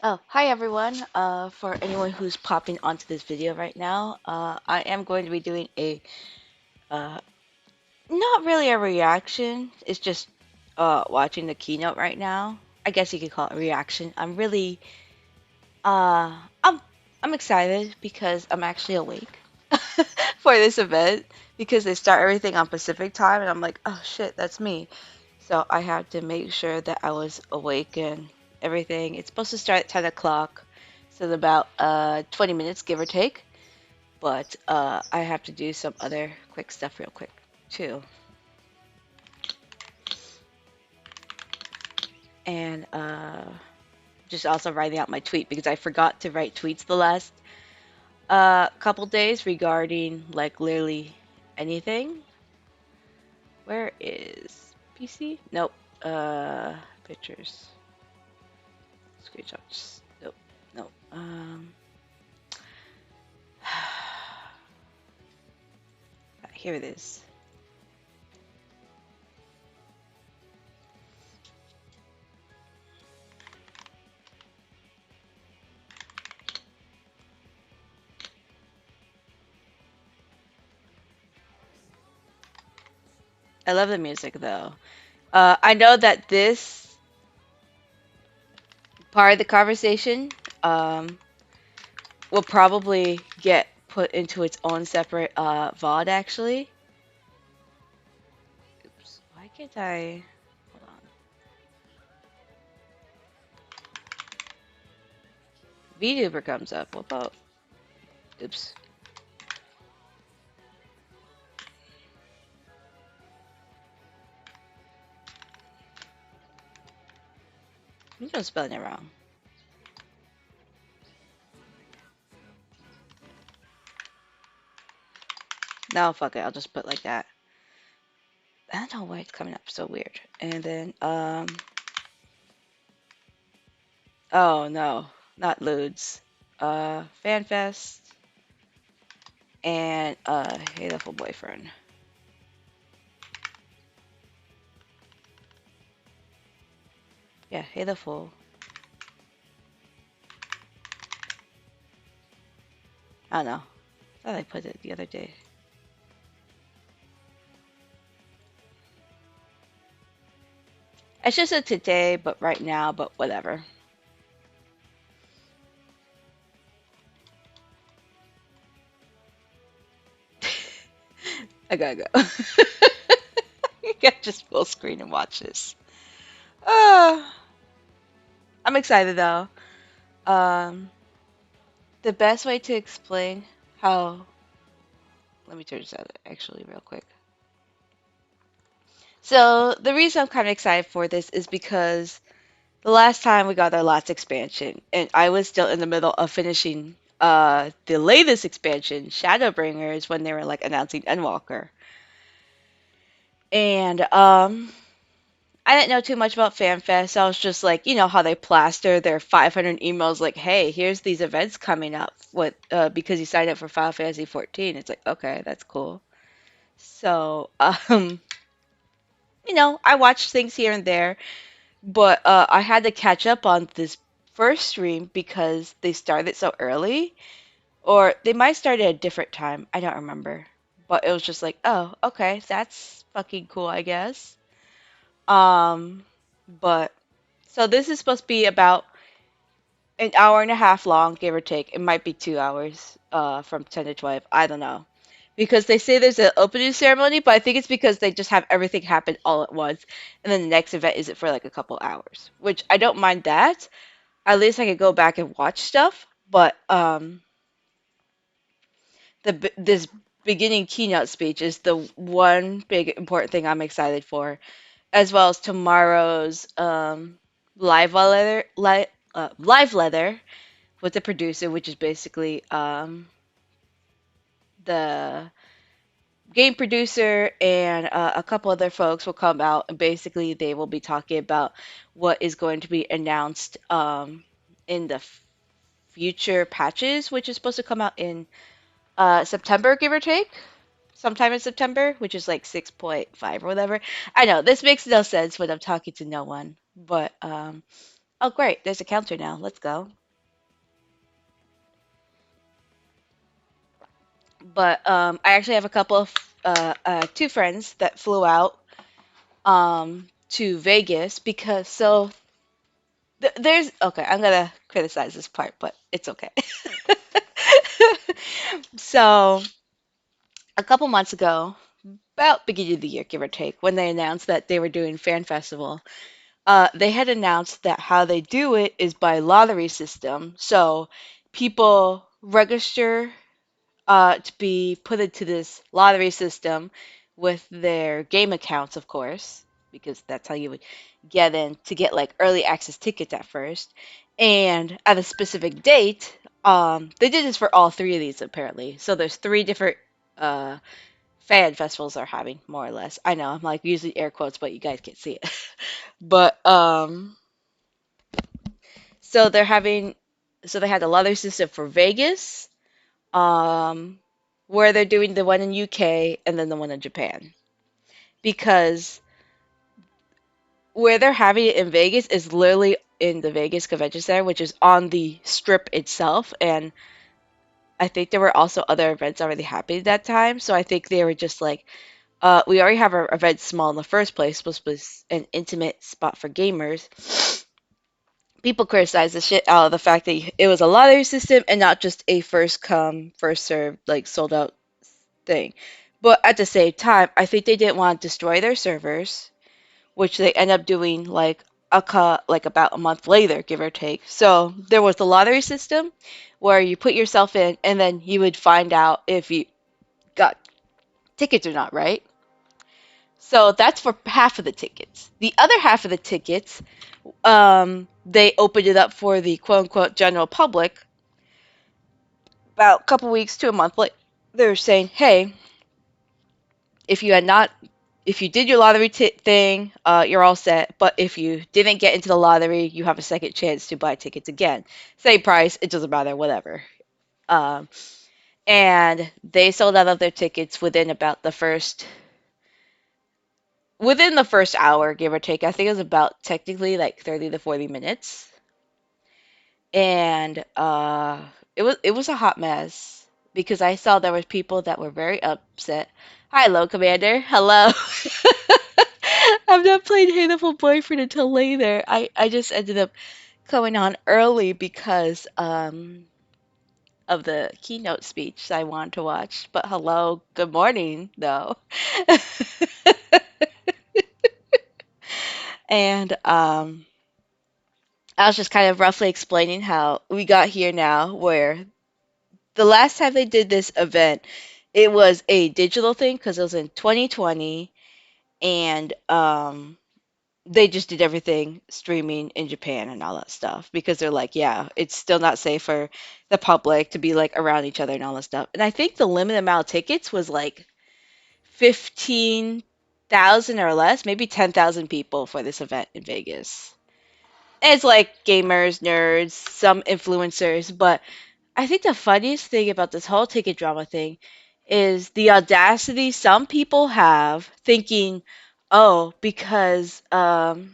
Oh, hi everyone. For anyone who's popping onto this video right now, I am going to be doing a, uh, not really a reaction. It's just, watching the keynote right now. I guess you could call it a reaction. Uh, I'm, I'm excited because I'm actually awake for this event because they start everything on Pacific time and I'm like, oh shit, that's me. So I have to make sure that I was awake and everything. It's supposed to start at 10 o'clock, so in about 20 minutes, give or take. But I have to do some other quick stuff real quick, too. And just also writing out my tweet because I forgot to write tweets the last couple days regarding, like, literally anything. Where is PC? Nope. Pictures. Screenshots. Nope. Nope. Here it is. I love the music though. I know that this part of the conversation um, will probably get put into its own separate VOD actually. Oops. Why can't I? Hold on. VTuber comes up. What about? Oops. I'm spelling it wrong. No, fuck it. I'll just put like that. I don't know why it's coming up so weird. And then oh no, not Ludes. FanFest and Hatoful Boyfriend. Yeah, Hatoful. I don't know. I thought I put it the other day. It's just a today, but right now, but whatever. I gotta go. You gotta just full screen and watch this. Uh, I'm excited though. Um, the best way to explain how. Let me turn this out actually real quick. So the reason I'm kind of excited for this is because the last time we got our last expansion, and I was still in the middle of finishing the latest expansion, Shadowbringers, when they were like announcing Endwalker. And I didn't know too much about FanFest. I was just like, you know how they plaster their 500 emails like, "Hey, here's these events coming up. What because you signed up for Final Fantasy 14." It's like, "Okay, that's cool." So, I watched things here and there, but I had to catch up on this first stream because they started so early, or they might start at a different time. I don't remember. But it was just like, "Oh, okay, that's fucking cool, I guess." Um, but so this is supposed to be about an hour and a half long, give or take. It might be 2 hours, from 10 to 12. I don't know. Because they say there's an opening ceremony, but I think it's because they just have everything happen all at once. And then the next event isn't for like a couple hours, which I don't mind that. At least I could go back and watch stuff. But this beginning keynote speech is the one big important thing I'm excited for, as well as tomorrow's live leather with the producer, which is basically the game producer and a couple other folks will come out, and basically they will be talking about what is going to be announced in the future patches, which is supposed to come out in September, give or take. Sometime in September, which is like 6.5 or whatever. I know this makes no sense when I'm talking to no one, but Oh, great. There's a counter now. Let's go. But I actually have a couple of two friends that flew out to Vegas because there's okay. I'm gonna criticize this part, but it's okay. So a couple months ago, about beginning of the year, give or take, when they announced that they were doing Fan Festival, they had announced that how they do it is by lottery system. So people register to be put into this lottery system with their game accounts, of course, because that's how you would get in to get like early access tickets at first. And at a specific date, they did this for all three of these apparently. So there's three different uh, fan festivals are having more or less. I know I'm like using air quotes, but you guys can't see it. But so they're having, so they had the lottery system for Vegas, um, where they're doing the one in UK and then the one in Japan. Because where they're having it in Vegas is literally in the Vegas Convention Center, which is on the strip itself. And I think there were also other events already happening at that time. So I think they were just like, we already have our event small in the first place, which was an intimate spot for gamers. People criticize the shit out of the fact that it was a lottery system and not just a first come, first served, like sold out thing. But at the same time, I think they didn't want to destroy their servers, which they end up doing like about a month later, give or take. So there was the lottery system where you put yourself in and then you would find out if you got tickets or not, right? So that's for half of the tickets. The other half of the tickets, they opened it up for the quote unquote general public about a couple weeks to a month later. They're saying, hey, if you had not if you did your lottery thing, you're all set. But if you didn't get into the lottery, you have a second chance to buy tickets again. Same price, it doesn't matter, whatever. Um, and they sold out of their tickets within the first hour, give or take. I think it was about technically like 30 to 40 minutes. And it was a hot mess because I saw there was people that were very upset. Hi, Hello, Commander. Hello. I'm not playing Hatoful Boyfriend until later. I just ended up coming on early because of the keynote speech I wanted to watch. But hello, good morning, though. And I was just kind of roughly explaining how we got here now, where the last time they did this event, it was a digital thing because it was in 2020, and they just did everything streaming in Japan and all that stuff because they're like, yeah, it's still not safe for the public to be like around each other and all that stuff. And I think the limited amount of tickets was like 15,000 or less, maybe 10,000 people for this event in Vegas. And it's like gamers, nerds, some influencers, but I think the funniest thing about this whole ticket drama thing is the audacity some people have thinking, oh, because I've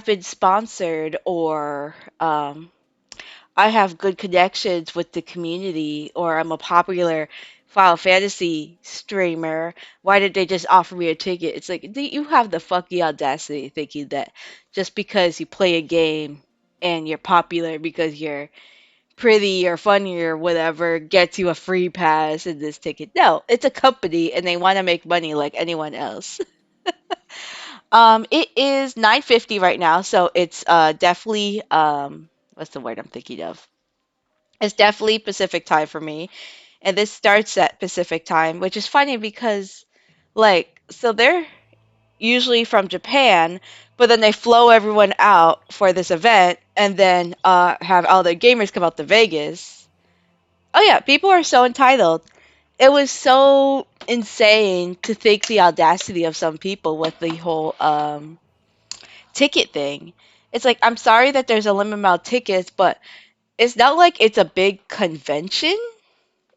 been sponsored or I have good connections with the community or I'm a popular Final Fantasy streamer. Why did they just offer me a ticket? It's like, do you have the fucking audacity thinking that just because you play a game and you're popular because you're pretty or funny or whatever gets you a free pass in this ticket? No, it's a company and they want to make money like anyone else. It is 9:50 right now, so it's definitely what's the word I'm thinking of? It's definitely Pacific time for me, and this starts at Pacific time, which is funny because like so they're usually from Japan, but then they flow everyone out for this event and then have all the gamers come out to Vegas. Oh yeah, people are so entitled. It was so insane to think the audacity of some people with the whole ticket thing. It's like, I'm sorry that there's a limited amount of tickets, but it's not like it's a big convention.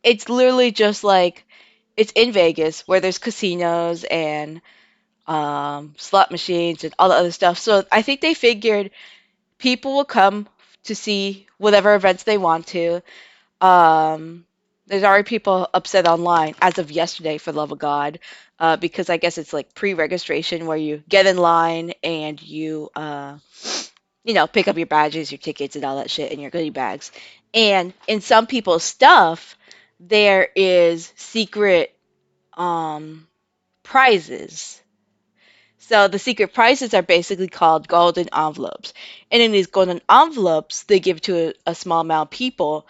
It's literally just like it's in Vegas where there's casinos and slot machines and all the other stuff. So I think they figured people will come to see whatever events they want to. Um, there's already people upset online as of yesterday, for the love of God, because I guess it's like pre-registration where you get in line and you pick up your badges, your tickets, and all that shit in your goodie bags. And in some people's stuff, there is secret um, prizes. So the secret prizes are basically called golden envelopes. And in these golden envelopes, they give to a small amount of people,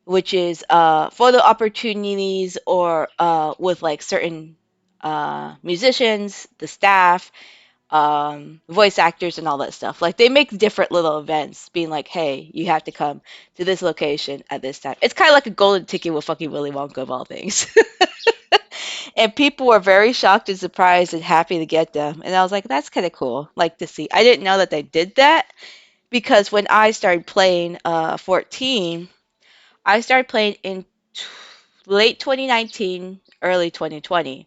which is photo opportunities or with like certain musicians, the staff, voice actors, and all that stuff. Like they make different little events, being like, "Hey, you have to come to this location at this time." It's kind of like a golden ticket with fucking Willy Wonka of all things. And people were very shocked and surprised and happy to get them. And I was like, "That's kind of cool, like to see." I didn't know that they did that because when I started playing 14, I started playing in late 2019, early 2020. It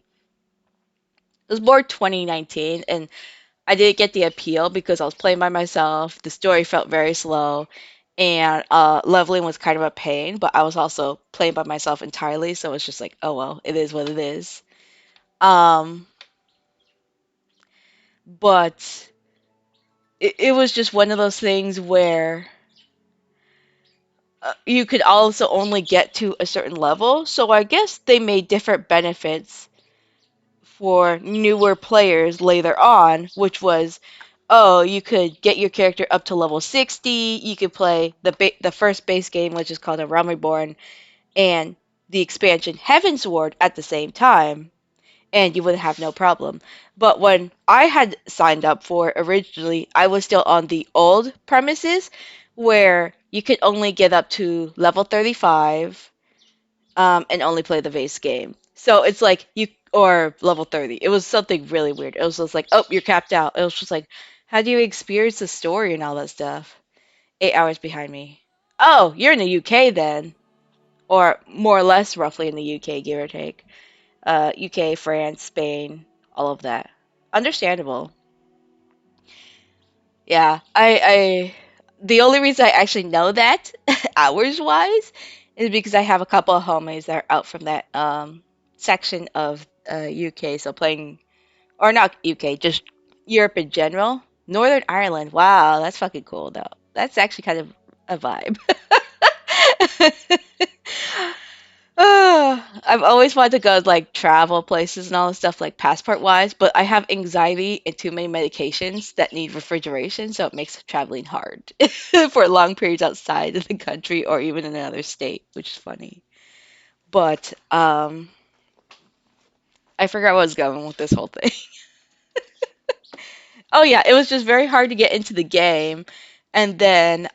was more 2019, and I didn't get the appeal because I was playing by myself. The story felt very slow, and leveling was kind of a pain. But I was also playing by myself entirely, so it's just like, oh well, it is what it is. Um, but it was just one of those things where you could also only get to a certain level. So I guess they made different benefits for newer players later on, which was, oh, you could get your character up to level 60. You could play the first base game, which is called a Realm Reborn, and the expansion Heaven's Ward at the same time, and you would have no problem. But when I had signed up for originally, I was still on the old premises where you could only get up to level 35 and only play the base game. So it's like or level 30. It was something really weird. It was just like, oh, you're capped out. It was just like, how do you experience the story and all that stuff? 8 hours behind me. Oh, you're in the UK then. Or more or less roughly in the UK, give or take. UK, France, Spain, all of that. Understandable. Yeah, the only reason I actually know that hours wise is because I have a couple of homies that are out from that section of UK, so playing or not UK, just Europe in general. Northern Ireland. Wow, that's fucking cool though. That's actually kind of a vibe. I've always wanted to go like travel places and all this stuff like passport wise, but I have anxiety and too many medications that need refrigeration, so it makes traveling hard for long periods outside of the country or even in another state, which is funny. But I forgot where I was going with this whole thing. Oh yeah, it was just very hard to get into the game, and then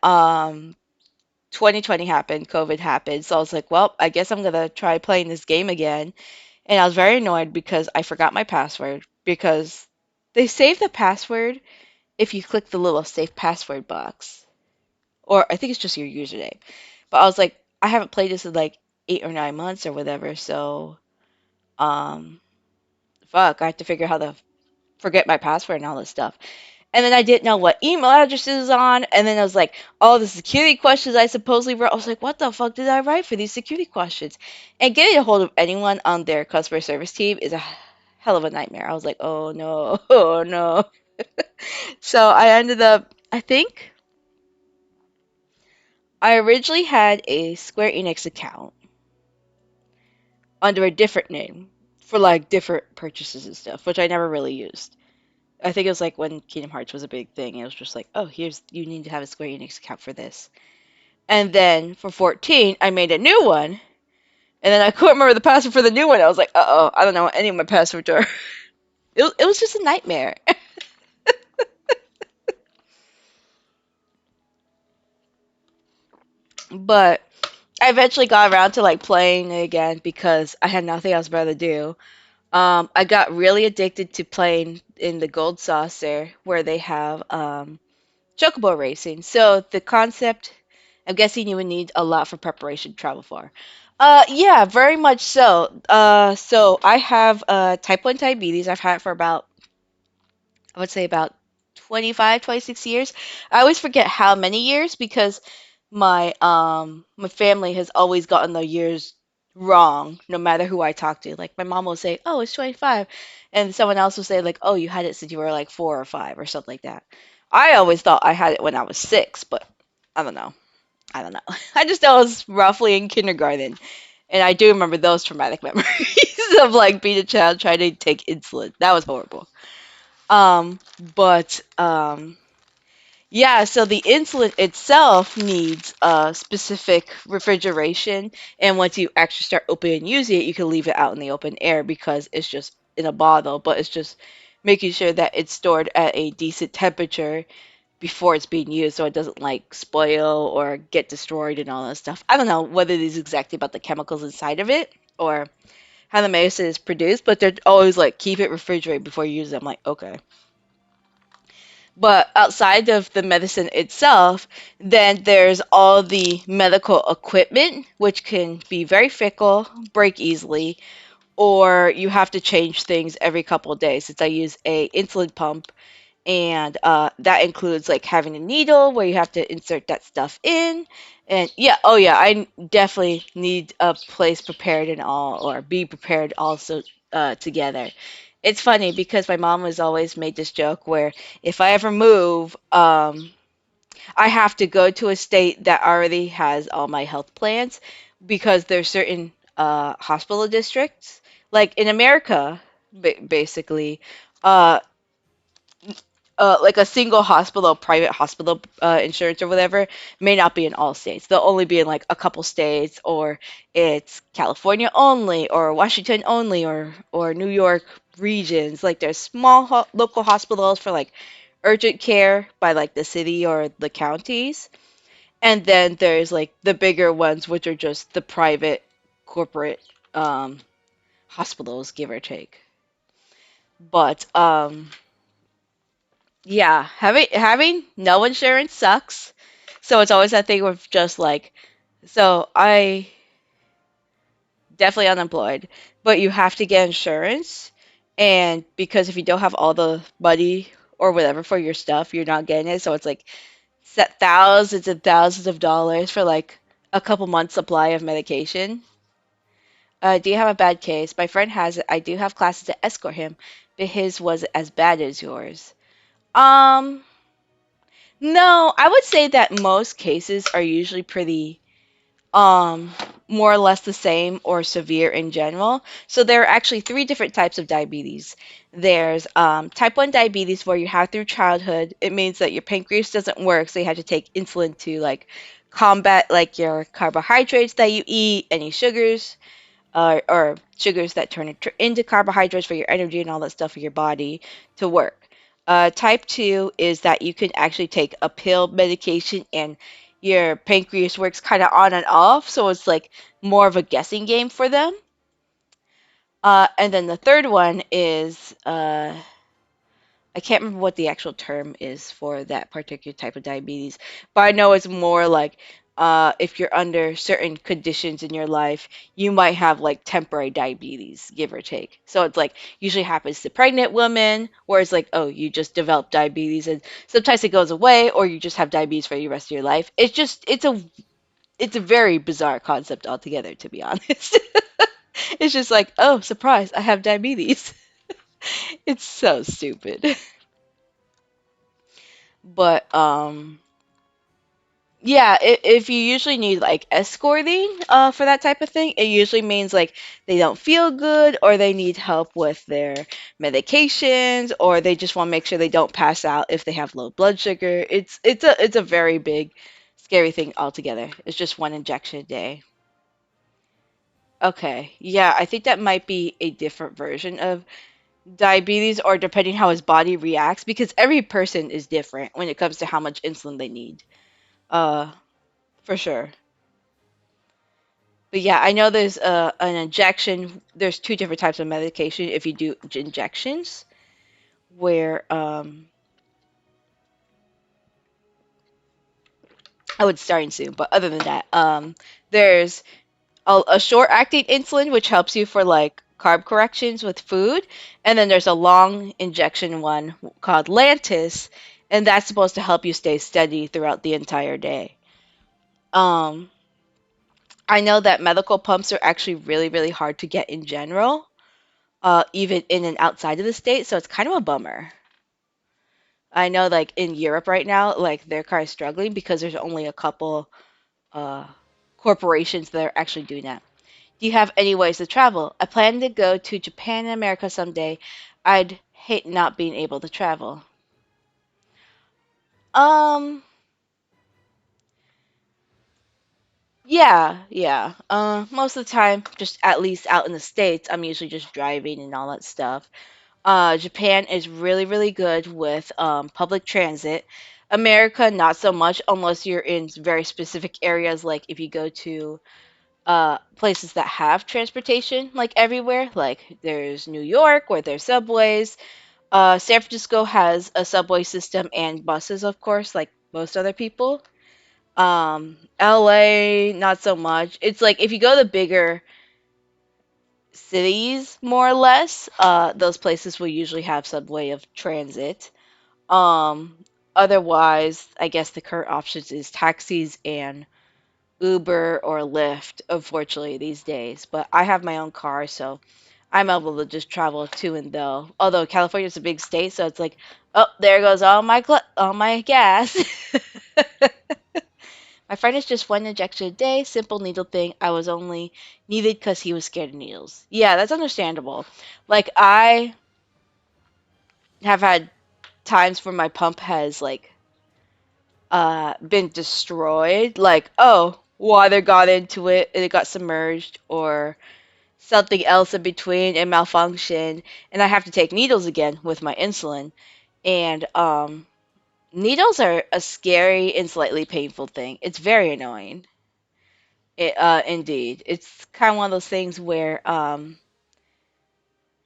2020 happened, COVID happened, so I was like, well, I guess I'm gonna try playing this game again. And I was very annoyed because I forgot my password because they save the password if you click the little save password box. Or I think it's just your username. But I was like, I haven't played this in like 8 or 9 months or whatever, so um fuck, I have to figure out how to forget my password and all this stuff. And then I didn't know what email addresses on, and then I was like, all the security questions I supposedly wrote. I was like, what the fuck did I write for these security questions? And getting a hold of anyone on their customer service team is a hell of a nightmare. I was like, oh no, oh no. So I ended up, I think I originally had a Square Enix account under a different name for like different purchases and stuff, which I never really used. I think it was like when Kingdom Hearts was a big thing. It was just like, oh, here's you need to have a Square Enix account for this. And then for 14, I made a new one, and then I couldn't remember the password for the new one. I was like, uh-oh, I don't know what any of my passwords are. It was just a nightmare. But I eventually got around to like playing it again because I had nothing else better to do. I got really addicted to playing in the Gold Saucer where they have chocobo racing. So the concept, I'm guessing you would need a lot for preparation to travel for. Yeah, very much so. So I have type 1 diabetes. I've had it for about I would say about 25, 26 years. I always forget how many years because my family has always gotten the years wrong no matter who I talk to. Like my mom will say, "Oh, it's 25." And someone else will say like, "Oh, you had it since you were like 4 or 5 or something like that." I always thought I had it when I was 6, but I don't know. I don't know. I just know I was roughly in kindergarten. And I do remember those traumatic memories of like being a child trying to take insulin. That was horrible. But yeah, so the insulin itself needs specific refrigeration, and once you actually start opening and using it, you can leave it out in the open air because it's just in a bottle, but it's just making sure that it's stored at a decent temperature before it's being used so it doesn't like spoil or get destroyed and all that stuff. I don't know whether it is exactly about the chemicals inside of it or how the medicine is produced, but they're always like keep it refrigerated before you use it. I'm like, okay. But outside of the medicine itself, then there's all the medical equipment, which can be very fickle, break easily, or you have to change things every couple of days. Since I use a insulin pump, and that includes like having a needle where you have to insert that stuff in, and yeah, oh yeah, I definitely need a place prepared and all, or be prepared also together. It's funny because my mom has always made this joke where if I ever move, I have to go to a state that already has all my health plans because there's certain hospital districts, like in America, basically. Uh, like a single hospital, private hospital insurance or whatever may not be in all states. They'll only be in like a couple states, or it's California only, or Washington only, or New York regions. Like there's small local hospitals for like urgent care by like the city or the counties, and then there's like the bigger ones, which are just the private corporate hospitals, give or take. But yeah, having no insurance sucks. So it's always that thing of just like, so I definitely unemployed, but you have to get insurance, and because if you don't have all the money or whatever for your stuff, you're not getting it. So it's like set thousands and thousands of dollars for like a couple months supply of medication. Do you have a bad case? My friend has it. I do have classes to escort him, but his was as bad as yours. Um, No, I would say that most cases are usually pretty um more or less the same or severe in general. So there are actually three different types of diabetes. There's type 1 diabetes where you have through childhood. It means that your pancreas doesn't work, so you have to take insulin to like combat like your carbohydrates that you eat, any sugars, or sugars that turn into carbohydrates for your energy and all that stuff for your body to work. Type 2 is that you can actually take a pill medication and your pancreas works kind of on and off, so it's like more of a guessing game for them. And then the third one is I can't remember what the actual term is for that particular type of diabetes, but I know it's more like if you're under certain conditions in your life, you might have like temporary diabetes, give or take. So it's like usually happens to pregnant women, where it's like, oh, you just develop diabetes, and sometimes it goes away, or you just have diabetes for the rest of your life. It's a very bizarre concept altogether, to be honest. It's just like, oh, surprise, I have diabetes. It's so stupid. But yeah, if you usually need like escorting for that type of thing, it usually means like they don't feel good, or they need help with their medications, or they just want to make sure they don't pass out if they have low blood sugar. It's a very big scary thing altogether. It's just one injection a day. Okay. Yeah, I think that might be a different version of diabetes, or depending how his body reacts, because every person is different when it comes to how much insulin they need. Uh for sure. But yeah, I know there's an injection. There's two different types of medication if you do injections, where I would starting soon. But other than that, there's a short acting insulin which helps you for like carb corrections with food, and then there's a long injection one called Lantus, and that's supposed to help you stay steady throughout the entire day. Um, I know that medical pumps are actually really, really hard to get in general, even in and outside of the state, so it's kind of a bummer. I know, like in Europe right now, like they're kind of struggling because there's only a couple uh, corporations that are actually doing that. Do you have any ways to travel? I plan to go to Japan and America someday. I'd hate not being able to travel. Um, yeah. Most of the time, just at least out in the States, I'm usually just driving and all that stuff. Japan is really, really good with public transit. America, not so much, unless you're in very specific areas, like if you go to places that have transportation, like everywhere. Like there's New York, where there's subways. San Francisco has a subway system and buses, of course, like most other people. LA, not so much. It's like if you go to bigger cities, more or less, those places will usually have subway of transit. Um, Otherwise, I guess the current options is taxis and Uber or Lyft, unfortunately, these days. But I have my own car, so I'm able to just travel to and though. Although California's a big state, so it's like, oh, there goes all my gas. My friend is just one injection a day, simple needle thing. I was only needed because he was scared of needles. Yeah, that's understandable. Like I have had times where my pump has like been destroyed. Like, oh, water got into it and it got submerged, or something else in between and malfunction, and I have to take needles again with my insulin. And needles are a scary and slightly painful thing. It's very annoying. Indeed, it's kind of one of those things where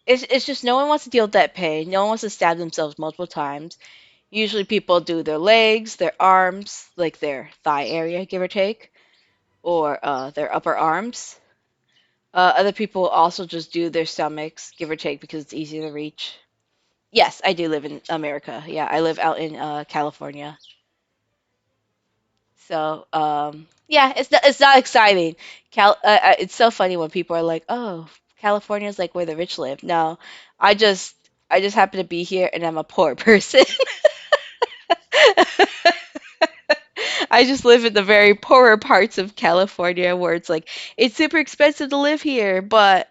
it's just no one wants to deal with that pain. No one wants to stab themselves multiple times. Usually, people do their legs, their arms, like their thigh area, give or take, or their upper arms. Other people also just do their stomachs, give or take, because it's easier to reach. Yes, I do live in America. Yeah, I live out in California. So, yeah, it's not exciting. It's so funny when people are like, "Oh, California is like where the rich live." No, I just I just happen to be here and I'm a poor person. I just live in the very poorer parts of California where it's like it's super expensive to live here, but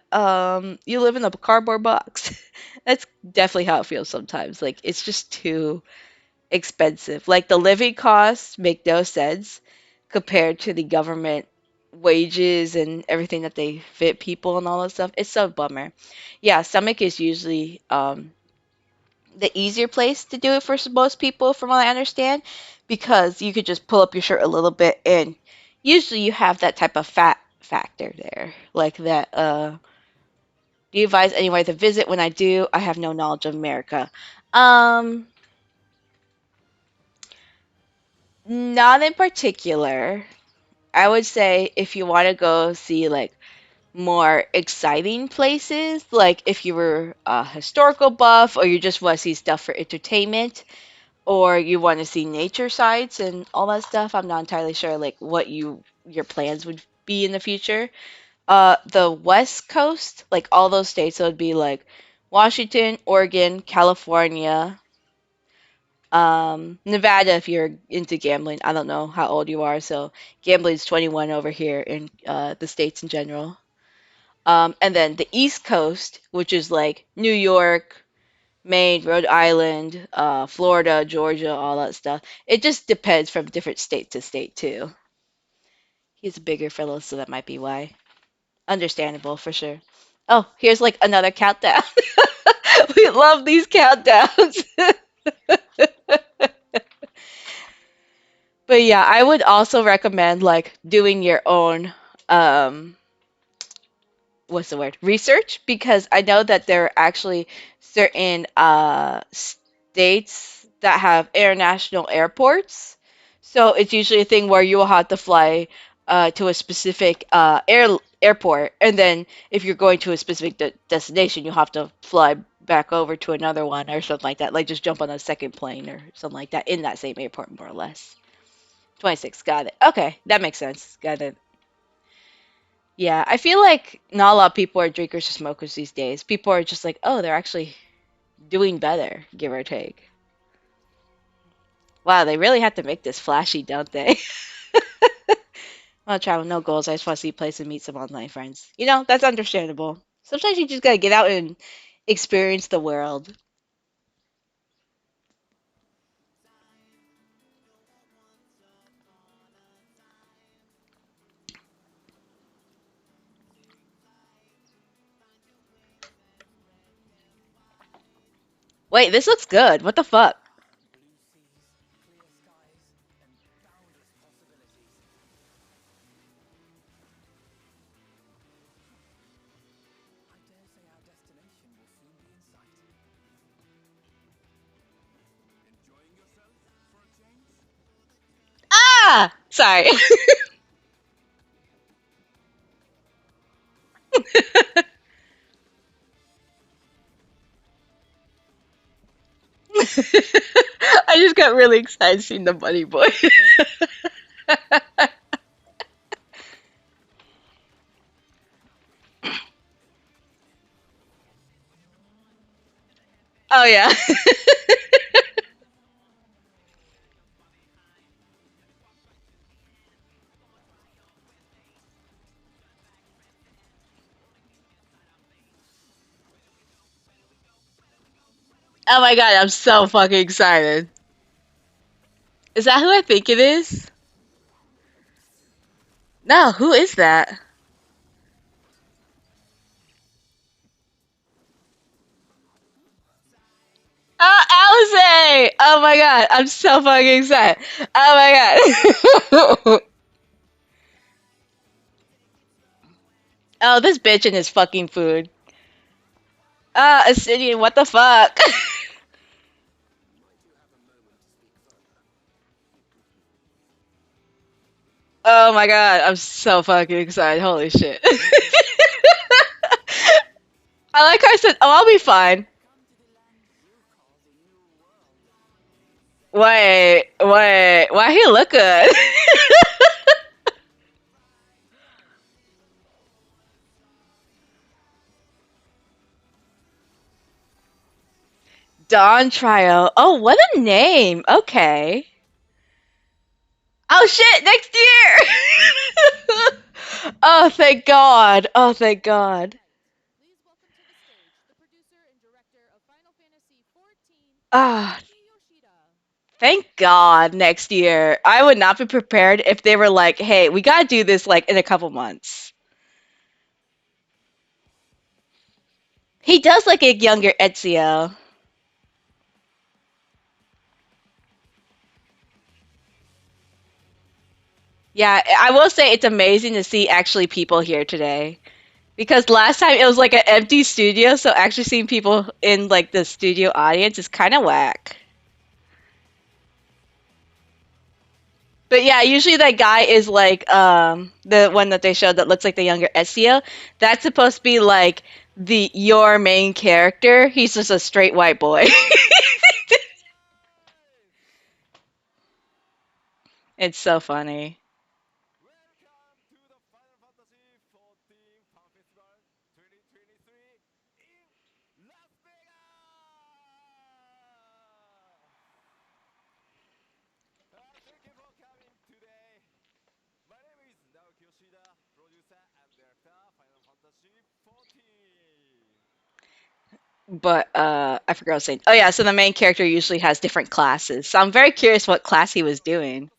you live in a cardboard box. That's definitely how it feels sometimes. Like it's just too expensive. Like the living costs make no sense compared to the government wages and everything that they fit people and all that stuff. It's so a bummer. Yeah, stomach is usually the easier place to do it for most people, from what I understand, because you could just pull up your shirt a little bit, and usually you have that type of fat factor there, like that. Do you advise anywhere to visit? When I do, I have no knowledge of America. Um, Not in particular. I would say if you want to go see like more exciting places, like if you were a historical buff or you just want to see stuff for entertainment, or you want to see nature sites and all that stuff. I'm not entirely sure like what your plans would be in the future. The West Coast, like all those states, so it'd be like Washington, Oregon, California, Nevada if you're into gambling. I don't know how old you are, so gambling's 21 over here in the states in general. And then the East Coast, which is like New York, Maine, Rhode Island, Florida, Georgia, all that stuff. It just depends from different state to state too. He's a bigger fellow, so that might be why. Understandable for sure. Oh, here's like another countdown. We love these countdowns. But yeah, I would also recommend like doing your own what's the word, research, because I know that there are actually certain states that have international airports. So it's usually a thing where you will have to fly to a specific airport, and then if you're going to a specific destination, you'll have to fly back over to another one or something like that. Like just jump on a second plane or something like that in that same airport, more or less. 26, got it. Okay, that makes sense. Got it. Yeah, I feel like not a lot of people are drinkers or smokers these days. People are just like, oh, they're actually doing better, give or take. Wow, they really have to make this flashy, don't they? I'll travel, no goals. I just want to see a place and meet some online friends. You know, that's understandable. Sometimes you just gotta get out and experience the world. Wait, this looks good. What the fuck? Ah! Sorry. I just got really excited seeing the bunny boy. Oh yeah. Oh my god, I'm so fucking excited. Is that who I think it is? No, who is that? Oh, Alice! Oh my god, I'm so fucking excited. Oh my god. Oh, this bitch and his fucking food. Ah, Assidian, what the fuck? Oh my god, I'm so fucking excited. Holy shit. I like how I said, oh, I'll be fine. Wait, why he look good? Dawn Trio. Oh, what a name. Okay. Oh shit, next year! Oh, thank God. Oh, thank God. Ah, thank God next year. I would not be prepared if they were like, hey, we gotta do this like in a couple months. He does like a younger Ezio. Yeah, I will say it's amazing to see actually people here today. Because last time it was like an empty studio, so actually seeing people in like the studio audience is kind of whack. But yeah, usually that guy is like the one that they showed that looks like the younger Ezio. That's supposed to be like the your main character. He's just a straight white boy. It's so funny. But I forgot what I was saying. Oh yeah, so the main character usually has different classes. So I'm very curious what class he was doing.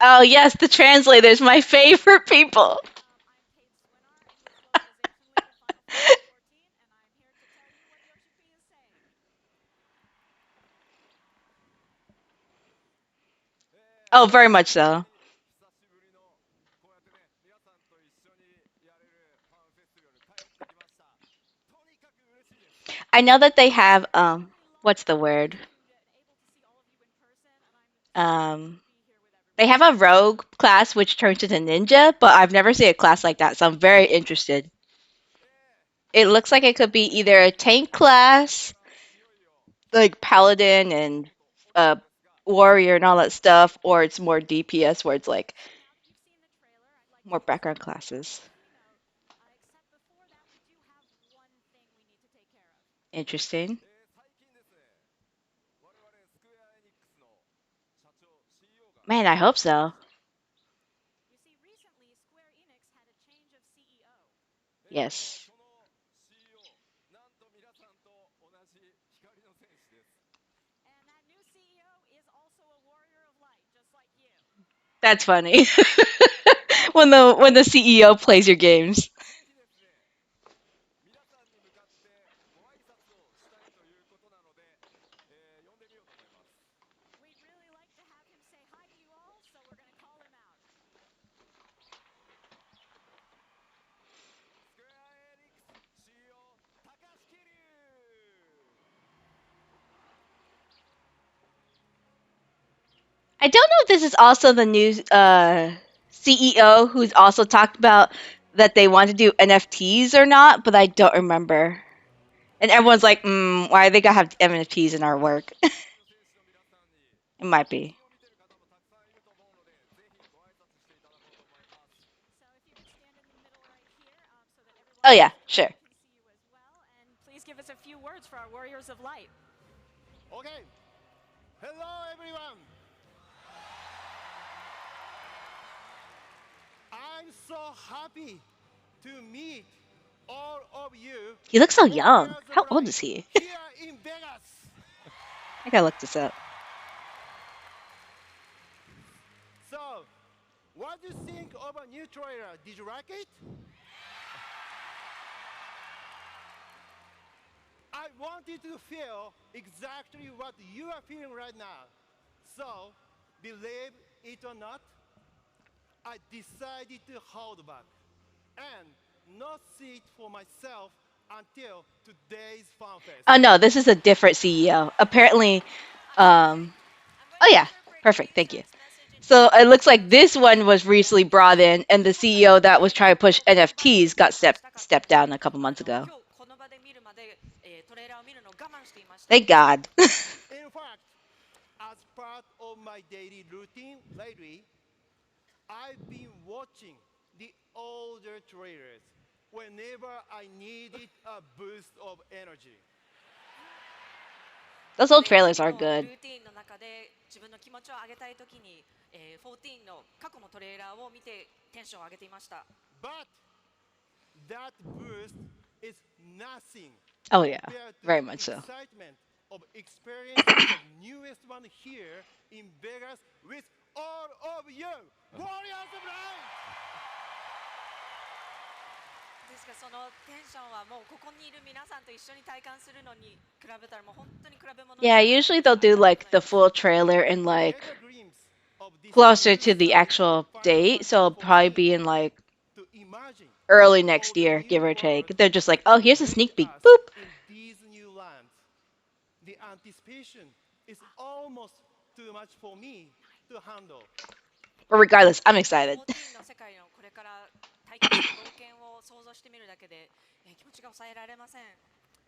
Oh yes, the translators, my favorite people. Oh, very much so. I know that they have what's the word? Um They have a rogue class which turns into ninja, but I've never seen a class like that, so I'm very interested. It looks like it could be either a tank class, like paladin and uh, warrior and all that stuff, or it's more DPS where it's like more background classes. Interesting. Man, I hope so. Yes. That's funny. When the CEO plays your games. I don't know if this is also the new CEO who's also talked about that they want to do NFTs or not, but I don't remember. And everyone's like, why they gotta have NFTs in our work? It might be. Oh yeah, sure. Please give us a few words for our Warriors of Light. Okay. Hello, everyone. I'm so happy to meet all of you, He looks so young. Warriors of How old Light, is he? here in Vegas. I gotta look this up. So, what do you think of a new trailer? Did you like it? I wanted to feel exactly what you are feeling right now. So, believe it or not, I decided to hold back and not see it for myself until today's FanFest. Oh no, this is a different CEO. Apparently, um. Oh yeah, perfect. Thank you. So it looks like this one was recently brought in, and the CEO that was trying to push NFTs got stepped down a couple months ago. Thank God. In fact, as part of my daily routine lately, I've been watching the older trailers whenever I needed a boost of energy. Those old trailers are good. 14の過去のトレーラーを見てテンションを上げていました。But that boost is nothing Oh yeah, compared to very the much so. excitement of experiencing the newest one here in Vegas with all of you, Warriors of Light! ですがそのテンションはもうここにいる皆さんと一緒に体感するのに比べたらもう本当に比べ物に Yeah, ならないusually です。they'll あり do がとうご like ざい the ます。full trailer in Get like a glimpse of this closer new to the style of actual Final date, so Fantasy it'll probably 14 be in like to imagine early all next the year, new give or world take. They're just like, oh, that here's a await sneak peek. us Boop. in these new lands. The anticipation is almost too much for me to handle. But regardless, I'm excited. 14の世界のこれから体験する冒険を想像してみるだけで、気持ちが抑えられません。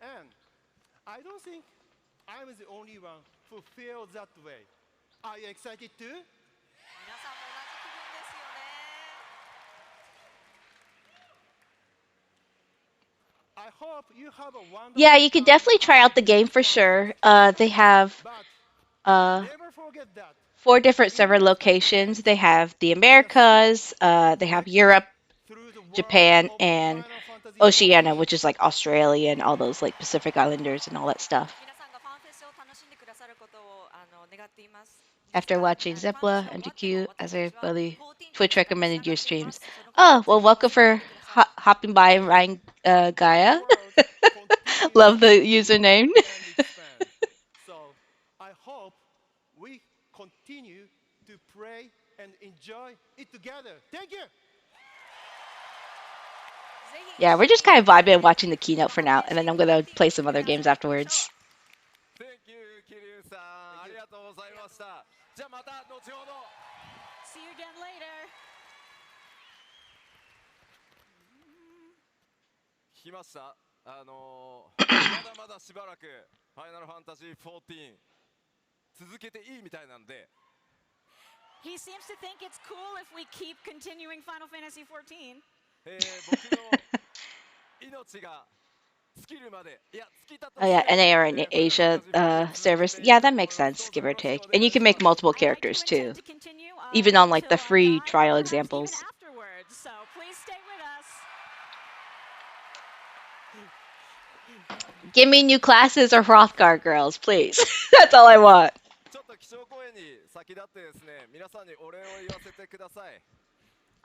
And I don't think I'm the only one who feels that way. Are you excited too? 皆さんも同じ気分ですよね。I hope you have a Yeah, wonderful you could time definitely try at out the game this for FanFest. sure. They have But uh, never forget that 4 different server investment locations. ends They have the with a small Americas, they have victory Europe, through the world Japan, of and Final Fantasy Oceania, XIV. which is like Australia and all those like Pacific Islanders and all that stuff. 皆さんがファンフェスを楽しんでくださることを願っています。です After が、watching ファンフェス Zepla が終 and わっても GQ, 私 as たちは everybody 14との Twitch 世界につ recommended なが your っていま streams. す。そのことを Oh, ぜ well, ひ楽 welcome しんでみ for てください。hopping by and Ryan The Gaia. world continues Love the to evolve username. and expand. So I hope we continue to pray and enjoy it together. Thank you. ぜひ Yeah, 一 we're 緒 just に kind of みんな vibing で and watching the こ keynote の for 発 now, 展 and して then い I'm く gonna 14 play を some 一緒 other に楽 games しんでいきましょう。afterwards. Thank you, 桐生さん、ありがとうございました。じゃあまた後ほど。See you again later. 聞きました。まだまだしばらくファイナルファンタジー14続けていいみたいなんで。He seems to think it's cool if we keep continuing Final Fantasy XIV. 僕の命が尽きるまで、いや尽きたと Oh し yeah, ても、NA or in ファイナル Asia ファンタジー14 servers. 続けてい Yeah, きた that いと思 makes います。 sense, どう give ぞ or よろしく take. お And 願 you いし can ま make す。multiple I'd like to characters intend too, to continue even on like the until free I die, trial or examples. perhaps even afterwards. So please stay with us. Give me new classes or Hrothgar girls, please. That's all I want. ちょっと基調講演に先立ってですね、皆さんにお礼を言わせてください。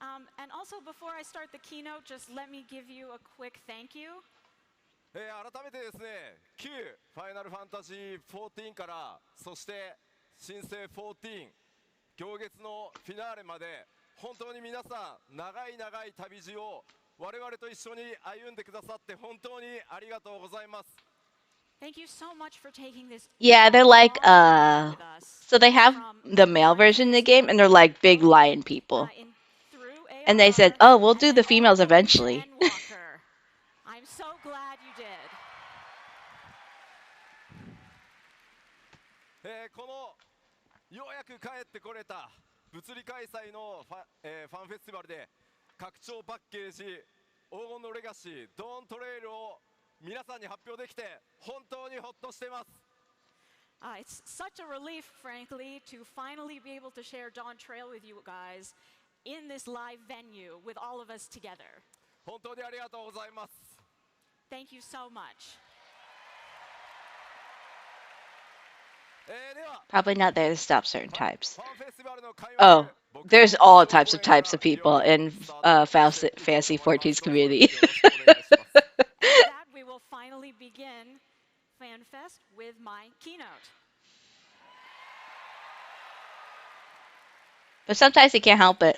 And also, before I start the keynote, just let me give you a quick thank you. 改めてですね、旧ファイナルファンタジー14から、そして新生14、行月のフィナーレまで、本当に皆さん、長い長い旅路を我々と一緒に歩んでくださって本当にありがとうございます。Thank you so much for taking this. Yeah, they're like long journey with us. so they have From the male Final version of the Fantasy game and they're like big 14, lion people. through And they said, ARR, "Oh, we'll and do then the all females the way to eventually." Endwalker. I'm so glad you did. このようやく帰ってこれた物理開催のファンフェスティバルで拡張パッケージ黄金のレガシードーントレイルを皆さんに発表できて本当にほっとしてます。It's such a relief, frankly, to finally be able to share Dawn Trail with you guys in this live venue with all of us together. 本当にありがとうございます。Thank you so much. では Probably not there to stop certain types. ファンフェスティバルの開幕 Oh, 僕の there's all 基調 types 講演 of から people いよいよ in スタートしていこうと思います。 Fantasy どうぞ 14's よろ community. しくお願いします。 And with that, we will finally begin FanFest with my keynote. But sometimes you can't help it.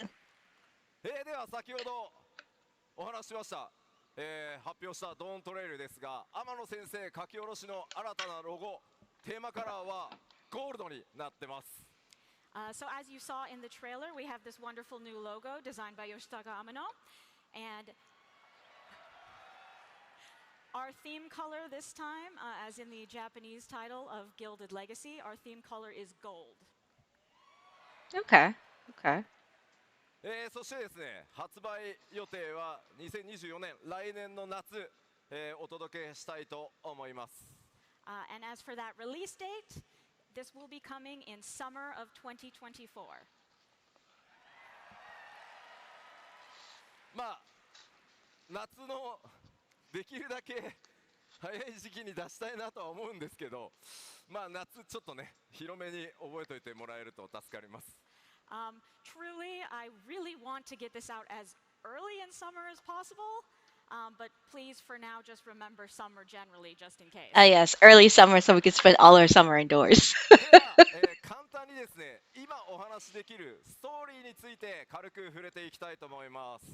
では先ほどお話ししました、発表したドーントレイルですが、天野先生書き下ろしの新たなロゴ、テーマカラーはゴールドになってます。So as you saw in the trailer, we have this wonderful new logo designed by Yoshitaka Amano. And our theme color this time, as in the Japanese title of Gilded Legacy, our theme color is gold. Okay. Okay. そしてですね、発売予定は2024年、来年の夏、お届けしたいと思います。And as for that release date, this will be coming in summer of 2024. まあ、夏のできるだけ早い時期に出したいなとは思うんですけど、まあ夏ちょっとね、広めに覚えておいてもらえると助かります。Truly, I really want to get this out as early in summer as possible, but please, for now, just remember summer generally, just in case. Yes, early summer so we can spend all our summer indoors. では、簡単にですね、今お話しできるストーリーについて軽く触れていきたいと思います。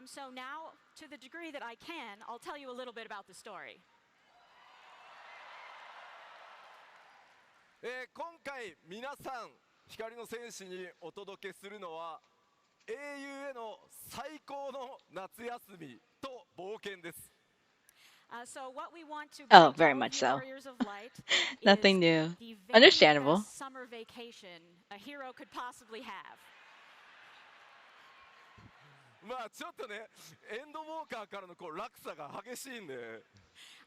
So now, to the degree that I can, I'll tell you a little bit about the story. 今回皆さん光の戦士にお届けするのは英雄への最高の夏休みと冒険です。So what we want to Oh, bring to very all of much you so. Warriors of Light Nothing is new. the very Understandable. best summer vacation a hero could possibly have. まあちょっとね、エンドウォーカーからのこう落差が激しいんで。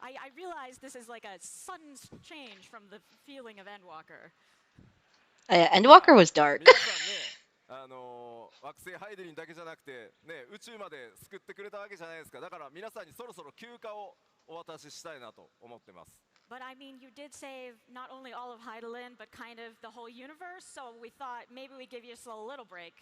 I realize this is like a sudden change from the feeling of Endwalker. Yeah, Endwalker was dark. 皆さんね、惑星ハイデリンだけじゃなくて、ね、宇宙まで救ってくれたわけじゃないですか。だから皆さんにそろそろ休暇をお渡ししたいなと思ってます。But I mean, you did save not only all of Heidelin, but kind of the whole universe. So we thought maybe we give you just a little break.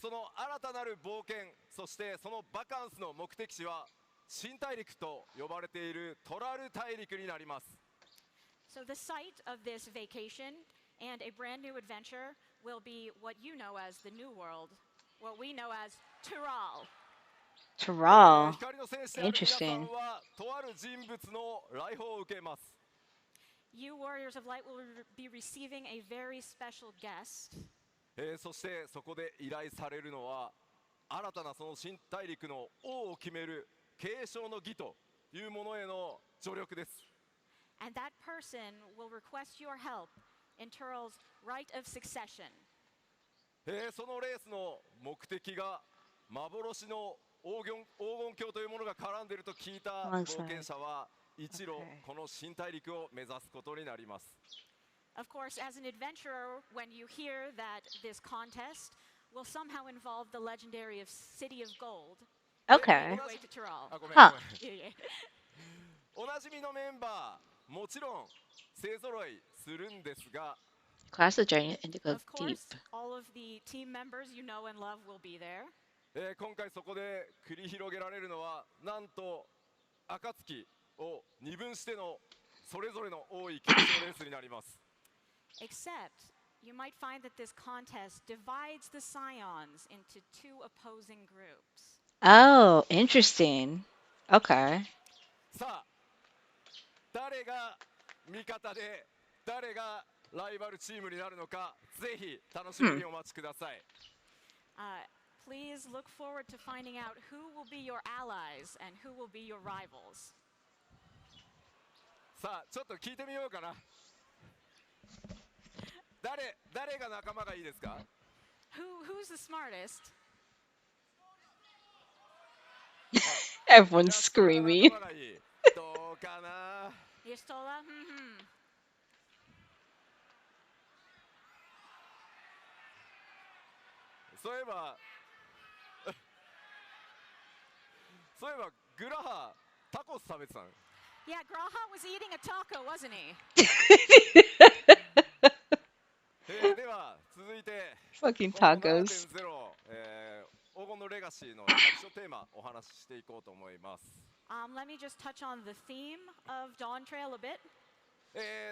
その新たなる冒険、そしてそのバカンスの目的地は新大陸と呼ばれているトラル大陸になります。So the site of this vacation and a brand new adventure will be what you know as the New World, what we know as Tural. Terral. 光の戦士である皆さん Interesting. はとある人物の来訪を受けます。you Warriors of Light will be receiving a very special guest. そしてそこで依頼されるのは新たなその新大陸の王を決める継承の儀というものへの助力です。 And that person will request your help in Turl's right of succession. そのレースの目的が幻の黄金鏡というものが絡んでいると聞いた冒険者は一路この新大陸を目指すことになります。 Of course, as an adventurer, when you hear that this contest will somehow involve the legendary City of Gold, Okay. way to Tyrol. あ、ごめん、 Huh. ごめん。おなじみのメンバーもちろん勢ぞろいするんですが、 Class of Journey Indigo Of Deep. course, all of the team members you know and love will be there. 今回そこで繰り広げられるのはなんと暁を二分してのそれぞれの多い継承レースになります。 Except, you might find that this contest divides the Scions into two opposing groups. Oh, interesting. Okay. さあ、誰が味方で誰がライバルチームになるのか、ぜひ楽しみにお待ちください。Please look forward to finding out who will be your allies and who will be your rivals. さあ、ちょっと聞いてみようかな。誰が仲間がいいですか？ Who's the smartest? Everyone's screaming. 仲間がいい。どうかな。 Yestola? そういえばグラハタコス食べてたの。 Yeah, Graha was eating a taco, wasn't he? では続いて Fucking この tacos. 7.0、黄金のレガシーの各所テーマお話ししていこうと思います。 Let me just touch on the theme of Dawn Trail a bit.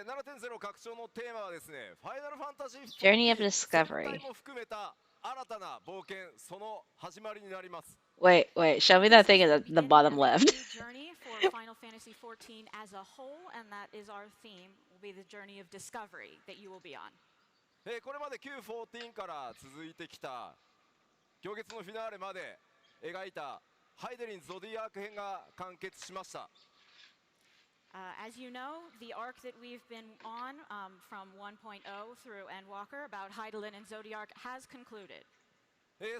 7.0 拡張のテーマはですね、ファイナルファンタジー Journey of 14 Discovery. 全体も含めた新たな冒険、その始まりになります。 Wait, show me that thing at the bottom left. Journey for Final Fantasy XIV as a whole, and that is our theme, will be the journey of discovery that you will be on. これまで Q14 から続いてきた行月のフィナーレまで描いたハイデリンゾディアーク編が完結しました。 As you know, the arc that we've been on from 1.0 through Endwalker about Hydaelyn and Zodiac has concluded.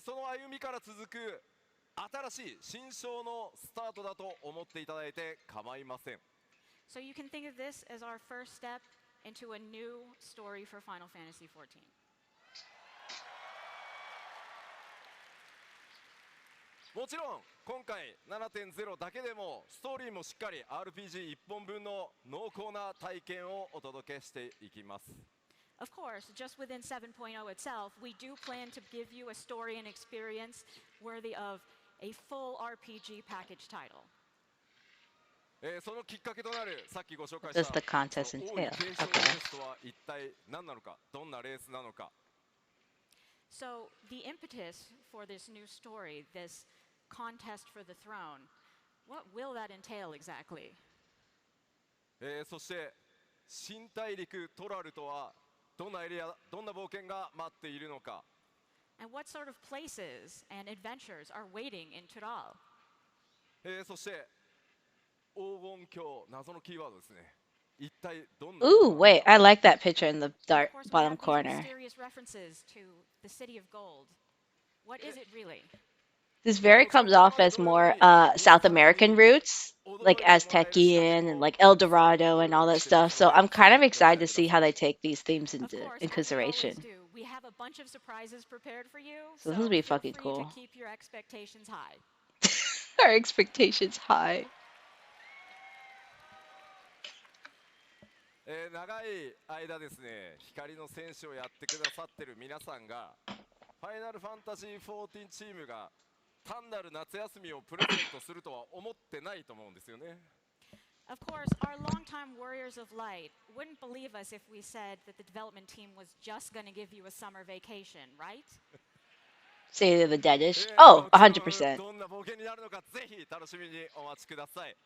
その歩みから続く新しい新章のスタートだと思っていただいて構いません。 So you can think of this as our first step into a new story for Final Fantasy XIV. もちろん今回 7.0 だけでもストーリーもしっかり RPG1 本分の濃厚な体験をお届けしていきます。 Of course, just within 7.0 itself, we do plan to give you a story and experience worthy of a full RPG package title. そのきっかけとなるさっきご紹介 Does し the た contest その entail? 大い継承 Okay. レースとは一体何なのか、どんなレースなのか。 So the impetus for this new story, this contest for the throne, what will that entail exactly? そして新大陸トラルとはどんなエリア、どんな冒険が待っているのか。 And what sort of places and adventures are waiting in Tural? そして黄金鏡、謎のキーワードですね。一体どんな Ooh, wait, I like that picture in the Of dark course, we bottom have these corner. mysterious references to the City of Gold. What is it really? This very comes off as more South American roots, like Aztecian and like El Dorado and all that stuff. So I'm kind of excited to see how they take these themes Of into course, as we always consideration. do, we have a bunch of surprises prepared for you. So this will be feel fucking free cool. to keep your expectations high. Our expectations high. 長い間ですね、光の戦士をやってくださってる皆さんがファイナルファンタジー14チームが単なる夏休みをプレゼントするとは思ってないと思うんですよね。 Of course, our longtime Warriors of Light wouldn't believe us if we said that the development team was just going to give you a summer vacation, right? Say they're the deadish. も Oh, ちろん 100%. どんな冒険になるのかぜひ楽しみにお待ちください。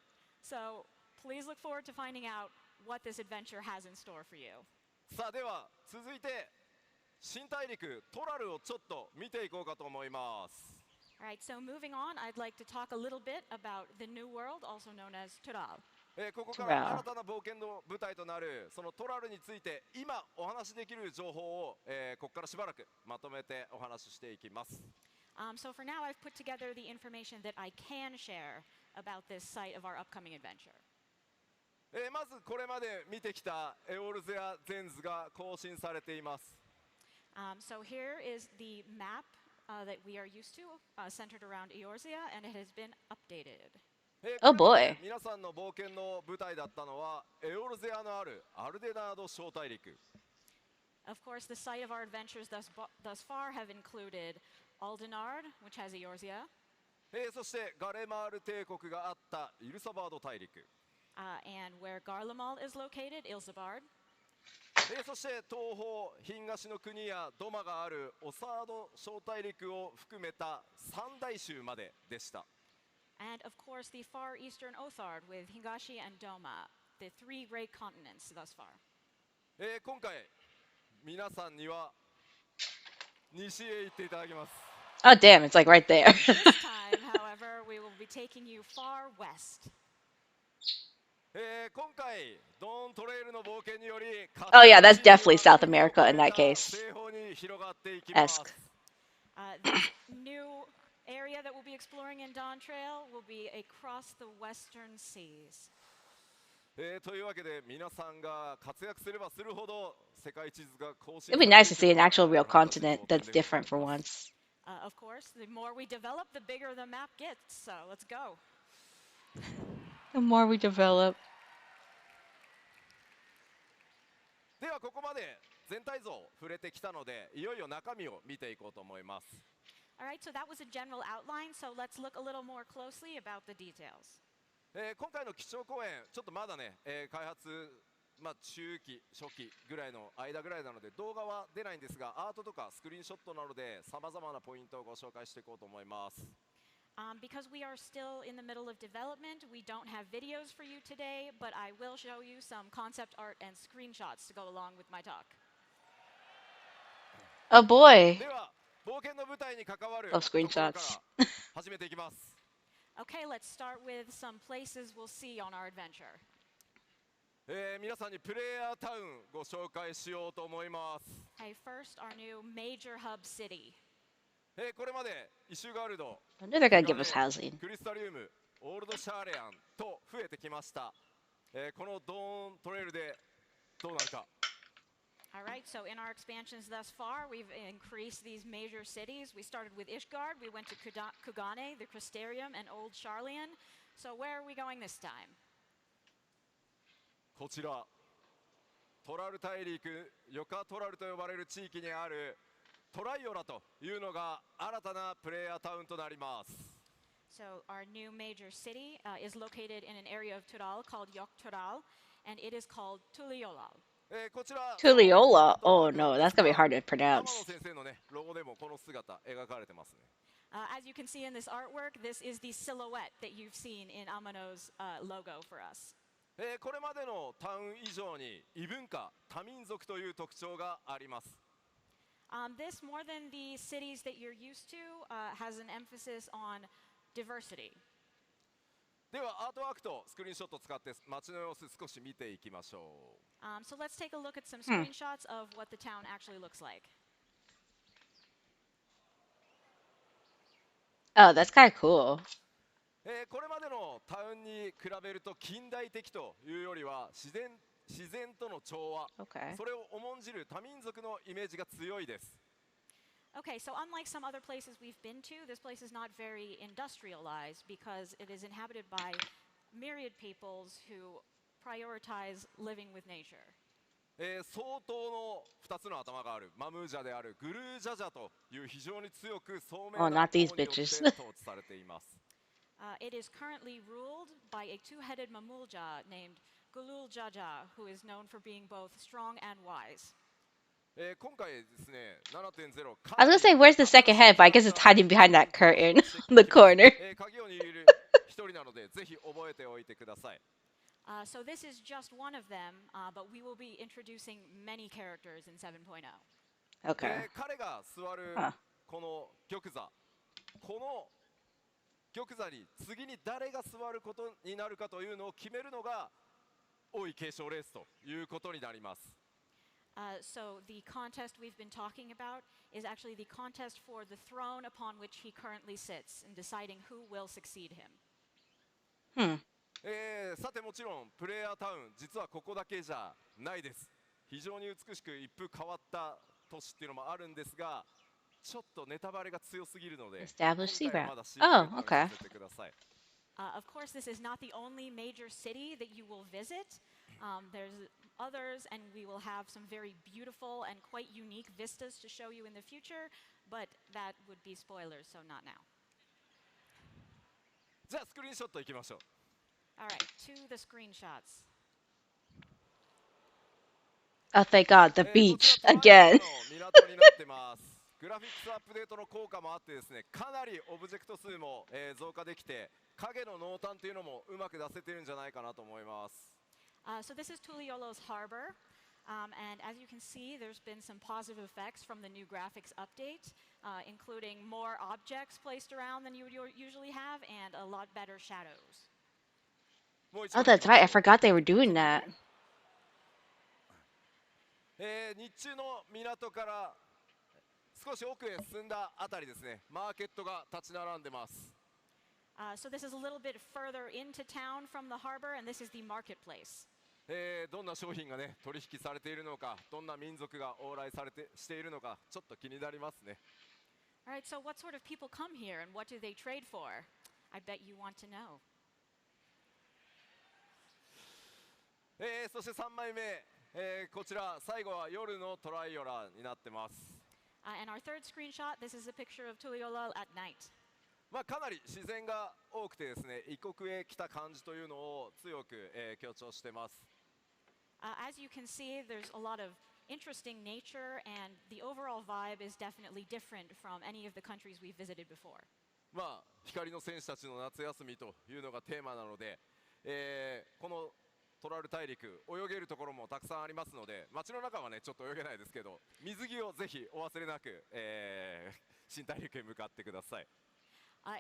So please look forward to finding out what this adventure has in store for you. さあでは続いて新大陸トラルをちょっと見ていこうかと思います。 All right, so moving on, I'd like to talk a little bit about the New World, also known as Tural. ここから新たな冒険の舞台となるそのトラルについて今お話しできる情報を、ここからしばらくまとめてお話ししていきます。 So for now, I've put together the information that I can share about this site of our upcoming adventure. まずこれまで見てきたエオルゼアゼンズが更新されています。 So here is the map that we are used to, centered around Eorzea, and it has been updated. Oh boy. 皆さんの冒険の舞台だったのはエオルゼアのあるアルデナード小大陸。 Of course, the site of our adventures thus far have included Aldenard, which has Eorzea, そしてガレマール帝国があったイルサバード大陸。 and where Garlemald is located, Ilsabard. そして東方東の国やドマがあるオサード小大陸を含めた三大州まででした。 And of course, the far eastern Othard with Hingashi and Doma, the three great continents thus far. 今回皆さんには西へ行っていただきます。 Oh damn, it's like right there. This time, however, we will be taking you far west. 今回ドーントレイルの冒険により Oh yeah, that's definitely South America in that case. 西方に広がっていきます。 Esque. This new area that we'll be exploring in Dawn Trail will be across the western seas. というわけで皆さんが活躍すればするほど世界地図が更新 It'd be nice to see an actual real continent that's different for once. Of course, the more we develop, the bigger the map gets. So let's go. The more we develop. ではここまで全体像触れてきたのでいよいよ中身を見ていこうと思います。 All right, so that was a general outline. So let's look a little more closely about the details. 今回の基調講演ちょっとまだね、開発中期初期ぐらいの間ぐらいなので動画は出ないんですがアートとかスクリーンショットなどでさまざまなポイントをご紹介していこうと思います。 Because we are still in the middle of development, we don't have videos for you today, but I will show you some concept art and screenshots to go along with my talk. Oh boy. では冒険の舞台に関わる Love ところ screenshots. から始めていきます。 Okay, let's start with some places we'll see on our adventure. 皆さんにプレイヤータウンご紹介しようと思います。 Okay, first, our new major hub city. これまでイシュガルド、 I wonder they're gonna give us housing. クリスタリウム、オールドシャーレアンと増えてきました。このドーントレイルでどうなるか。 All right, so in our expansions thus far, we've increased these major cities. We started with Ishgard, we went to Kugane, the Crystarium, and Old Charlian. So where are we going this time? こちらトラル大陸ヨカトラルと呼ばれる地域にあるトライオラというのが新たなプレイヤータウンとなります。 So our new major city is located in an area of Tural called Yok Tural, and it is called Tuliolal. こちら Tuliola. Oh no, that's gonna be hard to 天野 pronounce. 先生のねロゴでもこの姿描かれてますね。 As you can see in this artwork, this is the silhouette that you've seen in Amano's logo for us. これまでのタウン以上に異文化多民族という特徴があります。 This, more than the cities that you're used to, has an emphasis on diversity. ではアートワークとスクリーンショットを使って街の様子少し見ていきましょう。 So let's take a look at some screenshots of what the town actually looks like. Oh, that's kind of cool. これまでのタウンに比べると近代的というよりは自然との調和、 Okay. それを重んじる多民族のイメージが強いです。 Okay, so unlike some other places we've been to, this place is not very industrialized because it is inhabited by myriad peoples who prioritize living with nature. 相当の2つの頭があるマムージャであるグルージャジャという非常に強く聡明 Oh, な not these 王によって bitches. 統治されています。 It is currently ruled by a two-headed Mamulja named Gulul Jaja, who is known for being both strong and wise. 今回ですね 7.0 I was gonna say, where's the second head, but I guess it's hiding behind that curtain on the corner. 鍵を握る一人なのでぜひ覚えておいてください。So this is just one of them, but we will be introducing many characters in 7.0. Okay. 彼が座る Huh. この玉座、この玉座に次に誰が座ることになるかというのを決めるのが王位継承レースということになります。So the contest we've been talking about is actually the contest for the throne upon which he currently sits and deciding who will succeed him. Hmm. さてもちろんプレイヤータウン実はここだけじゃないです。非常に美しく一風変わった都市っていうのもあるんですが、ちょっとネタバレが強すぎるので、今 Established sea 回は route. まだシークレ Oh, ットに okay. させてください。Of course, this is not the only major city that you will visit. There's others, and we will have some very beautiful and quite unique vistas to show you in the future, but that would be spoilers, so not now. じゃあスクリーンショットいきましょう。All right, to the screenshots. Oh, thank God, the こちら beach トライアル again. の港になってます。グラフィックスアップデートの効果もあってですね、かなりオブジェクト数も、増加できて、影の濃淡っていうのもうまく出せてるんじゃないかなと思います。So this is Tuliolo's harbor, and as you can see, there's been some positive effects from the new graphics update, including more objects placed around than you would usually have, and a lot better shadows. もう一 Oh, 枚いき that's ま right. し I ょう。forgot they were doing that. 日中の港から少し奥へ進んだあたりですね、マーケットが立ち並んでます。So this is a little bit further into town from the harbor, and this is the marketplace. どんな商品がね取引されているのか、どんな民族が往来しているのか、ちょっと気になりますね。All right, so what sort of people come here, and what do they trade for? I bet you want to know. そして3枚目、こちら最後は夜のトライオラになってます。And our third screenshot, this is a picture of Tuliolo at night. まあかなり自然が多くてですね、異国へ来た感じというのを強く、強調してます。As you can see, there's a lot of interesting nature, and the overall vibe is definitely different from any of the countries we've visited before. まあ光の戦士たちの夏休みというのがテーマなので、このトラル大陸泳げるところもたくさんありますので、街の中はねちょっと泳げないですけど、水着をぜひお忘れなく、新大陸へ向かってください。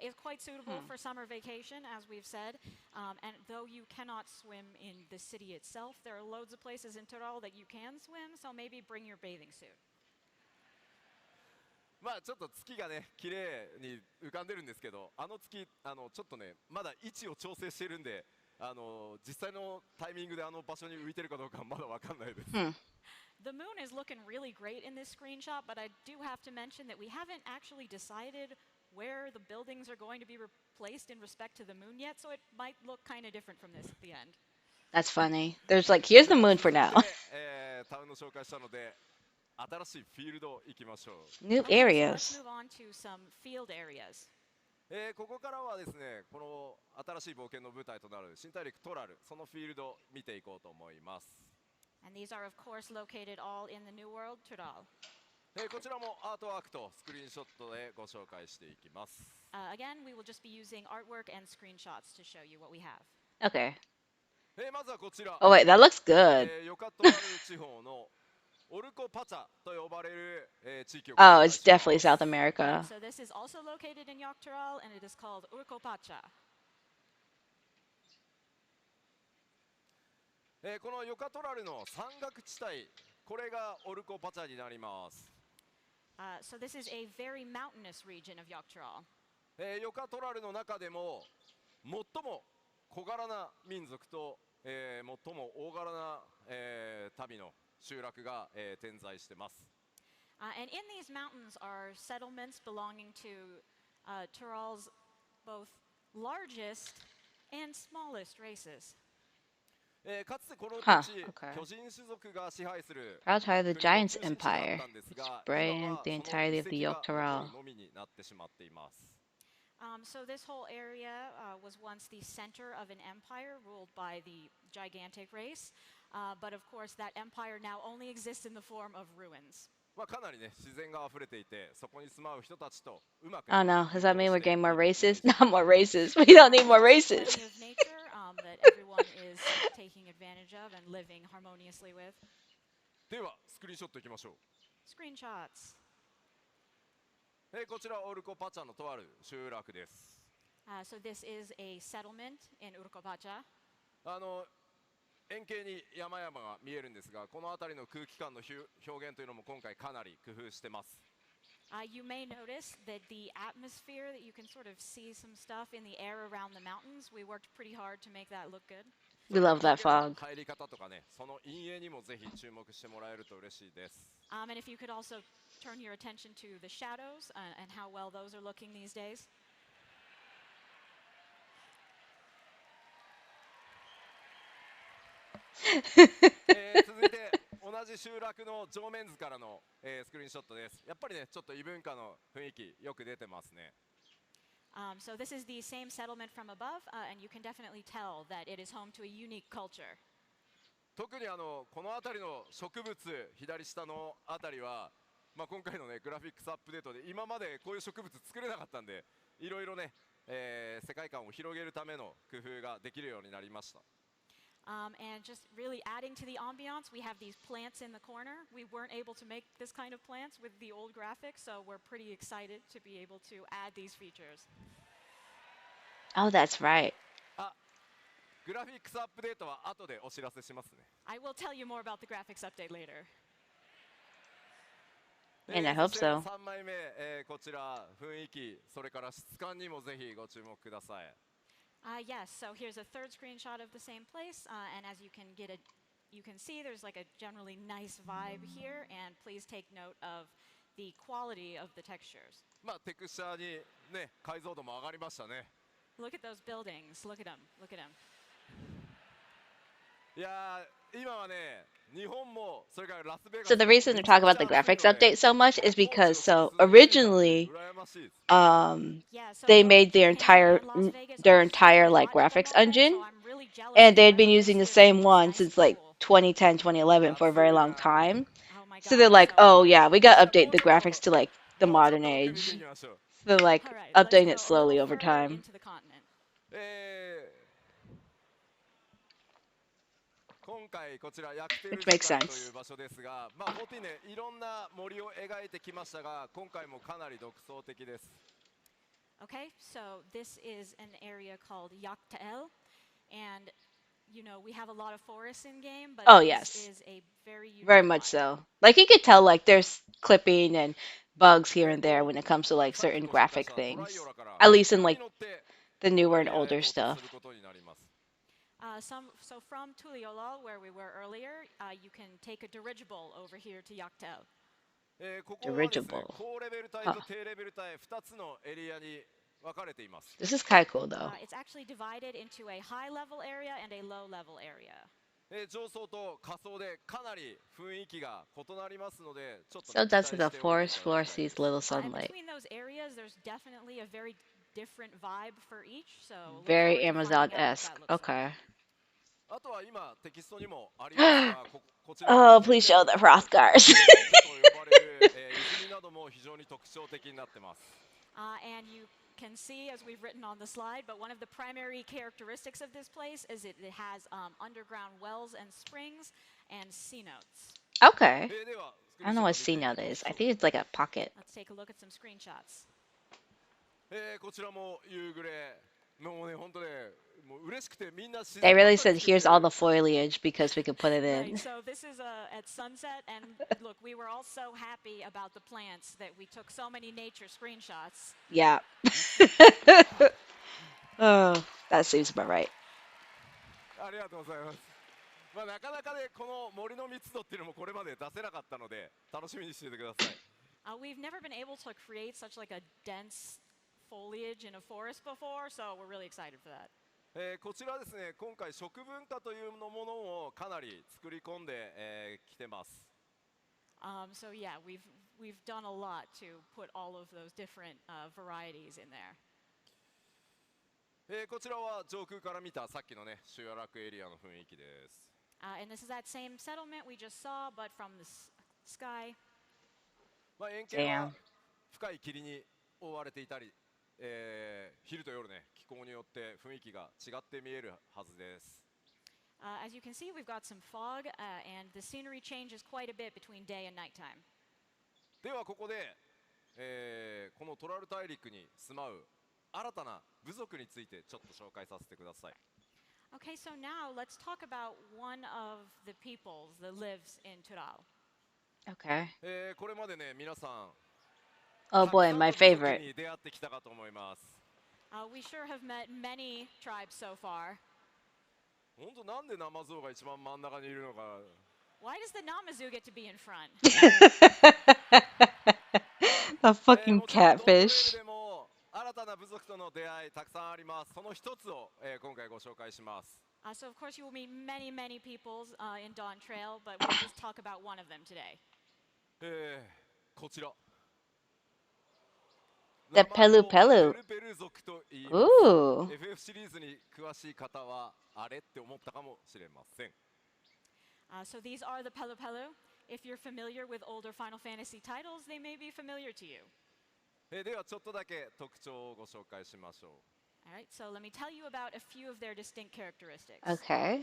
It's quite suitable for summer vacation, as we've said. And though you cannot swim in the city itself, there are loads of places in Tyrol that you can swim, so maybe bring your bathing suit. まあちょっと月がね綺麗に浮かんでるんですけど、あの月ちょっとねまだ位置を調整してるんで、実際のタイミングであの場所に浮いてるかどうかまだわかんないです。The moon is looking really great in this screenshot, but I do have to mention that we haven't actually decided where the buildings are going to be replaced in respect to the moon yet, so it might look kind of different from this at the end. That's funny. There's like, here's the moon for now. タウンの紹介したので、新しいフィールド行きましょう。New Okay, so let's areas. move on to some field areas. ここからはですね、この新しい冒険の舞台となる新大陸トラル、そのフィールドを見ていこうと思います。And these are, of course, located all in the New World, Tyrol. こちらもアートワークとスクリーンショットでご紹介していきます。Again, we will just be using artwork and screenshots to show you what we have. Okay. まずはこちら、Oh, wait, that looks good. ヨカトラル地方のオルコパチャと呼ばれる、地域をご紹 Oh, 介 it's します。 definitely South America. So this is also located in Yok Tyrol, and it is called Urkopacha. このヨカトラルの山岳地帯、これがオルコパチャになります。So this is a very mountainous region of Yok Tyrol. ヨカトラルの中でも最も小柄な民族と、最も大柄な、民の集落が、点在してます。And in these mountains are settlements belonging to Tyrol's both largest and smallest races. かつてこの土地、okay. 巨人種族が支配する Proud to have the 国の Giants 中心地だっ Empire, たんです which が、 brand 今は the その entirety of the 遺跡 Yok が Tyrol. 残るのみになってしまっています。So this whole area was once the center of an empire ruled by the gigantic race, but of course that empire now only exists in the form of ruins. まあかなりね自然が溢れていて、そこに住まう人たちとうまく Oh no, does that mean we're して getting more いるイメージ racist? Not more racist. We don't need more There's races. plenty of nature that everyone is taking advantage of and living harmoniously with. ではスクリーンショットいきましょう。 Screenshots. こちらオルコパチャのとある集落です。 So this is a settlement in Urkopacha. 円形に山々が見えるんですが、この辺りの空気感の表現というのも今回かなり工夫してます。 You may notice that the atmosphere, that you can sort of see some stuff in the air around the mountains. We worked pretty hard to make that look good. We love that fog. 入り方とかね、その陰影にもぜひ注目してもらえると嬉しいです。 And if you could also turn your attention to the shadows and how well those are looking these days. 続いて同じ集落の正面図からの、スクリーンショットです。やっぱりね、ちょっと異文化の雰囲気よく出てますね。 So this is the same settlement from above, and you can definitely tell that it is home to a unique culture. 特にこの辺りの植物、左下の辺りは、今回のねグラフィックスアップデートで今までこういう植物作れなかったんで、いろいろね、世界観を広げるための工夫ができるようになりました。 And just really adding to the ambiance, we have these plants in the corner. We weren't able to make this kind of plants with the old graphics, so we're pretty excited to be able to add these features. Oh, that's right. グラフィックスアップデートは後でお知らせしますね。 I will tell you more about the graphics update later. And I hope so. 3枚目、こちら雰囲気、それから質感にもぜひご注目ください。 Yes, so here's a third screenshot of the same place, and as you can see there's like a generally nice vibe here, and please take note of the quality of the textures. テクスチャーにね、解像度も上がりましたね。 Look at those buildings. Look at them. Look at them. いやー、今はね、日本もそれからラスベガス。 So the reason to talk about the graphics update so much is because originally they made their entire like graphics engine, and they had been using the same one since like 2010, 2011 for a very long time. So they're like, oh yeah, we gotta update the graphics to like the modern age. So they're like updating it slowly over time. 今回こちらヤクテル Which 時 makes 間 sense. という場所ですが、14ね、いろんな森を描いてきましたが、今回もかなり独創的です。 Okay, so this is an area called Yaktael, and you know we have a lot of forests in game, but Oh, this yes. is a very unique Very much one. so. Like you could tell like there's clipping and bugs here and there when it comes to like certain graphic things. At least in like the newer and older stuff. So from Tuliolol, where we were earlier, you can take a dirigible over here to Yaktel. ここはですね、 Dirigible. 高レベル帯と低レベル帯2つのエリアに分かれています。 This is kind of cool though. It's actually divided into a high level area and a low level area. 上層と下層でかなり雰囲気が異なりますので、ちょっと So 期待 does して the おいていただ forest き floor たいです。 sees little And sunlight. between those areas, there's definitely a very different vibe for each. So look Very forward to finding out what Amazon-esque. that looks like. Okay. あとは今テキストにもありますが、こちら Oh, please show the frost cars. と呼ばれる、泉なども非常に特徴的になってます。 And you can see, as we've written on the slide, but one of the primary characteristics of this place is it has underground wells and springs and cenotes. Okay. では I don't know what C note is. I think it's like a pocket. Let's take a look at some screenshots. こちらも夕暮れ、もうね本当ね、もう嬉しくてみんな自 They 然ばっ really かり said つけて here's all the foliage because we could put it Right, in. so this is at sunset, and look, we were all so happy about the plants that we took so many nature screenshots. Yeah. Oh, that seems about right. ありがとうございます。なかなかねこの森の密度っていうのもこれまで出せなかったので楽しみにしていてください。We've never been able to create such like a dense foliage in a forest before, so we're really excited for that. こちらですね、今回食文化というものをかなり作り込んできてます。So yeah, we've done a lot to put all of those different varieties in there. こちらは上空から見たさっきのね集落エリアの雰囲気です。And this is that same settlement we just saw, but from the sky. 円形は深い霧に覆われていたり、昼と夜ね気候によって雰囲気が違って見えるはずです。As you can see, we've got some fog, and the scenery changes quite a bit between day and nighttime. ではここで、このトラル大陸に住まう新たな部族についてちょっと紹介させてください。 Okay, so now let's talk about one of the peoples that lives in Tural. Okay. これまでね皆さん Oh たく boy, さん my の部族 favorite. に出会ってきたかと思います。 We sure have met many tribes so far. 本当なんでナマゾウが一番真ん中にいるのか。 Why does the Namazu get to be in front? A fucking もちろんドントレイル catfish. でも新たな部族との出会いたくさんあります。その一つを、今回ご紹介します。 So of course you will meet many, many peoples in Dawn Trail, but we'll just talk about one of them today. こちら The 名前を Pelu ペルペル族と言います。 Ooh. FF シリーズに詳しい方はあれって思ったかもしれません。 So these are the Pelu Pelu. If you're familiar with older Final Fantasy titles, they may be familiar to you. ではちょっとだけ特徴をご紹介しましょう。 All right, so let me tell you about a few of their distinct characteristics. Okay.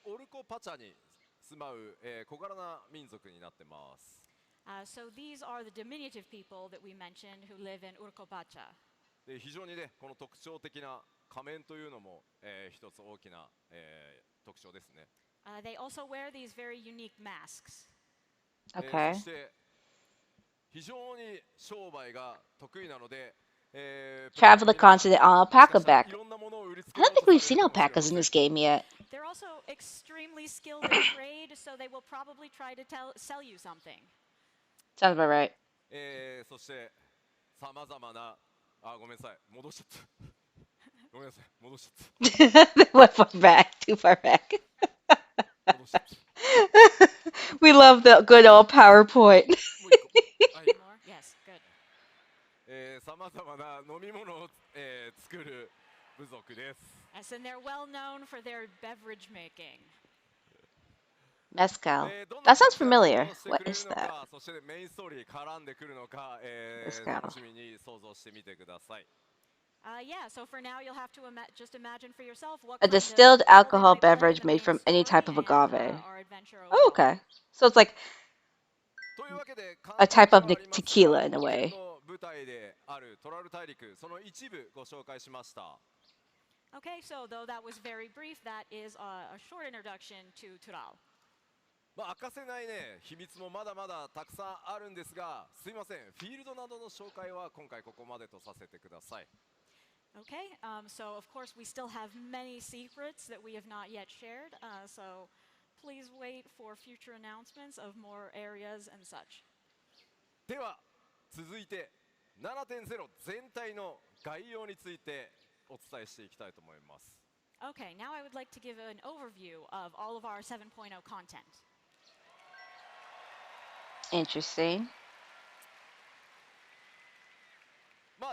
オルコパチャに住まう、小柄な民族になってます。 So these are the diminutive people that we mentioned who live in Urkopacha. で非常にねこの特徴的な仮面というのも、一つ大きな、特徴ですね。 They also wear these very unique masks. Okay. そして非常に商売が得意なので、Travel the continent on もしか alpaca したら back. いろんなものを売りつ I けよ don't う think と we've され seen るかもしれま alpacas せ in ん。 this game yet. They're also extremely skilled in trade, so they will probably try to sell you something. Sounds about right. そしてさまざまなごめんなさい戻しちゃったごめんなさい戻しちゃっ They went far back, too far back. た戻しちゃった We love the good old PowerPoint. もう一個はい More? Yes, good. さまざまな飲み物を、作る部族です。 Yes, and they're well known for their beverage making. Mezcal. どん That な sounds 活躍 familiar. をして What くれ is るの that? かそしてメインストーリー絡んでくるのか、Mezcal. 楽しみに想像してみてください。 Yeah, so for now you'll have to just imagine for yourself what A kind of distilled role they alcohol might play in beverage the made main from any story type of and, agave. our adventure Oh, overall. okay. So it's like というわけで a 簡単 type で of はありますが tequila in a 本 way. 編の舞台であるトラル大陸その一部ご紹介しました。 Okay, so though that was very brief, that is a short introduction to Tural. 明かせないね秘密もまだまだたくさんあるんですがすいませんフィールドなどの紹介は今回ここまでとさせてください。 Okay, so of course we still have many secrets that we have not yet shared, so please wait for future announcements of more areas and such. では続いて 7.0 全体の概要についてお伝えしていきたいと思います。 Okay, now I would like to give an overview of all of our 7.0 content. Interesting.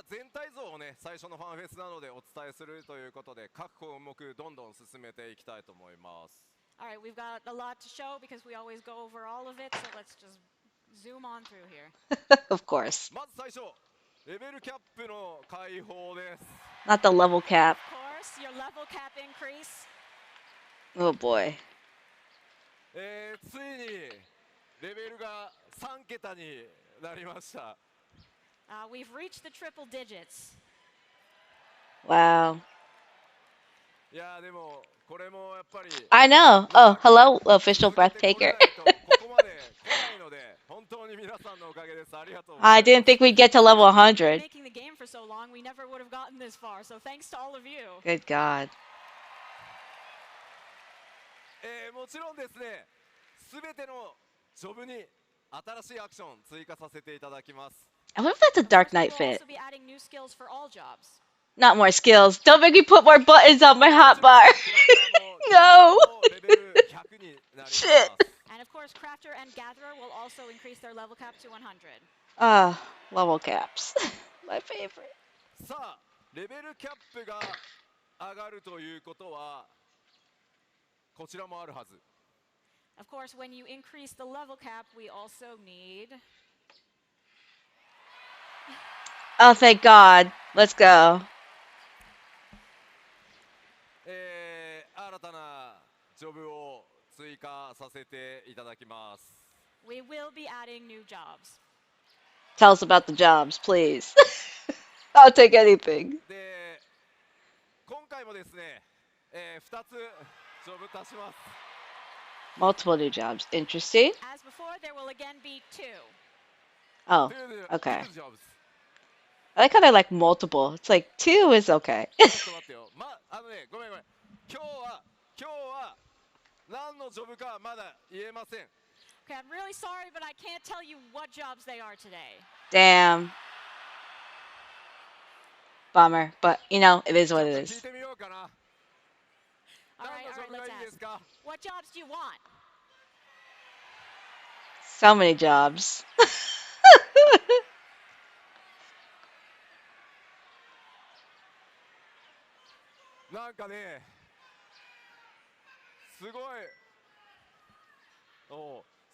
全体像をね最初のファンフェスなのでお伝えするということで各項目どんどん進めていきたいと思います。 All right, we've got a lot to show because we always go over all of it, so let's just zoom on through here. Of course. まず最初レベルキャップの解放です。 Not the level cap. Of course, your level cap increase. Oh boy. ついにレベルが3桁になりました。 We've reached the triple digits. Wow. いやでもこれもやっぱり I know. Oh, hello, official 続けてこれ breathtaker. ないとここまで来ないので本当に皆さんのおかげです。ありがとうございます。 I didn't think we'd get to level We've been 100. making the game for so long, we never would have gotten this far, so thanks to all of you. Good God. もちろんですねすべてのジョブに新しいアクション追加させていただきます。 I wonder if that's a Of Dark course, we Knight will fit. also be adding new skills for all jobs. Not more skills. Don't make me put more buttons on my hotbar. クラスターも No. レベル100になります。 Shit. And of course, Crafter and Gatherer will also increase their level cap to 100. Level caps. My favorite. さあレベルキャップが上がるということはこちらもあるはず。 Of course, when you increase the level cap, we also need... Oh, thank God. Let's go. 新たなジョブを追加させていただきます。We will be adding new jobs. Tell us about the jobs, please. I'll take anything. で、今回もですね、2つジョブ足します。Multiple new jobs. Interesting. As before, there will again be 2. Oh, 2 okay. jobs。I like how they're like multiple. It's like 2 is okay. ちょっと待ってよ。ごめんごめん。今日は何のジョブかまだ言えません。Okay, I'm really sorry, but I can't tell you what jobs they are today. Damn. Bummer. But, you know, it is ちょ what っ it と聞い is. てみようかな。 All 何 right, の all ジョ right, ブが let's いいです ask. か？ What jobs do you want? So many jobs. なんかね、すごい、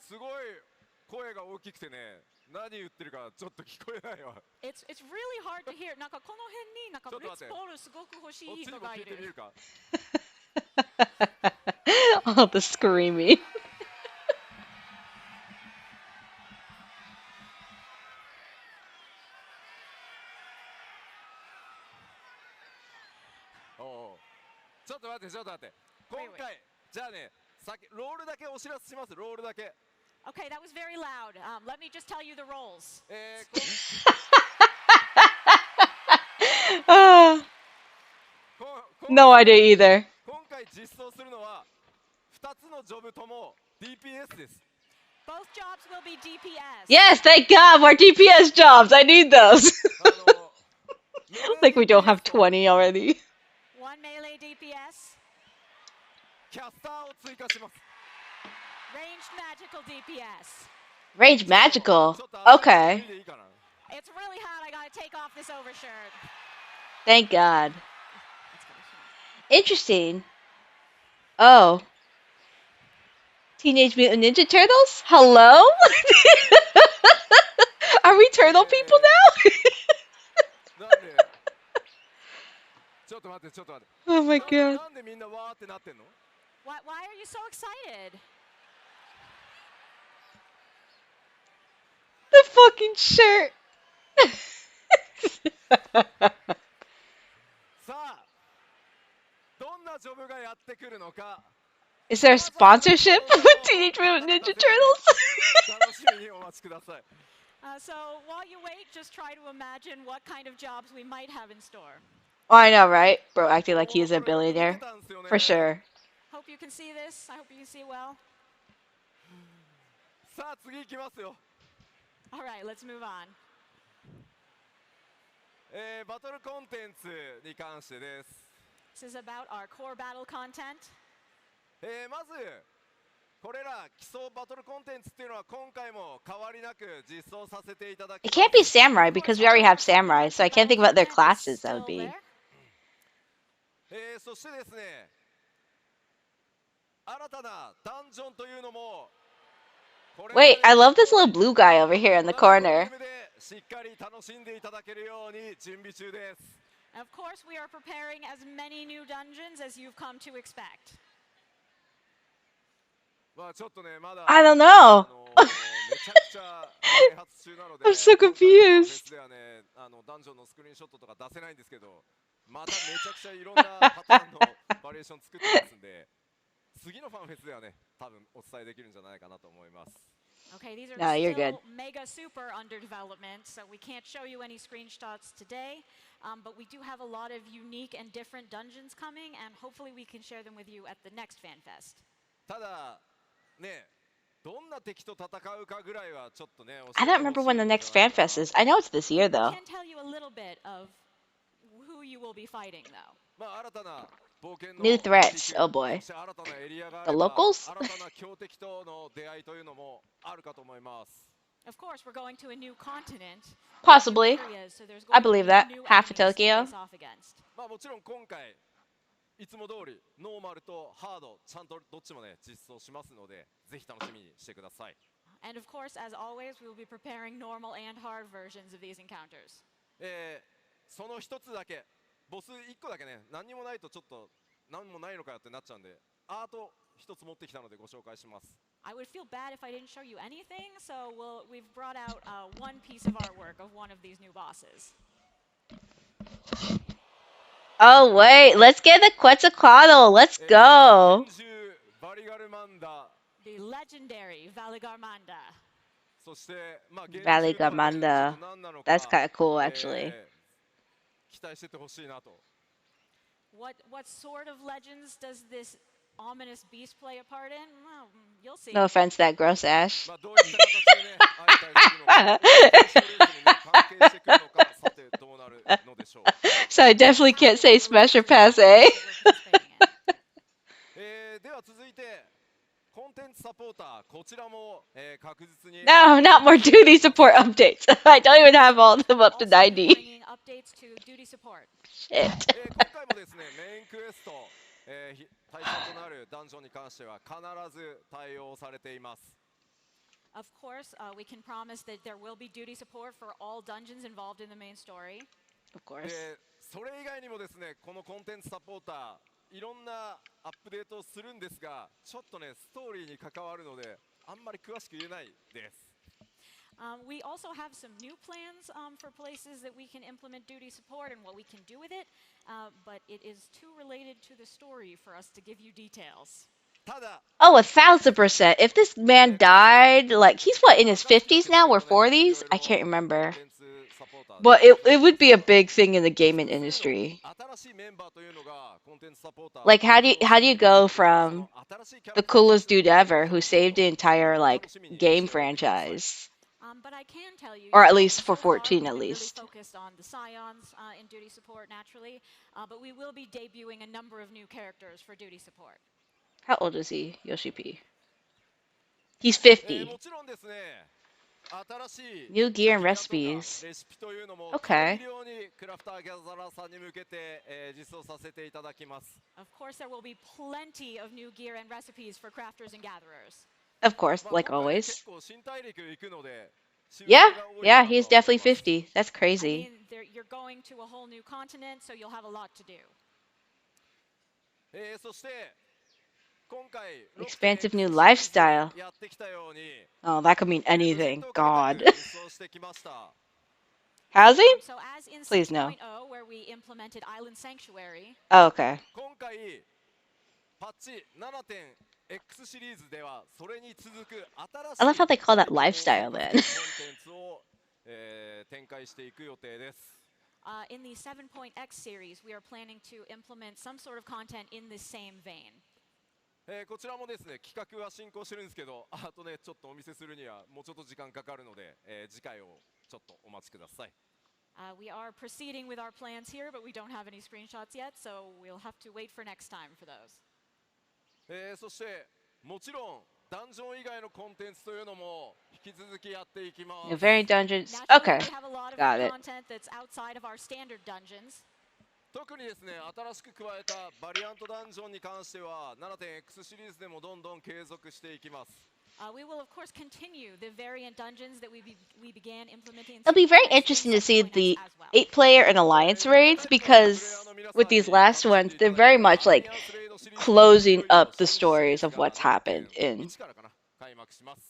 すごい声が大きくてね、何言ってるかちょっと聞こえないわ。 It's really hard to hear. なんかこの辺になんかちょっと待って。ブリッツボールすごく欲しいこっちにも人がいる。聞いてみるか。All the screaming. ちょっと待って、今回、じゃあね、ロールだけお知らせします、ロールだけ。Okay, that was very loud. Let me just tell you the roles. Ah, no idea either. 今回実装するのは2つのジョブとも DPS です。 Both jobs will be DPS. Yes, thank God, more DPS jobs. I need those. Like we don't have 20 already. One melee DPS, キャスターを追加します。 ranged magical DPS. Range magical. Okay. It's really hot. I gotta take off this overshirt. Thank God. Let's go here. Interesting. Oh. Teenage Mutant Ninja Turtles? Hello? Are we turtle people now? なんでちょっと待って、Oh my God. なんでみんなわーってなってんの？ Why are you so excited? The fucking shirt. さあ、どんなジョブがやってくるのか。 Is there a sponsorship with Teenage Mutant Ninja Turtles? 楽しみにお待ちください。 So while you wait, just try to imagine what kind of jobs we might have in store. Oh, I know, right? Bro acting like he's a billionaire. For sure. Hope you can see this. I hope you can see well. さあ次行きますよ。 All right, let's move on. バトルコンテンツに関してです。 This is about our core battle content. まずこれら基礎バトルコンテンツっていうのは今回も変わりなく実装させていただきます。 It can't be samurai because we already have samurai, so I can't think about their classes that would be. そしてですね、新たなダンジョンというのも Wait, I love this little blue guy over here in the corner. しっかり楽しんでいただけるように準備中です。 Of course, we are preparing as many new dungeons as you've come to expect. まあちょっとね、まだ I don't know. めちゃくちゃ開発中なので I'm so confused. ではね、ダンジョンのスクリーンショットとか出せないんですけど、まためちゃくちゃいろんなパターンのバリエーション作ってますんで、次のファンフェスではね、多分お伝えできるんじゃないかなと思います。 Okay, these are No, you're still good. mega super under development, so we can't show you any screenshots today. But we do have a lot of unique and different dungeons coming, and hopefully we can share them with you at the next FanFest. ただね、どんな敵と戦うかぐらいはちょっとね、 I don't remember when the next fan fest is. I know it's this year I though. can tell you a little bit of who you will be fighting, though. まあ新たな冒険の New threats. Oh boy. そして新たなエリアがあ The れば locals? 新たな強敵との出会いというのもあるかと思います。 Of course, we're going to a new continent. Possibly. New areas, so there's I going to believe be that. new Half of enemies to Tokyo. face off against. まあもちろん今回いつも通りノーマルとハードちゃんとどっちもね実装しますので、ぜひ楽しみにしてください。 And of course, as always, we will be preparing normal and hard versions of these encounters. その一つだけボス1個だけね、何にもないとちょっと何もないのかよってなっちゃうんで、アート一つ持ってきたのでご紹介します。 I would feel bad if I didn't show you anything, so we've brought out one piece of artwork of one of these new bosses. Oh wait, let's get the Quetzalcoatl. Let's 天 go. 獣バリガルマンダ、 The legendary Valigarmanda. そしてまあ幻獣とはねちょっ Valigamanda. と何なの That's か、 kind of cool, actually. 期待しててほしいなと。 What sort of legends does this ominous beast play a part in? Well, you'll see. No offense, that gross Ash. まあどういった形でね相対するのか、決勝レースにね関係してくるのか、さてどうなるのでしょう。 So I definitely can't say Smash or Pass A. That we're participating in. では続いてコンテンツサポーター、こちらも、確実に No, not more duty support updates. I don't even have all of them up to Also be 90. bringing updates to duty support. Shit. 今回もですねメインクエスト、対象となるダンジョンに関しては必ず対応されています。 Of course, we can promise that there will be duty support for all dungeons involved in the main story. Of course. それ以外にもですねこのコンテンツサポーターいろんなアップデートをするんですが、ちょっとねストーリーに関わるのであんまり詳しく言えないです。 We also have some new plans for places that we can implement duty support and what we can do with it, but it is too related to the story for us to give you details. ただ Oh, 1,000%. If this man died, like, he's what, in his 50s now or 40s? I can't remember. コンテンツサポーター But it would be a big thing in the gaming industry. 新しいメンバーというのがコンテンツサポーター Like, how do you go from the coolest dude ever who saved the entire, like, game franchise? But I can tell you, Or at least for so far 14 we've at been really least. focused on the scions in duty support naturally, but we will be debuting a number of new characters for duty support. How old is he, Yoshi P? He's も 50. ちろんですね新しい New gear and ギアとか recipes. レシピというのも Okay. 大量にクラフターギャザラーさんに向けて、実装させていただきます。 Of course, there will be plenty of new gear and recipes for crafters and gatherers. Of course, まあ like 今回 always. 結構新大陸行くので Yeah, 種類が多い yeah, かなと he's は思い definitely ます。 50. That's I crazy. mean, you're going to a whole new continent, so you'll have a lot to do. そして今回 Expansive new 6.X lifestyle. やってきたように Oh, that could mean 無人 anything. 島開 God. 拓実装してきました。 Housing? So as in Please no. 6.0, where we implemented Island Sanctuary, Oh, okay. 今回パッチ 7.X シリーズではそれに続く I love how they call that 新しい lifestyle コン then. テンツを、展開していく予定です。 in the 7.x series, we are planning to implement some sort of content in the same vein. こちらもですね企画は進行してるんですけど、あとねちょっとお見せするにはもうちょっと時間かかるので、次回をちょっとお待ちください。 We are proceeding with our plans here, but we don't have any screenshots yet, so we'll have to wait for next time for those. そしてもちろんダンジョン以外のコンテンツというのも引き続きやっていきま New す。 variant dungeons. Naturally, Okay. we have a lot of Got new it. content that's outside of our standard dungeons. 特にですね新しく加えたバリアントダンジョンに関しては 7.X シリーズでもどんどん継続していきます。 We will, of course, continue the variant dungeons that we began implementing. In It'll be very 6.x interesting to see 7.x the as well. 8-player and alliance raids because with these last ones, they're very much like closing up the stories of what's happened in 1からかな開幕します。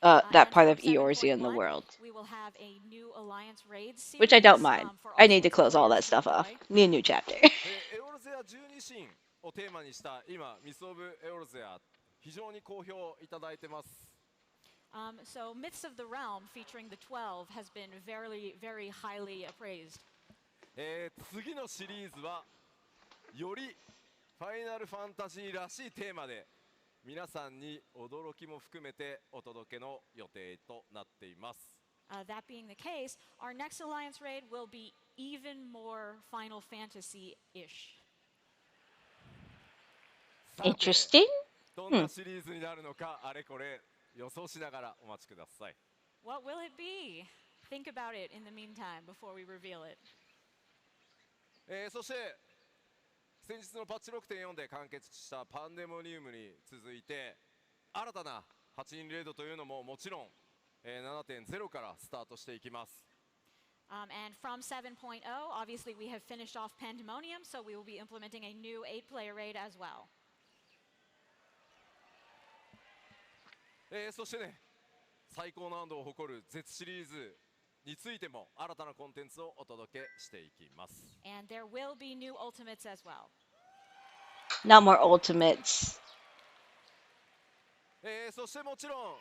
that And part from of Eorzea in the 7.1, world. we will have a new alliance raid series, Which I don't mind. for I all need to sorts close of all that players to stuff off. enjoy. Need a new chapter. エオルゼア12神をテーマにした今ミス・オブ・エオルゼア非常に好評いただいてます。 So Myths of the Realm featuring the 12 has been very, very highly appraised. 次のシリーズはよりファイナルファンタジーらしいテーマで皆さんに驚きも含めてお届けの予定となっています。 That being the case, our next alliance raid will be even more Final Fantasy-ish. さて Interesting? どんなシリーズになるのかあれこれ予想しながらお待ちください。 What will it be? Think about it in the meantime before we reveal it. そして先日のパッチ 6.4 で完結したパンデモニウムに続いて新たな8人レードというのももちろん、7.0 からスタートしていきます。And from 7.0, obviously we have finished off Pandemonium, so we will be implementing a new 8-player raid as well. そしてね、最高難度を誇る Z シリーズについても新たなコンテンツをお届けしていきます。And there will be new ultimates as well. Not more ultimates. そしてもちろん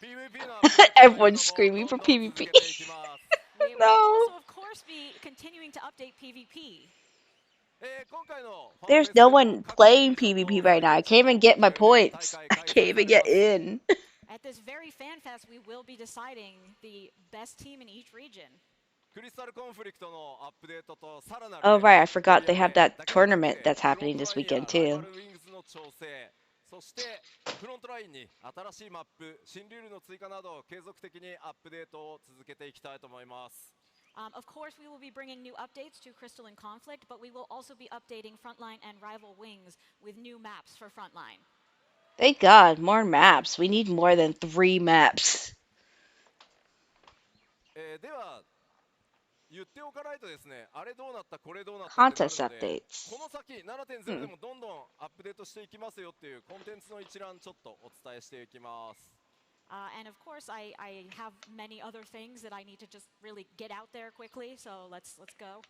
PVP の Everyone's screaming for どんどん PvP. 続けていきます。We will No. also, of course, be continuing to update PvP. 今回の There's no one playing PvP right now. I can't even get my points. I can't even get in. At this very fan fest, we will be deciding the best team in each region. クリスタルコンフリクトのアップデートとさらなる Oh, right. I forgot they have that tournament that's happening this weekend, ライバ too. ルウィングスの調整、そしてフロントラインに新しいマップ、新ルールの追加など継続的にアップデートを続けていきたいと思います。Of course, we will be bringing new updates to Crystal and Conflict, but we will also be updating Frontline and Rival Wings with new maps for Frontline. Thank God. More maps. We need more than 3 maps. では言っておかないとですね、あれどうなったこれどうなったってなる Contest ので、 updates. この先 7.0 でもどんどんアップデートしていきますよっていうコンテンツの一覧ちょっとお伝えしていきます。And of course, I have many other things that I need to just really get out there quickly. So let's go.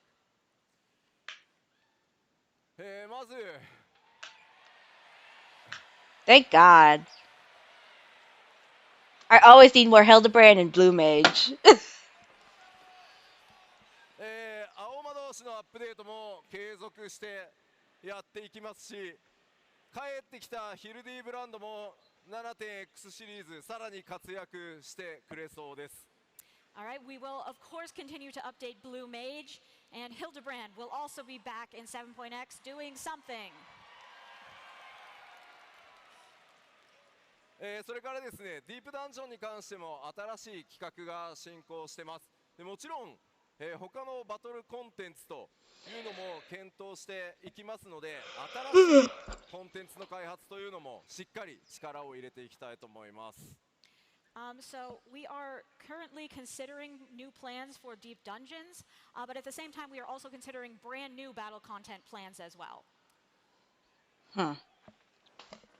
まず Thank God. I always need more Hildebrand and Blue Mage. 青魔導士のアップデートも継続してやっていきますし、帰ってきたヒルディブランドも 7.X シリーズさらに活躍してくれそうです。 Alright, we will of course continue to update Blue Mage, and Hildebrand will also be back in 7.x doing something. それからですね、ディープダンジョンに関しても新しい企画が進行してます。でもちろん、他のバトルコンテンツというのも検討していきますので、新しいコンテンツの開発というのもしっかり力を入れていきたいと思います。So we are currently considering new plans for Deep Dungeons, but at the same time we are also considering brand new battle content plans as well. Huh.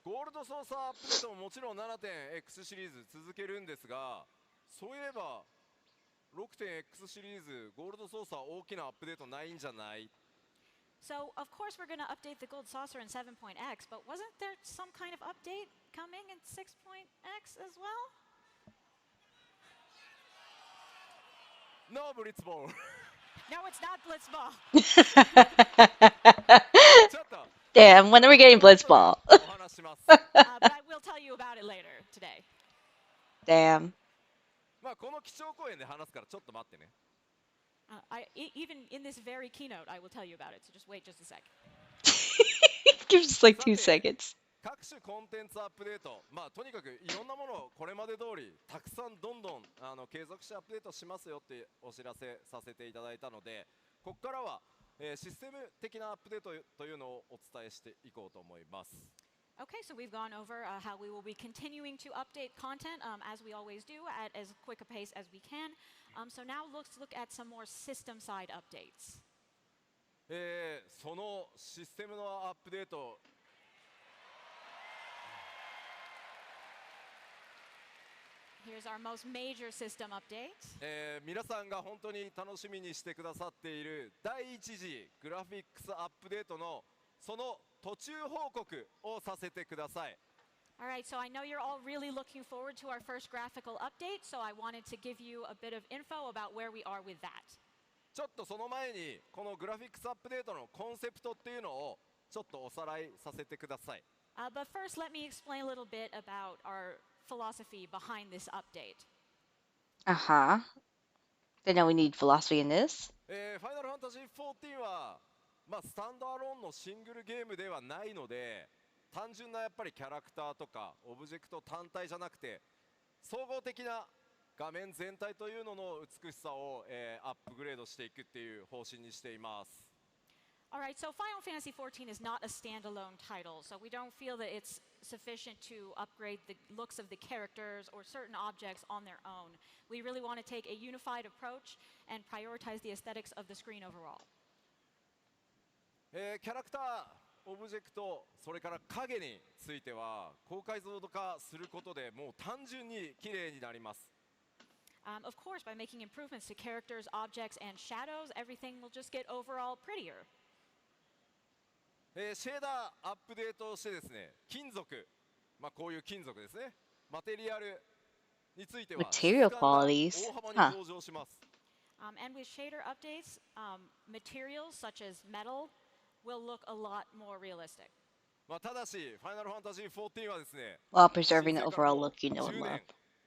ゴールドソーサーアップデートももちろん 7.X シリーズ続けるんですが、そういえば 6.X シリーズゴールドソーサー大きなアップデートないんじゃない？ So of course we're going to update the Gold Saucer in 7.x, but wasn't there some kind of update coming in 6.x as well? No, Blitzball. No, it's not Blitzball. ちょっと Damn, when are we getting Blitzball? お話します。 But I will tell you about it later today. Damn. まあこの基調講演で話すからちょっと待ってね。Even in this very keynote, I will tell you about it. So just wait just a sec. Give us like 2 さて seconds. 各種コンテンツアップデート、まあとにかくいろんなものをこれまで通りたくさんどんどん継続してアップデートしますよってお知らせさせていただいたので、ここからは、システム的なアップデートというのをお伝えしていこうと思います。Okay, so we've gone over how we will be continuing to update content as we always do at as quick a pace as we can. So now let's look at some more system side updates. そのシステムのアップデート、Here's our most major system update. 皆さんが本当に楽しみにしてくださっている第一次グラフィックスアップデートのその途中報告をさせてください。 Alright, so I know you're all really looking forward to our first graphical update, so I wanted to give you a bit of info about where we are with that. ちょっとその前にこのグラフィックスアップデートのコンセプトっていうのをちょっとおさらいさせてください。But first, let me explain a little bit about our philosophy behind this update. Uh-huh. They know we need philosophy in this. ファイナルファンタジー14は、まあ、スタンドアローンのシングルゲームではないので、単純なやっぱりキャラクターとかオブジェクト単体じゃなくて総合的な画面全体というのの美しさを、アップグレードしていくっていう方針にしています。All right, so Final Fantasy XIV is not a standalone title, so we don't feel that it's sufficient to upgrade the looks of the characters or certain objects on their own. We really want to take a unified approach and prioritize the aesthetics of the screen overall. キャラクター、オブジェクト、それから影については高解像度化することでもう単純に綺麗になります。Of course, by making improvements to characters, objects, and shadows, everything will just get overall prettier. シェーダーアップデートしてですね、金属、こういう金属ですね、マテリアルについては質 Material 感が qualities. 大幅に Huh. 向上します。And with shader updates, materials such as metal will look a lot more realistic. ただし、ファイナルファンタジー14はですね、 While 新 preserving 世 the から overall の look you know and 10 love. 年、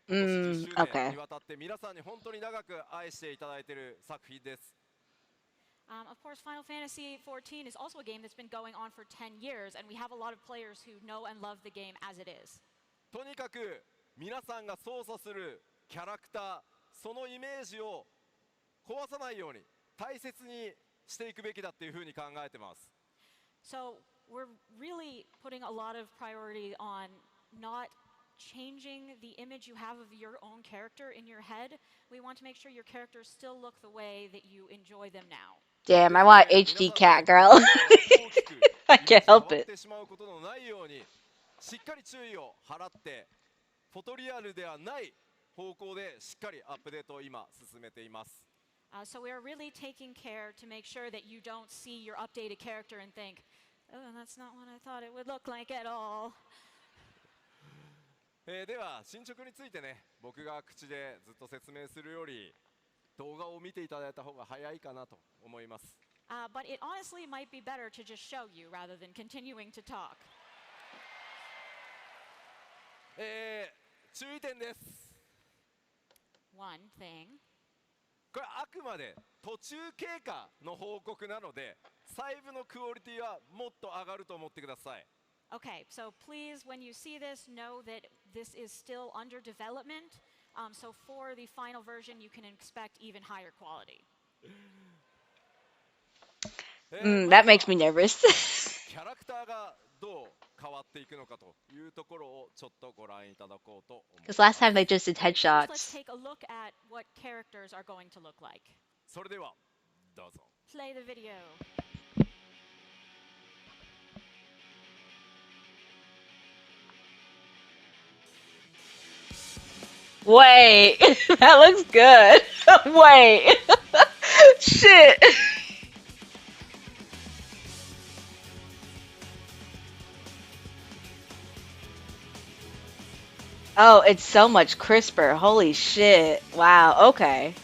今年10周年 Okay. にわたって皆さんに本当に長く愛していただいている作品です。Of course, Final Fantasy XIV is also a game that's been going on for 10 years, and we have a lot of players who know and love the game as it is. とにかく皆さんが操作するキャラクター、そのイメージを壊さないように大切にしていくべきだっていうふうに考えてます。 So we're really putting a lot of priority on not changing the image you have of your own character in your head. We want to make sure your characters still look the way that you enjoy them now. Damn, I want HD cat girl. I can't help it. しまうことのないようにしっかり注意を払ってフォトリアルではない方向でしっかりアップデートを今進めています。 So we are really taking care to make sure that you don't see your updated character and think, oh, that's not what I thought it would look like at all. では進捗についてね、僕が口でずっと説明するより動画を見ていただいた方が早いかなと思います。 But it honestly might be better to just show you rather than continuing to talk. 注意点です。 One thing. これあくまで途中経過の報告なので細部のクオリティはもっと上がると思ってください。 Okay, so please, when you see this, know that this is still under development. So for the final version, you can expect even higher quality. That makes me nervous. キャラクターがどう変わっていくのかというところをちょっとご覧いただこうと思います。 Because last time they just did Let's headshots. take a look at what characters are going to look like. それではどうぞ。 Play the video. Wait, that looks good. Wait. Shit. Oh, it's so much crisper. Holy shit. Wow, okay.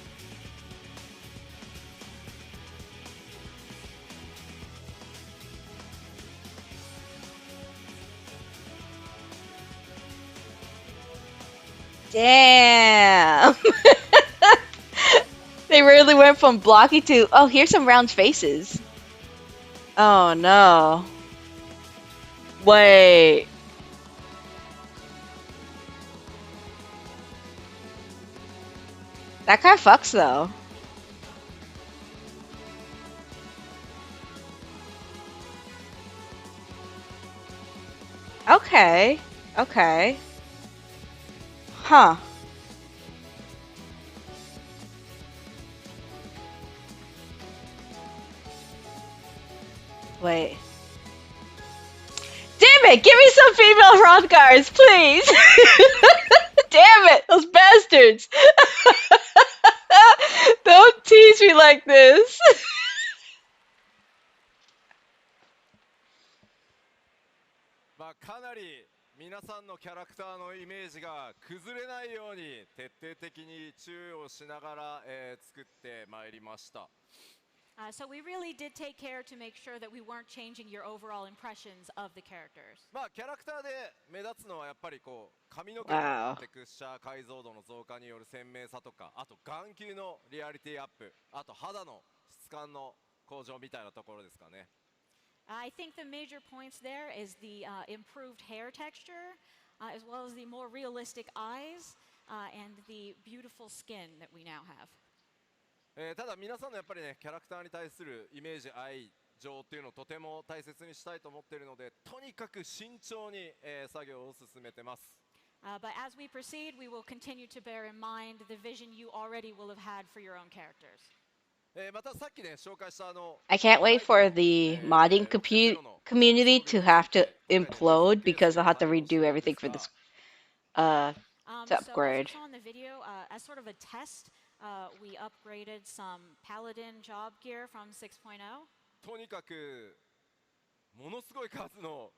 Damn. They really went from blocky to, oh, here's some round faces. Oh no. Wait. That car fucks though. Okay. Okay. Huh. Wait. Damn it! Give me some female Hrothgars, please! Damn it! Those bastards! Don't tease me like this! かなり皆さんのキャラクターのイメージが崩れないように徹底的に注意をしながら、作ってまいりました。 So we really did take care to make sure that we weren't changing your overall impressions of the characters. キャラクターで目立つのはやっぱりこう髪の毛 Wow. のテクスチャー解像度の増加による鮮明さとか、あと眼球のリアリティアップ、あと肌の質感の向上みたいなところですかね。 I think the major points there is the improved hair texture, as well as the more realistic eyes, and the beautiful skin that we now have. ただ皆さんのやっぱりねキャラクターに対するイメージ愛情っていうのをとても大切にしたいと思っているので、とにかく慎重に、作業を進めてます。But as we proceed, we will continue to bear in mind the vision you already will have had for your own characters. またさっきね紹介したI can't wait ライト for の、the modding 6.0の community 装備 to につ have い to て今回ね implode 設計 because 図 they'll を have to 対応して redo るんで everything す for が this uh to So as you upgrade. saw in the video, as sort of a test, we upgraded some Paladin job gear from 6.0. とにかくものすごい数の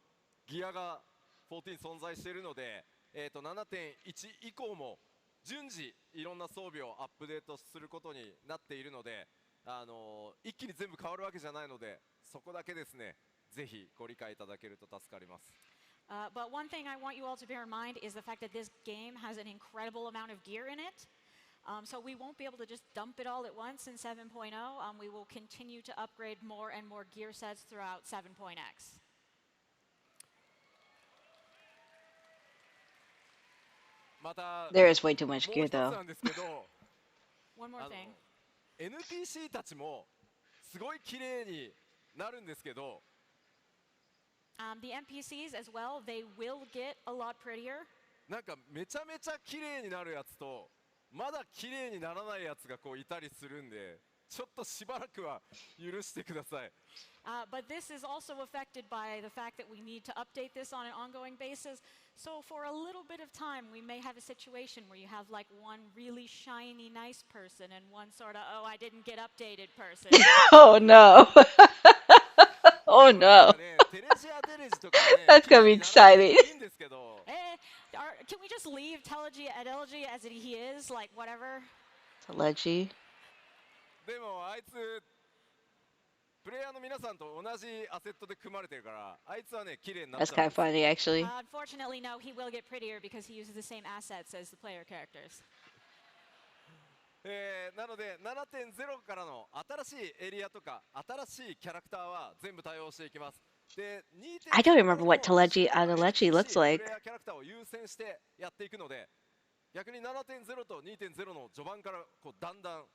ギアが14存在しているので、7.1 以降も順次いろんな装備をアップデートすることになっているので、一気に全部変わるわけじゃないので、そこだけですねぜひご理解いただけると助かります。But one thing I want you all to bear in mind is the fact that this game has an incredible amount of gear in it. So we won't be able to just dump it all at once in 7.0. We will continue to upgrade more and more gear sets throughout 7.x. また There is way too much もう gear 一つ though. なんですけどOne more あの thing. NPC たちもすごい綺麗になるんですけど、 The NPCs as well, they will get a lot prettier. なんかめちゃめちゃ綺麗になるやつとまだ綺麗にならないやつがこういたりするんで、ちょっとしばらくは許してください。But this is also affected by the fact that we need to update this on an ongoing basis. So for a little bit of time, we may have a situation where you have like one really shiny, nice person and one sort of, oh, I didn't get updated person. Oh no. Oh まあなん no. かね、テレジアテレジとかね、 That's 綺 gonna 麗 be にならなくて exciting. もいいんですけど、 Can we just leave Telegy at Elegy as he is? Like, whatever? Telegy. でもあいつプレイヤーの皆さんと同じアセットで組まれてるから、あいつはね綺麗になっ That's ちゃうん kind で of すよ。 funny actually. Unfortunately, no, he will get prettier because he uses the same assets as the player characters. なので 7.0 からの新しいエリアとか新しいキャラクターは全部対応していきます。で I don't 2.0 から remember の what 主 Telegy 要な Adelechi looks NPC プ like. レイヤーキャラクターを優先してやっていくので、逆に 7.0 と 2.0 の序盤からこうだんだん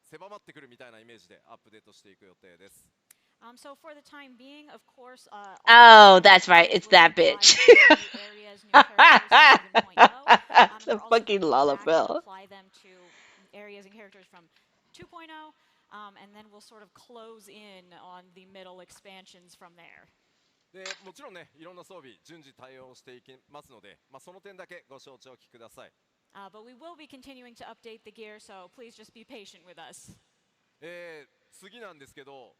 狭まってくるみたいなイメージでアップデートしていく予定です。 So for the time being, of course, Oh, that's right. It's that bitch. new areas, new characters in 7.0. That's And a we're also fucking gonna go back and Lalafell. apply them to areas and characters from 2.0, and then we'll sort of close in on the middle expansions from there. でもちろんねいろんな装備順次対応していきますので、その点だけご承知おきください。But we will be continuing to update the gear, so please just be patient with us. 次なんですけど、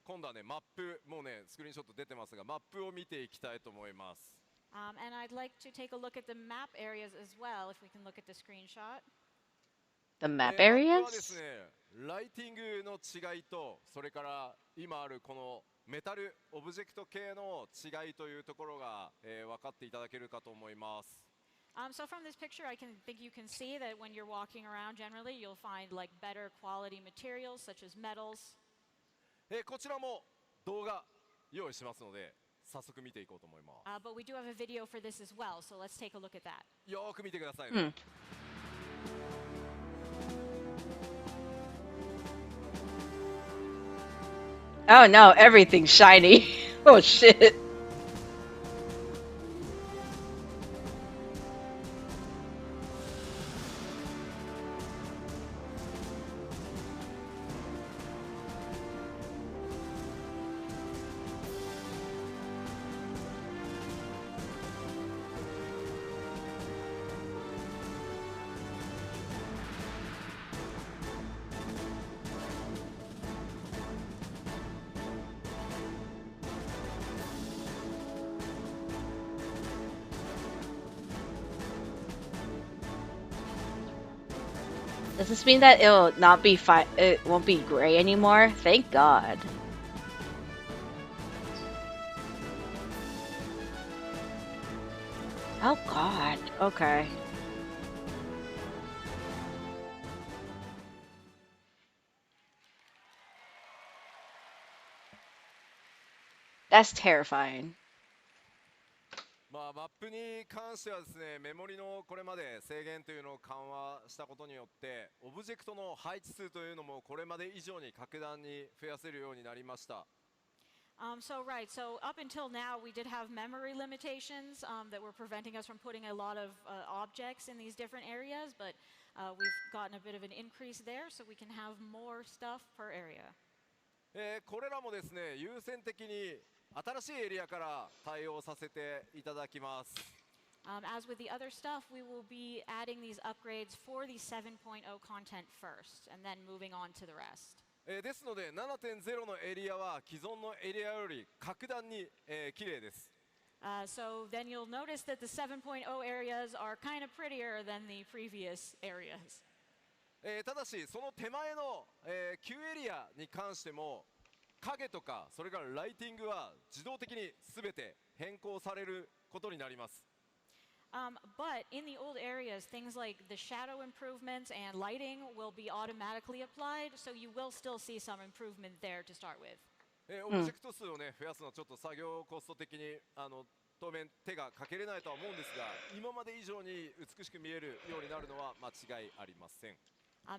今度はねマップ、もうねスクリーンショット出てますがマップを見ていきたいと思います。 And I'd like to take a look at the map areas as well, if we can look at the screenshot. The マ map ップはです areas? ねライティングの違いと、それから今あるこのメタルオブジェクト系の違いというところが、分かっていただけるかと思います。 So from this picture, I think you can see that when you're walking around, generally you'll find like better quality materials such as metals. こちらも動画用意しますので早速見ていこうと思います。 But we do have a video for this as well, so let's take a look at that. よーく見てくださいね。Oh no, everything's shiny. Oh shit. Does this mean that it'll not be it won't be gray anymore? Thank God. Oh God. Okay. That's terrifying. マップに関してはですね、メモリのこれまで制限というのを緩和したことによってオブジェクトの配置数というのもこれまで以上に格段に増やせるようになりました。So up until now, we did have memory limitations that were preventing us from putting a lot of objects in these different areas, but we've gotten a bit of an increase there, so we can have more stuff per area. これらもですね、優先的に新しいエリアから対応させていただきます。As with the other stuff, we will be adding these upgrades for the 7.0 content first, and then moving on to the rest. ですので 7.0 のエリアは既存のエリアより格段に、綺麗です。So then you'll notice that the 7.0 areas are kind of prettier than the previous areas. ただしその手前の、Q エリアに関しても影とかそれからライティングは自動的に全て変更されることになります。But in the old areas, things like the shadow improvements and lighting will be automatically applied, so you will still see some improvement there to start with. オブジェクト数をね増やすのはちょっと作業コスト的に当面手がかけれないとは思うんですが、今まで以上に美しく見えるようになるのは間違いありません。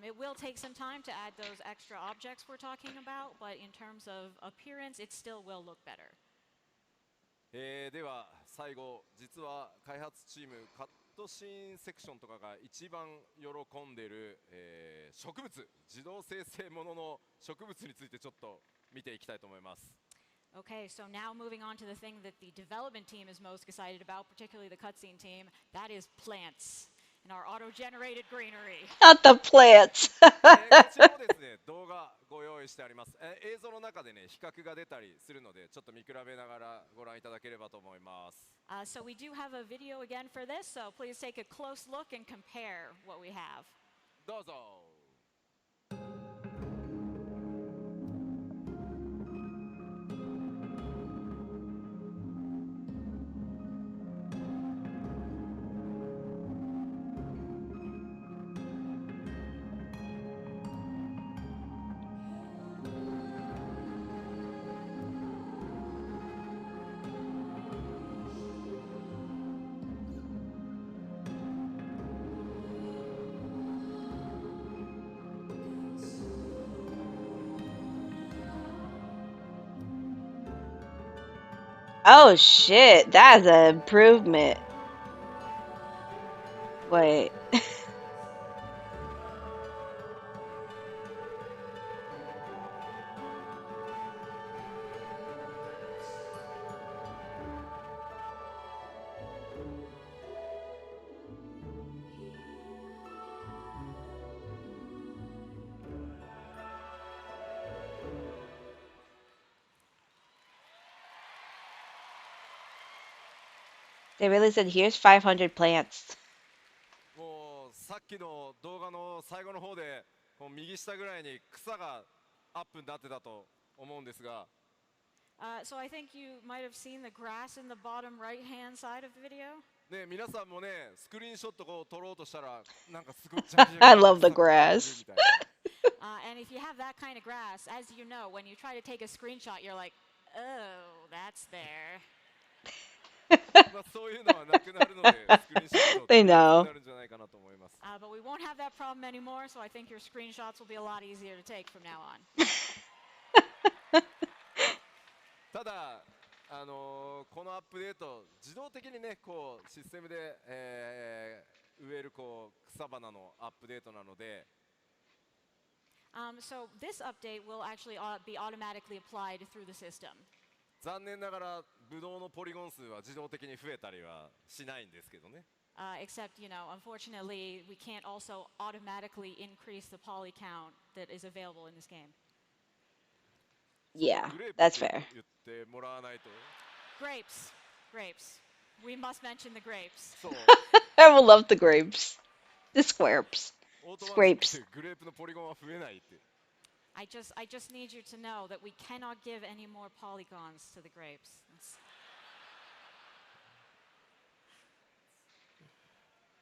It will take some time to add those extra objects we're talking about, but in terms of appearance, it still will look better. では最後、実は開発チームカットシーンセクションとかが一番喜んでいる、植物、自動生成ものの植物についてちょっと見ていきたいと思います。Okay, so now moving on to the thing that the development team is most excited about, particularly the cutscene team, that is plants and our auto-generated greenery. Not the plants. こちらもですね、動画ご用意してあります。映像の中でね、比較が出たりするので、ちょっと見比べながらご覧いただければと思います。So we do have a video again for this, so please take a close look and compare what we have. どうぞ。Oh shit, that's an improvement. Wait. They really said, here's 500 plants. もうさっきの動画の最後の方でこう右下ぐらいに草がアップになってたと思うんですが、So I think you might have seen the grass in the bottom right-hand side of the video. ね、皆さんもねスクリーンショットを撮ろうとしたらなんかすごいジャキジャキ I love the 草とかがいる grass. みたいな。And if you have that kind of grass, as you know, when you try to take a screenshot, you're like, oh, that's there. まあそういうのはなくなるのでスクリーンショットを撮 They りやす know. くなるんじゃないかなと思います。But we won't have that problem anymore, so I think your screenshots will be a lot easier to take from now on. ただこのアップデート自動的にねこうシステムで、植えるこう草花のアップデートなので。So this update will actually be automatically applied through the system. 残念ながらブドウのポリゴン数は自動的に増えたりはしないんですけどね。Except, unfortunately, we can't also automatically increase the poly count that is available in this game. Yeah, グレープ that's って fair. 言ってもらわないと。Grapes. Grapes. We must mention the grapes. そう。I will love the grapes. The squarps. オートマチック Scrapes. でグレープのポリゴンは増えないって。I just need you to know that we cannot give any more polygons to the grapes.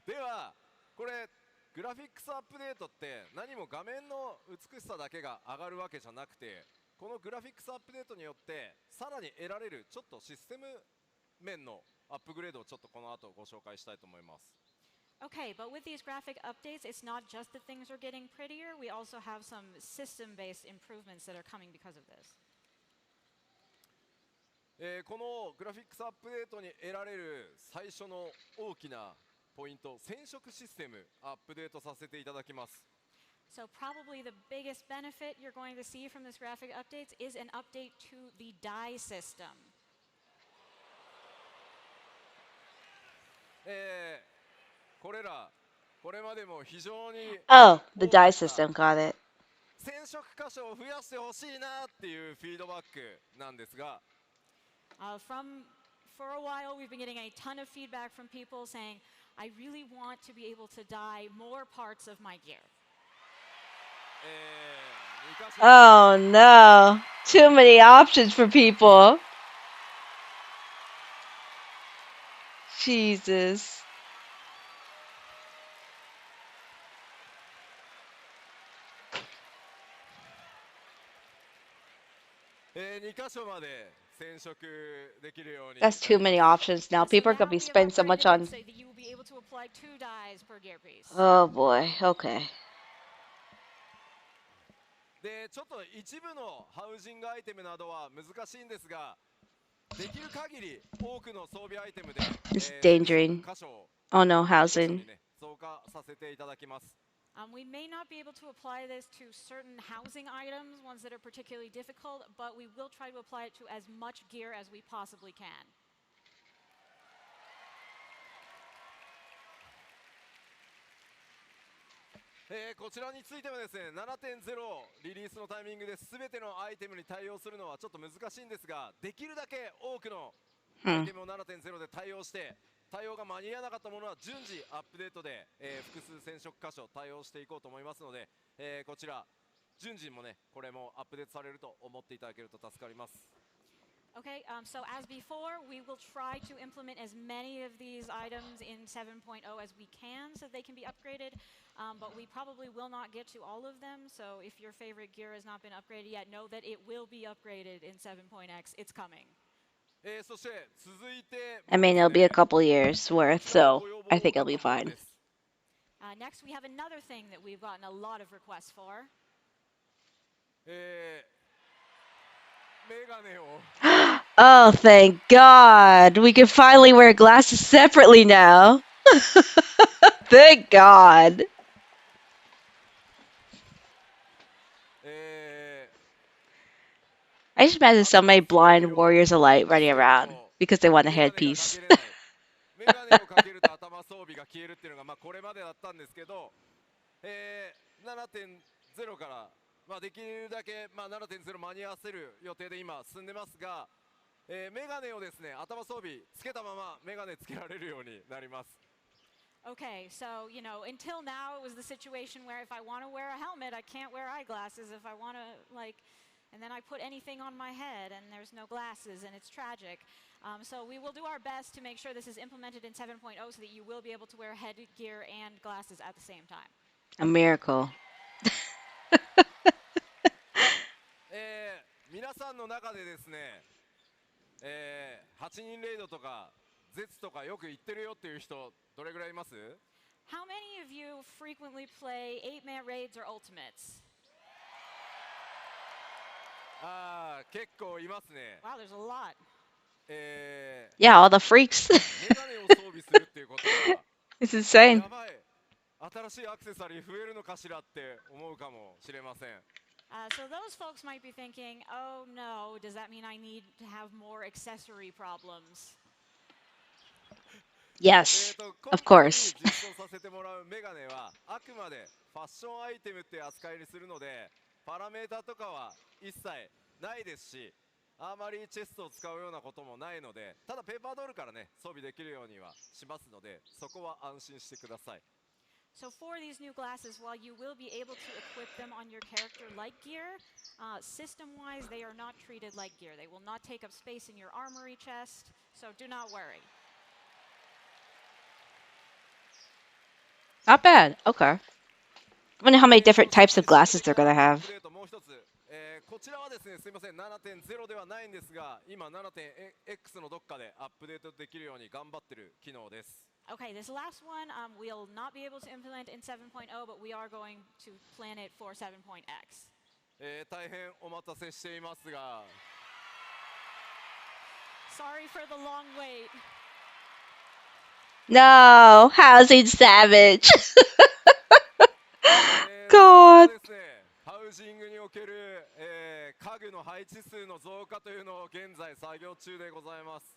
ではこれグラフィックスアップデートって何も画面の美しさだけが上がるわけじゃなくて、このグラフィックスアップデートによってさらに得られるちょっとシステム面のアップグレードをちょっとこの後ご紹介したいと思います。Okay, but with these graphic updates, it's not just that things are getting prettier, we also have some system-based improvements that are coming because of this. このグラフィックスアップデートに得られる最初の大きなポイント、染色システムアップデートさせていただきます。 So probably the biggest benefit you're going to see from this graphic updates is an update to the dye system. これまでも非常に Oh, the 多か dye った system. Got it. 染色箇所を増やしてほしいなっていうフィードバックなんですが、 For a while, we've been getting a ton of feedback from people saying, I really want to be able to dye more parts of my gear. 2箇所 Oh no. Too many options for people. Jesus. 2箇所まで染色できるようになり That's ます。 too many options now. So People are gonna now be we have spending so much upgraded it on. so that you will be able to apply 2 dyes per gear piece. Oh boy. Okay. でちょっと一部のハウジングアイテムなどは難しいんですが、できる限り多くの装備アイテムで、It's 染色 endangering. 箇所を Oh no, 箇所 housing. にね増加させていただきます。 We may not be able to apply this to certain housing items, ones that are particularly difficult, but we will try to apply it to as much gear as we possibly can. こちらについてはですね、7.0 リリースのタイミングで全てのアイテムに対応するのはちょっと難しいんですが、できるだけ多くのアイテムを 7.0 で対応して、対応が間に合わなかったものは順次アップデートで、複数染色箇所対応していこうと思いますので、こちら順次もね、これもアップデートされると思っていただけると助かります。 Okay, so as before, we will try to implement as many of these items in 7.0 as we can so they can be upgraded, but we probably will not get to all of them. So if your favorite gear has not been upgraded yet, know that it will be upgraded in 7.x. It's coming. そして続いて I もで mean, す it'll be a ね、 couple years こ worth, ちらも so ご要望 I 多 think か it'll っ be たもの fine. です。 Next, we have another thing that we've gotten a lot of requests for. メガネを Oh, thank God. We can finally wear glasses separately now. Thank God. I just imagine so many blind warriors of light running around because they want a メガネがか headpiece. けれない。メガネをかけると頭装備が消えるっていうのがまあこれまでだったんですけど、7.0 から、まあ、できるだけ、まあ、7.0 間に合わせる予定で今進んでますが、メガネをですね、頭装備つけたままメガネつけられるようになります。 Okay, so, until now it was the situation where if I want to wear a helmet, I can't wear eyeglasses. If I want to, and then I put anything on my head and there's no glasses and it's tragic. So we will do our best to make sure this is implemented in 7.0 so that you will be able to wear headgear and glasses at the same time. A miracle. 皆さんの中でですね、8人レイドとか絶とかよく言ってるよっていう人どれぐらいいます？ How many of you frequently play 8-man raids or ultimates? 結構いますね。 Wow, there's a lot. Yeah, all the freaks. メガネを装備するっていうことは It's insane. やばい、新しいアクセサリー増えるのかしらって思うかもしれません。 So those folks might be thinking, oh no, does that mean I need to have more accessory problems? Yes, 今 of 回 course. 実装させてもらうメガネはあくまでファッションアイテムって扱いにするので、パラメータとかは一切ないですし、あまりチェストを使うようなこともないので、ただペーパードールからね装備できるようにはしますので、そこは安心してください。 So for these new glasses, while you will be able to equip them on your character like gear, system-wise they are not treated like gear. They will not take up space in your armory chest, so do not worry. Not bad. Okay. I wonder how many different types of glasses they're gonna have. もう一つ、こちらはですね、すみません、7.0 ではないんですが、今 7.x のどっかでアップデートできるように頑張ってる機能です。 Okay, this last one we'll not be able to implement in 7.0, but we are going to plan it for 7.x. 大変お待たせしていますが、Sorry for the long wait. No, housing savage. その後 God. ですね、ハウジングにおける、家具の配置数の増加というのを現在作業中でございます。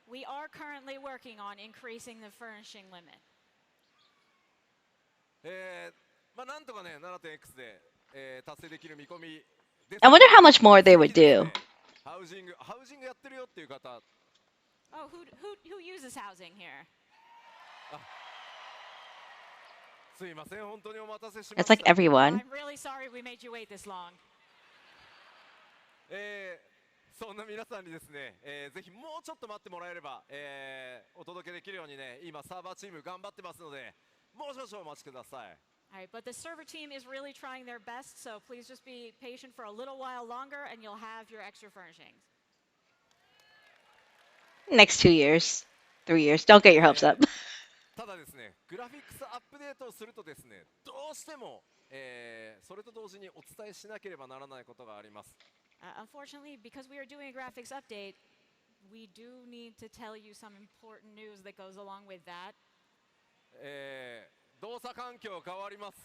We are currently working on increasing the furnishing limit. まあなんとかね、7.x で、達成できる見込みです I の wonder で、how much more they ぜ would ひです do. ね、ハウジングやってるよっていう方、Oh, who uses housing here? すいません、本当にお待たせしま It's し like た。everyone. I'm really sorry we made you wait this long. そんな皆さんにですね、ぜひもうちょっと待ってもらえれば、お届けできるようにね、今サーバーチーム頑張ってますので、もう少々お待ちください。All right, but the server team is really trying their best, so please just be patient for a little while longer and you'll have your extra furnishings. Next 2 years, 3 years. Don't get your hopes up. ただですね、グラフィックスアップデートをするとですね、どうしても、それと同時にお伝えしなければならないことがあります。Unfortunately, because we are doing a graphics update, we do need to tell you some important news that goes along with that. 動作環境変わります。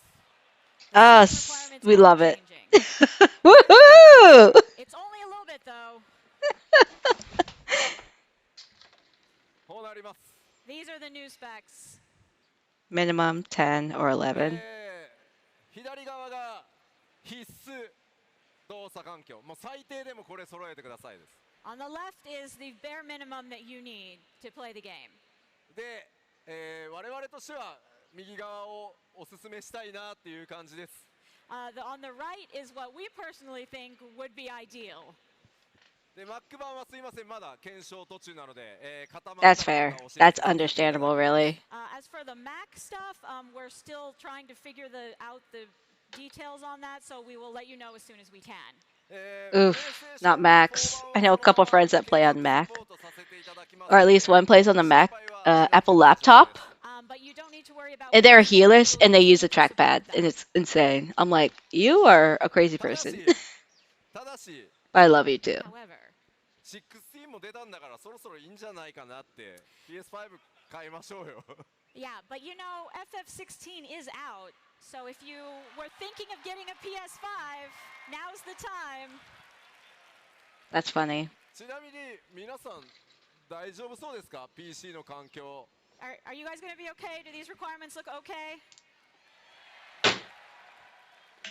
Us, Requirements we are love it. changing. Woohoo! It's only a little bit though. こうなります。These are the new specs. Minimum 10 or 11. 左側が必須動作環境、もう最低でもこれ揃えてくださいです。On the left is the bare minimum that you need to play the game. で、我々としては右側をおすすめしたいなっていう感じです。On the right is what we personally think would be ideal. で、Mac 版はすいません、まだ検証途中なので、固まった That's ら fair. またお知 That's らせさせていただきます。 understandable, really. As for the Mac stuff, we're still trying to figure out the details on that, so we will let you know as soon as we can. Oof, not Macs. I know a couple friends that play on Mac, or at least one plays on the Mac, Apple laptop. But you don't need to worry about. And they're healers and they use a trackpad, and it's insane. I'm like, you are a crazy ただ person. ただし But I love you too. However, 16も出たんだからそろそろいいんじゃないかなって PS5 買いましょうよ。 yeah, but you know, FF16 is out, so if you were thinking of getting a PS5, now's the time. That's funny. ちなみに皆さん大丈夫そうですか？ PC の環境。 Are you guys going to be okay? Do these requirements look okay?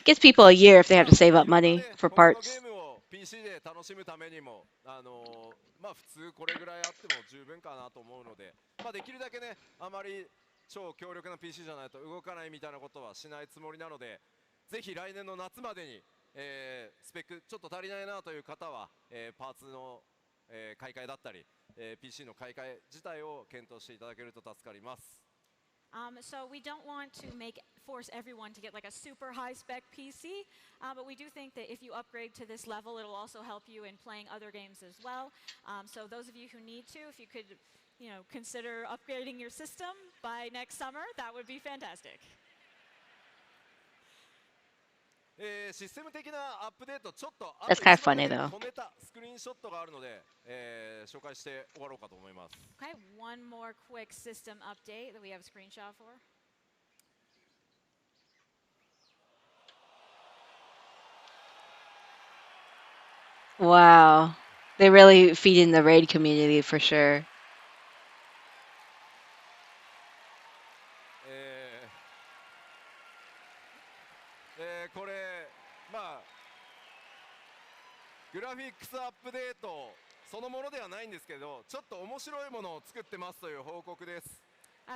Gives people a year if they have to save up いろんな money ね for 他の parts. ゲームを PC で楽しむためにもまあ普通これぐらいあっても十分かなと思うので、まあできるだけね、あまり超強力な PC じゃないと動かないみたいなことはしないつもりなので、ぜひ来年の夏までに、スペックちょっと足りないなという方は、パーツの、買い替えだったり、PC の買い替え自体を検討していただけると助かります。So we don't want to force everyone to get like a super high spec PC, but we do think that if you upgrade to this level, it'll also help you in playing other games as well. So those of you who need to, if you could, consider upgrading your system by next summer, that would be fantastic. システム的なアップデートちょっとあ That's と kind of 一枚 funny だ though. け止めたスクリーンショットがあるので、紹介して終わろうかと思います。 Okay, one more quick system update that we have a screenshot for. Wow. They really feed in the raid community for sure. これまあグラフィックスアップデートそのものではないんですけど、ちょっと面白いものを作ってますという報告です。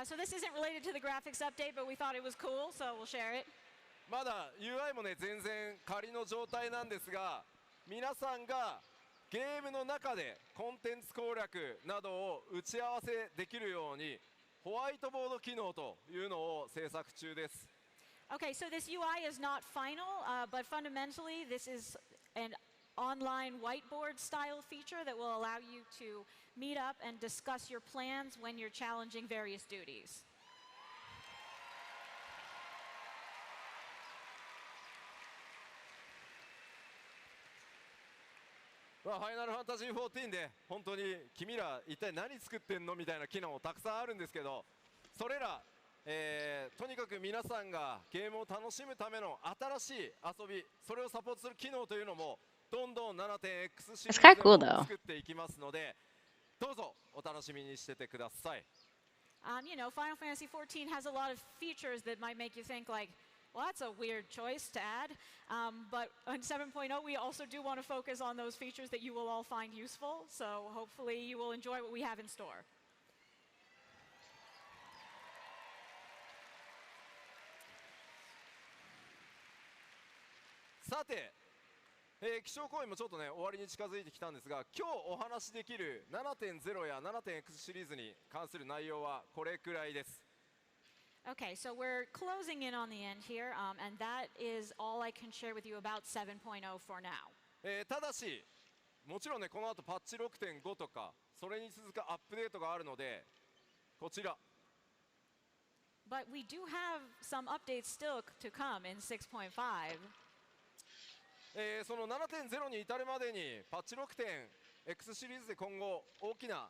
So this isn't related to the graphics update, but we thought it was cool, so we'll share it. まだ UI もね全然仮の状態なんですが、皆さんがゲームの中でコンテンツ攻略などを打ち合わせできるようにホワイトボード機能というのを制作中です。 Okay, so this UI is not final, but fundamentally this is an online whiteboard style feature that will allow you to meet up and discuss your plans when you're challenging various duties. こまあ、ファイナルファンタジー14で本当に君ら一体何作ってんのみたいな機能もたくさんあるんですけど、それら、とにかく皆さんがゲームを楽しむための新しい遊び、それをサポートする機能というのもどんどん 7.x シリ It's ー kind ズ of で cool も though. 作っていきますので、どうぞお楽しみにしててください。Final Fantasy XIV has a lot of features that might make you think like, well, that's a weird choice to add. But on 7.0, we also do want to focus on those features that you will all find useful. So hopefully you will enjoy what we have in store. さて、気象行為もちょっとね終わりに近づいてきたんですが、今日お話しできる 7.0 や 7.x シリーズに関する内容はこれくらいです。 Okay, so we're closing in on the end here, and that is all I can share with you about 7.0 for now. ただしもちろんねこの後パッチ 6.5 とかそれに続くアップデートがあるので、こちら But we do have some updates still to come in 6.5. その 7.0 に至るまでにパッチ 6.x シリーズで今後大きな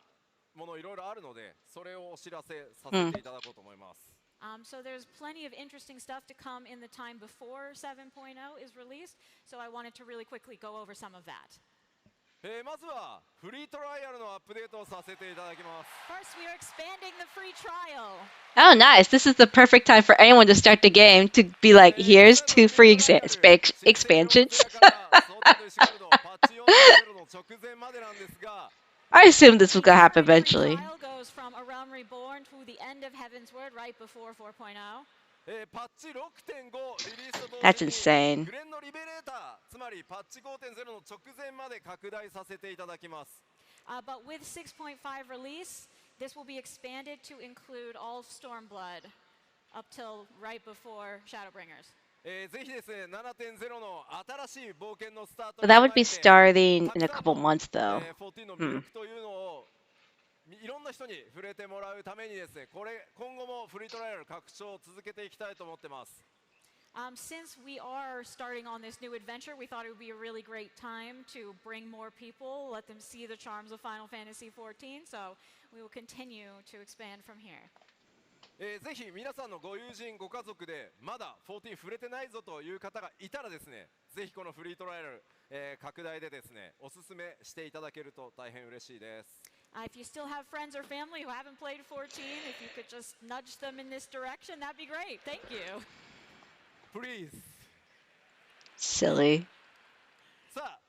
ものいろいろあるので、それをお知らせさせていただこうと思います。So there's plenty of interesting stuff to come in the time before 7.0 is released. So I wanted to really quickly go over some of that. まずはフリートライアルのアップデートをさせていただきます。 First, we are expanding the free trial. Oh, nice. This is the perfect time for anyone to start the game to be like, here's 2 free expansions. I assumed this was going to happen The free eventually. trial goes from A Realm Reborn to the end of Heaven's Word right before 4.0. パッチ 6.5 リリースと同 That's 時に insane. グレンのリベレーター、つまりパッチ 5.0 の直前まで拡大させていただきます。 But with 6.5 release, this will be expanded to include all Stormblood up till right before Shadowbringers. ぜひですね、7.0 の新しい冒険のスタート But に that 備 would be えて starting た in く a さん couple の months, though. 14の魅力というのをいろんな人に触れてもらうためにですね、今後もフリートライアル拡張を続けていきたいと思ってます。 Since we are starting on this new adventure, we thought it would be a really great time to bring more people, let them see the charms of Final Fantasy XIV. So we will continue to expand from here. ぜひ皆さんのご友人ご家族でまだ14触れてないぞという方がいたらですね、ぜひこのフリートライアル、拡大でですねおすすめしていただけると大変嬉しいです。 If you still have friends or family who haven't played 14, if you could just nudge them in this direction, that'd be great. Thank you. Please. Silly. さあ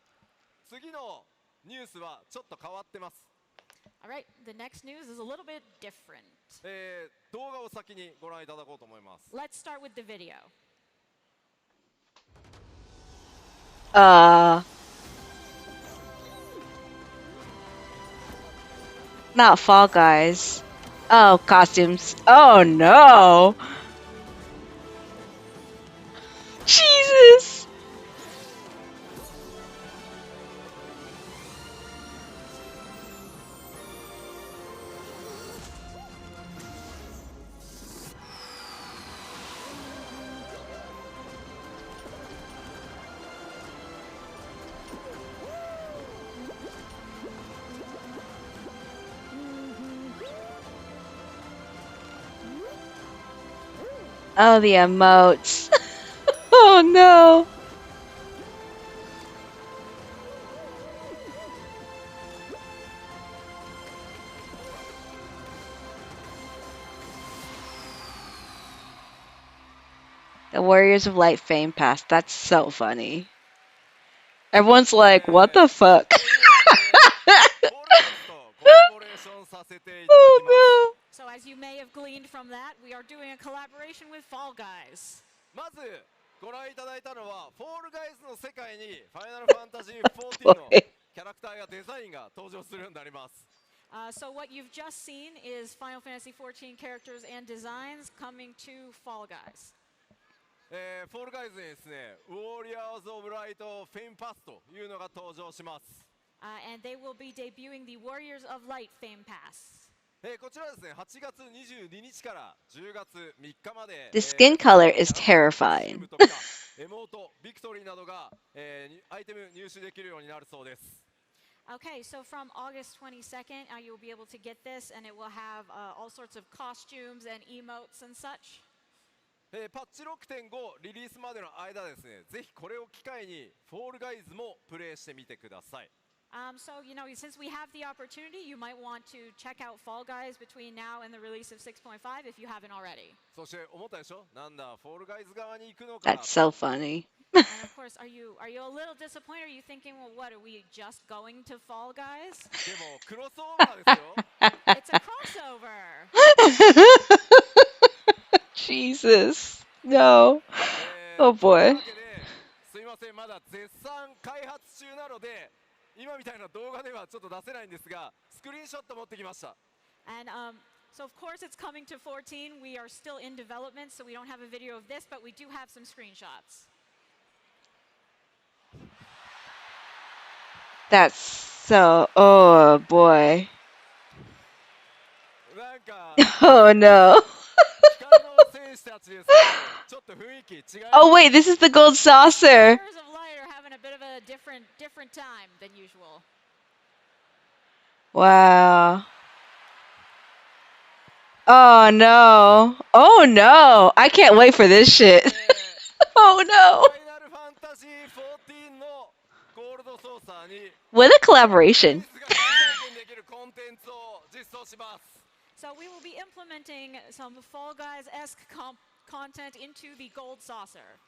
次のニュースはちょっと変わってます。 All right, the next news is a little bit different. 動画を先にご覧いただこうと思います。 Let's start with the video. Not Fall Guys. Oh, costumes. Oh no! Jesus! Oh, the emotes. Oh no. The Warriors of Light Fame Pass. That's so funny. Everyone's like, what the fuck? コラボレーションさせていただきます。 Oh So as you may have gleaned from that, we are doing a collaboration with Fall Guys. まずご覧いただいたのはフォールガイズの世界にファイナルファンタジー14のキャラクターやデザインが登場するようになります。 So what you've just seen is Final Fantasy XIV characters and designs coming to Fall Guys. フォールガイズにですね、ウォリアーズ・オブ・ライト・フェインパスというのが登場します。 And they will be debuting the Warriors of Light Fame Pass. こちらですね、8月22日から10月3日まで The skin color is terrifying. エモート、ビクトリーなどが、アイテム入手できるようになるそうです。Okay, so from August 22nd, you'll be able to get this, and it will have all sorts of costumes and emotes and such. パッチ6.5リリースまでの間ですね、ぜひこれを機会にフォールガイズもプレイしてみてください。So, since we have the opportunity, you might want to check out Fall Guys between now and the release of 6.5 if you haven't already. そして思ったでしょ、なんだフォールガイズ側に行くのか。 That's so funny. And of course, are you a little disappointed? Are you thinking, well, what, are we just going to Fall Guys? でもクロスオーバーですよ。 It's a crossover. Jesus. No. と Oh いう boy. わけですいません、まだ絶賛開発中なので今みたいな動画ではちょっと出せないんですが、スクリーンショット持ってきました。 And so, of course, it's coming to 14. We are still in development, so we don't have a video of this, but we do have some screenshots. That's so. Oh boy. なんか Oh no. 光の戦士たちですけど、ちょっと雰囲気違います。 Oh wait, this is the gold saucer. Players of Lyre are having a bit of a different time than usual. Wow. Oh no. Oh no. I can't wait for this shit. Oh フ no. ァイナルファンタジー14のゴールドソーサーに What a collaboration. プライズが実体験できるコンテンツを実装します。 So we will be implementing some Fall Guys-esque content into the gold saucer.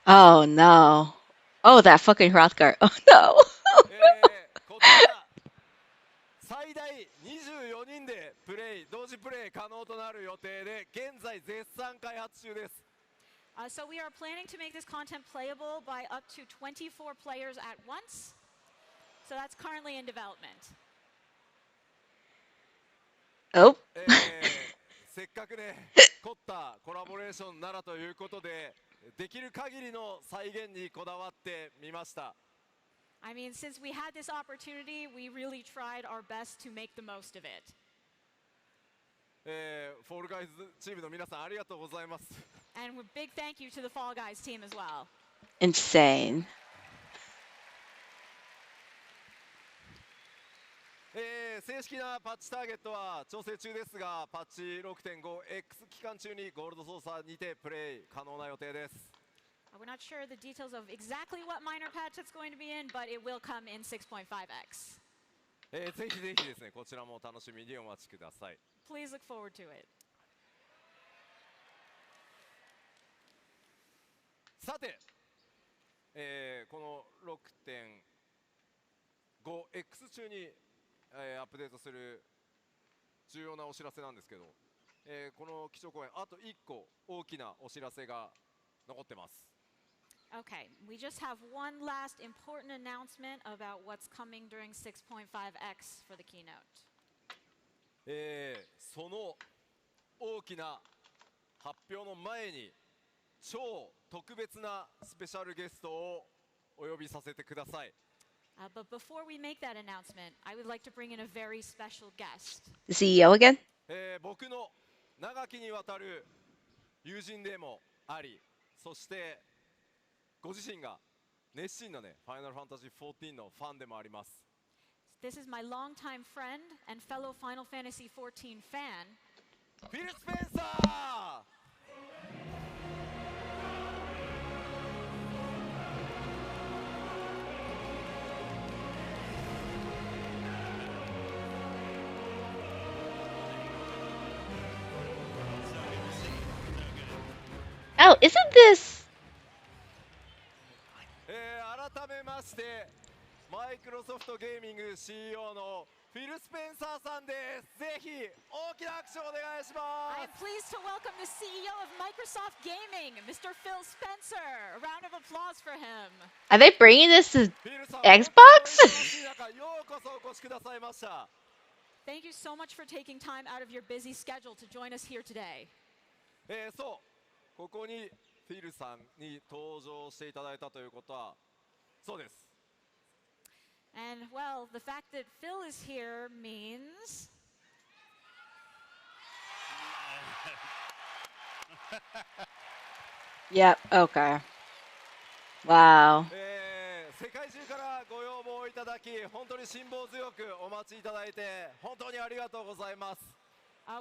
Oh no. Oh, that fucking Hrothgar. Oh no. こちら最大24人で同時プレイ可能となる予定で現在絶賛開発中です。 So we are planning to make this content playable by up to 24 players at once. So that's currently in development. Oh. せっかくね凝ったコラボレーションならということでできる限りの再現にこだわってみました。 I mean, since we had this opportunity, we really tried our best to make the most of it. フォールガイズチームの皆さんありがとうございます。 And a big thank you to the Fall Guys team as well. Insane. 正式なパッチターゲットは調整中ですが、パッチ 6.5X 期間中にゴールドソーサーにてプレイ可能な予定です。 We're not sure the details of exactly what minor patch it's going to be in, but it will come in 6.5x. ぜひぜひですね、こちらも楽しみにお待ちください。 Please look forward to it. さて、この 6.5X 中に、アップデートする重要なお知らせなんですけど、この基調講演あと1個大きなお知らせが残ってます。 Okay, we just have one last important announcement about what's coming during 6.5x for the keynote. その大きな発表の前に超特別なスペシャルゲストをお呼びさせてください。 But before we make that announcement, I would like to bring in a very special guest. The CEO again? 僕の長きにわたる友人でもあり、そしてご自身が熱心なね、ファイナルファンタジー14のファンでもあります。 This is my longtime friend and fellow Final Fantasy XIV fan, フィル・スペンサー。 Oh, isn't this? 改めましてマイクロソフトゲーミング CEO のフィル・スペンサーさんです。ぜひ大きな拍手をお願いしま I'm す。 pleased to welcome the CEO of Microsoft Gaming, Mr. Phil Spencer. A round of applause for him. Are they bringing this to フィルさん、 Xbox? 本当に忙しい中ようこそお越しくださいました。 Thank you so much for taking time out of your busy schedule to join us here today. そう、ここにフィルさんに登場していただいたということは、そうです。 And well, the fact that Phil is here means Yep. Okay. Wow. 世界中からご要望いただき、本当に辛抱強くお待ちいただいて、本当にありがとうございます。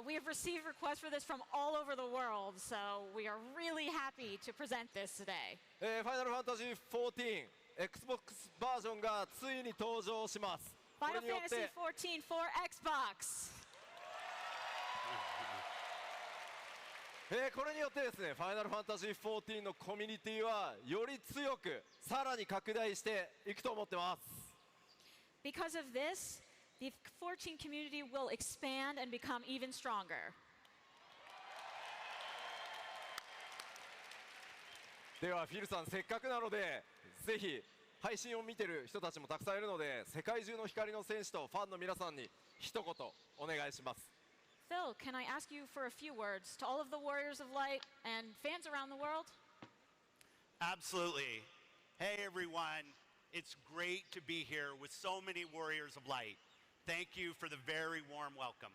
We have received requests for this from all over the world, so we are really happy to present this today. ファイナルファンタジー14 Xbox バージョンがついに登場します。これ Final によっ Fantasy て 14 for Xbox. これによってですね、ファイナルファンタジー14のコミュニティはより強く、さらに拡大していくと思ってます。Because of this, the 14 community will expand and become even stronger. ではフィルさん、せっかくなのでぜひ配信を見てる人たちもたくさんいるので、世界中の光の戦士とファンの皆さんに一言お願いします。 Phil, can I ask you for a few words to all of the Warriors of Light and fans around the world? Absolutely. Hey everyone, it's great to be here with so many Warriors of Light. Thank you for the very warm welcome.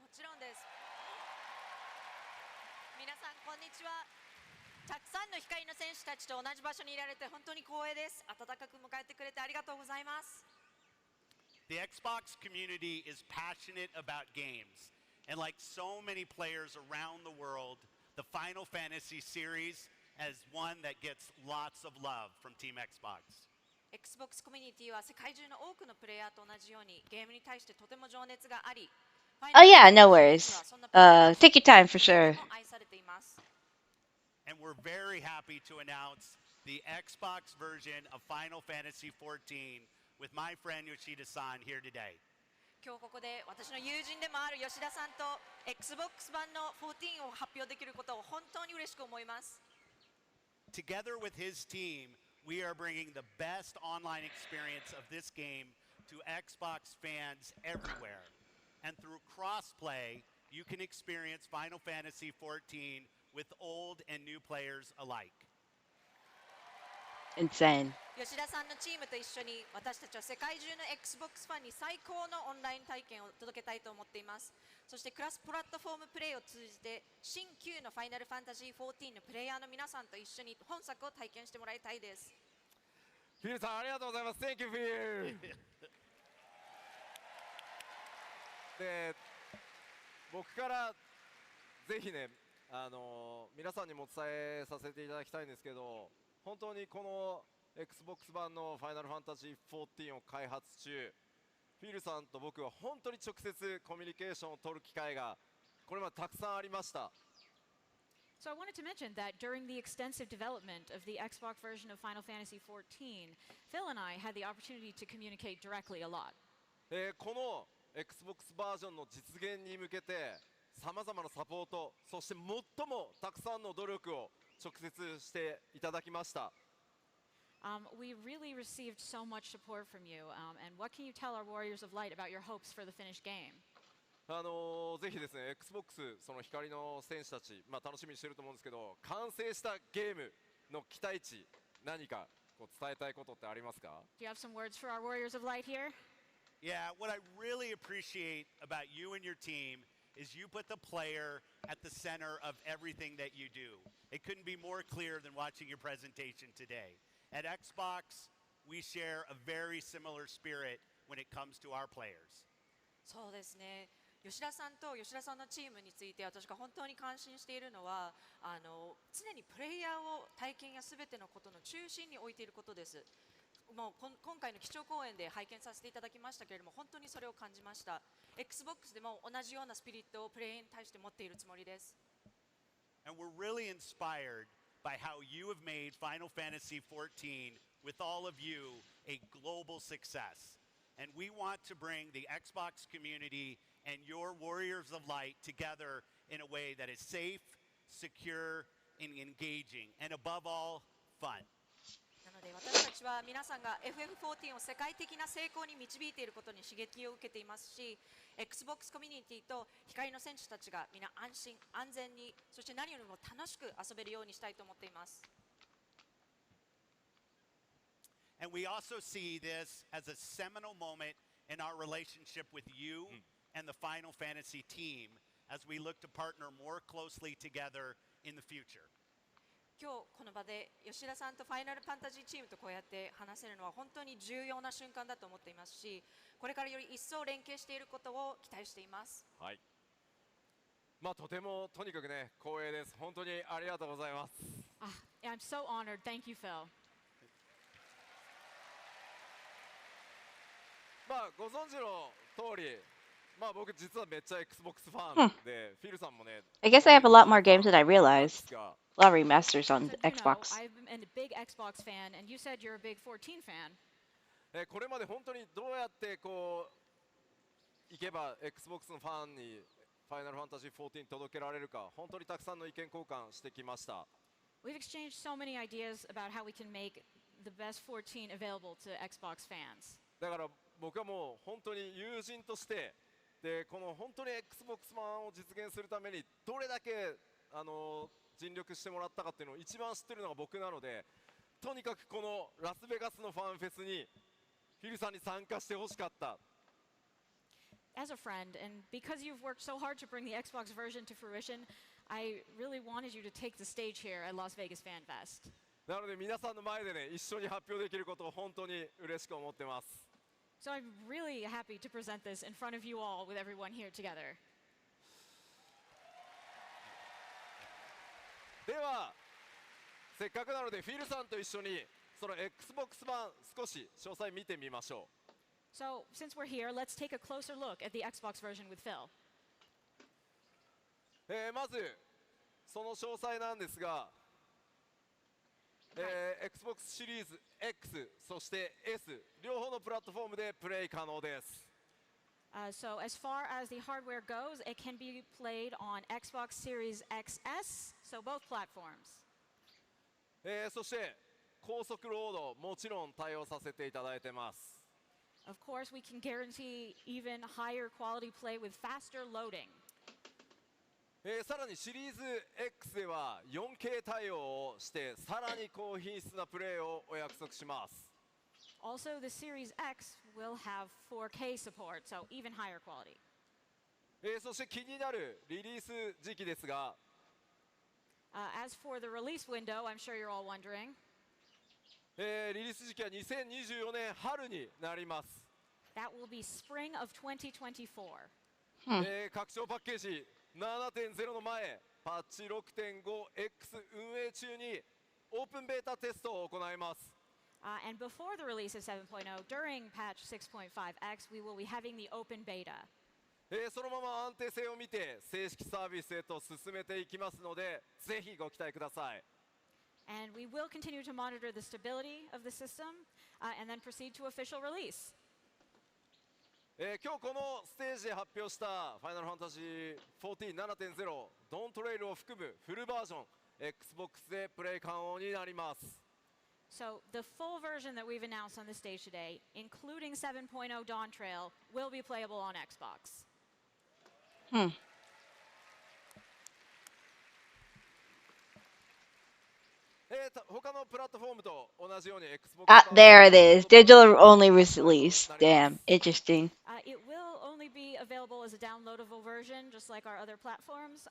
もちろんです。皆さんこんにちは。たくさんの光の戦士たちと同じ場所にいられて本当に光栄です。温かく迎えてくれてありがとうございます。The Xbox community is passionate about games, and like so many players around the world, the Final Fantasy series is one that gets lots of love from Team Xbox. Xbox コミュニティは世界中の多くのプレイヤーと同じようにゲームに対してとても情熱があり、Oh yeah, no worries. Take your time for sure. 愛されています。And we're very happy to announce the Xbox version of Final Fantasy 14 with my friend Yoshida-san here today. 今日ここで私の友人でもある吉田さんと Xbox 版の14を発表できることを本当に嬉しく思います。Together with his team, we are bringing the best online experience of this game to Xbox fans everywhere. And through crossplay, you can experience Final Fantasy 14 with old and new players alike. Insane. 吉田さんのチームと一緒に私たちは世界中の Xbox ファンに最高のオンライン体験を届けたいと思っています。そしてクラスプラットフォームプレイを通じて新旧のファイナルファンタジー14のプレイヤーの皆さんと一緒に本作を体験してもらいたいです。フィルさんありがとうございます。 Thank you, Phil. で僕からぜひね、皆さんにもお伝えさせていただきたいんですけど、本当にこの Xbox 版のファイナルファンタジー14を開発中、フィルさんと僕は本当に直接コミュニケーションを取る機会がこれまでたくさんありました。 So I wanted to mention that during the extensive development of the Xbox version of Final Fantasy XIV, Phil and I had the opportunity to communicate directly a lot. この Xbox バージョンの実現に向けてさまざまなサポート、そして最もたくさんの努力を直接していただきました。We really received so much support from you. And what can you tell our Warriors of Light about your hopes for the finished game? ぜひですね Xbox その光の戦士たち、楽しみにしてると思うんですけど、完成したゲームの期待値、何かこう伝えたいことってありますか？ Do you have some words for our Warriors of Light here? Yeah, what I really appreciate about you and your team is you put the player at the center of everything that you do. It couldn't be more clear than watching your presentation today. At Xbox, we share a very similar spirit when it comes to our players. そうですね。吉田さんと吉田さんのチームについて私が本当に感心しているのは常にプレイヤーを体験やすべてのことの中心に置いていることです。もう今回の基調講演で拝見させていただきましたけれども、本当にそれを感じました。 Xbox でも同じようなスピリットをプレイヤーに対して持っているつもりです。 And we're really inspired by how you have made Final Fantasy 14 with all of you a global success. And we want to bring the Xbox community and your Warriors of Light together in a way that is safe, secure, and engaging, and above all, fun. なので私たちは皆さんが FF14 を世界的な成功に導いていることに刺激を受けていますし、 Xbox コミュニティと光の戦士たちが皆安心安全に、そして何よりも楽しく遊べるようにしたいと思っています。 And we also see this as a seminal moment in our relationship with you and the Final Fantasy team as we look to partner more closely together in the future. 今日この場で吉田さんとファイナルファンタジーチームとこうやって話せるのは本当に重要な瞬間だと思っていますし、これからより一層連携していることを期待しています。はい。まあとてもとにかくね光栄です。本当にありがとうございます。I'm so honored. Thank you, Phil. まあご存知の通り、まあ僕実はめっちゃ Xbox ファンで、フィルさんもね。I guess I have a lot more games than I なんで realized. すが A lot of remasters on So, Xbox. I'm a big Xbox fan, and you said you're a big 14 fan. これまで本当にどうやってこういけば Xbox のファンにファイナルファンタジー14届けられるか、本当にたくさんの意見交換してきました。We've exchanged so many ideas about how we can make the best 14 available to Xbox fans. だから僕はもう本当に友人としてでこの本当に Xbox 版を実現するためにどれだけ尽力してもらったかっていうのを一番知ってるのが僕なので、とにかくこのラスベガスのファンフェスにフィルさんに参加してほしかった。As a friend, and because you've worked so hard to bring the Xbox version to fruition, I really wanted you to take the stage here at Las Vegas Fan Fest. なので皆さんの前でね一緒に発表できることを本当に嬉しく思ってます。So I'm really happy to present this in front of you all with everyone here together. ではせっかくなのでフィルさんと一緒にその Xbox 版少し詳細見てみましょう。 So since we're here, let's take a closer look at the Xbox version with Phil. まずその詳細なんですが、Xbox シリーズ X そして S 両方のプラットフォームでプレイ可能です。So as far as the hardware goes, it can be played on Xbox Series XS, so both platforms. そして高速ロードもちろん対応させていただいてます。 Of course, we can guarantee even higher quality play with faster loading. さらにシリーズ X では 4K 対応をしてさらに高品質なプレイをお約束します。 Also, the Series X will have 4K support, so even higher quality. そして気になるリリース時期ですが、 As for the release window, I'm sure you're all wondering. リリース時期は2024年春になります。 That will be spring of 2024. 拡張パッケージ 7.0 の前パッチ 6.5X 運営中にオープンベータテストを行います。 And before the release of 7.0, during patch 6.5x, we will be having the open beta. そのまま安定性を見て正式サービスへと進めていきますのでぜひご期待ください。 And we will continue to monitor the stability of the system and then proceed to official release. 今日このステージで発表したファイナルファンタジー 14.7.0 ドントレイルを含むフルバージョン Xbox でプレイ可能になります。 So the full version that we've announced on the stage today, including 7.0 Dawn Trail, will be playable on Xbox. 他のプラットフォームと同じように Xbox Ah, there it is. Digital only release. Damn, interesting. It will only be available as a downloadable version, just like our other platforms.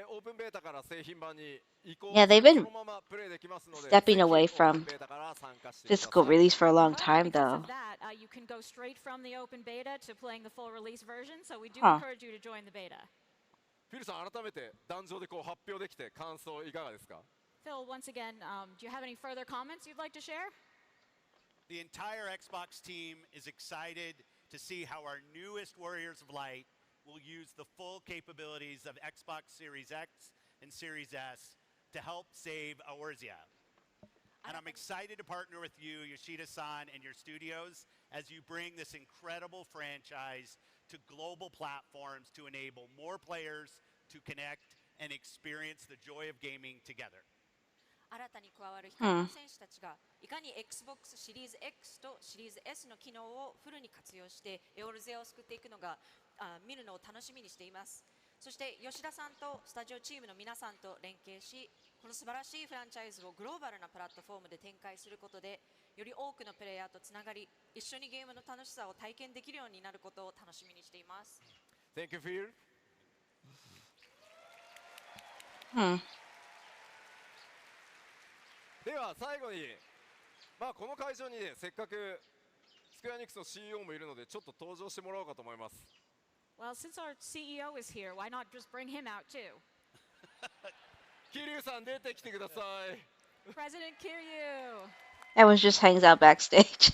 オープンベータから製品版に移行 Yeah, they've been そのままプレイできますので stepping ぜひ away オープ from ンベータから参加してください。 physical release for a long However, time, because though. of that, you can go straight from the open beta to playing the full release version. So we do Huh. encourage you to join the beta. フィルさん改めて壇上でこう発表できて感想いかがですか？ Phil, once again, do you have any further comments you'd like to share? The entire Xbox team is excited to see how our newest Warriors of Light will use the full capabilities of Xbox Series X and Series S to help save Aorzia. And I'm excited to partner with you, Yoshida-san, and your studios as you bring this incredible franchise to global platforms to enable more players to connect and experience the joy of gaming together. 新たに加わる光の選手たちがいかに Xbox シリーズ X とシリーズ S の機能をフルに活用してエオルゼアを救っていくのが見るのを楽しみにしています。そして吉田さんとスタジオチームの皆さんと連携し、この素晴らしいフランチャイズをグローバルなプラットフォームで展開することでより多くのプレイヤーとつながり、一緒にゲームの楽しさを体験できるようになることを楽しみにしています。 Thank you, Phil. では最後に、この会場にね、せっかくスクエアエニックスの CEO もいるので、ちょっと登場してもらおうかと思います。Well, since our CEO is here, why not just bring him out too? 桐生さん出てきてください。President Kiryu! Everyone just hangs out backstage.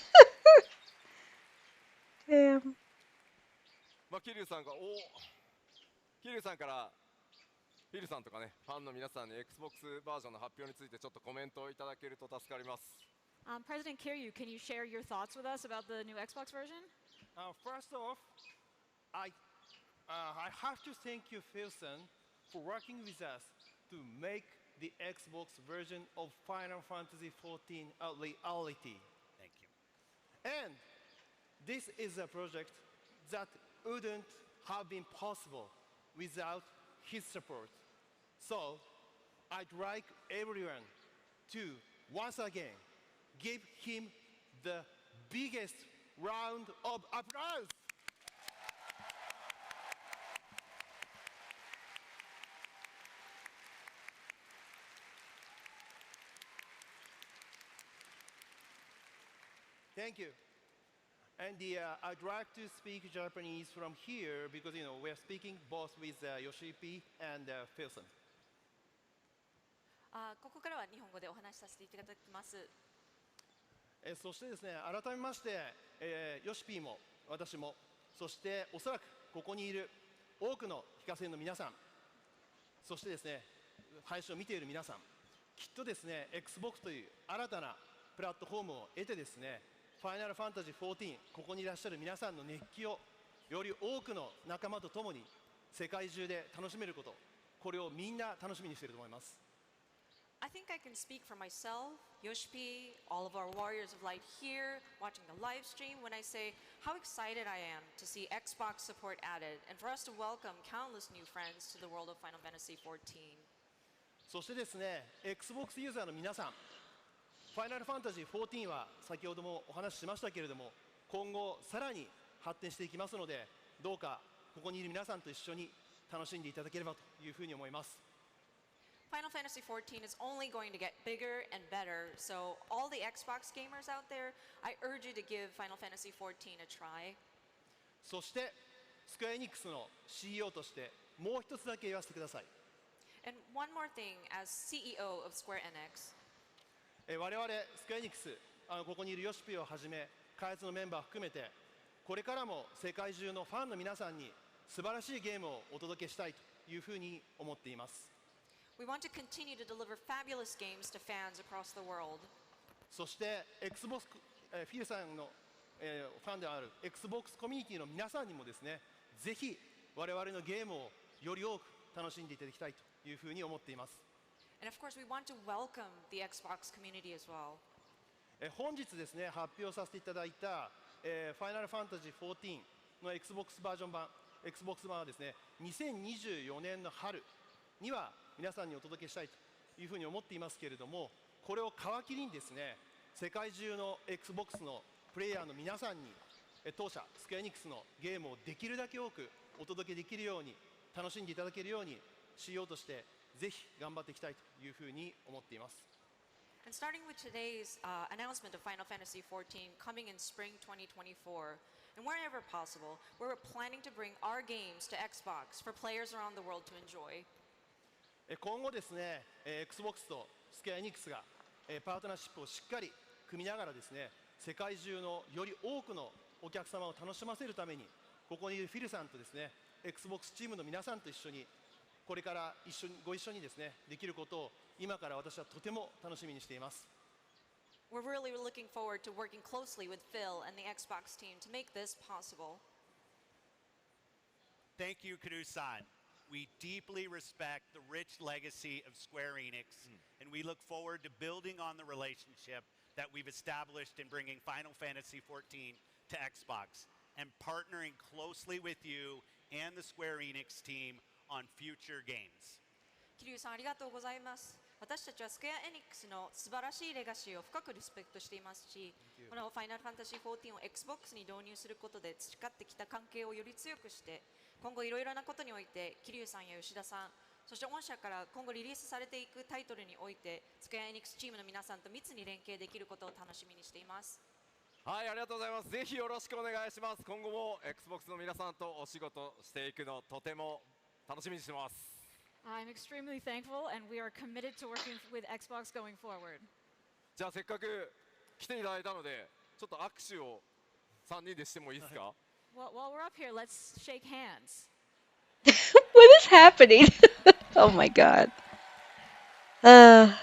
Damn. 桐生さんが桐生さんからフィルさんとかね、ファンの皆さんに Xbox バージョンの発表についてちょっとコメントをいただけると助かります。President Kiryu, can you share your thoughts with us about the new Xbox version? First off, I have to thank you, Philson, for working with us to make the Xbox version of Final Fantasy XIV a reality. Thank you. And this is a project that wouldn't have been possible without his support. So I'd like everyone to once again give him the biggest round of applause. Thank you. And I'd like to speak Japanese from here because we're speaking both with Yoshi P and Philson. ここからは日本語でお話しさせていただきます。そしてですね、改めまして、ヨシピーも私も、そしておそらくここにいる多くの非課税の皆さん、そしてですね、配信を見ている皆さん、きっとですね、Xbox という新たなプラットフォームを得てですね、ファイナルファンタジー14、ここにいらっしゃる皆さんの熱気をより多くの仲間と共に世界中で楽しめること、これをみんな楽しみにしていると思います。I think I can speak for myself, Yoshi, all of our Warriors of Light here, watching the live stream, when I say how excited I am to see Xbox support added and for us to welcome countless new friends to the world of Final Fantasy XIV. そしてですね、Xbox ユーザーの皆さん、ファイナルファンタジー14は先ほどもお話ししましたけれども、今後さらに発展していきますので、どうかここにいる皆さんと一緒に楽しんでいただければというふうに思います。Final Fantasy XIV is only going to get bigger and better, so all the Xbox gamers out there, I urge you to give Final Fantasy XIV a try. そしてスクエアエニックスの CEO としてもう一つだけ言わせてください。And one more thing, as CEO of Square Enix, 我々スクエアエニックス、ここにいるヨシピをはじめ開発のメンバー含めて、これからも世界中のファンの皆さんに素晴らしいゲームをお届けしたいというふうに思っています。we want to continue to deliver fabulous games to fans across the world. そして Xbox、フィルさんの、ファンである Xbox コミュニティの皆さんにもですね、ぜひ我々のゲームをより多く楽しんでいただきたいというふうに思っています。And of course, we want to welcome the Xbox community as well. 本日ですね、発表させていただいた、ファイナルファンタジー14の Xbox バージョン版、Xbox 版はですね、2024年の春には皆さんにお届けしたいというふうに思っていますけれども、これを皮切りにですね、世界中の Xbox のプレイヤーの皆さんに当社スクエアエニックスのゲームをできるだけ多くお届けできるように、楽しんでいただけるように CEO としてぜひ頑張っていきたいというふうに思っています。And starting with today's announcement of Final Fantasy XIV coming in spring 2024, and wherever possible, we're planning to bring our games to Xbox for players around the world to enjoy. 今後ですね、Xbox とスクエアエニックスがパートナーシップをしっかり組みながらですね、世界中のより多くのお客様を楽しませるために、ここにいるフィルさんとですね、Xbox チームの皆さんと一緒にこれからご一緒にですね、できることを今から私はとても楽しみにしています。We're really looking forward to working closely with Phil and the Xbox team to make this possible. Thank you, Kuru-san. We deeply respect the rich legacy of Square Enix, and we look forward to building on the relationship that we've established in bringing Final Fantasy XIV to Xbox and partnering closely with you and the Square Enix team on future games. 桐生さんありがとうございます。私たちはスクエアエニックスの素晴らしいレガシーを深くリスペクトしていますし、このファイナルファンタジー14を Xbox に導入することで培ってきた関係をより強くして、今後いろいろなことにおいて桐生さんや吉田さん、そして御社から今後リリースされていくタイトルにおいてスクエアエニックスチームの皆さんと密に連携できることを楽しみにしています。はい、ありがとうございます。ぜひよろしくお願いします。今後も Xbox の皆さんとお仕事していくのとても楽しみにしてます。I'm extremely thankful, and we are committed to working with Xbox going forward. じゃあせっかく来ていただいたので、ちょっと握手を3人でしてもいいですか？ Well, while we're up here, let's shake hands. What is happening? Oh my god. Uh,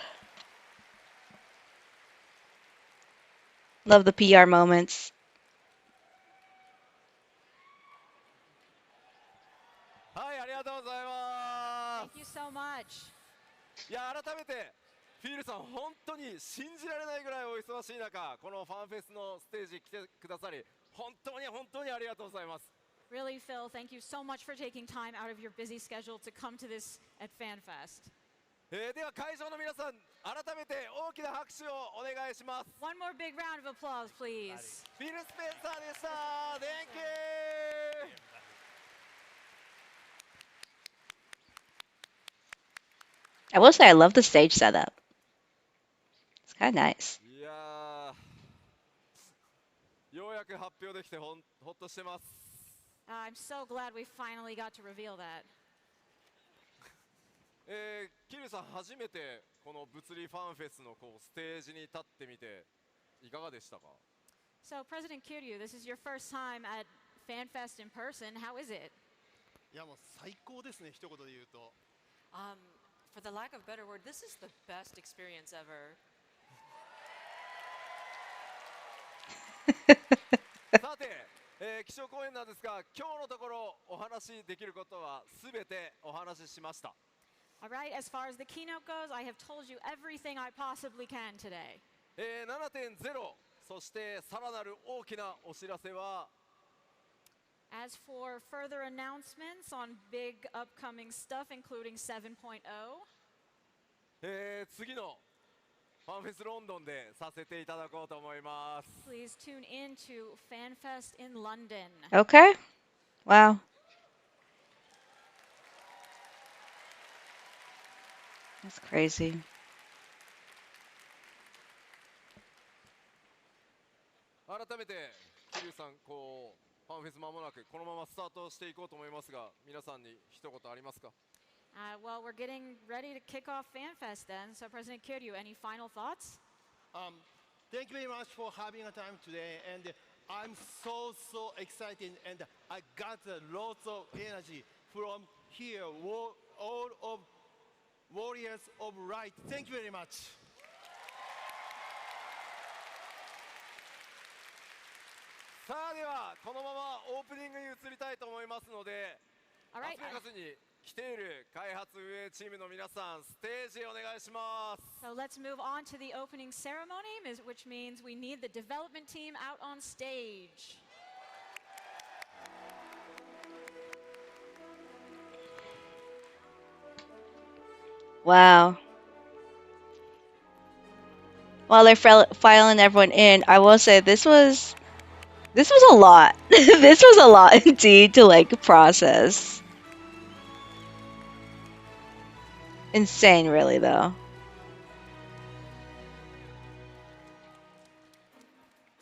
love the PR moments. はい、ありがとうございま Thank you so much. す。いや、改めてフィールさん、本当に信じられないぐらいお忙しい中、このファンフェスのステージ来てくださり、本当にありがとうございます。 Really, Phil, thank you so much for taking time out of your busy schedule to come to this at FanFest. では会場の皆さん、改めて大きな拍手をお願いします。 One more big round of applause, please. フィル・スペンサーでした。Thank you! I will say I love the stage setup. It's kind of nice. いやー、ようやく発表できてほっとしてます。I'm so glad we finally got to reveal that. キリさん、初めてこの物理ファンフェスのステージに立ってみていかがでしたか？ So, President Kiryu, this is your first time at FanFest in person. How is it? いやもう最高ですね、一言で言うと。For the lack of a better word, this is the best experience ever. さて、基調講演なんですが、今日のところお話しできることはすべてお話ししました。 All right, as far as the keynote goes, I have told you everything I possibly can today. 7.0、そしてさらなる大きなお知らせは、 As for further announcements on big upcoming stuff, including 7.0, 次のファンフェスロンドンでさせていただこうと思います。 please tune in to FanFest in London. Okay. Wow. That's crazy. 改めて桐生さん、ファンフェス間もなくこのままスタートしていこうと思いますが、皆さんに一言ありますか？ Well, we're getting ready to kick off FanFest then. So, President Kiryu, any final thoughts? Thank you very much for having a time today, and I'm so excited, and I got lots of energy from here, all of warriors of light. Thank you very much. さあ、ではこのままオープニングに移りたいと思いますので、 All ラ right. スベガスに来ている開発運営チームの皆さん、ステージへお願いします。 So let's move on to the opening ceremony, which means we need the development team out on stage. Wow. While they're filing everyone in, I will say this was a lot. This was a lot indeed to like process. Insane, really, though.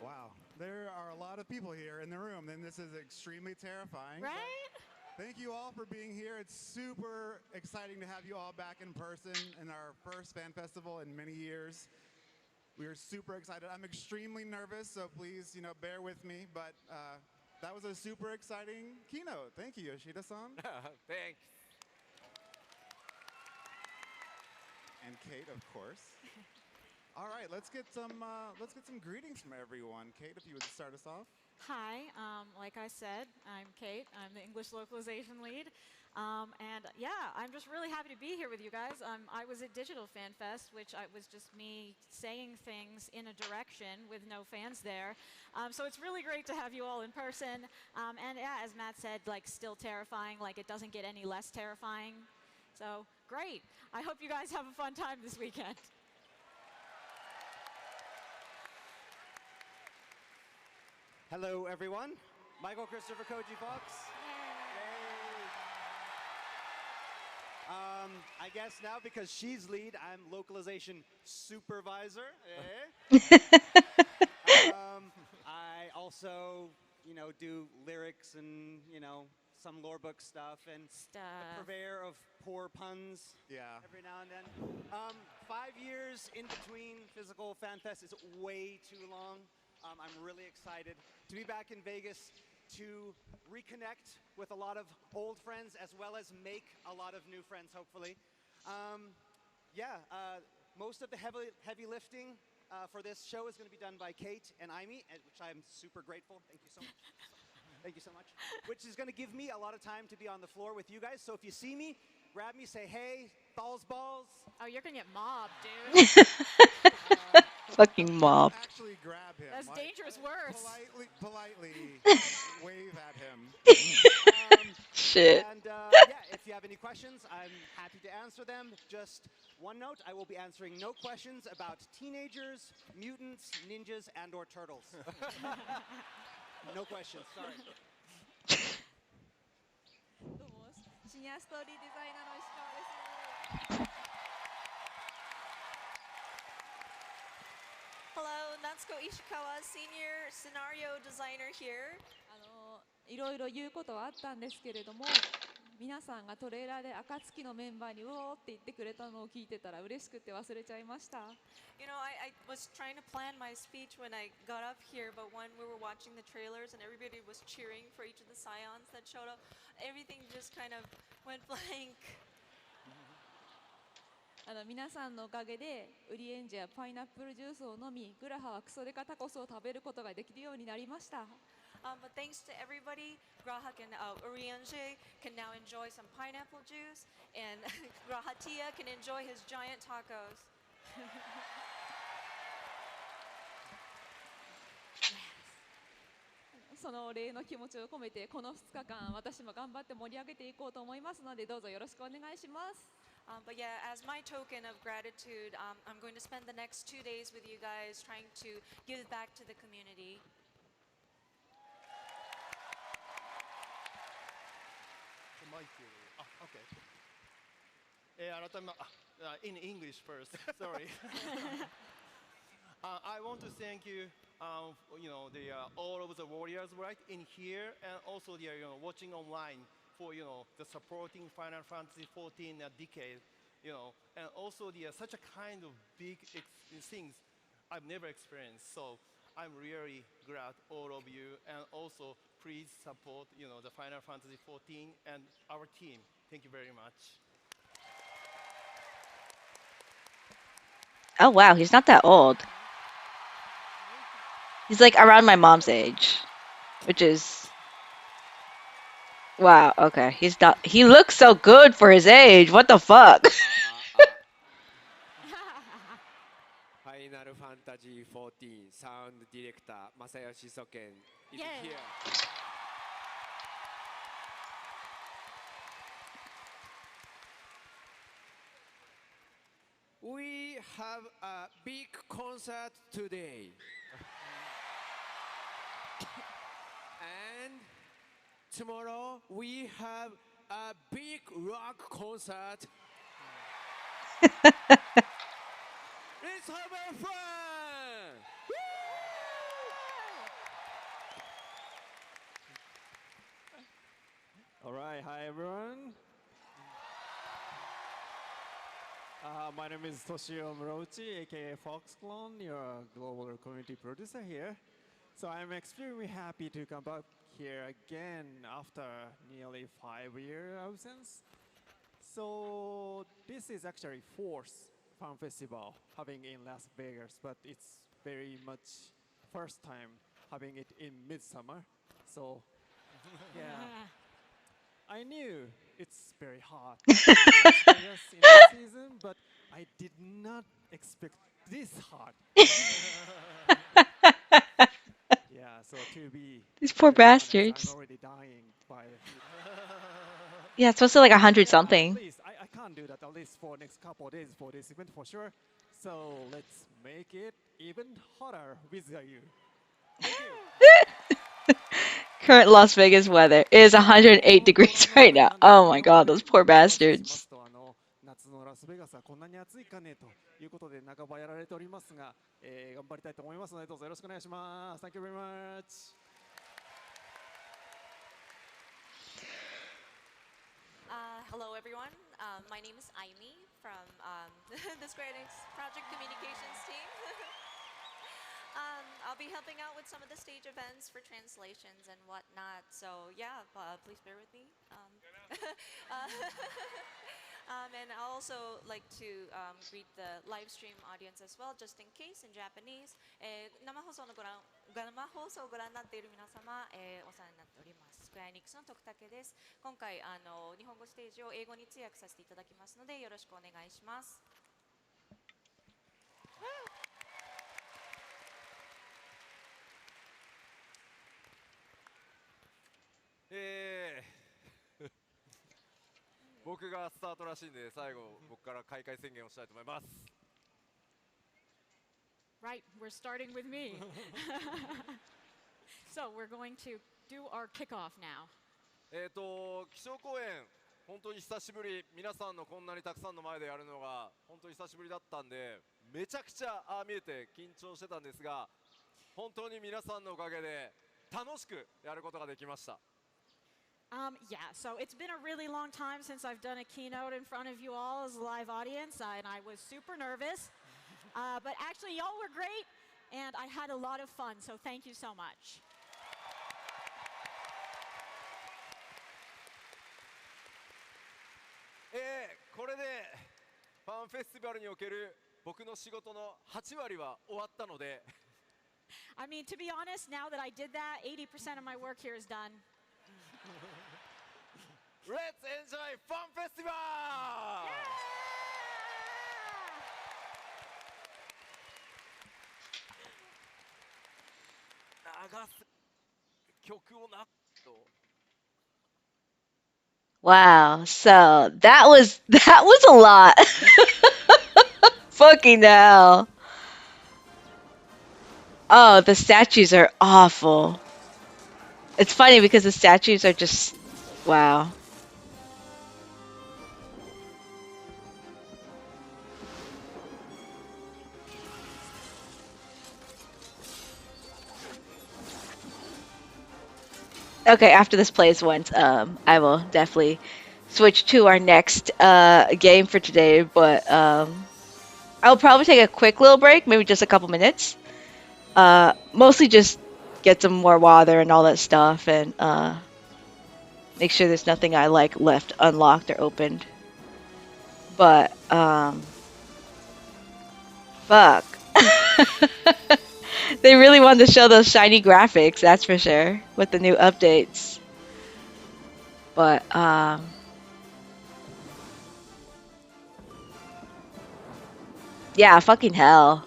Wow, there are a lot of people here in the room, and this is extremely terrifying. Right? Thank you all for being here. It's super exciting to have you all back in person in our first fan festival in many years. We are super excited. I'm extremely nervous, so please, bear with me. But that was a super exciting keynote. Thank you, Yoshida-san. Thanks. And Kate, of course. All right, let's get some greetings from everyone. Kate, if you would start us off. Hi, like I said, I'm Kate. I'm the English localization lead. And yeah, I'm just really happy to be here with you guys. I was at Digital Fan Fest, which was just me saying things in a direction with no fans there. So it's really great to have you all in person. And yeah, as Matt said, like still terrifying, like it doesn't get any less terrifying. So great. I hope you guys have a fun time this weekend. Hello, everyone. Michael Christopher Koji Fox. I guess now because she's lead, I'm localization supervisor. I also, do lyrics and, some lore book stuff and a Stuff. purveyor of poor puns Yeah. every now and then. 5 years in between physical fan fest is way too long. I'm really excited to be back in Vegas to reconnect with a lot of old friends as well as make a lot of new friends, hopefully. Yeah, most of the heavy lifting for this show is going to be done by Kate and Aimee, which I'm super grateful. Thank you so much. Thank you so much. Which is going to give me a lot of time to be on the floor with you guys. So if you see me, grab me, say, hey, balls. Oh, you're gonna get mobbed, dude. Fucking Don't mob. actually grab him. That's dangerous words. Politely wave at him. Shit. And yeah, if you have any questions, I'm happy to answer them. Just one note, I will be answering no questions about teenagers, mutants, ninjas, and/or turtles. No questions, sorry. どうもシニアストーリーデザイナーの石川です。Hello, Natsuko Ishikawa, senior scenario designer here. いろいろ言うことはあったんですけれども、皆さんがトレーラーで暁のメンバーにうおーって言ってくれたのを聞いてたら嬉しくて忘れちゃいました。You know, I was trying to plan my speech when I got up here, but when we were watching the trailers and everybody was cheering for each of the scions that showed up, everything just kind of went blank. 皆さんのおかげでウリエンジェやパイナップルジュースを飲み、グラハはクソデカタコスを食べることができるようになりました。But thanks to everybody, Grahak and Urienje can now enjoy some pineapple juice, and Grahatia can enjoy his giant tacos. そのお礼の気持ちを込めて、この2日間、私も頑張って盛り上げていこうと思いますので、どうぞよろしくお願いします。But yeah, as my token of gratitude, I'm going to spend the next 2 days with you guys trying to give back to the community. Okay. In English first, sorry. I want to thank you, all of the warriors, right, in here, and also the, watching online for, the supporting Final Fantasy XIV decade, and also the such a kind of big things I've never experienced. So I'm really glad all of you, and also please support, the Final Fantasy XIV and our team. Thank you very much. Oh wow, he's not that old. He's like around my mom's age, which is wow. Okay, he's not. He looks so good for his age. What the fuck? ファイナルファンタジー14サウンドディレクター正義祖健 is Yeah. here. We have a big concert today. And tomorrow we have a big rock concert. Let's have a fun! All right, hi everyone. My name is Toshio Morochi, aka Foxclone, your global community producer here. So I'm extremely happy to come back here again after nearly 5 year absence. So this is actually fourth fan festival having in Las Vegas, but it's very much first time having it in midsummer. So yeah. I knew it's very hot in Las Vegas in the season, but I did not expect this hot. Yeah, so to be These poor very honest, bastards. I'm already dying by the heat. Yeah, it's supposed to be like 100 Yeah, something. at least I can't do that at least for next couple of days for this event for sure. So let's make it even hotter with you. Thank you. Current Las Vegas weather is 108 degrees right now. Oh my god, those poor bastards. スベガスはこんなに暑いかねということで半ばやられておりますが、頑張りたいと思いますのでどうぞよろしくお願いします。Thank you very much. Hello, everyone. My name is Aimi from the Square Enix Project Communications team. I'll be helping out with some of the stage events for translations and whatnot. So yeah, please bear with me. Uh, and I also like to greet the live stream audience as well, just in case in Japanese. 生放送をご覧になっている皆様、お世話になっております。スクエアエニックスの徳武です。今回日本語ステージを英語に通訳させていただきますのでよろしくお願いします。僕がスタートらしいんで最後僕から開会宣言をしたいと思います。Right, we're starting with me. So we're going to do our kickoff now. 気象公演本当に久しぶり、皆さんのこんなにたくさんの前でやるのが本当に久しぶりだったんで、めちゃくちゃ見えて緊張してたんですが、本当に皆さんのおかげで楽しくやることができました。Yeah, so it's been a really long time since I've done a keynote in front of you all as a live audience, and I was super nervous. But actually, y'all were great, and I had a lot of fun, so thank you so much. これでファンフェスティバルにおける僕の仕事の8割は終わったので I mean, to be honest, now that I did that, 80% of my work here is done. Let's enjoy Fun Festival! Yeah! 流す曲をなと Wow. So that was a lot. Fucking hell. Oh, the statues are awful. It's funny because the statues are just wow. Okay, after this plays once, I will definitely switch to our next game for today. But I'll probably take a quick little break, maybe just a couple minutes. Mostly just get some more water and all that stuff, and make sure there's nothing I like left unlocked or opened. But fuck. They really wanted to show those shiny graphics, that's for sure, with the new updates. But yeah, fucking hell.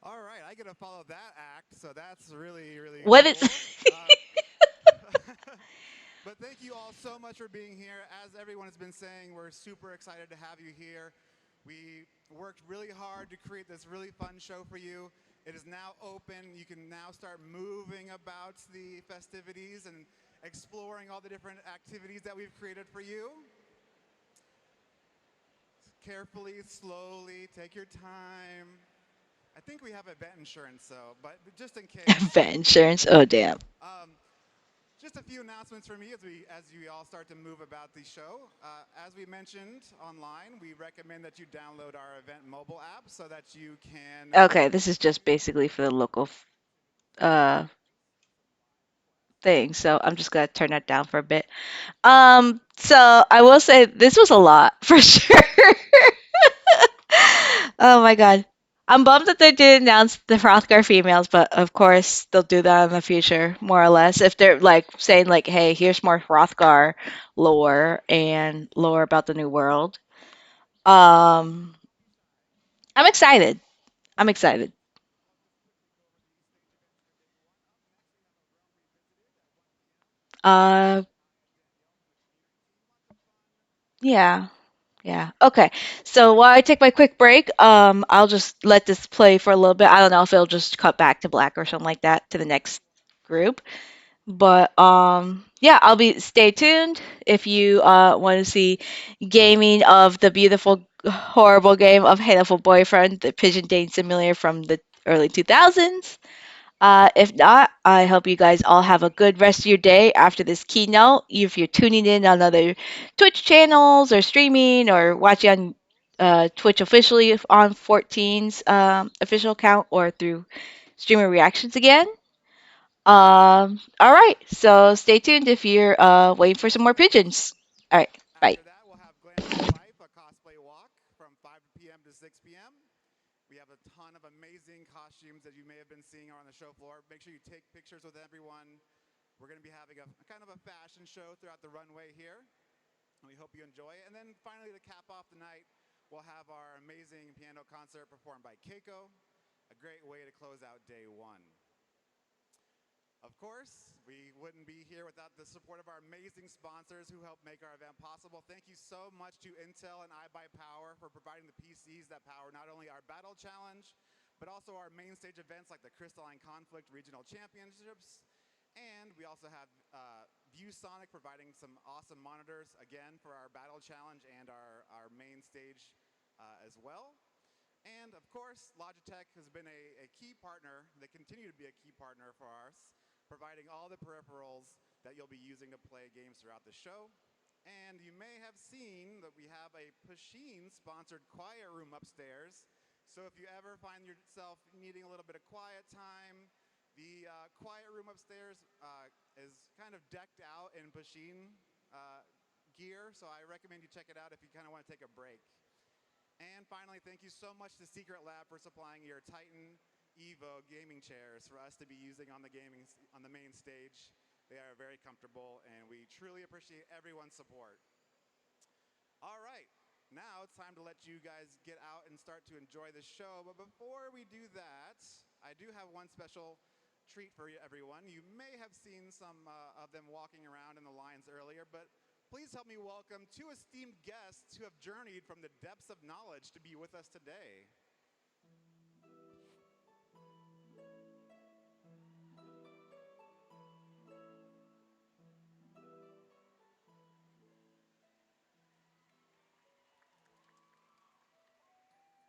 All right, I get to follow that act, so that's really, really What cool. is But thank you all so much for being here. As everyone has been saying, we're super excited to have you here. We worked really hard to create this really fun show for you. It is now open. You can now start moving about the festivities and exploring all the different activities that we've created for you. Carefully, slowly, take your time. I think we have event insurance, so, but just in case. Vet insurance? Oh damn. Just a few announcements from me as you all start to move about the show. As we mentioned online, we recommend that you download our event mobile app so that you can. Okay, this is just basically for the local thing, so I'm just gonna turn that down for a bit. So I will say this was a lot for sure. Oh my god. I'm bummed that they didn't announce the Hrothgar females, but of course they'll do that in the future, more or less. If they're like saying like, hey, here's more Hrothgar lore and lore about the new world. Um I'm excited. I'm excited. Uh yeah. Yeah. Okay. So while I take my quick break, I'll just let this play for a little bit. I don't know if it'll just cut back to black or something like that to the next group. But yeah, I'll be stay tuned if you want to see gaming of the beautiful horrible game of Hatoful Boyfriend, the pigeon dating simulator from the early 2000s. If not, I hope you guys all have a good rest of your day after this keynote. If you're tuning in on other Twitch channels or streaming or watching on Twitch officially on 14's official account or through streamer reactions again. All right, so stay tuned if you're waiting for some more pigeons. All right, bye. After that, we'll have Glamorous Wife, a cosplay walk from 5 p.m. to 6 p.m. We have a ton of amazing costumes that you may have been seeing on the show floor. Make sure you take pictures with everyone. We're going to be having a kind of a fashion show throughout the runway here. And we hope you enjoy it. And then finally, to cap off the night, we'll have our amazing piano concert performed by Keiko, a great way to close out day one. Of course, we wouldn't be here without the support of our amazing sponsors who help make our event possible. Thank you so much to Intel and iBuyPower for providing the PCs that power not only our Battle Challenge, but also our main stage events like the Crystalline Conflict Regional Championships. And we also have ViewSonic providing some awesome monitors, again, for our Battle Challenge and our main stage as well. And of course, Logitech has been a key partner. They continue to be a key partner for us, providing all the peripherals that you'll be using to play games throughout the show. And you may have seen that we have a Pusheen-sponsored quiet room upstairs. So if you ever find yourself needing a little bit of quiet time, the quiet room upstairs is kind of decked out in Pusheen gear. So I recommend you check it out if you kind of want to take a break. And finally, thank you so much to Secret Lab for supplying your Titan Evo gaming chairs for us to be using on the main stage. They are very comfortable, and we truly appreciate everyone's support. All right, now it's time to let you guys get out and start to enjoy the show. But before we do that, I do have one special treat for everyone. You may have seen some of them walking around in the lines earlier, but please help me welcome two esteemed guests who have journeyed from the depths of knowledge to be with us today.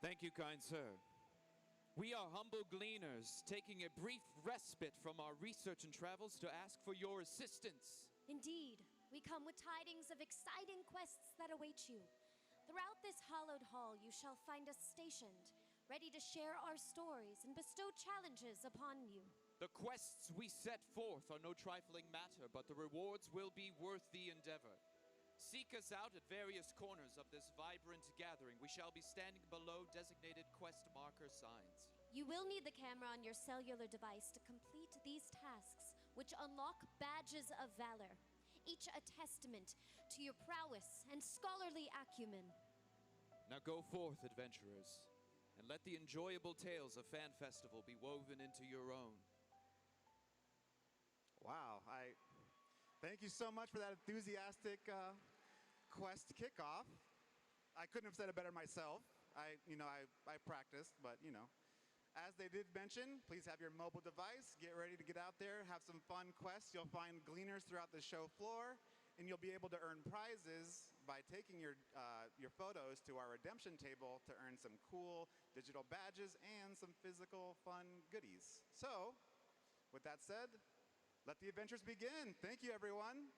Thank you, kind sir. We are humble gleaners, taking a brief respite from our research and travels to ask for your assistance. Indeed, we come with tidings of exciting quests that await you. Throughout this hallowed hall, you shall find us stationed, ready to share our stories and bestow challenges upon you. The quests we set forth are no trifling matter, but the rewards will be worth the endeavor. Seek us out at various corners of this vibrant gathering. We shall be standing below designated quest marker signs. You will need the camera on your cellular device to complete these tasks, which unlock badges of valor, each a testament to your prowess and scholarly acumen. Now go forth, adventurers, and let the enjoyable tales of Fan Festival be woven into your own. Wow, thank you so much for that enthusiastic quest kickoff. I couldn't have said it better myself. I practiced, but as they did mention, please have your mobile device, get ready to get out there, have some fun quests. You'll find gleaners throughout the show floor, and you'll be able to earn prizes by taking your photos to our redemption table to earn some cool digital badges and some physical fun goodies. So, with that said, let the adventures begin. Thank you, everyone.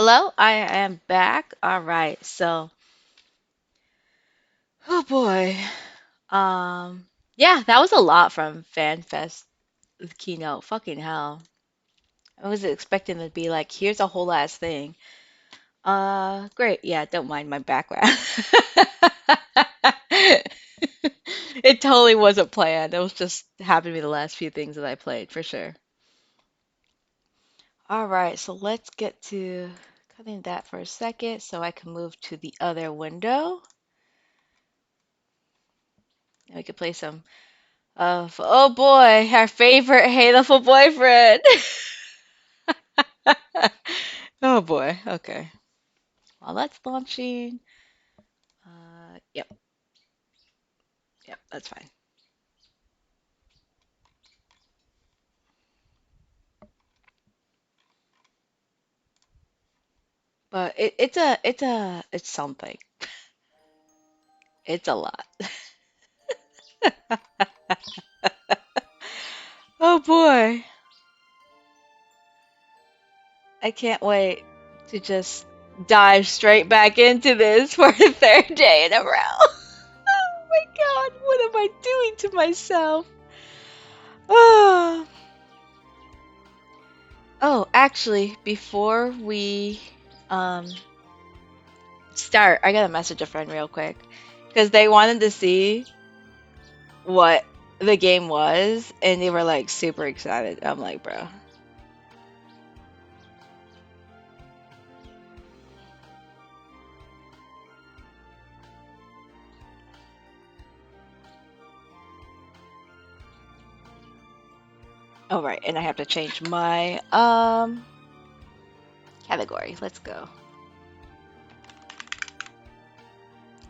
Hello, I am back. All right, so oh boy, yeah, that was a lot from FanFest the keynote. Fucking hell, I was expecting to be like, here's a whole ass thing. Great, yeah, don't mind my background. It totally wasn't planned. It was just happened to be the last few things that I played for sure. All right, so let's get to cutting that for a second so I can move to the other window. And we can play some of, oh boy, our favorite Hatoful boyfriend. Oh boy, okay. While that's launching, yep, yep, that's fine. But it's something. It's a lot. Oh boy. I can't wait to just dive straight back into this for the third day in a row. Oh my god, what am I doing to myself? Oh, oh actually, before we um, start, I gotta message a friend real quick because they wanted to see what the game was and they were like super excited. I'm like, bro. All right, and I have to change my category. Let's go.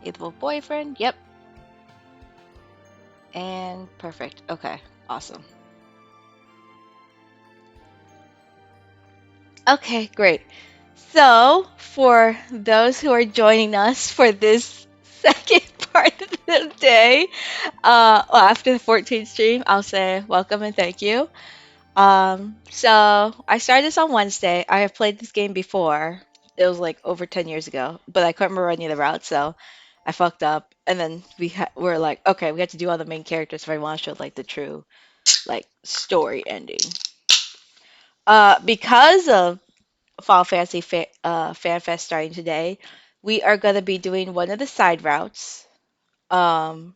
Youthful boyfriend. Yep. And perfect. Okay. Awesome. Okay, great. So, for those who are joining us for this second part of the day, well, after the 14th stream, I'll say welcome and thank you. So I started this on Wednesday. I have played this game before. It was like over 10 years ago, but I couldn't remember any of the routes, so I fucked up. And then we're like, okay, we have to do all the main characters if I want to show like the true like story ending. Because of Final Fantasy Fan Fest starting today, we are gonna be doing one of the side routes, um,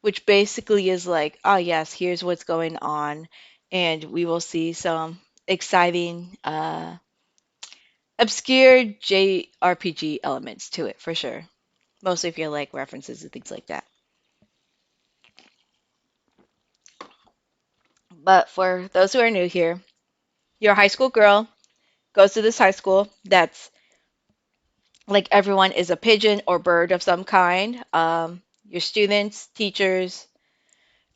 which basically is like, oh yes, here's what's going on, and we will see some exciting, obscure JRPG elements to it for sure. Mostly if you like references and things like that. But for those who are new here, you're a high school girl, goes to this high school that's like everyone is a pigeon or bird of some kind. Your students, teachers,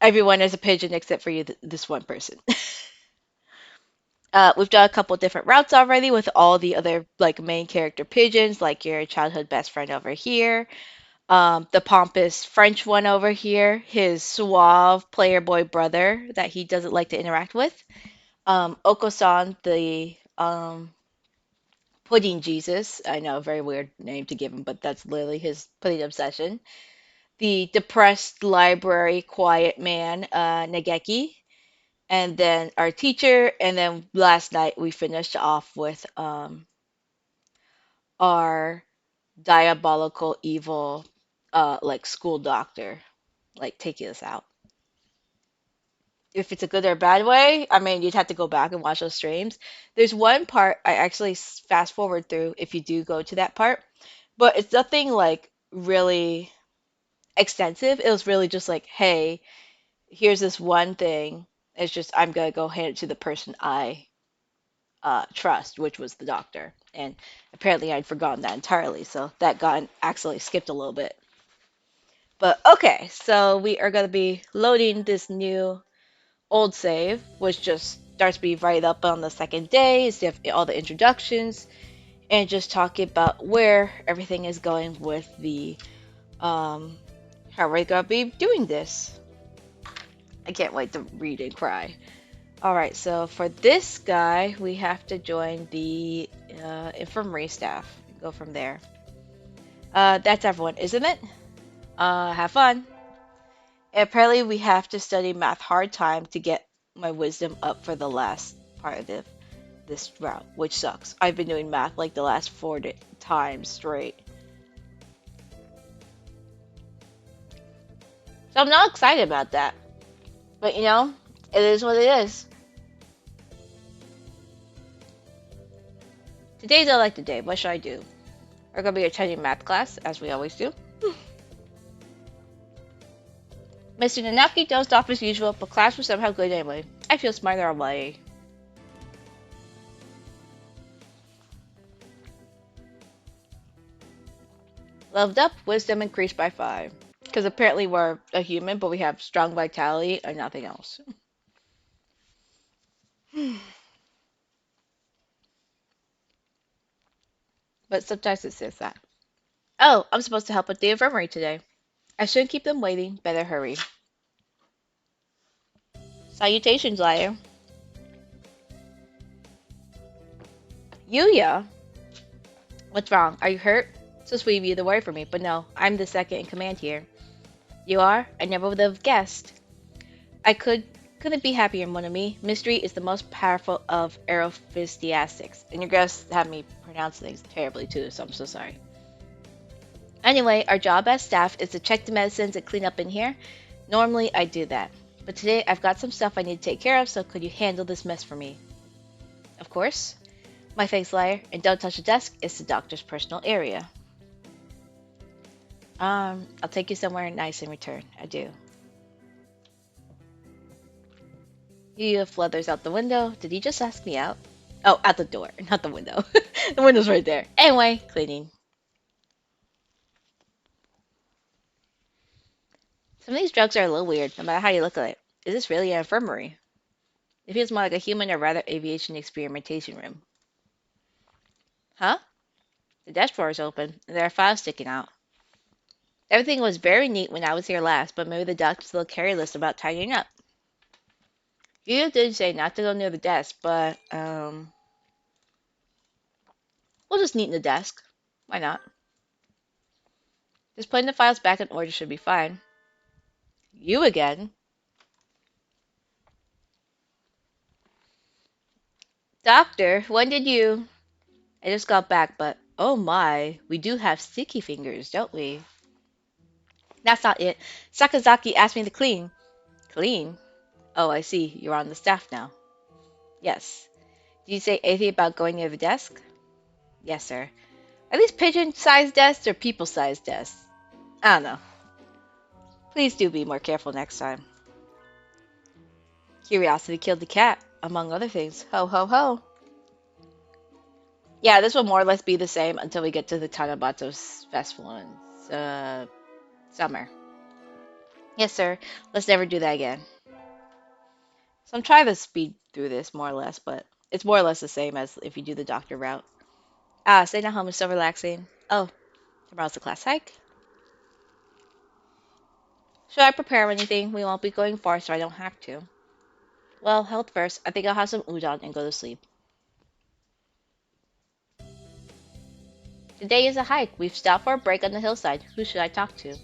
everyone is a pigeon except for you, this one person. We've done a couple different routes already with all the other like main character pigeons, like your childhood best friend over here, the pompous French one over here, his suave player boy brother that he doesn't like to interact with, Oko-san, the pudding Jesus. I know, a very weird name to give him, but that's literally his pudding obsession. The depressed library quiet man, Nageki, and then our teacher, and then last night we finished off with our diabolical evil like school doctor, like taking us out. If it's a good or bad way, I mean, you'd have to go back and watch those streams. There's one part I actually fast forward through if you do go to that part, but it's nothing like really extensive. It was really just like, hey, here's this one thing. It's just I'm gonna go hand it to the person I trust, which was the doctor. And apparently I'd forgotten that entirely, so that got actually skipped a little bit. But okay, so we are gonna be loading this new old save, which just starts me right up on the second day. So you have all the introductions and just talking about where everything is going with the how we're gonna be doing this. I can't wait to read and cry. Alright, so for this guy, we have to join the infirmary staff. Go from there. That's everyone, isn't it? Have fun. And apparently we have to study math hard time to get my wisdom up for the last part of this route, which sucks. I've been doing math like the last 4 times straight. So I'm not excited about that. But you know, it is what it is. Today's not like the day. What should I do? We're gonna be attending math class, as we always do. Mr. Nanaki dozed off as usual, but class was somehow good anyway. I feel smarter already. Leveled up, wisdom increased by 5. Because apparently we're a human, but we have strong vitality and nothing else. But sometimes it says that. Oh, I'm supposed to help with the infirmary today. I shouldn't keep them waiting. Better hurry. Salutations, Lyre. Yuya? What's wrong? Are you hurt? So sweet of you to worry for me, but no, I'm the second in command here. You are? I never would have guessed. I couldn't be happier, mon ami. Mystery is the most powerful of aerophysiastics. And you're going to have me pronounce things terribly too, so I'm so sorry. Anyway, our job as staff is to check the medicines and clean up in here. Normally, I do that. But today, I've got some stuff I need to take care of, so could you handle this mess for me? Of course. My thanks, Lyre. And don't touch the desk. It's the doctor's personal area. I'll take you somewhere nice in return. Adieu. He flutters out the window. Did he just ask me out? Oh, out the door, not the window. The window's right there. Anyway, cleaning. Some of these drugs are a little weird, no matter how you look at it. Is this really an infirmary? It feels more like a human or rather aviation experimentation room. Huh? The desk drawer is open, and there are files sticking out. Everything was very neat when I was here last, but maybe the doctor's a little careless about tidying up. You did say not to go near the desk, but, we'll just neaten the desk. Why not? Just putting the files back in order should be fine. You again? Doctor, when did you... I just got back, but oh my, we do have sticky fingers, don't we? That's not it. Sakazaki asked me to clean. Clean? Oh, I see. You're on the staff now. Yes. Did you say anything about going near the desk? Yes, sir. Are these pigeon-sized desks or people-sized desks? I don't know. Please do be more careful next time. Curiosity killed the cat, among other things. Ho, ho, ho. Yeah, this will more or less be the same until we get to the Tanabatsu Festival in summer. Yes, sir. Let's never do that again. So I'm trying to speed through this more or less, but it's more or less the same as if you do the doctor route. Ah, staying at home is so relaxing. Oh, tomorrow's the class hike. Should I prepare anything? We won't be going far, so I don't have to. Well, health first. I think I'll have some udon and go to sleep. Today is a hike. We've stopped for a break on the hillside. Who should I talk to?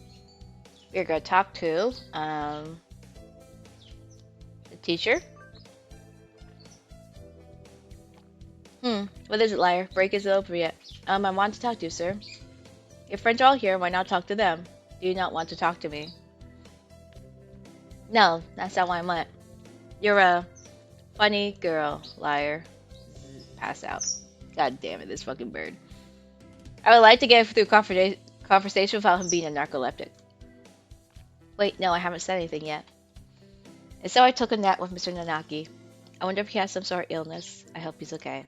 We're going to talk to, the teacher. What is it, Lyre? Break isn't over yet. I want to talk to you, sir. Your friends are all here. Why not talk to them? Do you not want to talk to me? No, that's not what I meant. You're a funny girl, Lyre. Pass out. God damn it, this fucking bird. I would like to get through conversation without him being a narcoleptic. Wait, no, I haven't said anything yet. And so I took a nap with Mr. Nanaki. I wonder if he has some sort of illness. I hope he's okay.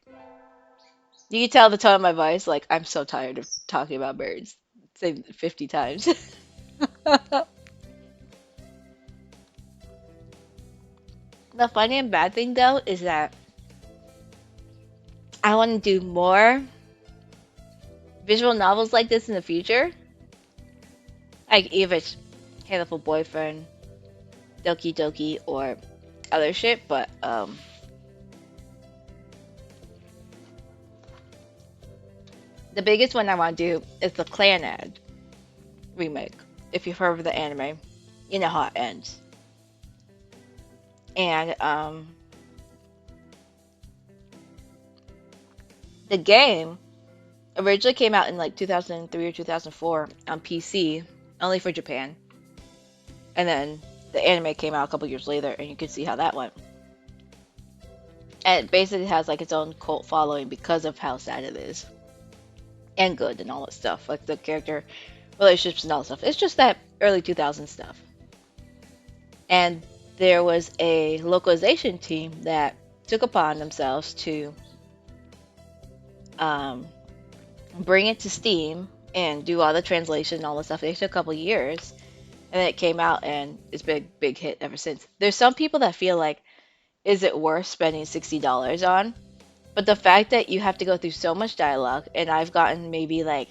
You can tell the tone of my voice, like, I'm so tired of talking about birds. Say 50 times. The funny and bad thing, though, is that I want to do more visual novels like this in the future. Like, either it's Hatoful Boyfriend, Doki Doki, or other shit, but the biggest one I want to do is the Clan Ad remake. If you've heard of the anime, you know how it ends. And the game originally came out in like 2003 or 2004 on PC, only for Japan. And then the anime came out a couple years later, and you can see how that went. And it basically has like its own cult following because of how sad it is, and good and all that stuff, like the character relationships and all that stuff. It's just that early 2000s stuff. And there was a localization team that took upon themselves to bring it to Steam and do all the translation and all the stuff. It took a couple years, and then it came out, and it's been a big hit ever since. There's some people that feel like, is it worth spending $60 on? But the fact that you have to go through so much dialogue, and I've gotten maybe like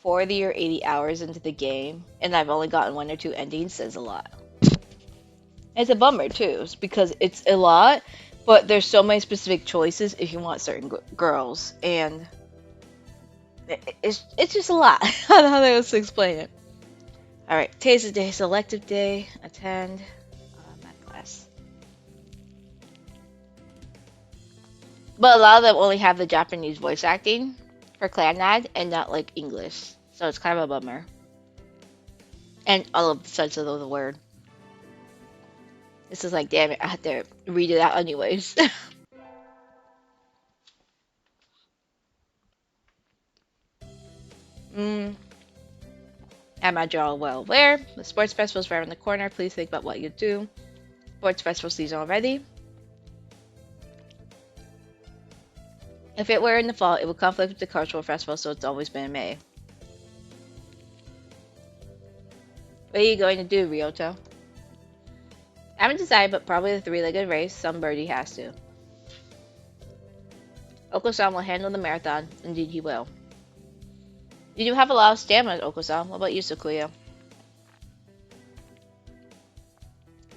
40 or 80 hours into the game, and I've only gotten one or two endings, says a lot. It's a bummer too, because it's a lot, but there's so many specific choices if you want certain girls, and it's just a lot. I don't know how else to explain it. All right, today's the day, selective day, attend math class. But a lot of them only have the Japanese voice acting for Clanad and not like English, so it's kind of a bummer. And all of the sense of the word. This is like, damn it, I have to read it out anyways. Am I all well aware? The sports festival's right around the corner. Please think about what you do. Sports festival season already. If it were in the fall, it would conflict with the cultural festival, so it's always been in May. What are you going to do, Ryoto? I haven't decided, but probably the three-legged race. Some birdie has to. Oko-san will handle the marathon. Indeed, he will. You do have a lot of stamina, Oko-san. What about you, Sakuya?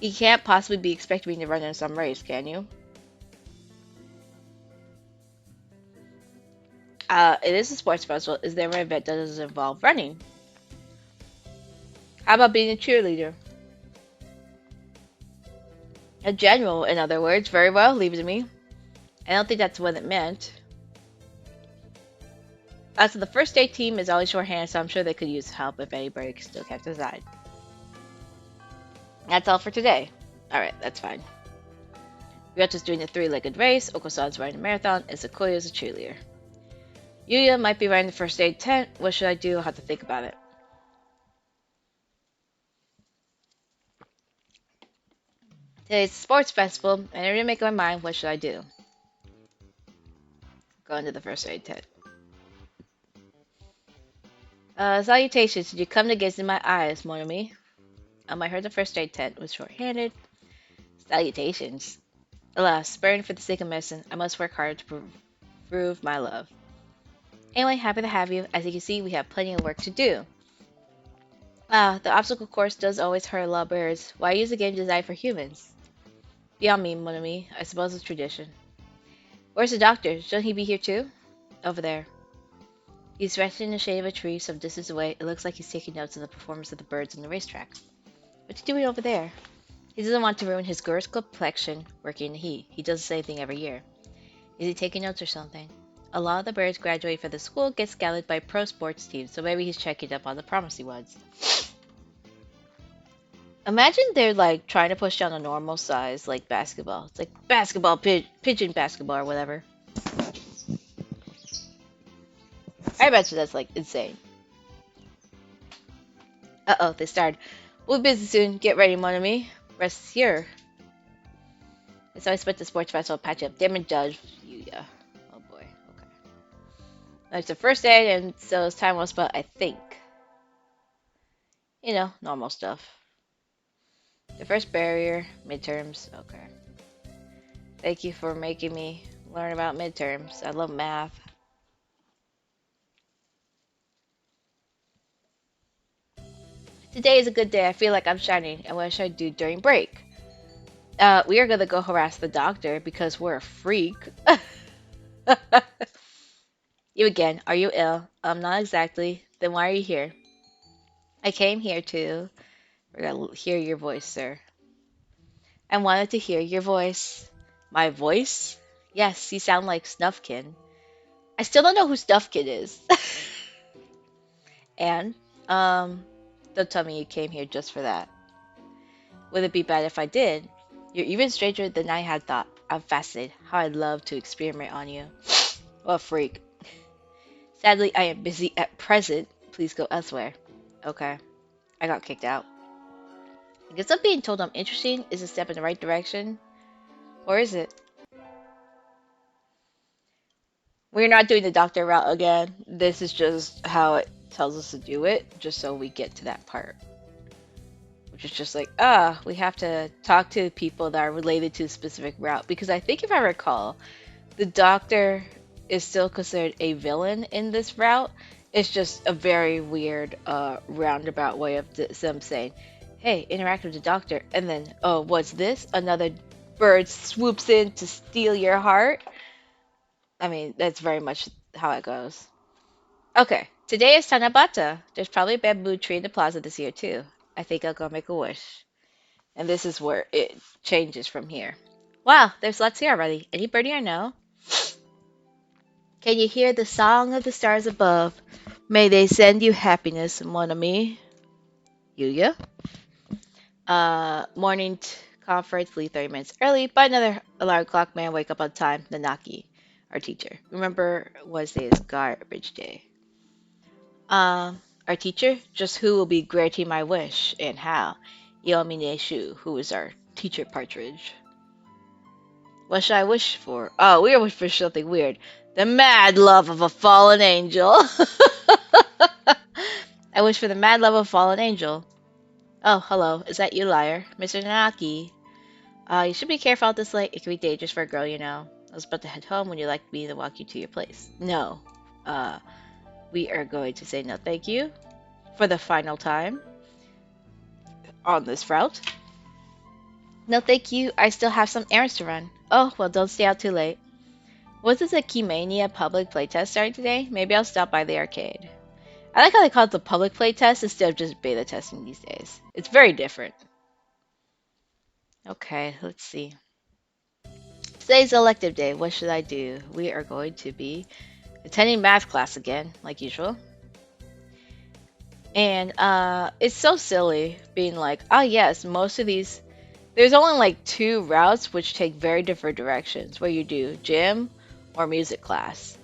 You can't possibly be expecting me to run in some race, can you? It is a sports festival. Is there an event that doesn't involve running? How about being a cheerleader? A general, in other words. Very well, leave it to me. I don't think that's what it meant. So the first aid team is always short-handed, so I'm sure they could use help if anybody still can't decide. That's all for today. Alright, that's fine. Ryota's doing the three-legged race, Oko-san's running a marathon, and Sequoia's a cheerleader. Yuya might be running the first aid tent. What should I do? I'll have to think about it. Today's sports festival, and I didn't make up my mind. What should I do? Go into the first aid tent. Salutations. Did you come to gaze in my eyes, mon ami? I heard the first aid tent was short-handed. Salutations. Alas, spurring for the sake of medicine, I must work hard to prove my love. Anyway, happy to have you. As you can see, we have plenty of work to do. The obstacle course does always hurt a lot of birds. Why use a game designed for humans? Beyond me, mon ami. I suppose it's tradition. Where's the doctor? Shouldn't he be here too? Over there. He's resting in the shade of a tree some distance away. It looks like he's taking notes of the performance of the birds on the racetrack. What's he doing over there? He doesn't want to ruin his girl's complexion working in the heat. He does the same thing every year. Is he taking notes or something? A lot of the birds graduate from the school get scouted by pro sports teams, so maybe he's checking up on the promising ones. Imagine they're like trying to push down a normal size like basketball. It's like basketball, pigeon basketball or whatever. I bet you that's like insane. Uh-oh, they started. We'll be busy soon. Get ready, mon ami. Rest here. It's always spent the sports festival patch up. Damn it, Judge. Yeah. Oh boy. Okay. That's the first aid, and so it's time well spent, I think. You know, normal stuff. The first barrier, midterms. Okay. Thank you for making me learn about midterms. I love math. Today is a good day. I feel like I'm shining. And what should I do during break? We are gonna go harass the doctor because we're a freak. You again. Are you ill? Not exactly. Then why are you here? I came here to. We're gonna hear your voice, sir. I wanted to hear your voice. My voice? Yes, you sound like Snuffkin. I still don't know who Snuffkin is. And, um, don't tell me you came here just for that. Would it be bad if I did? You're even stranger than I had thought. I'm fascinated. How I'd love to experiment on you. What a freak. Sadly, I am busy at present. Please go elsewhere. Okay. I got kicked out. I guess I'm being told I'm interesting is a step in the right direction. Or is it? We're not doing the doctor route again. This is just how it tells us to do it, just so we get to that part. Which is just like, we have to talk to people that are related to a specific route. Because I think if I recall, the doctor is still considered a villain in this route. It's just a very weird, roundabout way of them saying, hey, interact with the doctor. And then, oh, what's this? Another bird swoops in to steal your heart. I mean, that's very much how it goes. Okay, today is Tanabata. There's probably a bamboo tree in the plaza this year, too. I think I'll go make a wish. And this is where it changes from here. Wow, there's lots here already. Any birdie I know? Can you hear the song of the stars above? May they send you happiness, mon ami. Yuya? Morning conference, leave 30 minutes early, but another alarm clock man wake up on time. Nanaki, our teacher. Remember, Wednesday is garbage day. Our teacher? Just who will be granting my wish, and how? Yomine Shu, who is our teacher partridge. What should I wish for? Oh, we wish for something weird. The mad love of a fallen angel. I wish for the mad love of a fallen angel. Oh, hello. Is that you, Lyre? Mr. Nanaki. You should be careful out this late. It can be dangerous for a girl, you know. I was about to head home when you liked me to walk you to your place. No. We are going to say no thank you for the final time on this route. No thank you. I still have some errands to run. Oh, well, don't stay out too late. Was this a Keymania public playtest starting today? Maybe I'll stop by the arcade. I like how they call it the public playtest instead of just beta testing these days. It's very different. Okay, let's see. Today's elective day. What should I do? We are going to be attending math class again, like usual. And it's so silly being like, oh yes, most of these, there's only like 2 routes which take very different directions where you do gym or music class.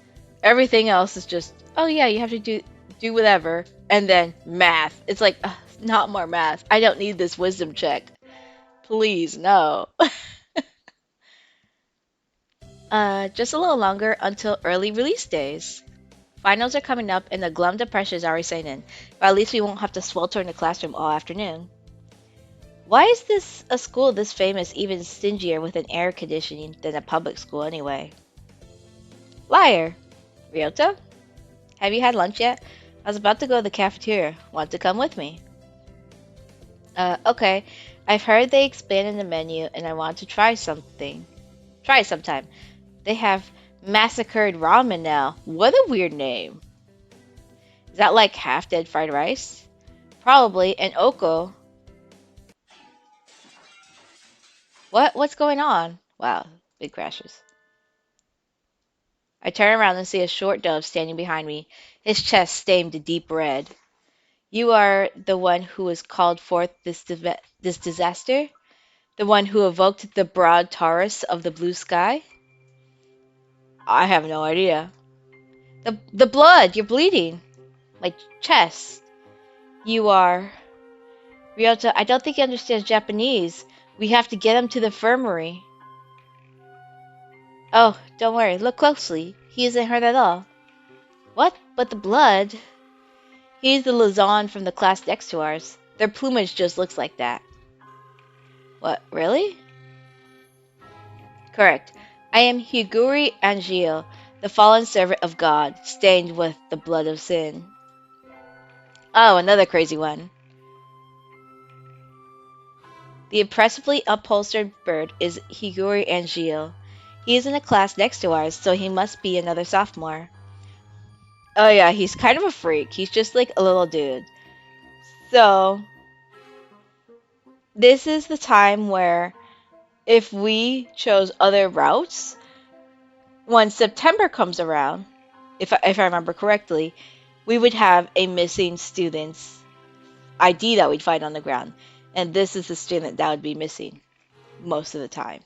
Everything else is just, oh yeah, you have to do whatever, and then math. It's like, not more math. I don't need this wisdom check. Please, no. Just a little longer until early release days. Finals are coming up and the glum depression is already setting in, but at least we won't have to swelter in the classroom all afternoon. Why is this a school this famous even stingier with an air conditioning than a public school anyway? Lyre! Ryota? Have you had lunch yet? I was about to go to the cafeteria. Want to come with me? Okay. I've heard they expanded the menu and I want to try something. Try it sometime. They have massacred ramen now. What a weird name. Is that like half-dead fried rice? Probably. And oko. What? What's going on? Wow. Big crashes. I turn around and see a short dove standing behind me, his chest stained a deep red. You are the one who has called forth this disaster? The one who evoked the broad Taurus of the blue sky? I have no idea. The blood! You're bleeding! My chest. You are... Ryota, I don't think he understands Japanese. We have to get him to the infirmary. Oh, don't worry. Look closely. He isn't hurt at all. What? But the blood? He's the Lazan from the class next to ours. Their plumage just looks like that. What, really? Correct. I am Higuri Angio, the fallen servant of God, stained with the blood of sin. Oh, another crazy one. The impressively upholstered bird is Higuri Angil. He is in a class next to ours, so he must be another sophomore. Oh yeah, he's kind of a freak. He's just like a little dude. So, this is the time where if we chose other routes, when September comes around, if I remember correctly, we would have a missing student's ID that we'd find on the ground. And this is the student that would be missing most of the time.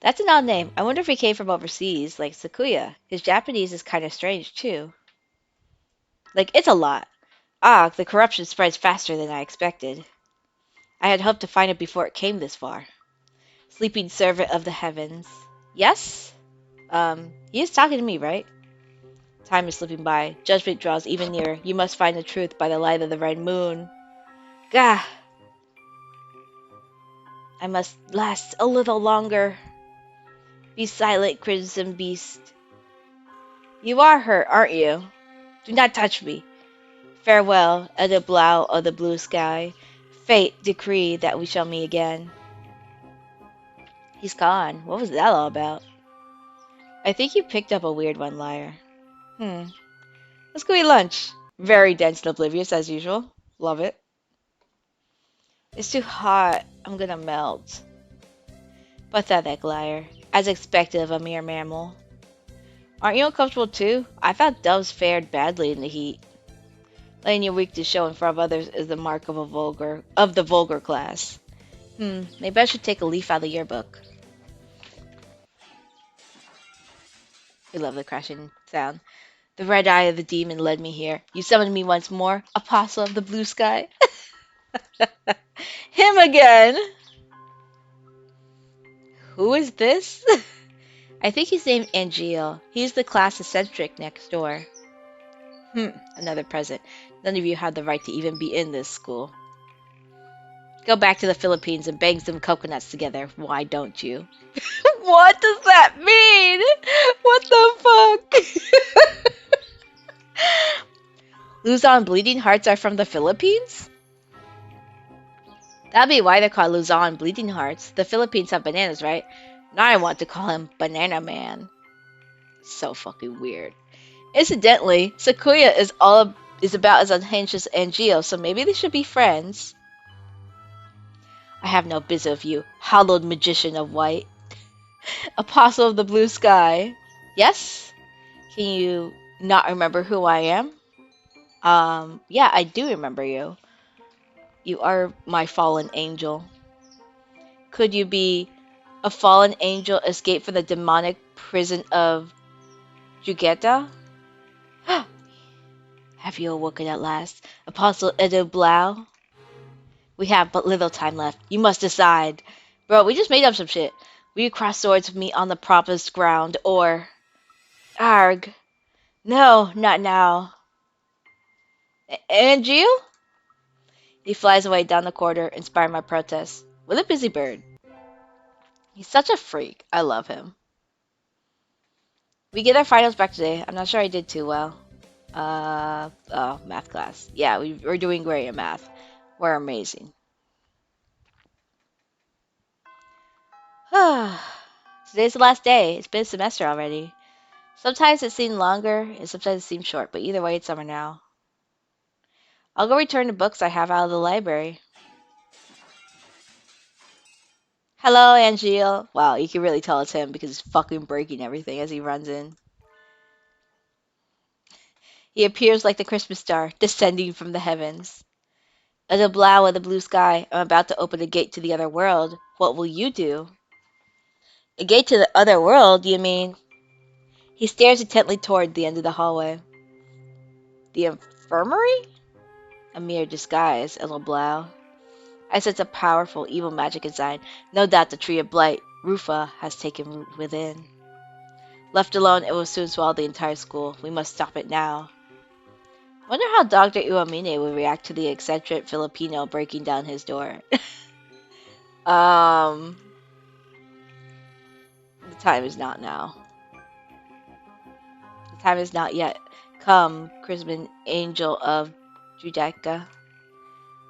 That's an odd name. I wonder if he came from overseas, like Sakuya. His Japanese is kind of strange, too. Like, it's a lot. Ah, the corruption spreads faster than I expected. I had hoped to find it before it came this far. Sleeping servant of the heavens. Yes? He is talking to me, right? Time is slipping by. Judgment draws even nearer. You must find the truth by the light of the red moon. Gah! I must last a little longer. Be silent, crimson beast. You are hurt, aren't you? Do not touch me. Farewell, Ediblau of the blue sky. Fate decree that we shall meet again. He's gone. What was that all about? I think you picked up a weird one, Lyre. Let's go eat lunch. Very dense and oblivious, as usual. Love it. It's too hot. I'm gonna melt. Pathetic, Lyre. As expected of a mere mammal. Aren't you uncomfortable too? I thought doves fared badly in the heat. Letting your weakness show in front of others is the mark of the vulgar class. Maybe I should take a leaf out of the yearbook. I love the crashing sound. The red eye of the demon led me here. You summoned me once more, apostle of the blue sky. Him again! Who is this? I think he's named Angel. He's the class eccentric next door. Another present. None of you have the right to even be in this school. Go back to the Philippines and bang some coconuts together. Why don't you? What does that mean? What the fuck? Luzon Bleeding Hearts are from the Philippines? That'd be why they're called Luzon Bleeding Hearts. The Philippines have bananas, right? Now I want to call him Banana Man. So fucking weird. Incidentally, Sakuya is about as unhinged as Angio, so maybe they should be friends. I have no business of you, hallowed magician of white. Apostle of the blue sky. Yes? Can you not remember who I am? Yeah, I do remember you. You are my fallen angel. Could you be a fallen angel escaped from the demonic prison of Jugeta? Have you awoken at last, Apostle Edo Blau? We have but little time left. You must decide. Bro, we just made up some shit. Will you cross swords with me on the promised ground, or... Arg. No, not now. And you? He flies away down the corridor, inspiring my protest. What a busy bird. He's such a freak. I love him. We get our finals back today. I'm not sure I did too well. Oh, math class. Yeah, we're doing great in math. We're amazing. Today's the last day. It's been a semester already. Sometimes it seemed longer, and sometimes it seemed short, but either way, it's summer now. I'll go return the books I have out of the library. Hello, Angel. Wow, you can really tell it's him because he's fucking breaking everything as he runs in. He appears like the Christmas star, descending from the heavens. At the blow of the blue sky, I'm about to open a gate to the other world. What will you do? A gate to the other world, you mean? He stares intently toward the end of the hallway. The infirmary? A mere disguise, El Blau. I sense a powerful evil magic inside. No doubt the tree of blight, Rufa, has taken root within. Left alone, it will soon swallow the entire school. We must stop it now. Wonder how Dr. Uamine would react to the eccentric Filipino breaking down his door. The time is not now. The time is not yet. Come, Chrisman, angel of Judaica.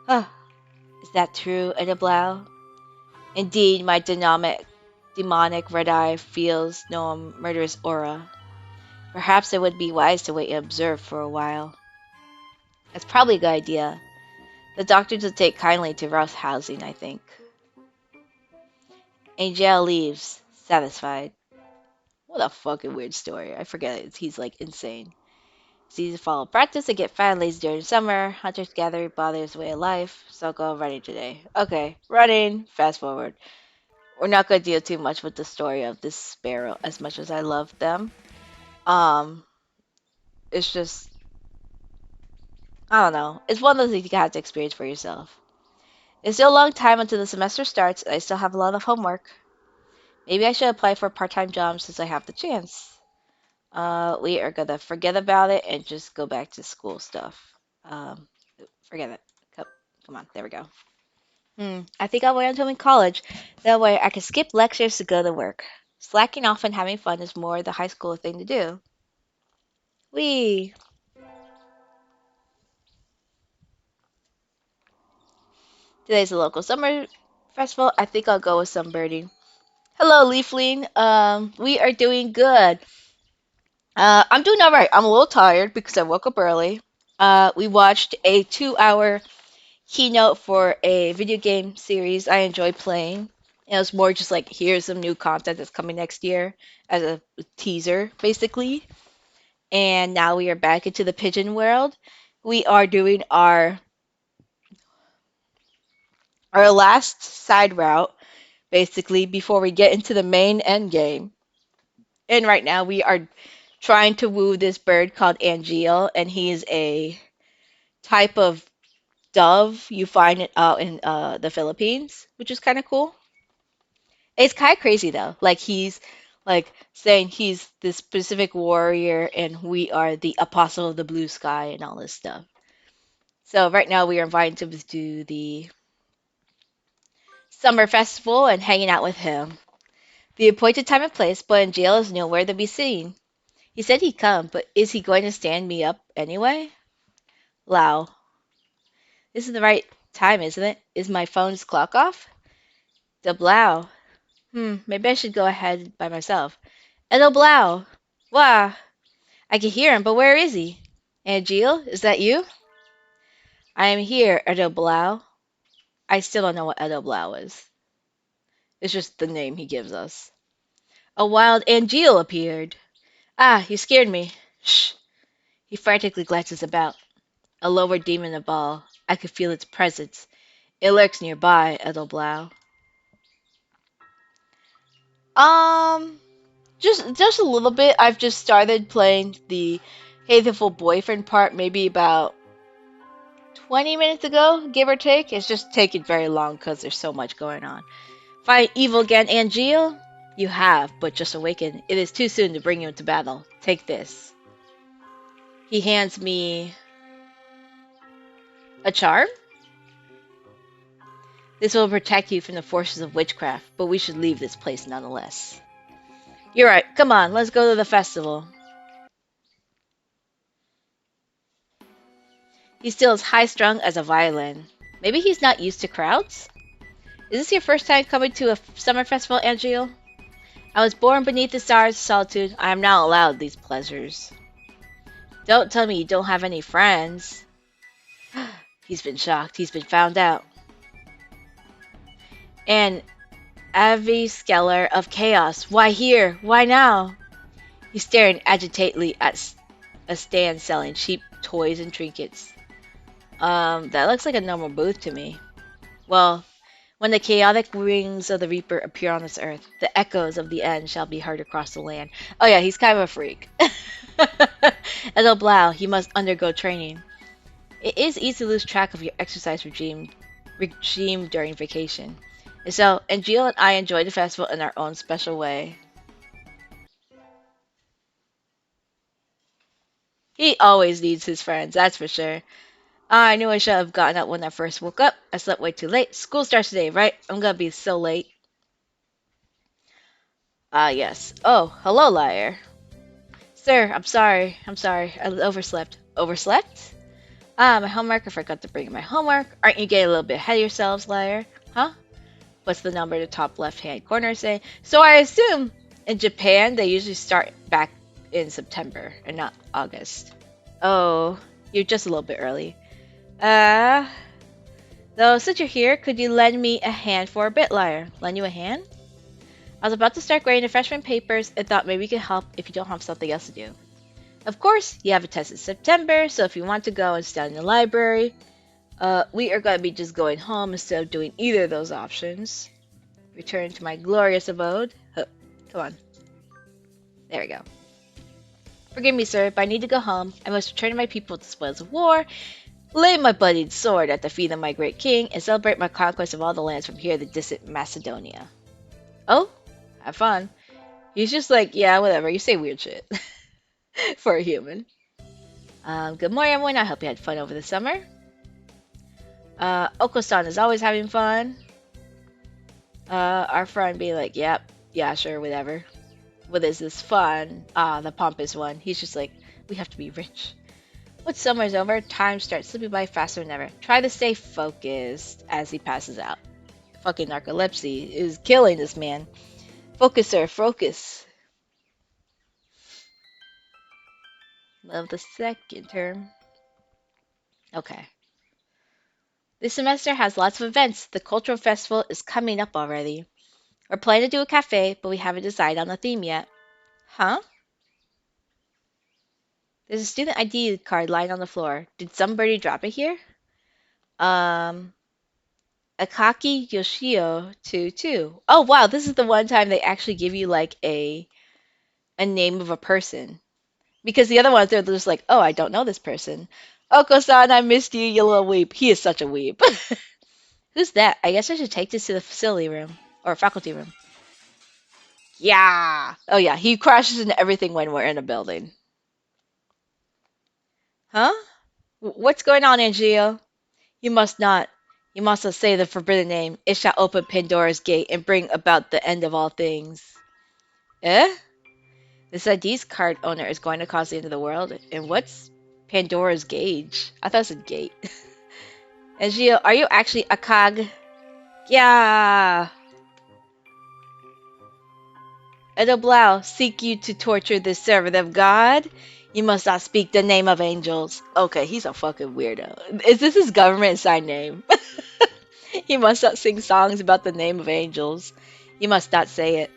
Is that true, Annablau? Indeed, my demonic red eye feels no murderous aura. Perhaps it would be wise to wait and observe for a while. That's probably a good idea. The doctor doesn't take kindly to rough housing, I think. Angel leaves, satisfied. What a fucking weird story. I forget it. He's like insane. Seasons follow practice and get fat lazy during summer. Hunters gather bothers way of life. So go running today. Okay, running. Fast forward. We're not gonna deal too much with the story of this sparrow as much as I love them. Um, it's just I don't know. It's one of those things you have to experience for yourself. It's still a long time until the semester starts. I still have a lot of homework. Maybe I should apply for a part-time job since I have the chance. We are gonna forget about it and just go back to school stuff. Um, Forget it. Come on, there we go. I think I'll wait until I'm in college. That way I can skip lectures to go to work. Slacking off and having fun is more the high school thing to do. Wee! Today's the local summer festival. I think I'll go with sunbirding. Hello, Leafling. We are doing good. I'm doing all right. I'm a little tired because I woke up early. We watched a 2 hour keynote for a video game series I enjoy playing. It was more just like, here's some new content that's coming next year as a teaser, basically. And now we are back into the pigeon world. We are doing our last side route, basically, before we get into the main end game. And right now we are trying to woo this bird called Angeal, and he is a type of dove you find it out in the Philippines, which is kind of cool. It's kind of crazy though. Like he's like saying he's this specific warrior, and we are the apostle of the blue sky and all this stuff. So right now we are invited to do the summer festival and hanging out with him. The appointed time and place, but in jail is nowhere to be seen. He said he'd come, but is he going to stand me up anyway? Lao. This is the right time, isn't it? Is my phone's clock off? The Blau. Maybe I should go ahead by myself. Edo Blau. Wah. I can hear him, but where is he? Angeal, is that you? I am here, Edo Blau. I still don't know what Edo Blau is. It's just the name he gives us. A wild Angeal appeared. Ah, you scared me. Shh. He frantically glances about. A lower demon of ball. I could feel its presence. It lurks nearby, Edo Blau. Um, just a little bit. I've just started playing the Hatoful boyfriend part maybe about 20 minutes ago, give or take. It's just taking very long because there's so much going on. Fight evil again, Angeal? You have, but just awakened. It is too soon to bring you into battle. Take this. He hands me a charm? This will protect you from the forces of witchcraft, but we should leave this place nonetheless. You're right. Come on, let's go to the festival. He's still as high-strung as a violin. Maybe he's not used to crowds? Is this your first time coming to a summer festival, Angel? I was born beneath the stars of solitude. I am not allowed these pleasures. Don't tell me you don't have any friends. He's been shocked. He's been found out. And Avi Skeller of Chaos. Why here? Why now? He's staring agitatedly at a stand selling cheap toys and trinkets. That looks like a normal booth to me. Well, when the chaotic wings of the Reaper appear on this earth, the echoes of the end shall be heard across the land. Oh yeah, he's kind of a freak. As a Blau, he must undergo training. It is easy to lose track of your exercise regime during vacation. And so, Jill and I enjoy the festival in our own special way. He always needs his friends, that's for sure. I knew I should have gotten up when I first woke up. I slept way too late. School starts today, right? I'm gonna be so late. Ah, yes. Oh, hello, Lyre. Sir, I'm sorry. I overslept. Overslept? Ah, my homework. I forgot to bring my homework. Aren't you getting a little bit ahead of yourselves, Lyre? Huh? What's the number in the top left-hand corner say? So I assume in Japan they usually start back in September and not August. Oh, you're just a little bit early. Uh, though since you're here, could you lend me a hand for a bit, Lyre? Lend you a hand? I was about to start grading the freshman papers and thought maybe you could help if you don't have something else to do. Of course, you have a test in September, so if you want to go and study in the library, we are going to be just going home instead of doing either of those options. Return to my glorious abode. Huh, come on. There we go. Forgive me, sir, but I need to go home. I must return to my people with the spoils of war, lay my bloodied sword at the feet of my great king, and celebrate my conquest of all the lands from here to distant Macedonia. Oh? Have fun. He's just like, yeah, whatever. You say weird shit. For a human. Good morning, everyone. I hope you had fun over the summer. Oko-san is always having fun. Our friend being like, yep, yeah, sure, whatever. What is this fun? Ah, the pompous one. He's just like, we have to be rich. Once summer's over, time starts slipping by faster than ever. Try to stay focused as he passes out. Fucking narcolepsy is killing this man. Focus, sir, focus. Love the second term. Okay. This semester has lots of events. The cultural festival is coming up already. We're planning to do a cafe, but we haven't decided on the theme yet. Huh? There's a student ID card lying on the floor. Did somebody drop it here? Akaki Yoshio 22. Oh wow, this is the one time they actually give you like a name of a person. Because the other ones they're just like, oh, I don't know this person. Oko-san, I missed you, you little weep. He is such a weep. Who's that? I guess I should take this to the facility room. Or faculty room. Yeah. Oh yeah, he crashes into everything when we're in a building. Huh? What's going on, Angio? You must not. You must not say the forbidden name. It shall open Pandora's gate and bring about the end of all things. Eh? This ID's card owner is going to cause the end of the world. And what's Pandora's gauge? I thought it was a gate. Angio, are you actually a cog? Yeah. Edo Blau, seek you to torture this servant of God? You must not speak the name of angels. Okay, he's a fucking weirdo. Is this his government sign name? He must not sing songs about the name of angels. You must not say it.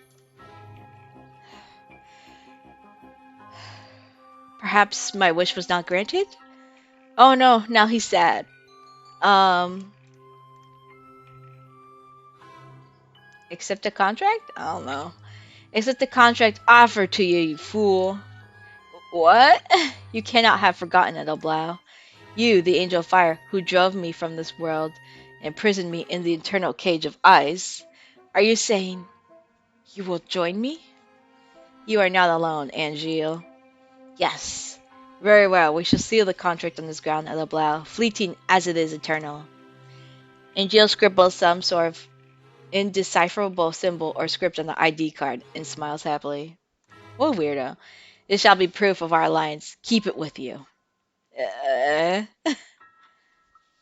Perhaps my wish was not granted? Oh no, now he's sad. Accept a contract? I don't know. Accept the contract offered to you, you fool. What? You cannot have forgotten it, Oblau. You, the angel of fire, who drove me from this world, imprisoned me in the eternal cage of ice. Are you saying you will join me? You are not alone, Angel. Yes. Very well, we shall seal the contract on this ground, Eloblau, fleeting as it is eternal. Angel scribbles some sort of indecipherable symbol or script on the ID card and smiles happily. What a weirdo. This shall be proof of our alliance. Keep it with you. Uh,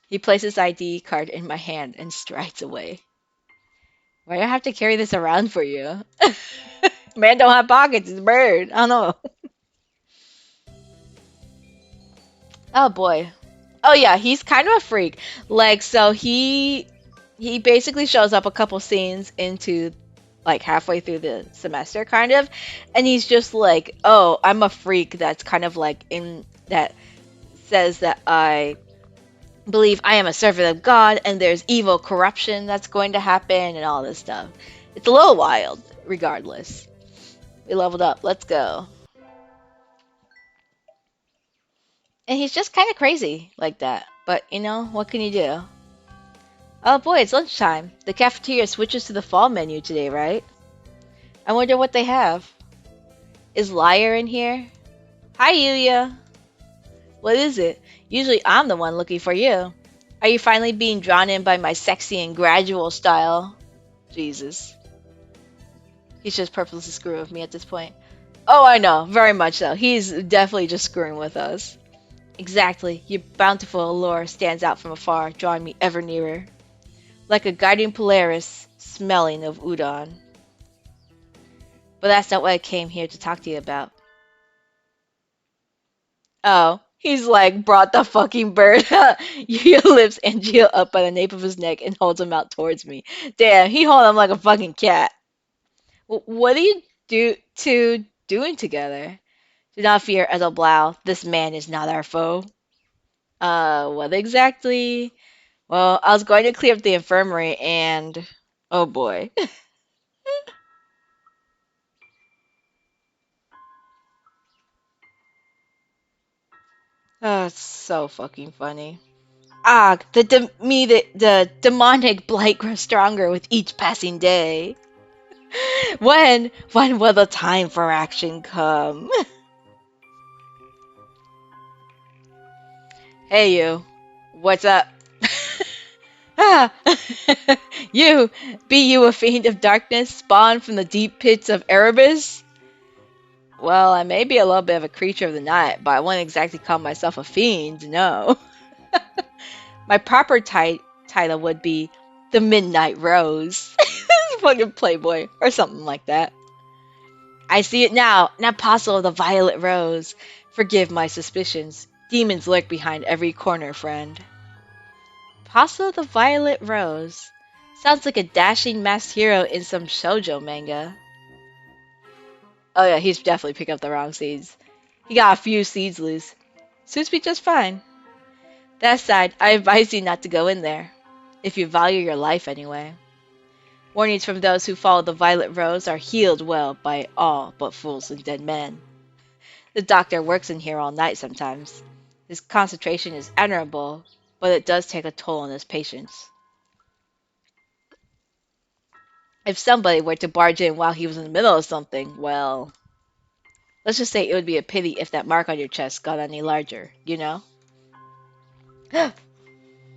he places ID card in my hand and strides away. Why do I have to carry this around for you? Man don't have pockets, it's a bird. I don't know. Oh boy. Oh yeah, he's kind of a freak. Like, so he basically shows up a couple scenes into like halfway through the semester kind of, and he's just like, "Oh, I'm a freak that's kind of like in that says that I believe I am a servant of God and there's evil corruption that's going to happen and all this stuff." It's a little wild, regardless. We leveled up. Let's go. And he's just kind of crazy like that. But, you know, what can you do? Oh boy, it's lunchtime. The cafeteria switches to the fall menu today, right? I wonder what they have. Is Lyre in here? Hi, Yuya. What is it? Usually I'm the one looking for you. Are you finally being drawn in by my sexy and gradual style? Jesus. He's just purposely screwing with me at this point. Oh, I know. Very much so. He's definitely just screwing with us. Exactly. Your bountiful allure stands out from afar, drawing me ever nearer. Like a guiding Polaris, smelling of udon. But that's not what I came here to talk to you about. Oh, he's like brought the fucking bird. Yuya lifts Angio up by the nape of his neck and holds him out towards me. Damn, he hold him like a fucking cat. What are you two doing together? Do not fear, Edelblau. This man is not our foe. What exactly? Well, I was going to clear up the infirmary and... Oh boy. Oh, it's so fucking funny. Ah, the demonic blight grows stronger with each passing day. When will the time for action come? Hey you, what's up? Ah, you, be you a fiend of darkness, spawned from the deep pits of Erebus? Well, I may be a little bit of a creature of the night, but I wouldn't exactly call myself a fiend, no. My proper title would be the Midnight Rose. Fucking Playboy, or something like that. I see it now, an apostle of the Violet Rose. Forgive my suspicions. Demons lurk behind every corner, friend. Apostle of the Violet Rose. Sounds like a dashing masked hero in some shoujo manga. Oh yeah, he's definitely picked up the wrong seeds. He got a few seeds loose. Suits me just fine. That aside, I advise you not to go in there. If you value your life anyway. Warnings from those who follow the Violet Rose are healed well by all but fools and dead men. The doctor works in here all night sometimes. His concentration is admirable, but it does take a toll on his patients. If somebody were to barge in while he was in the middle of something, well, let's just say it would be a pity if that mark on your chest got any larger, you know?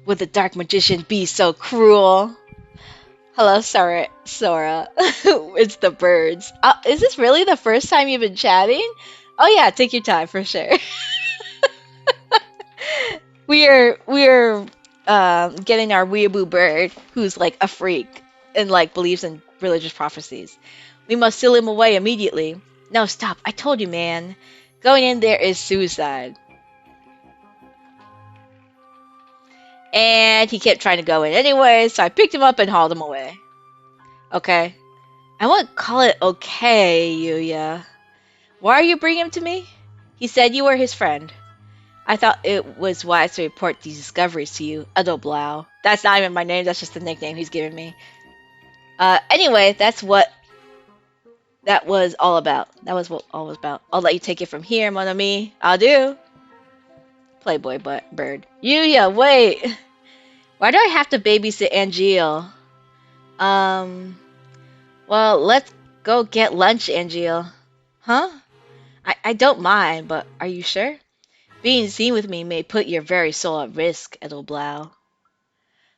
Would the dark magician be so cruel? Hello, Sora. It's the birds. Is this really the first time you've been chatting? Oh yeah, take your time for sure. we're getting our weeaboo bird, who's like a freak and like believes in religious prophecies. We must seal him away immediately. No, stop! I told you, man. Going in there is suicide. And he kept trying to go in anyway, so I picked him up and hauled him away. Okay. I won't call it okay, Yuya. Why are you bringing him to me? He said you were his friend. I thought it was wise to report these discoveries to you, Adoblau. That's not even my name, that's just the nickname he's giving me. Anyway, that's what that was all about. That was what all was about. I'll let you take it from here, mon ami. I'll do. Playboy bird. Yuya, wait! Why do I have to babysit Angeal? Well, let's go get lunch, Angeal. Huh? I don't mind, but are you sure? Being seen with me may put your very soul at risk, Edelblau.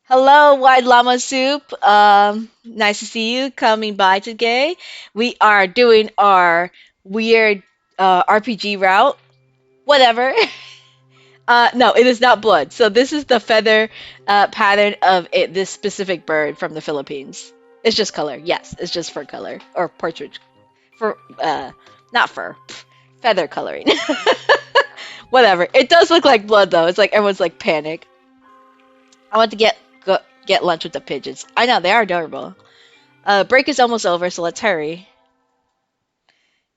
Hello, White Llama Soup. Nice to see you coming by today. We are doing our weird RPG route. Whatever. No, it is not blood. So this is the feather pattern of this specific bird from the Philippines. It's just color. Yes, it's just fur color or portrait for not fur, feather coloring. Whatever. It does look like blood though. It's like everyone's like panic. I want to get lunch with the pigeons. I know they are adorable. Break is almost over, so let's hurry.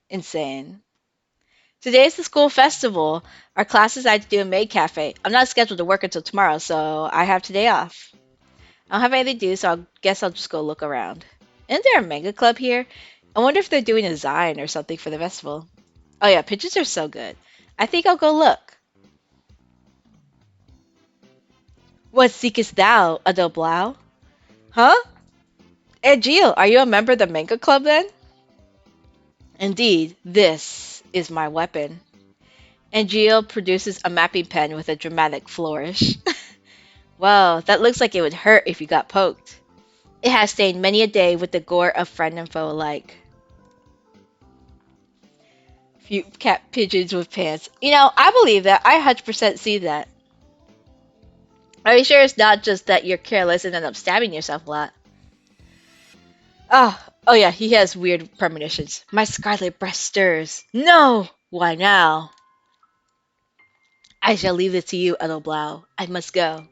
Insane. Today is the school festival. Our class decided to do a maid cafe. I'm not scheduled to work until tomorrow, so I have today off. I don't have anything to do, so I guess I'll just go look around. Isn't there a manga club here? I wonder if they're doing a design or something for the festival. Oh yeah, pictures are so good. I think I'll go look. What seekest thou, Adoblau? Huh? Hey, Gio, are you a member of the manga club then? Indeed, this is my weapon. And Gio produces a mapping pen with a dramatic flourish. Well, that looks like it would hurt if you got poked. It has stained many a day with the gore of friend and foe alike. Few cat pigeons with pants. You know, I believe that. I 100% see that. Are you sure it's not just that you're careless and end up stabbing yourself a lot? Oh yeah, he has weird premonitions. My scarlet breast stirs. No! Why now? I shall leave it to you, Edelblau. I must go.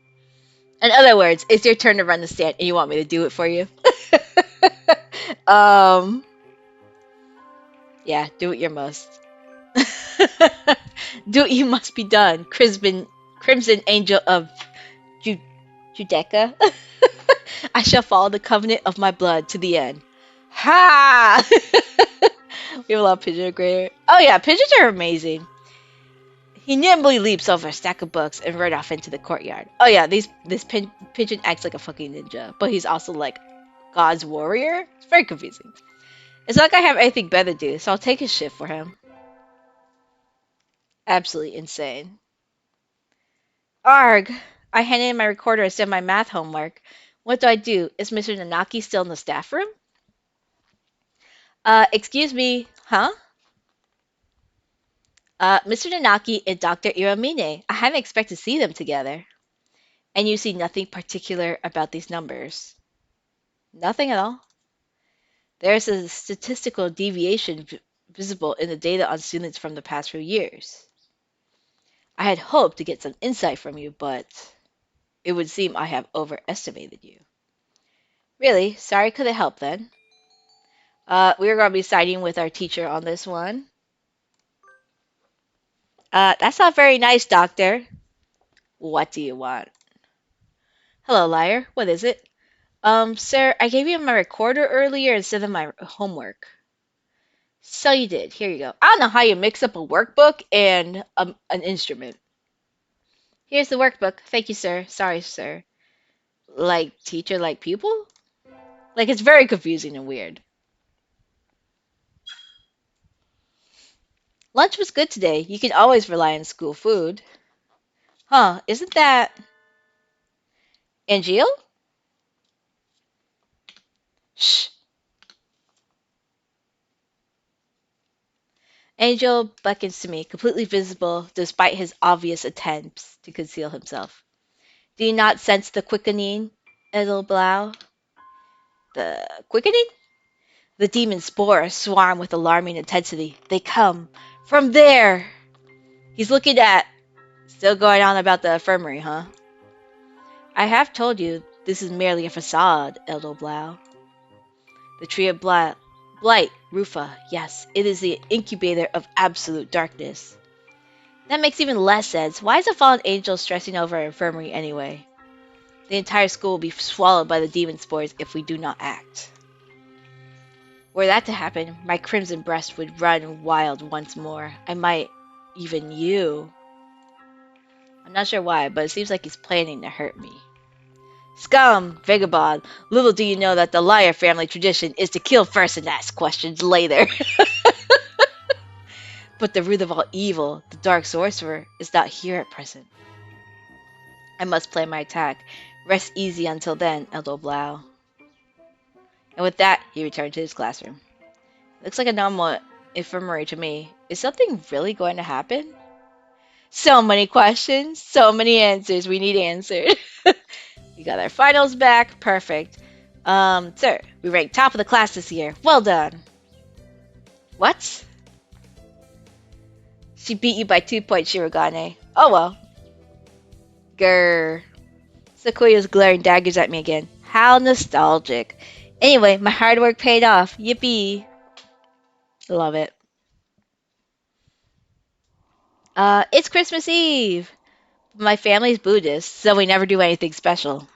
In other words, it's your turn to run the stand and you want me to do it for you? um, yeah, do what you must. Do what you must be done, Crimson Angel of Ju- Judecca. I shall follow the covenant of my blood to the end. Ha! We have a lot of pigeon grader. Oh yeah, pigeons are amazing. He nimbly leaps over a stack of books and right off into the courtyard. Oh yeah, this pigeon acts like a fucking ninja, but he's also like God's warrior. It's very confusing. It's not like I have anything better to do, so I'll take his shit for him. Absolutely insane. Arg! I handed in my recorder and did my math homework. What do I do? Is Mr. Nanaki still in the staff room? Excuse me, huh? Mr. Nanaki and Dr. Iramine. I hadn't expected to see them together. And you see nothing particular about these numbers? Nothing at all. There's a statistical deviation visible in the data on students from the past few years. I had hoped to get some insight from you, but it would seem I have overestimated you. Really? Sorry, could it help then? We're going to be siding with our teacher on this one. That's not very nice, Doctor. What do you want? Hello, Lyre. What is it? Sir, I gave you my recorder earlier instead of my homework. So you did. Here you go. I don't know how you mix up a workbook and an instrument. Here's the workbook. Thank you, sir. Sorry, sir. Like teacher, like pupil? Like it's very confusing and weird. Lunch was good today. You can always rely on school food. Huh, isn't that Angel? Shh. Angel beckons to me, completely visible despite his obvious attempts to conceal himself. Do you not sense the quickening, Edelblau? The quickening? The demon spores swarm with alarming intensity. They come from there. He's looking at. Still going on about the infirmary, huh? I have told you this is merely a facade, Edelblau. The tree of blight, Rufa. Yes, it is the incubator of absolute darkness. That makes even less sense. Why is a fallen angel stressing over an infirmary anyway? The entire school will be swallowed by the demon spores if we do not act. Were that to happen, my crimson breast would run wild once more. I might even you. I'm not sure why, but it seems like he's planning to hurt me. Scum, vagabond, little do you know that the Lyre family tradition is to kill first and ask questions later. But the root of all evil, the dark sorcerer, is not here at present. I must plan my attack. Rest easy until then, Edelblau. And with that, he returned to his classroom. Looks like a normal infirmary to me. Is something really going to happen? So many questions, so many answers we need answered. We got our finals back. Perfect. Sir, we ranked top of the class this year. Well done. What? She beat you by 2 points, Shirogane. Oh well. Grr. Sequoia's glaring daggers at me again. How nostalgic. Anyway, my hard work paid off. Yippee. Love it. It's Christmas Eve. My family's Buddhist, so we never do anything special.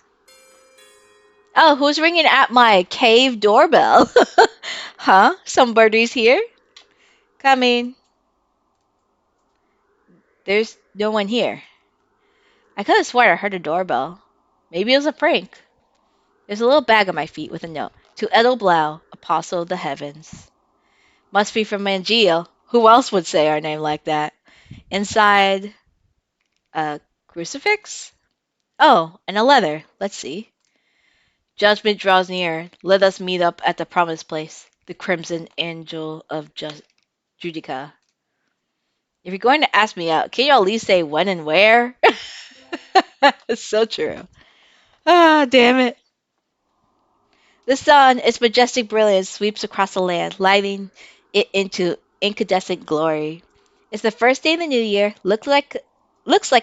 Oh, who's ringing at my cave doorbell? Huh? Somebody's here? Coming. There's no one here. I could have sworn I heard a doorbell. Maybe it was a prank. There's a little bag on my feet with a note. To Edelblau, Apostle of the Heavens. Must be from Mangeal. Who else would say our name like that? Inside, a crucifix? Oh, and a letter. Let's see. Judgment draws near. Let us meet up at the promised place, the crimson angel of Judica. If you're going to ask me out, can you at least say when and where? It's so true. Ah, damn it. The sun, its majestic brilliance, sweeps across the land, lighting it into incandescent glory. It's the first day of the new year. Looks like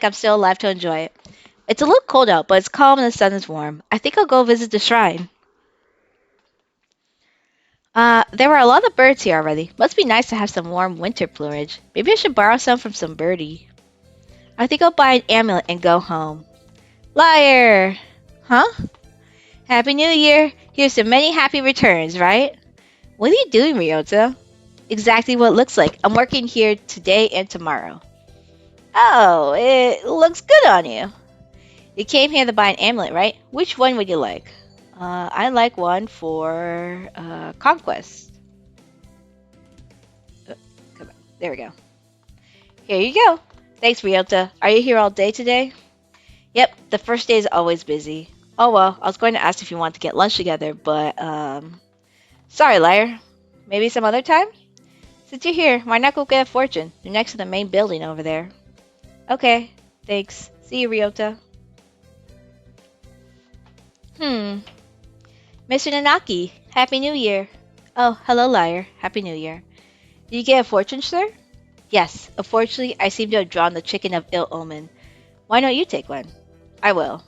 I'm still alive to enjoy it. It's a little cold out, but it's calm and the sun is warm. I think I'll go visit the shrine. There were a lot of birds here already. Must be nice to have some warm winter plumage. Maybe I should borrow some from some birdie. I think I'll buy an amulet and go home. Lyre! Huh? Happy New Year! Here's to many happy returns, right? What are you doing, Ryota? Exactly what it looks like. I'm working here today and tomorrow. Oh, it looks good on you. You came here to buy an amulet, right? Which one would you like? I like one for Conquest. Come on. There we go. Here you go. Thanks, Ryota. Are you here all day today? Yep, the first day is always busy. Oh well, I was going to ask if you want to get lunch together, but sorry, Lyre. Maybe some other time? Since you're here, why not go get a fortune? You're next to the main building over there. Okay, thanks. See you, Ryota. Mr. Nanaki, Happy New Year. Oh, hello, Lyre. Happy New Year. Did you get a fortune, sir? Yes. Unfortunately, I seem to have drawn the chicken of ill omen. Why don't you take one? I will.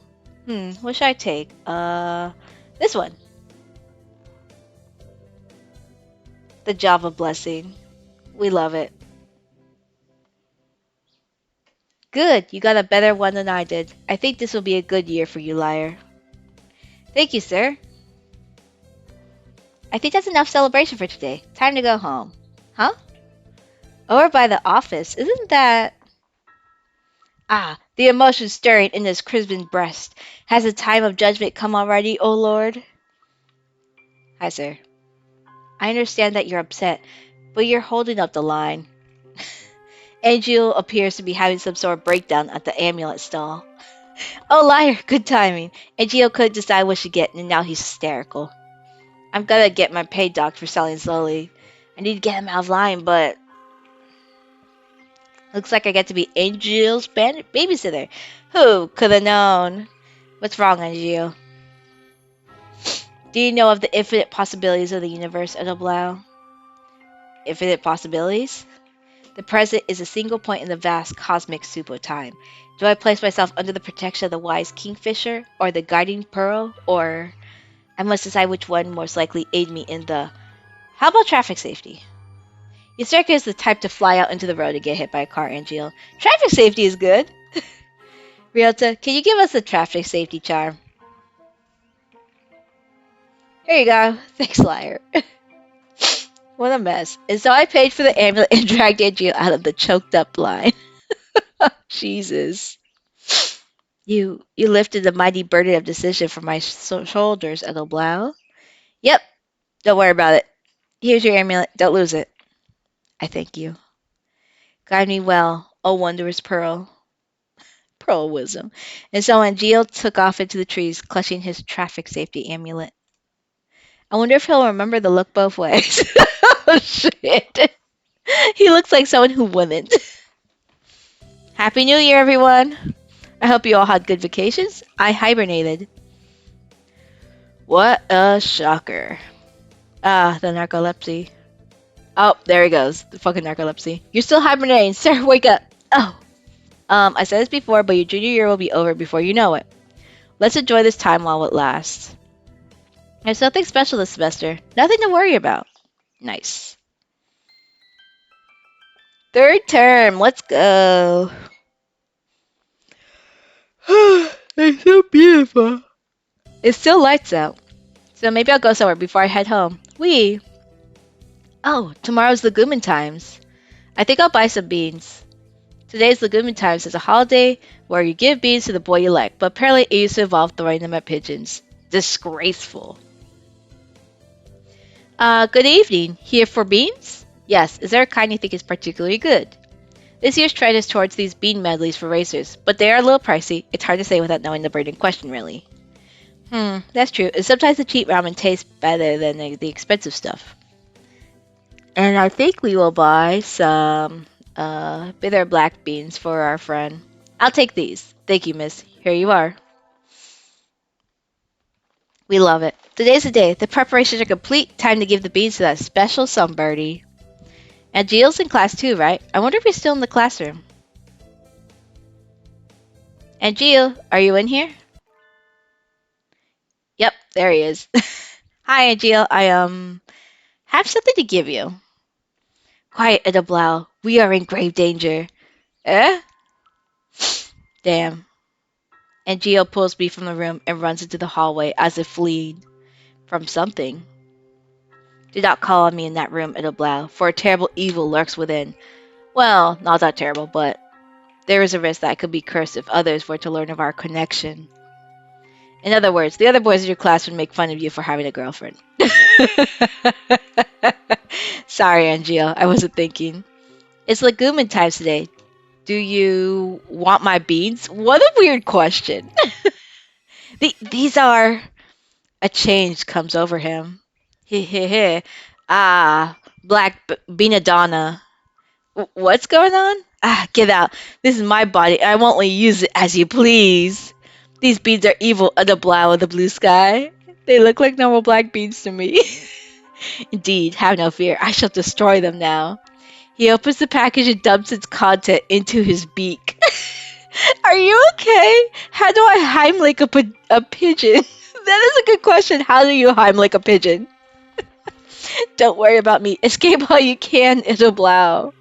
What should I take? This one. The Java Blessing. We love it. Good, you got a better one than I did. I think this will be a good year for you, Lyre. Thank you, sir. I think that's enough celebration for today. Time to go home. Huh? Over by the office. Isn't that... Ah, the emotion stirring in this crimson breast. Has the time of judgment come already, O Lord? Hi, sir. I understand that you're upset, but you're holding up the line. Angel appears to be having some sort of breakdown at the amulet stall. Oh, Lyre, good timing. Angel couldn't decide what she'd get, and now he's hysterical. I'm gonna get my pay docked for selling slowly. I need to get him out of line, but... Looks like I get to be Angel's babysitter. Who could have known? What's wrong, Angel? Do you know of the infinite possibilities of the universe, Enoblau? Infinite possibilities? The present is a single point in the vast cosmic soup of time. Do I place myself under the protection of the wise kingfisher, or the guiding pearl, or... I must decide which one most likely aid me in the... How about traffic safety? Yusurka is the type to fly out into the road and get hit by a car, Angel. Traffic safety is good. Ryota, can you give us a traffic safety charm? Here you go. Thanks, Lyre. What a mess. And so I paid for the amulet and dragged Angel out of the choked up line. Jesus. You lifted the mighty burden of decision from my shoulders, Enoblau. Yep. Don't worry about it. Here's your amulet. Don't lose it. I thank you. Guide me well, O wondrous pearl. Pearl of wisdom. And so Angel took off into the trees, clutching his traffic safety amulet. I wonder if he'll remember to look both ways. Oh, shit. He looks like someone who wouldn't. Happy New Year, everyone. I hope you all had good vacations. I hibernated. What a shocker. Ah, the narcolepsy. Oh, there he goes. The fucking narcolepsy. You're still hibernating, sir. Wake up. Oh. I said this before, but your junior year will be over before you know it. Let's enjoy this time while it lasts. There's nothing special this semester. Nothing to worry about. Nice. Third term. Let's go. It's so beautiful. It's still lights out. So maybe I'll go somewhere before I head home. Wee. Oh, tomorrow's Legumin Times. I think I'll buy some beans. Today's Legumin Times is a holiday where you give beans to the boy you like, but apparently it used to involve throwing them at pigeons. Disgraceful. Good evening. Here for beans? Yes, is there a kind you think is particularly good? This year's trend is towards these bean medleys for racers, but they are a little pricey. It's hard to say without knowing the bird in question, really. That's true. And sometimes the cheap ramen tastes better than the expensive stuff. And I think we will buy some Bitter black beans for our friend. I'll take these. Thank you, miss. Here you are. We love it. Today's the day. The preparations are complete. Time to give the beans to that special somebody. And Gio's in class too, right? I wonder if he's still in the classroom. And Gio, are you in here? Yep, there he is. Hi, Gio. I have something to give you. Quiet, Edablau. We are in grave danger. Eh? Damn. And Gio pulls me from the room and runs into the hallway as if fleeing from something. Do not call on me in that room, Edablau, for a terrible evil lurks within. Well, not that terrible, but there is a risk that I could be cursed if others were to learn of our connection. In other words, the other boys in your class would make fun of you for having a girlfriend. Sorry, Angio, I wasn't thinking. It's legumin time today. Do you want my beans? What a weird question. These are... A change comes over him. He he he. Ah, Black Beanadonna. What's going on? Ah, get out. This is my body. I won't let you use it as you please. These beans are evil under blow of the blue sky. They look like normal black beans to me. Indeed, have no fear. I shall destroy them now. He opens the package and dumps its content into his beak. Are you okay? How do I Heimlich a pigeon? That is a good question. How do you Heimlich a pigeon? Don't worry about me. Escape while you can, it'll blow.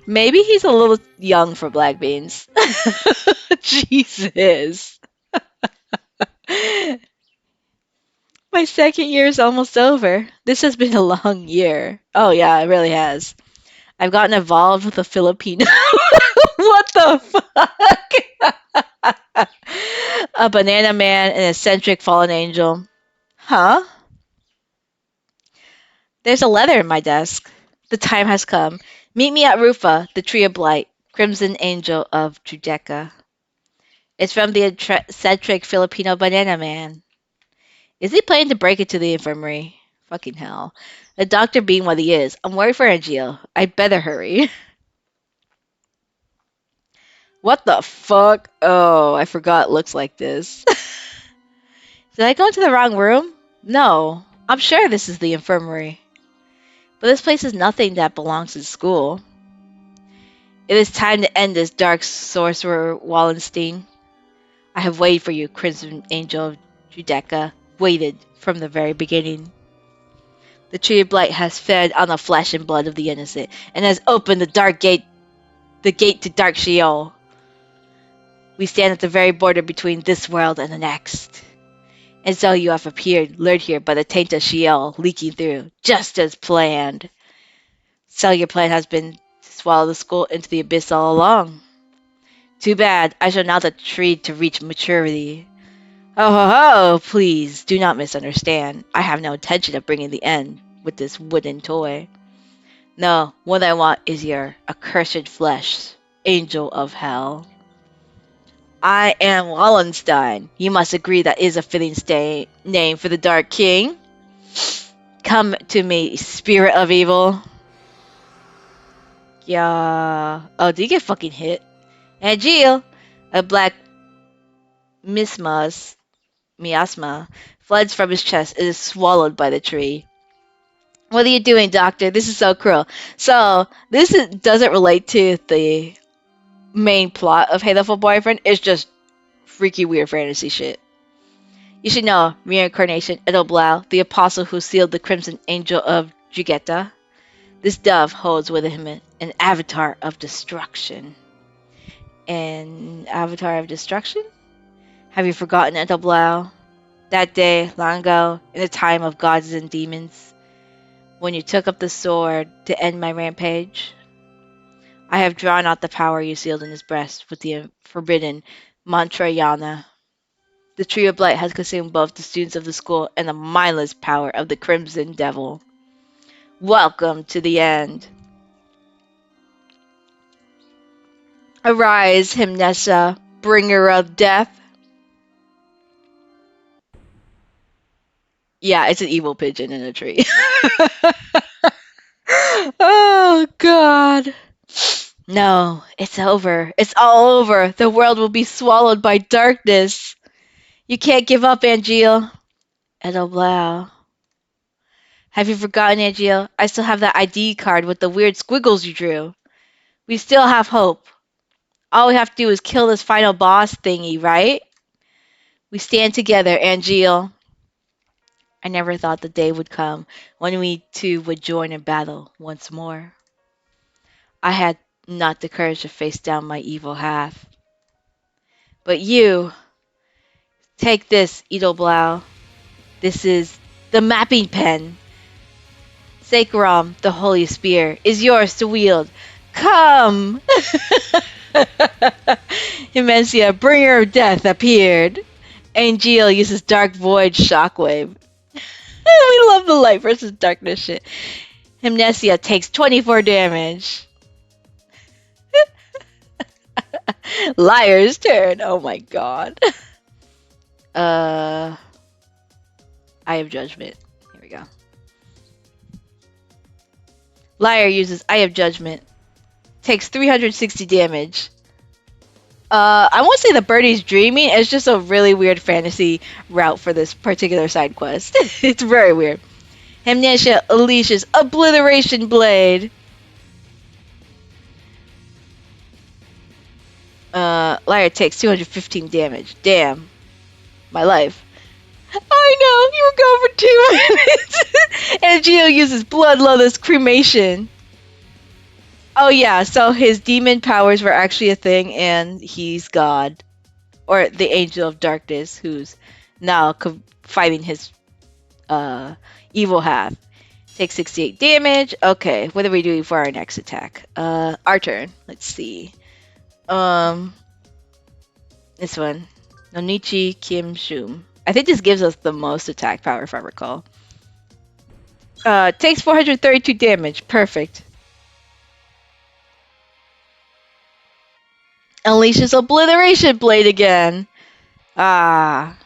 Maybe he's a little young for black beans. Jesus. My second year is almost over. This has been a long year. Oh yeah, it really has. I've gotten involved with a Filipino. What the fuck? A banana man, an eccentric fallen angel. Huh? There's a letter in my desk. The time has come. Meet me at Rufa, the tree of blight, crimson angel of Judeca. It's from the eccentric Filipino banana man. Is he planning to break into the infirmary? Fucking hell. The doctor being what he is, I'm worried for Angio. I better hurry. What the fuck? Oh, I forgot it looks like this. Did I go into the wrong room? No. I'm sure this is the infirmary. But this place is nothing that belongs to school. It is time to end this dark sorcerer Wallenstein. I have waited for you, Crimson Angel of Judeca. Waited from the very beginning. The tree of blight has fed on the flesh and blood of the innocent, and has opened the gate to dark Sheol. We stand at the very border between this world and the next. And so you have appeared, lured here by the taint of Sheol leaking through, just as planned. So your plan has been to swallow the school into the abyss all along. Too bad, I shall now the tree to reach maturity. Oh ho ho, please, do not misunderstand. I have no intention of bringing the end with this wooden toy. No, what I want is your accursed flesh, angel of hell. I am Wallenstein. You must agree that is a fitting name for the Dark King. Come to me, spirit of evil. Yeah. Oh, did you get fucking hit? And Jill, a black miasma, floods from his chest and is swallowed by the tree. What are you doing, Doctor? This is so cruel. So, doesn't relate to the main plot of Hatoful Boyfriend. It's just freaky weird fantasy shit. You should know, reincarnation, Edoblau, the apostle who sealed the crimson angel of Jugeta. This dove holds within him an avatar of destruction. An avatar of destruction? Have you forgotten, Edoblau? That day, long ago, in the time of gods and demons, when you took up the sword to end my rampage? I have drawn out the power you sealed in his breast with the forbidden Mantrayana. The tree of blight has consumed both the students of the school and the mindless power of the Crimson Devil. Welcome to the end. Arise, Hymnessa, bringer of death. Yeah, it's an evil pigeon in a tree. Oh, God. No, it's over. It's all over. The world will be swallowed by darkness. You can't give up, Angeal. Edelblau. Have you forgotten, Angeal? I still have that ID card with the weird squiggles you drew. We still have hope. All we have to do is kill this final boss thingy, right? We stand together, Angeal. I never thought the day would come when we two would join in battle once more. I had not the courage to face down my evil half. But you, take this, Edelblau. This is the mapping pen. Sacrum, the holy spear, is yours to wield. Come! Imensia, bringer of death, appeared. Angel uses dark void shockwave. We love the light versus darkness shit. Hymnesia takes 24 damage. Lyre's turn. Oh my god. Uh, Eye of Judgment. Here we go. Lyre uses Eye of Judgment. Takes 360 damage. I won't say the birdie's dreaming. It's just a really weird fantasy route for this particular side quest. It's very weird. Amnesia unleashes Obliteration Blade. Lyre takes 215 damage. Damn. My life. I know, you were going for 2 minutes. And Geo uses Bloodlust Cremation. Oh yeah, so his demon powers were actually a thing, and he's God. Or the Angel of Darkness, who's now fighting his evil half. Takes 68 damage. Okay, what are we doing for our next attack? Our turn. Let's see. This one. Nonichi Kim Shum. I think this gives us the most attack power, if I recall. Takes 432 damage. Perfect. Unleashes Obliteration Blade again. Ah.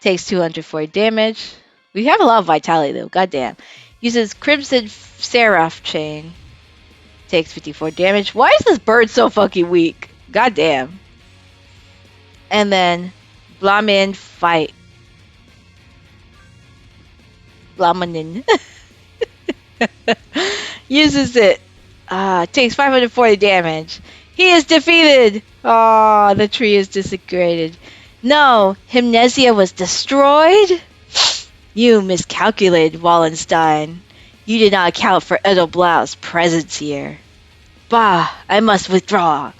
Takes 240 damage. We have a lot of vitality, though. Goddamn. Uses Crimson Seraph Chain. Takes 54 damage. Why is this bird so fucking weak? Goddamn. And then Blamin Fight. Blaminin. Uses it. Takes 540 damage. He is defeated! Ah, the tree is disintegrated. No, Hymnesia was destroyed? You miscalculated, Wallenstein. You did not account for Edelblau's presence here. Bah, I must withdraw.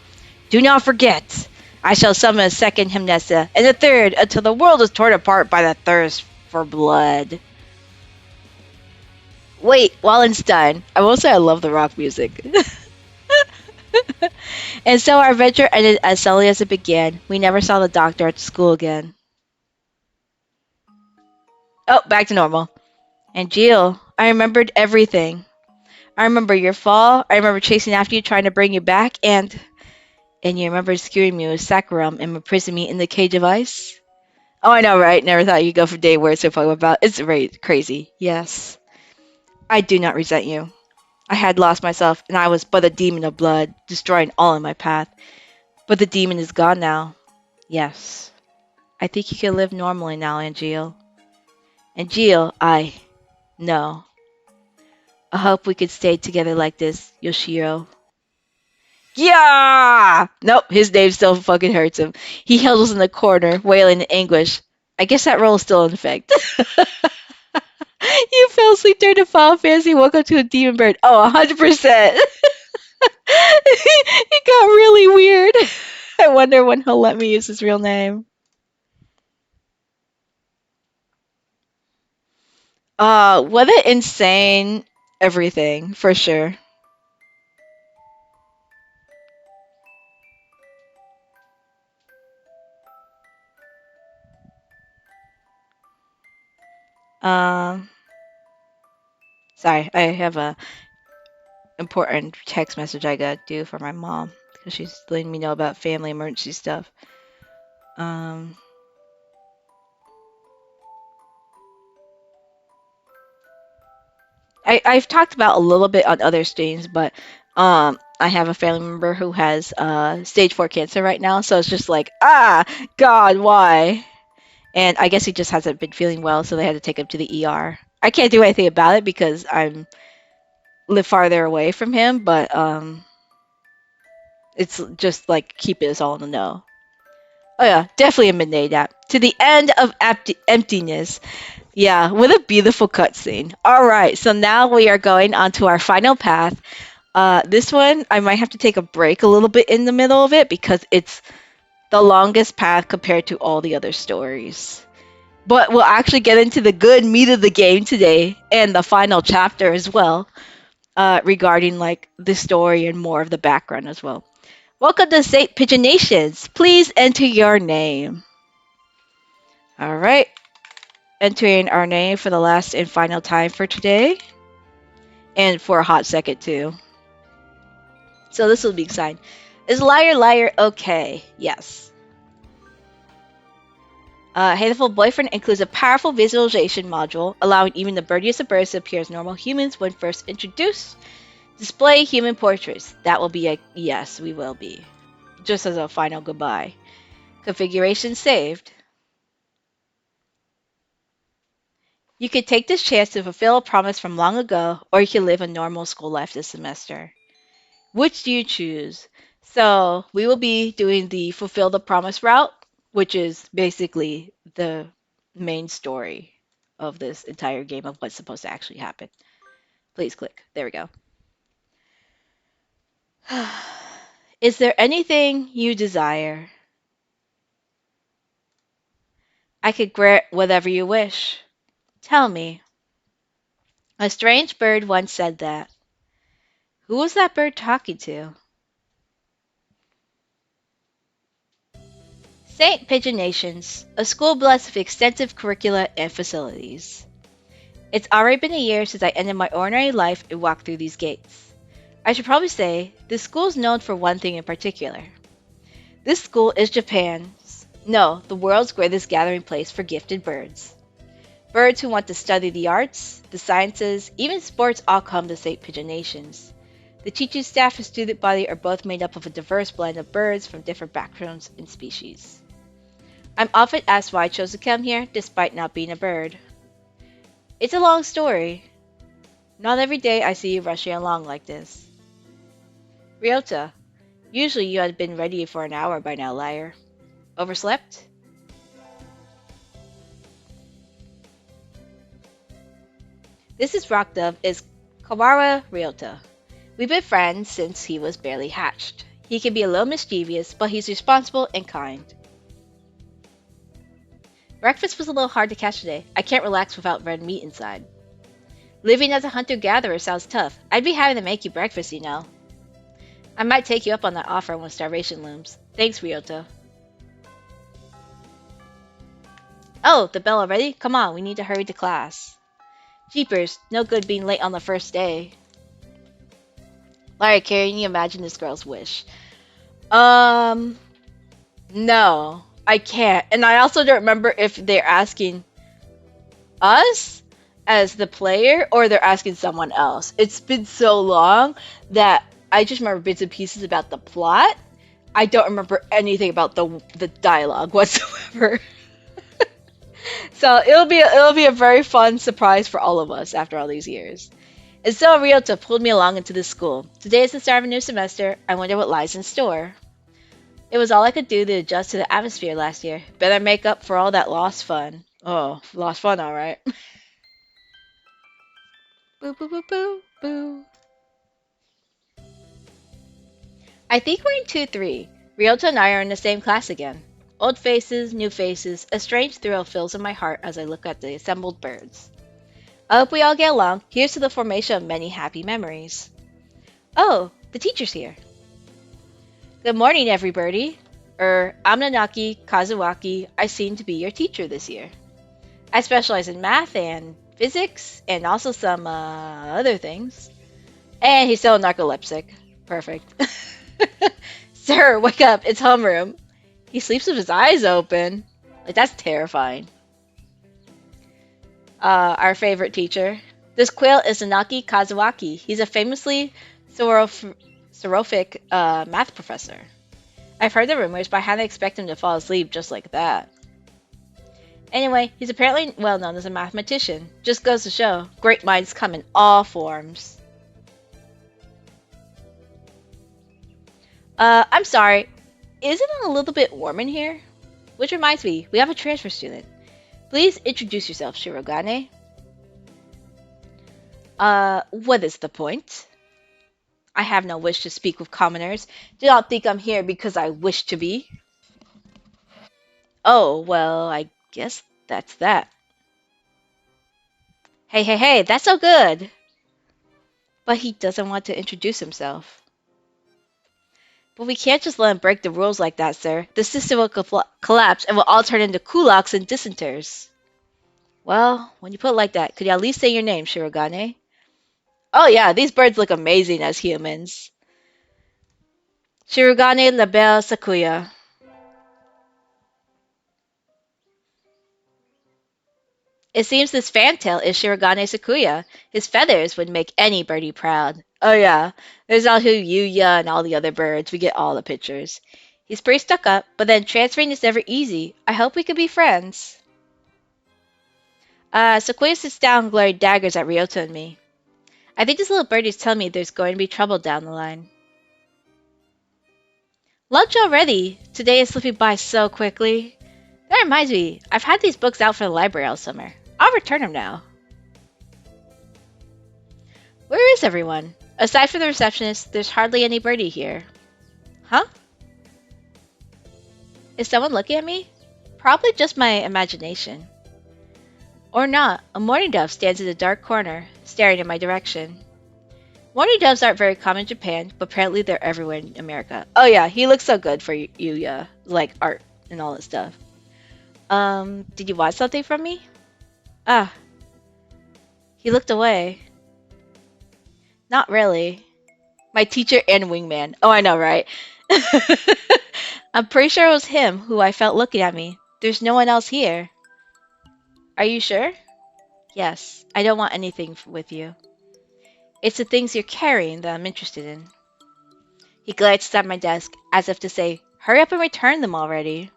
Do not forget. I shall summon a second Hymnesia, and a third, until the world is torn apart by the thirst for blood. Wait, Wallenstein. I will say I love the rock music. And so our adventure ended as suddenly as it began. We never saw the doctor at school again. Oh, back to normal. And Jill, I remembered everything. I remember your fall. I remember chasing after you, trying to bring you back, and you remember skewering me with saccharum and imprisoning me in the cage of ice. Oh, I know, right? Never thought you'd go for day where it's so fucking about. It's right, crazy. Yes. I do not resent you. I had lost myself, and I was but a demon of blood, destroying all in my path. But the demon is gone now. Yes. I think you can live normally now, Angeal. Angeal, no. I hope we could stay together like this, Yoshiro. Yeah! Nope, his name still fucking hurts him. He huddles in the corner, wailing in anguish. I guess that role is still in effect. You fell asleep during the Final Fantasy, woke up to a demon bird. Oh, 100%. It got really weird. I wonder when he'll let me use his real name. What an insane everything, for sure. Um, Sorry, I have a important text message I gotta do for my mom because she's letting me know about family emergency stuff. Um, I've talked about a little bit on other streams, but I have a family member who has stage 4 cancer right now, so it's just like, God, why? And I guess he just hasn't been feeling well, so they had to take him to the ER. I can't do anything about it because I'm live farther away from him, but it's just like keeping us all in the know. Oh yeah, definitely a midnight nap. To the end of emptiness. Yeah, with a beautiful cutscene. All right, so now we are going on to our final path. This one I might have to take a break a little bit in the middle of it because it's the longest path compared to all the other stories. But we'll actually get into the good meat of the game today and the final chapter as well, regarding like the story and more of the background as well. Welcome to St. Pigeon Nations. Please enter your name. All right, entering our name for the last and final time for today, and for a hot second too. So this will be exciting. Is Lyre okay? Yes. Hatoful Boyfriend includes a powerful visualization module, allowing even the birdiest of birds to appear as normal humans when first introduced. Display human portraits. That will be a yes, we will be. Just as a final goodbye. Configuration saved. You could take this chance to fulfill a promise from long ago, or you can live a normal school life this semester. Which do you choose? So we will be doing the fulfill the promise route, which is basically the main story of this entire game of what's supposed to actually happen. Please click. There we go. Is there anything you desire? I could grant whatever you wish. Tell me. A strange bird once said that. Who was that bird talking to? St. Pigeon Nations, a school blessed with extensive curricula and facilities. It's already been a year since I ended my ordinary life and walked through these gates. I should probably say, this school is known for one thing in particular. This school is Japan's, no, the world's greatest gathering place for gifted birds. Birds who want to study the arts, the sciences, even sports all come to St. Pigeon Nations. The teaching staff and student body are both made up of a diverse blend of birds from different backgrounds and species. I'm often asked why I chose to come here despite not being a bird. It's a long story. Not every day I see you rushing along like this. Ryota, usually you had been ready for an hour by now, Lyre. Overslept? This is Rock Dove is Kawara Ryota. We've been friends since he was barely hatched. He can be a little mischievous, but he's responsible and kind. Breakfast was a little hard to catch today. I can't relax without red meat inside. Living as a hunter-gatherer sounds tough. I'd be happy to make you breakfast, you know. I might take you up on that offer when starvation looms. Thanks, Ryota. Oh, the bell already? Come on, we need to hurry to class. Jeepers, no good being late on the first day. Lyra, can you imagine this girl's wish? No, I can't. And I also don't remember if they're asking us as the player or they're asking someone else. It's been so long that I just remember bits and pieces about the plot. I don't remember anything about the dialogue whatsoever. So it'll be a very fun surprise for all of us after all these years. And so Ryota pulled me along into this school. Today is the start of a new semester. I wonder what lies in store. It was all I could do to adjust to the atmosphere last year. Better make up for all that lost fun. Oh, lost fun, alright. Boo boo boo boo boo. I think we're in 2-3. Ryota and I are in the same class again. Old faces, new faces, a strange thrill fills in my heart as I look at the assembled birds. I hope we all get along. Here's to the formation of many happy memories. Oh, the teacher's here. Good morning, everybody. I'm Nanaki Kazuaki. I seem to be your teacher this year. I specialize in math and physics and also some other things. And he's still narcoleptic. Perfect. Sir, wake up. It's homeroom. He sleeps with his eyes open. Like, that's terrifying. Our favorite teacher. This quail is Nanaki Kazuaki. He's a famously Seraphic math professor. I've heard the rumors, but I hadn't expected him to fall asleep just like that. Anyway, he's apparently well known as a mathematician. Just goes to show, great minds come in all forms. I'm sorry. Isn't it a little bit warm in here? Which reminds me, we have a transfer student. Please introduce yourself, Shirogane. What is the point? I have no wish to speak with commoners. Do not think I'm here because I wish to be. Oh, well, I guess that's that. Hey, hey, hey, that's so good! But he doesn't want to introduce himself. But we can't just let him break the rules like that, sir. The system will collapse and we'll all turn into kulaks and dissenters. Well, when you put it like that, could you at least say your name, Shirogane? Oh yeah, these birds look amazing as humans. Shirogane La Belle Sakuya. It seems this fantail is Shirogane Sakuya. His feathers would make any birdie proud. Oh yeah, there's also Yuya and all the other birds. We get all the pictures. He's pretty stuck up, but then transferring is never easy. I hope we can be friends. Sakuya sits down glaring daggers at Ryota and me. I think this little birdie is telling me there's going to be trouble down the line. Lunch already! Today is slipping by so quickly. That reminds me, I've had these books out for the library all summer. I'll return them now. Where is everyone? Aside from the receptionist, there's hardly any birdie here. Huh? Is someone looking at me? Probably just my imagination. Or not, a mourning dove stands in a dark corner, staring in my direction. Mourning doves aren't very common in Japan, but apparently they're everywhere in America. Oh yeah, he looks so good for you, yeah. Like art and all that stuff. Did you want something from me? Ah. He looked away. Not really. My teacher and wingman. Oh, I know, right? I'm pretty sure it was him who I felt looking at me. There's no one else here. Are you sure? Yes, I don't want anything with you. It's the things you're carrying that I'm interested in. He glanced at my desk, as if to say, hurry up and return them already.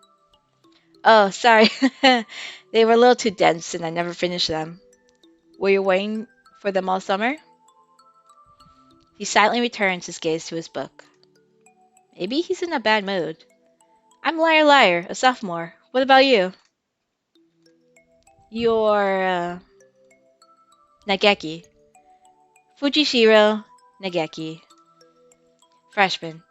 Oh, sorry. They were a little too dense and I never finished them. Were you waiting for them all summer? He silently returns his gaze to his book. Maybe he's in a bad mood. I'm Lyre, a sophomore. What about you? You're, Nageki. Fujishiro Nageki. Freshman.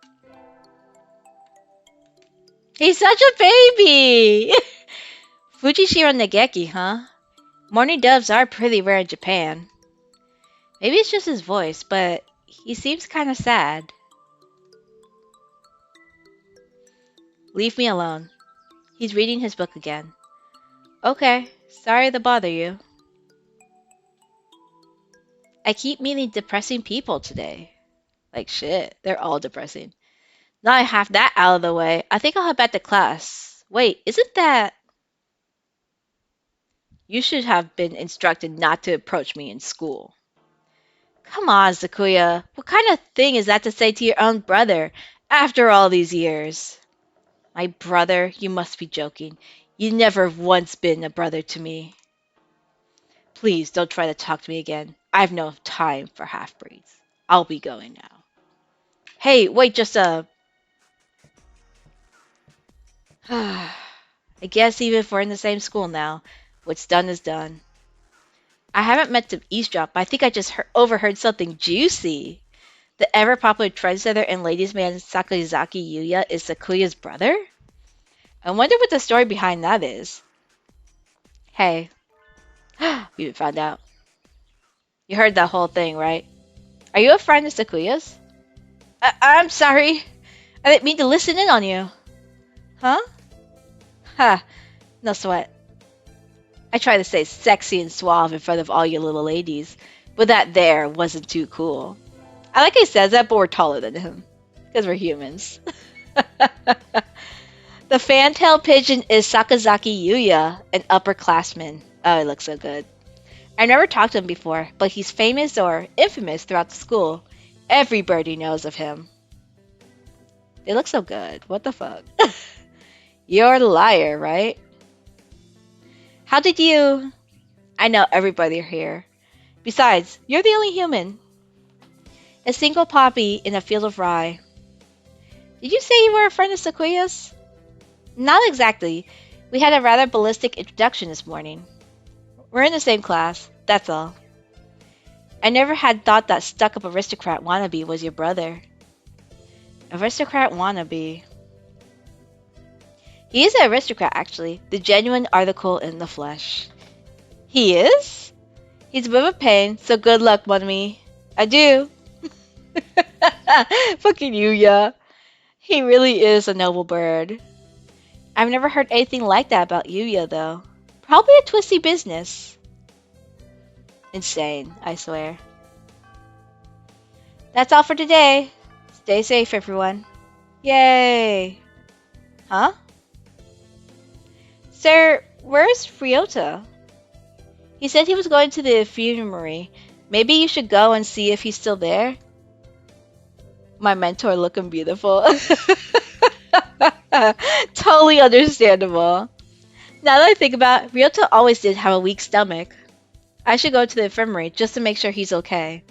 He's such a baby! Fujishiro Nageki, huh? Morning doves are pretty rare in Japan. Maybe it's just his voice, but he seems kind of sad. Leave me alone. He's reading his book again. Okay, sorry to bother you. I keep meeting depressing people today. Like shit, they're all depressing. Now I have that out of the way, I think I'll head back to class. Wait, isn't that... You should have been instructed not to approach me in school. Come on, Sakuya. What kind of thing is that to say to your own brother after all these years? My brother? You must be joking. You never once been a brother to me. Please don't try to talk to me again. I have no time for half-breeds. I'll be going now. Hey, wait, just I guess even if we're in the same school now, what's done is done. I haven't meant to eavesdrop, but I think I just overheard something juicy. The ever-popular trendsetter and ladies' man Sakazaki Yuya is Sakuya's brother? I wonder what the story behind that is. Hey. You found out. You heard that whole thing, right? Are you a friend of Sakuya's? I'm sorry. I didn't mean to listen in on you. Huh? Ha. No sweat. I tried to stay sexy and suave in front of all you little ladies, but that there wasn't too cool. I like he says that, but we're taller than him. Because we're humans. The fantail pigeon is Sakazaki Yuya, an upperclassman. Oh, he looks so good. I never talked to him before, but he's famous or infamous throughout the school. Every birdie knows of him. They look so good. What the fuck? You're Lyre, right? How did you... I know everybody here. Besides, you're the only human. A single poppy in a field of rye. Did you say you were a friend of Sequoia's? Not exactly. We had a rather ballistic introduction this morning. We're in the same class, that's all. I never had thought that stuck-up aristocrat wannabe was your brother. Aristocrat wannabe. He is an aristocrat, actually. The genuine article in the flesh. He is? He's a bit of a pain, so good luck, Monami. I do. Fucking Yuya. He really is a noble bird. I've never heard anything like that about Yuya, though. Probably a twisty business. Insane, I swear. That's all for today. Stay safe, everyone. Yay! Huh? Sir, where's Ryota? He said he was going to the infirmary. Maybe you should go and see if he's still there. My mentor looking beautiful. Totally understandable. Now that I think about it, Ryota always did have a weak stomach. I should go to the infirmary just to make sure he's okay.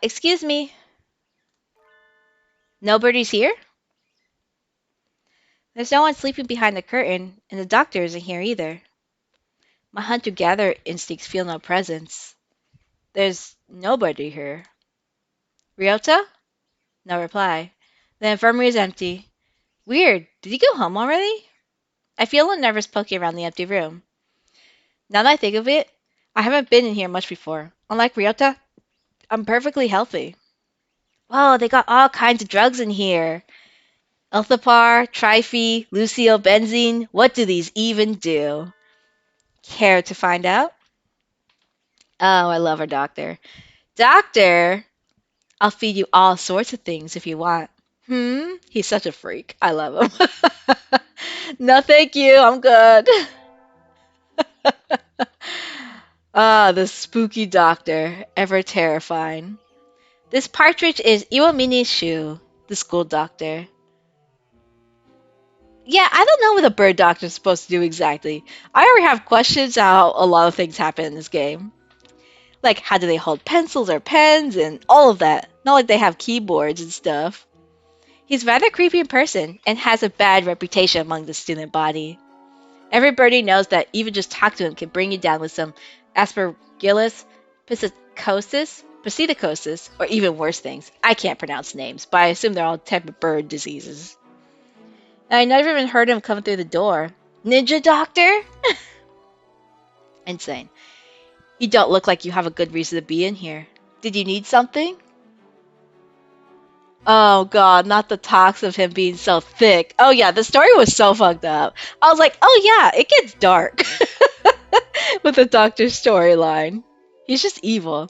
Excuse me. Nobody's here? There's no one sleeping behind the curtain, and the doctor isn't here either. My hunter-gatherer instincts feel no presence. There's nobody here. Ryota? No reply. The infirmary is empty. Weird. Did he go home already? I feel a nervous poking around the empty room. Now that I think of it, I haven't been in here much before. Unlike Ryota, I'm perfectly healthy. Oh, they got all kinds of drugs in here. Elthapar, Triphe, Lucio, Benzene. What do these even do? Care to find out? Oh, I love our doctor. Doctor? I'll feed you all sorts of things if you want. He's such a freak. I love him. No, thank you. I'm good. Ah, the spooky doctor. Ever terrifying. This partridge is Iwamini's shoe, the school doctor. Yeah, I don't know what a bird doctor is supposed to do exactly. I already have questions how a lot of things happen in this game. Like, how do they hold pencils or pens and all of that? Not like they have keyboards and stuff. He's rather creepy in person and has a bad reputation among the student body. Everybody knows that even just talk to him can bring you down with some aspergillus, psittacosis, or even worse things. I can't pronounce names, but I assume they're all type of bird diseases. And I never even heard him come through the door. Ninja doctor? Insane. You don't look like you have a good reason to be in here. Did you need something? Oh god, not the talks of him being so thick. Oh yeah, the story was so fucked up. I was like, oh yeah, it gets dark. With the doctor's storyline. He's just evil.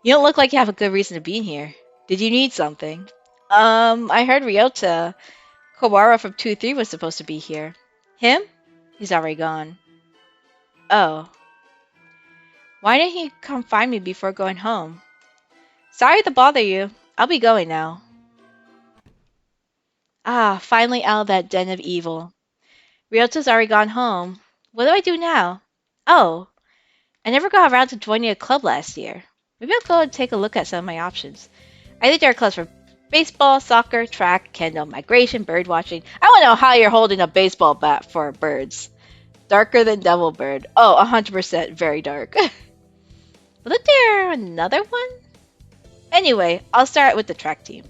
You don't look like you have a good reason to be in here. Did you need something? I heard Ryota Kawara from 2-3 was supposed to be here. Him? He's already gone. Oh. Why didn't he come find me before going home? Sorry to bother you. I'll be going now. Ah, finally out of that den of evil. Ryota's already gone home. What do I do now? Oh, I never got around to joining a club last year. Maybe I'll go and take a look at some of my options. I think there are clubs for baseball, soccer, track, kendo, migration, bird watching. I want to know how you're holding a baseball bat for birds. Darker than devil bird. Oh, 100% very dark. Wasn't there another one? Anyway, I'll start with the track team.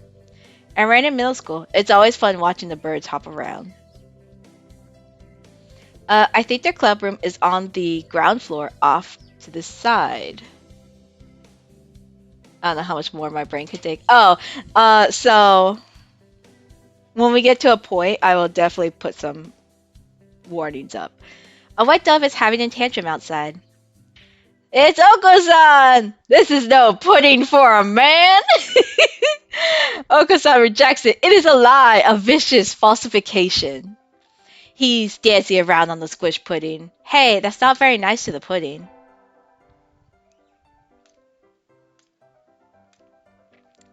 I ran in middle school. It's always fun watching the birds hop around. I think their club room is on the ground floor off to the side. I don't know how much more my brain could take. Oh, so when we get to a point, I will definitely put some warnings up. A white dove is having a tantrum outside. It's Oko-san! This is no pudding for a man! Oko-san rejects it. It is a lie, a vicious falsification. He's dancing around on the squish pudding. Hey, that's not very nice to the pudding.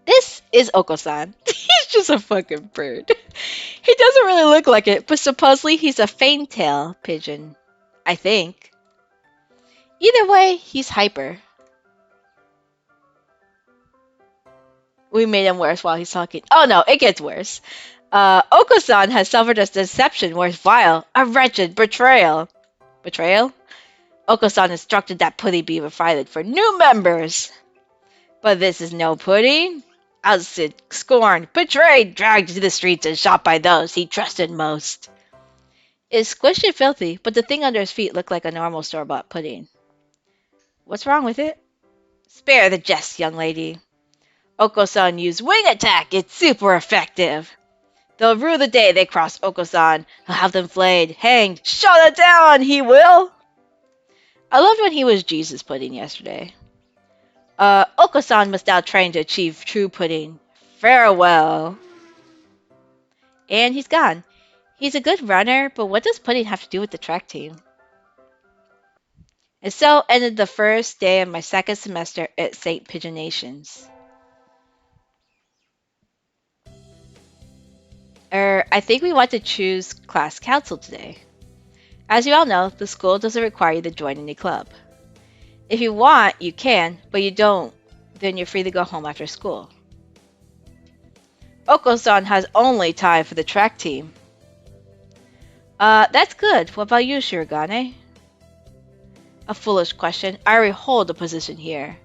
This is Oko-san. He's just a fucking bird. He doesn't really look like it, but supposedly he's a fantail pigeon. I think. Either way, he's hyper. We made him worse while he's talking. Oh no, it gets worse. Oko-san has suffered a deception worse vile, a wretched betrayal. Betrayal? Oko-san instructed that pudding be provided for new members. But this is no pudding. Ousted, scorned, betrayed, dragged to the streets and shot by those he trusted most. It's squished and filthy, but the thing under his feet looked like a normal store-bought pudding. What's wrong with it? Spare the jest, young lady. Oko-san used wing attack. It's super effective. They'll rue the day they cross Oko-san. He'll have them flayed, hanged, shot down. He will. I loved when he was Jesus pudding yesterday. Oko-san must now train to achieve true pudding. Farewell. And he's gone. He's a good runner, but what does pudding have to do with the track team? And so ended the first day of my second semester at St. Pigeonations. I think we want to choose class council today. As you all know, the school doesn't require you to join any club. If you want, you can, but you don't, then you're free to go home after school. Oko-san has only time for the track team. That's good. What about you, Shirogane? A foolish question. I already hold a position here.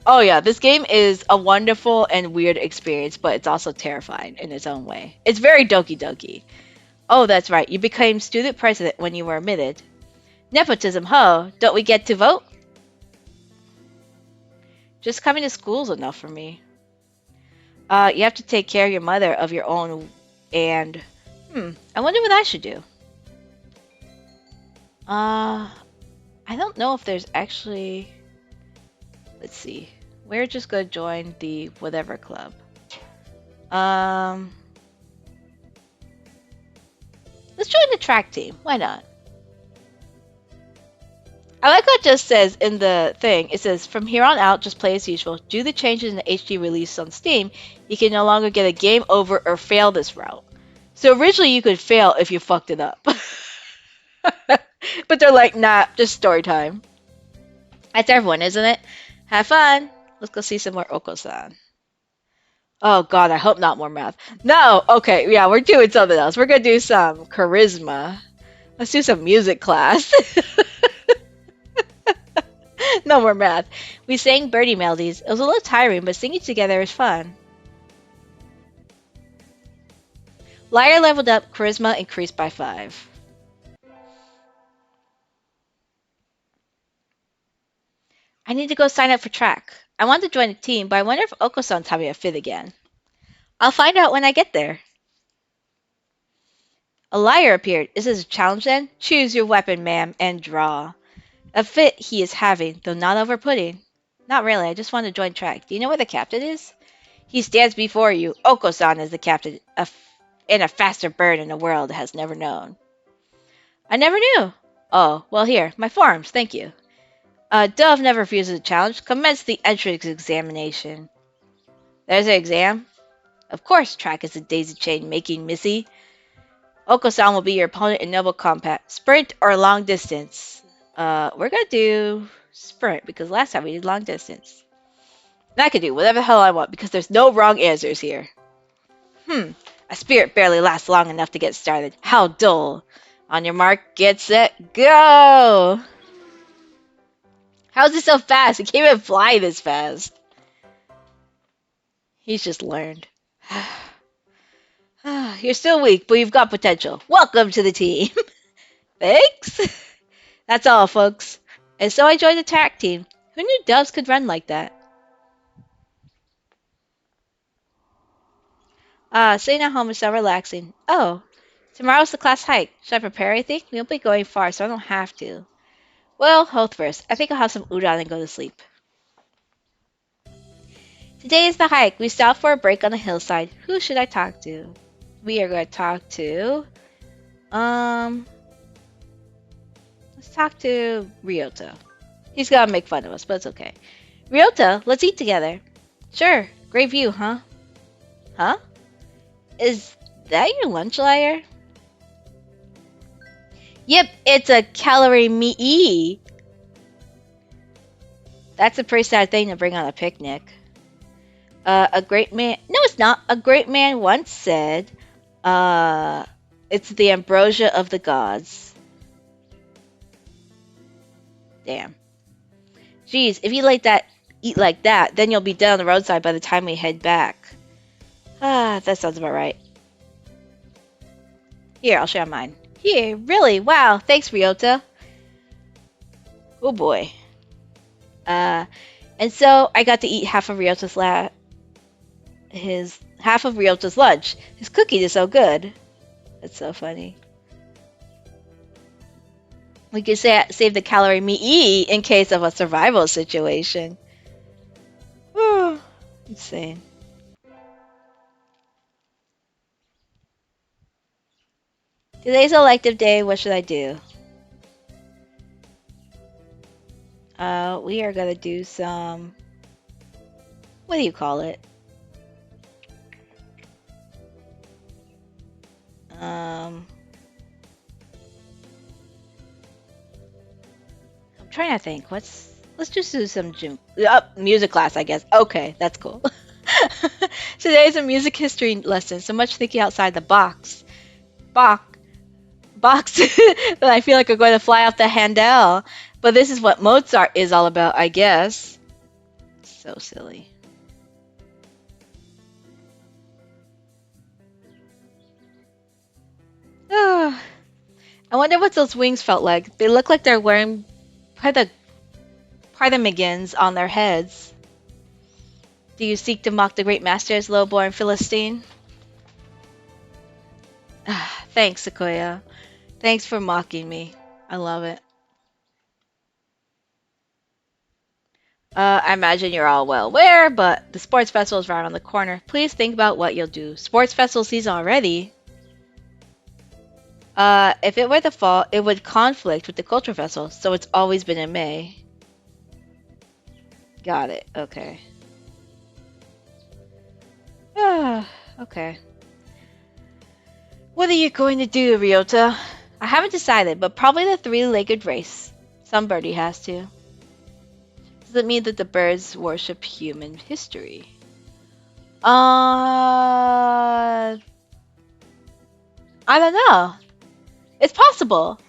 Oh yeah, this game is a wonderful and weird experience, but it's also terrifying in its own way. It's very Doki Doki. Oh, that's right. You became student president when you were admitted. Nepotism, ho! Don't we get to vote? Just coming to school's enough for me. You have to take care of your mother of your own, and... I wonder what I should do. I don't know if there's actually... Let's see. We're just gonna join the whatever club. Let's join the track team. Why not? I like what it just says in the thing. It says, from here on out, just play as usual. Due to the changes in the HD release on Steam, you can no longer get a game over or fail this route. So originally you could fail if you fucked it up. But they're like, nah, just story time. That's everyone, isn't it? Have fun. Let's go see some more Oko-san. Oh god, I hope not more math. No! Okay, yeah, we're doing something else. We're gonna do some charisma. Let's do some music class. No more math. We sang birdie melodies. It was a little tiring, but singing together is fun. Lyre leveled up, charisma increased by 5. I need to go sign up for track. I want to join the team, but I wonder if Oko-san's having a fit again. I'll find out when I get there. A Lyre appeared. Is this a challenge then? Choose your weapon, ma'am, and draw. A fit he is having, though not over pudding. Not really, I just want to join track. Do you know where the captain is? He stands before you. Oko-san is the captain, and a faster bird in the world has never known. I never knew. Oh, well here, my forms, thank you. Dove never refuses a challenge. Commence the entrance examination. There's an exam? Of course, track is a daisy chain making missy. Oko-san will be your opponent in Noble Combat. Sprint or long distance? We're gonna do sprint because last time we did long distance. And I can do whatever the hell I want because there's no wrong answers here. A spirit barely lasts long enough to get started. How dull. On your mark, get set, go! How is he so fast? He can't even fly this fast. He's just learned. You're still weak, but you've got potential. Welcome to the team. Thanks. That's all, folks. And so I joined the track team. Who knew doves could run like that? Sitting at home is so relaxing. Oh, tomorrow's the class hike. Should I prepare anything? We won't be going far, so I don't have to. Well, health first. I think I'll have some udon and go to sleep. Today is the hike. We stopped for a break on the hillside. Who should I talk to? We are going to talk to... Let's talk to Ryota. He's going to make fun of us, but it's okay. Ryota, let's eat together. Sure. Great view, huh? Huh? Is that your lunch, Lyre? Yep, it's a calorie me. That's a pretty sad thing to bring on a picnic. A great man. No, it's not. A great man once said, uh, it's the ambrosia of the gods. Damn. Geez, if you eat like that, then you'll be dead on the roadside by the time we head back. Ah, that sounds about right. Here, I'll share mine. Here, really? Wow, thanks, Ryota. Oh boy. Uh, and so I got to eat half of Ryota's lunch. His cookie is so good. That's so funny. We could save the calorie me in case of a survival situation. Oh, insane. Today's elective day. What should I do? We are gonna do some. What do you call it? I'm trying to think. Let's just do some music class, I guess. Okay, that's cool. Today's a music history lesson. So much thinking outside the box that I feel like I'm going to fly off the handle. But this is what Mozart is all about, I guess. So silly. I wonder what those wings felt like. They look like they're wearing Parthemigans on their heads. Do you seek to mock the great masters, low-born Philistine? Thanks, Sequoia. Thanks for mocking me. I love it. I imagine you're all well aware, but the sports festival is right around the corner. Please think about what you'll do. Sports festival season already? If it were the fall, it would conflict with the culture festival, so it's always been in May. Got it. Okay. Okay. What are you going to do, Ryota? I haven't decided, but probably the three-legged race. Some birdie has to. Does it mean that the birds worship human history? I don't know. It's possible.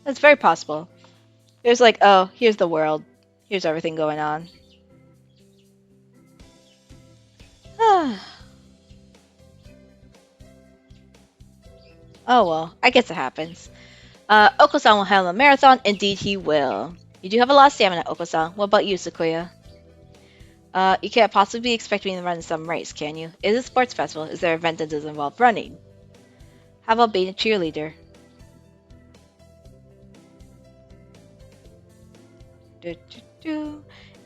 It's very possible. There's like, oh, here's the world. Here's everything going on. Oh well, I guess it happens. Oko-san will handle a marathon. Indeed, he will. You do have a lot of stamina, Oko-san. What about you, Sequoia? You can't possibly expect me to run some race, can you? It is a sports festival. Is there an event that doesn't involve running? How about being a cheerleader?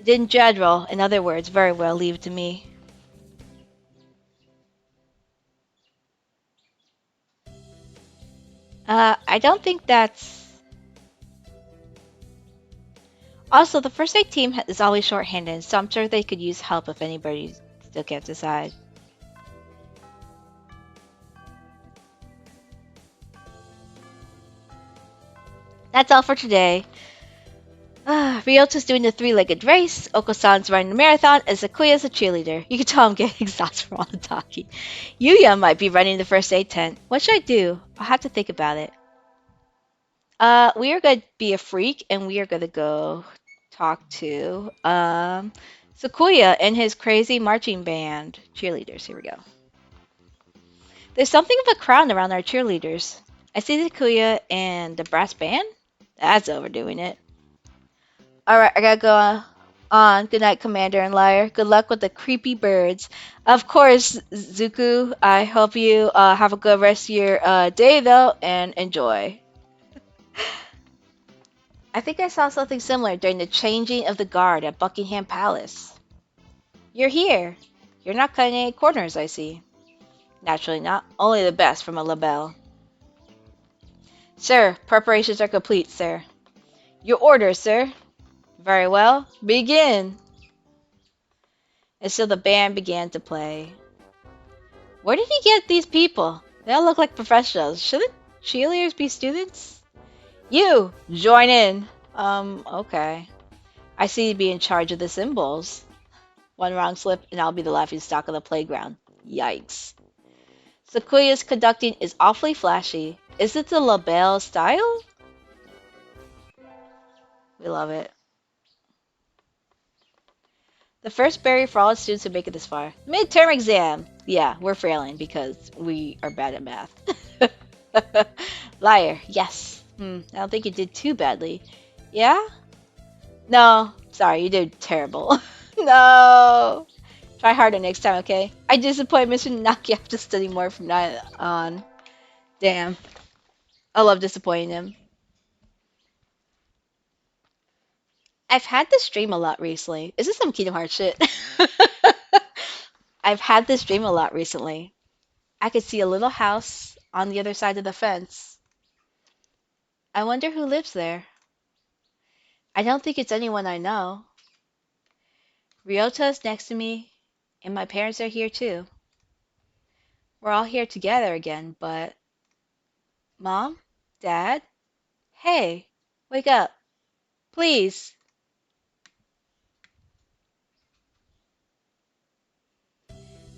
In general, in other words, very well, leave it to me. I don't think that's... Also, the first aid team is always short-handed, so I'm sure they could use help if anybody still can't decide. That's all for today. Ryota's doing the three-legged race, Oko-san's running the marathon, and Sequoia's a cheerleader. You can tell I'm getting exhausted from all the talking. Yuya might be running the first aid tent. What should I do? I'll have to think about it. We are going to be a freak, and we are going to go talk to Sequoia and his crazy marching band cheerleaders. Here we go. There's something of a crowd around our cheerleaders. I see Sequoia and the brass band. That's overdoing it. Alright, I gotta go on. Good night, Commander and Lyre. Good luck with the creepy birds. Of course, Zuku, I hope you have a good rest of your day, though, and enjoy. I think I saw something similar during the changing of the guard at Buckingham Palace. You're here. You're not cutting any corners, I see. Naturally not. Only the best from a labelle. Sir, preparations are complete, sir. Your orders, sir. Very well. Begin. And so the band began to play. Where did he get these people? They all look like professionals. Shouldn't cheerleaders be students? You! Join in! Okay. I see you be in charge of the symbols. One wrong slip and I'll be the laughing stock of the playground. Yikes. Sequoia's conducting is awfully flashy. Is it the LaBelle style? We love it. The first barrier for all the students who make it this far. Midterm exam! Yeah, we're failing because we are bad at math. Lyre, yes. I don't think you did too badly. Yeah? No, sorry, you did terrible. No! Try harder next time, okay? I disappoint Mr. Naki. I have to study more from now on. Damn. I love disappointing him. I've had this dream a lot recently. Is this some Kingdom Hearts shit? I've had this dream a lot recently. I could see a little house on the other side of the fence. I wonder who lives there. I don't think it's anyone I know. Ryota's next to me, and my parents are here too. We're all here together again, but... Mom? Dad? Hey, wake up. Please.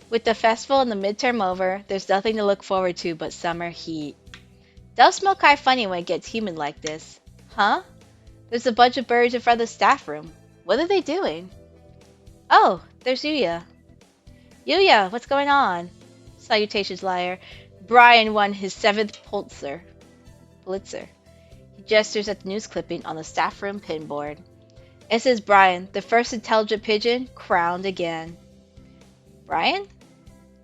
With the festival and the midterm over, there's nothing to look forward to but summer heat. Does smell kinda funny when it gets humid like this. Huh? There's a bunch of birds in front of the staff room. What are they doing? Oh, there's Yuya. Yuya, what's going on? Salutations, Lyre. Brian won his 7th Pulitzer. He gestures at the news clipping on the staff room pinboard. It says Brian, the first intelligent pigeon, crowned again. Brian?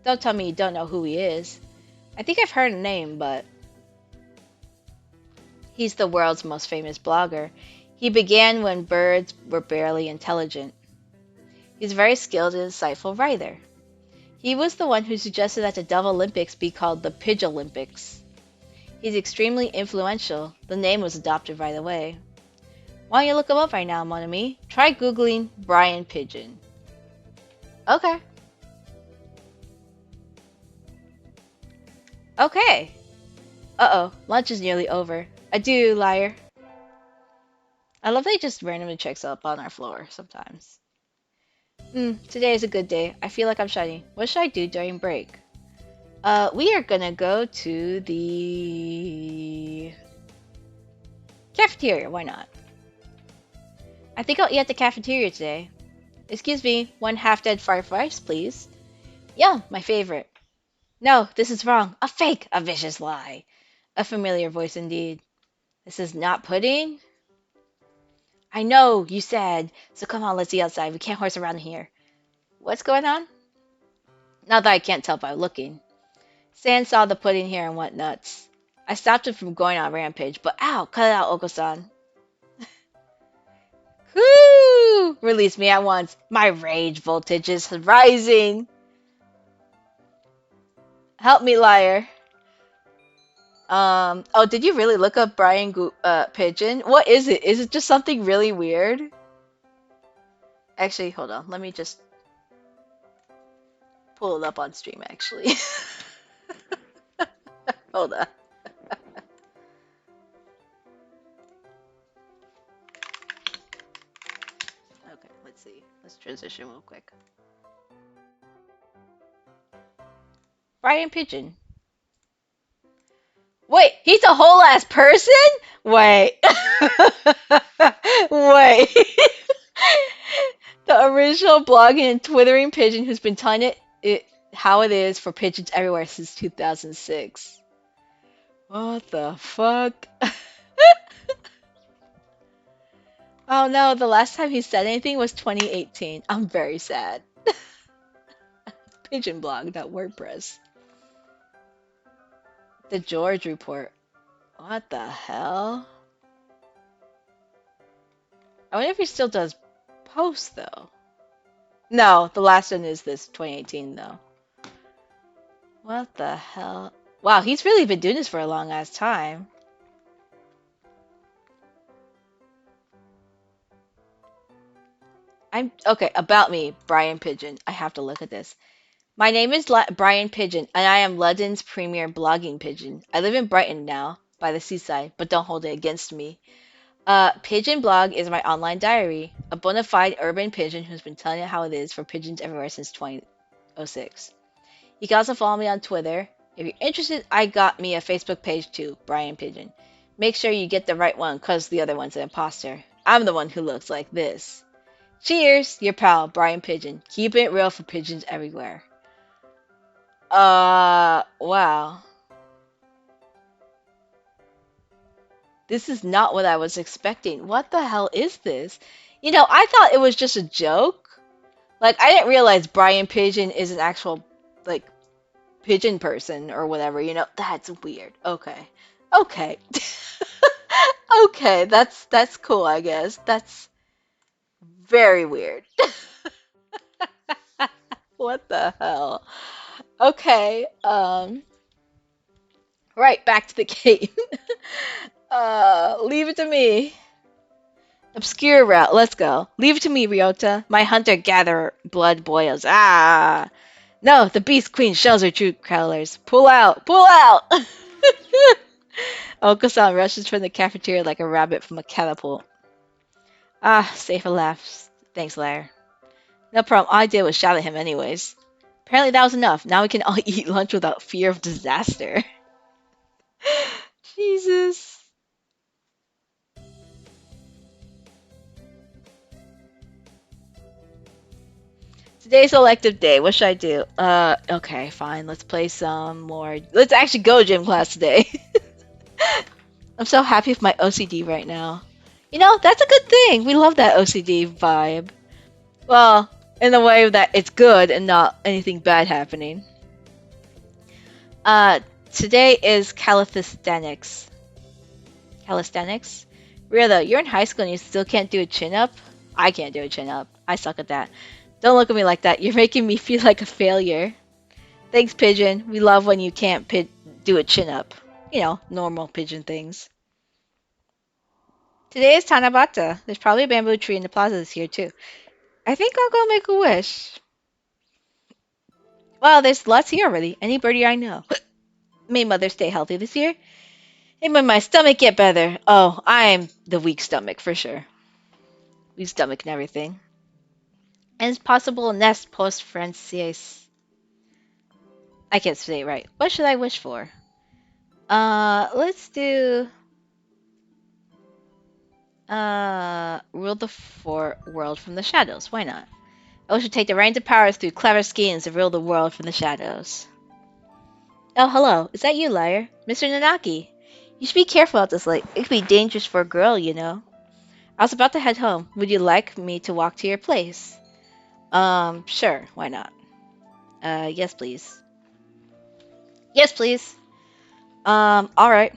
Don't tell me you don't know who he is. I think I've heard a name, but... He's the world's most famous blogger. He began when birds were barely intelligent. He's a very skilled and insightful writer. He was the one who suggested that the Dove Olympics be called the Pidge Olympics. He's extremely influential. The name was adopted right away. Why don't you look him up right now, mon ami? Try Googling Brian Pigeon. Okay. Okay. Uh-oh, lunch is nearly over. Adieu, Lyre. I love that he just randomly checks up on our floor sometimes. Today is a good day. I feel like I'm shining. What should I do during break? We are gonna go to the... cafeteria, why not? I think I'll eat at the cafeteria today. Excuse me, 1 half-dead fried rice, please. Yum, my favorite. No, this is wrong. A fake! A vicious lie. A familiar voice indeed. This is not pudding? I know, you said. So come on, let's eat outside. We can't horse around here. What's going on? Not that I can't tell by looking. San saw the pudding here and went nuts. I stopped him from going on a rampage, but ow, cut it out, Oko-san. Whoo! Release me at once. My rage voltage is rising. Help me, Lyre. Oh, did you really look up Brian Pigeon? What is it? Is it just something really weird? Actually, hold on. Let me just pull it up on stream, actually. Hold on. Okay, let's see. Let's transition real quick. Brian Pigeon. Wait, he's a whole ass person? Wait. Wait. The original blogging and twittering pigeon who's been telling it how it is for pigeons everywhere since 2006. What the fuck? Oh no, the last time he said anything was 2018. I'm very sad. Pigeon blog, not WordPress. The George Report. What the hell? I wonder if he still does posts though. No, the last one is this 2018 though. What the hell? Wow, he's really been doing this for a long ass time. I'm okay. About me, Brian Pigeon. I have to look at this. My name is Brian Pigeon, and I am London's premier blogging pigeon. I live in Brighton now, by the seaside, but don't hold it against me. Pigeon Blog is my online diary, a bona fide urban pigeon who's been telling it how it is for pigeons everywhere since 2006. You can also follow me on Twitter. If you're interested, I got me a Facebook page too, Brian Pigeon. Make sure you get the right one, cause the other one's an imposter. I'm the one who looks like this. Cheers, your pal, Brian Pigeon. Keep it real for pigeons everywhere. Wow. This is not what I was expecting. What the hell is this? I thought it was just a joke. Like, I didn't realize Brian Pigeon is an actual, like, pigeon person or whatever. That's weird. Okay. Okay. Okay, that's cool, I guess. That's very weird. What the hell? Okay, right, back to the game. Leave it to me. Obscure route, let's go. Leave it to me, Ryota. My hunter-gatherer blood boils. Ah! No, the Beast Queen shows her true colors. Pull out! Pull out! Oko-san rushes from the cafeteria like a rabbit from a catapult. Ah, safe and laughs. Thanks, Lyre. No problem, all I did was shout at him anyways. Apparently that was enough. Now we can all eat lunch without fear of disaster. Jesus. Today's elective day. What should I do? Okay, fine. Let's play some more. Let's actually go gym class today. I'm so happy with my OCD right now. That's a good thing. We love that OCD vibe. Well, in the way that it's good and not anything bad happening. Uh, Today is calisthenics. Calisthenics? Rilla, you're in high school and you still can't do a chin up? I can't do a chin up. I suck at that. Don't look at me like that. You're making me feel like a failure. Thanks, Pigeon. We love when you can't do a chin up. Normal pigeon things. Today is Tanabata. There's probably a bamboo tree in the plaza this year, too. I think I'll go make a wish. Well, there's lots here already. Any birdie I know. May Mother stay healthy this year. And may my stomach get better. Oh, I'm the weak stomach for sure. Weak stomach and everything. And it's possible nest post Francis. I can't say it right. What should I wish for? Let's do rule the world from the shadows. Why not? I wish to take the reins of power through clever schemes to rule the world from the shadows. Oh, hello. Is that you, Lyre? Mr. Nanaki. You should be careful out this late. It could be dangerous for a girl. I was about to head home. Would you like me to walk to your place? Sure. Why not? Yes, please. Yes, please. Alright.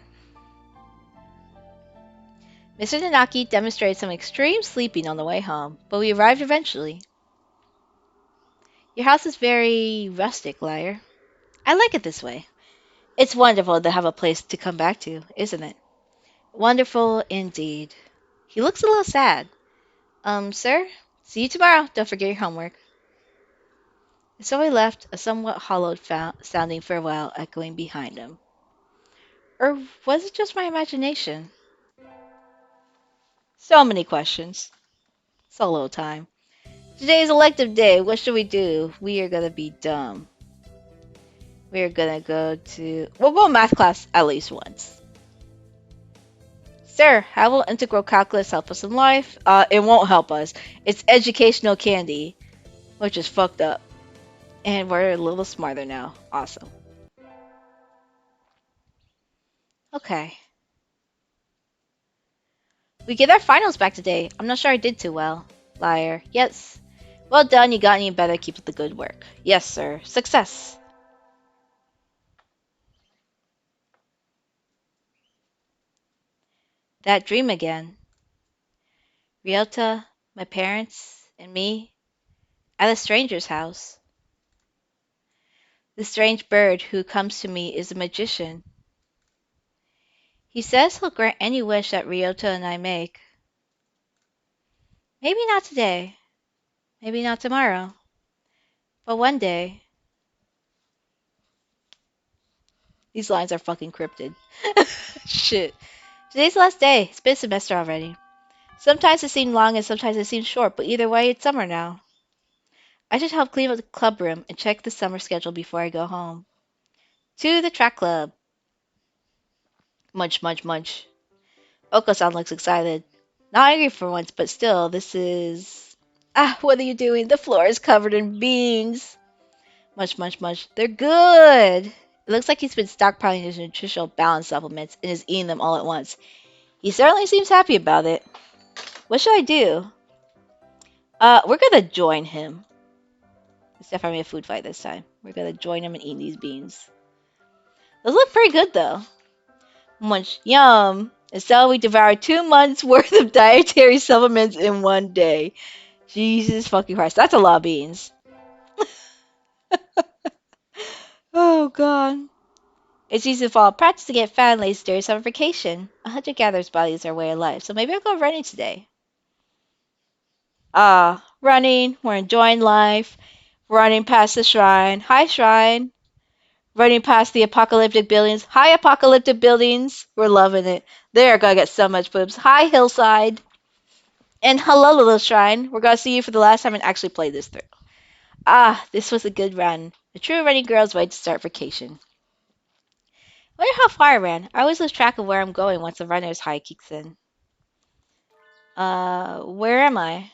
Mr. Nanaki demonstrated some extreme sleeping on the way home, but we arrived eventually. Your house is very rustic, Lyre. I like it this way. It's wonderful to have a place to come back to, isn't it? Wonderful indeed. He looks a little sad. Sir? See you tomorrow. Don't forget your homework. And so we left, a somewhat hollowed sounding farewell echoing behind him. Or was it just my imagination? So many questions. Solo time. Today's elective day. What should we do? We are gonna be dumb. We are gonna we'll go math class at least once. Sir, how will integral calculus help us in life? It won't help us. It's educational candy, which is fucked up. And we're a little smarter now. Awesome. Okay. We get our finals back today. I'm not sure I did too well. Lyre. Yes. Well done, you got any better. Keep up the good work. Yes, sir. Success. That dream again. Ryota, my parents, and me at a stranger's house. The strange bird who comes to me is a magician. He says he'll grant any wish that Ryota and I make. Maybe not today. Maybe not tomorrow, but one day. These lines are fucking cryptid. Shit. Today's the last day. It's been a semester already. Sometimes it seemed long and sometimes it seemed short, but either way, it's summer now. I should help clean up the club room and check the summer schedule before I go home. To the track club. Munch, munch, munch. Oko-san looks excited. Not angry for once, but still, this is... Ah, what are you doing? The floor is covered in beans. Munch, munch, munch. They're good. It looks like he's been stockpiling his nutritional balance supplements and is eating them all at once. He certainly seems happy about it. What should I do? We're gonna join him. It's definitely a food fight this time. We're gonna join him and eat these beans. Those look pretty good though. Munch, yum. And so we devoured 2 months worth of dietary supplements in one day. Jesus fucking Christ, that's a lot of beans. Oh god. It's easy to fall practice to get fat and lazy during summer vacation. A hunter-gatherer's body is our way of life, so maybe I'll go running today. Running. We're enjoying life. Running past the shrine. Hi, shrine. Running past the apocalyptic buildings. Hi, apocalyptic buildings. We're loving it. They're gonna get so much boobs. Hi, hillside. And hello, little shrine. We're gonna see you for the last time and actually play this through. This was a good run. A true running girl's way to start vacation. I wonder how far I ran. I always lose track of where I'm going once the runner's high kicks in. Where am I?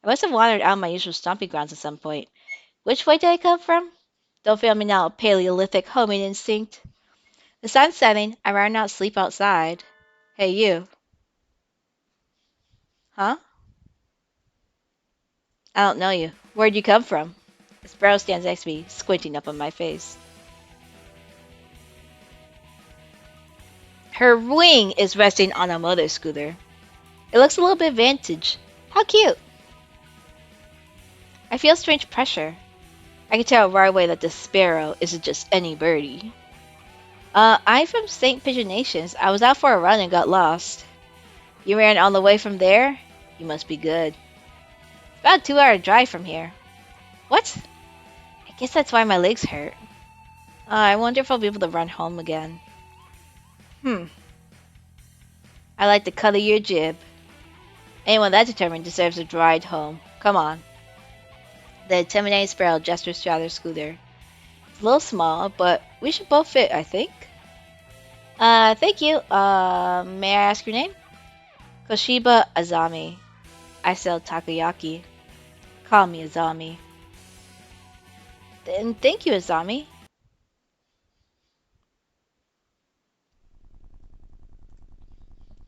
I must have wandered out of my usual stomping grounds at some point. Which way did I come from? Don't fail me now, Paleolithic homing instinct. The sun's setting. I'd rather not sleep outside. Hey, you. Huh? I don't know you. Where'd you come from? The sparrow stands next to me, squinting up on my face. Her wing is resting on a motor scooter. It looks a little bit vintage. How cute. I feel strange pressure. I can tell right away that the sparrow isn't just any birdie. I'm from St. Pigeon Nations. I was out for a run and got lost. You ran on the way from there? You must be good. It's about a 2-hour drive from here. What? I guess that's why my legs hurt. I wonder if I'll be able to run home again. I like the cut of your jib. Anyone that determined deserves a ride home. Come on. The intimidating sparrow gestures to other scooter. It's a little small, but we should both fit, I think. Thank you. May I ask your name? Koshiba Azami. I sell takoyaki. Call me Azami. Then thank you, Azami.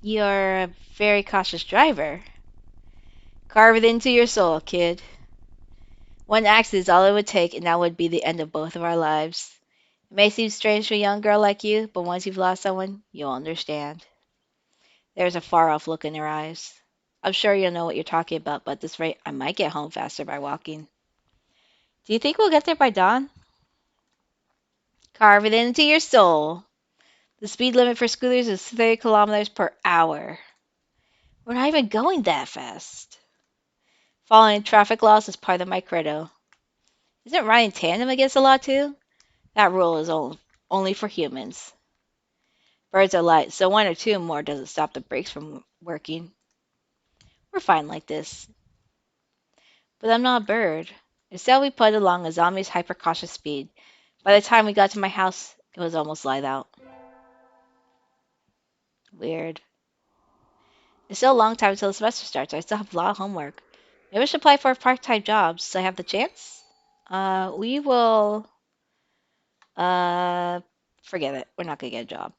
You're a very cautious driver. Carve it into your soul, kid. One accident is all it would take, and that would be the end of both of our lives. It may seem strange to a young girl like you, but once you've lost someone, you'll understand. There's a far-off look in her eyes. I'm sure you'll know what you're talking about, but at this rate, I might get home faster by walking. Do you think we'll get there by dawn? Carve it into your soul. The speed limit for scooters is 30 kilometers per hour. We're not even going that fast. Following traffic laws is part of my credo. Isn't riding tandem against the law too? That rule is only for humans. Birds are light, so one or two more doesn't stop the brakes from working. We're fine like this. But I'm not a bird. Instead, we put along a zombie's hyper-cautious speed. By the time we got to my house, it was almost light out. Weird. It's still a long time until the semester starts. I still have a lot of homework. Maybe I should apply for a part-time job so I have the chance? We will... Forget it. We're not gonna get a job.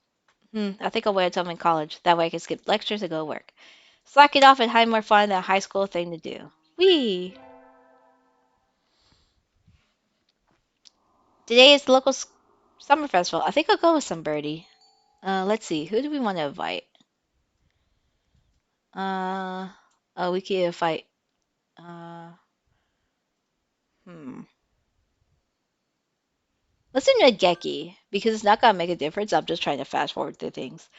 I think I'll wait until I'm in college. That way I can skip lectures and go to work. Slack it off and have more fun than a high school thing to do. Whee! Today is the local summer festival. I think I'll go with some birdie. Let's see. Who do we want to invite? We can invite. Uh, hmm. Let's invite Geki because it's not gonna make a difference. I'm just trying to fast forward through things.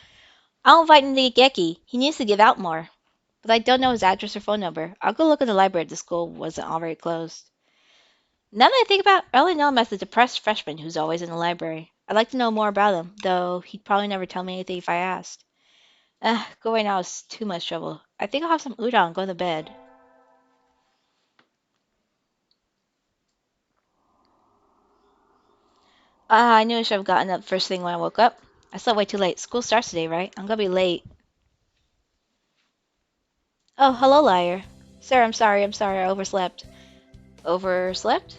I'll invite Geki. He needs to get out more. but I don't know his address or phone number. I'll go look in the library if the school wasn't already closed. Now that I think about it, I only know him as the depressed freshman who's always in the library. I'd like to know more about him, though he'd probably never tell me anything if I asked. Going out is too much trouble. I think I'll have some udon and go to bed. I knew I should have gotten up first thing when I woke up. I slept way too late. School starts today, right? I'm gonna be late. Oh, hello, Lyre. Sir, I'm sorry, I overslept. Overslept?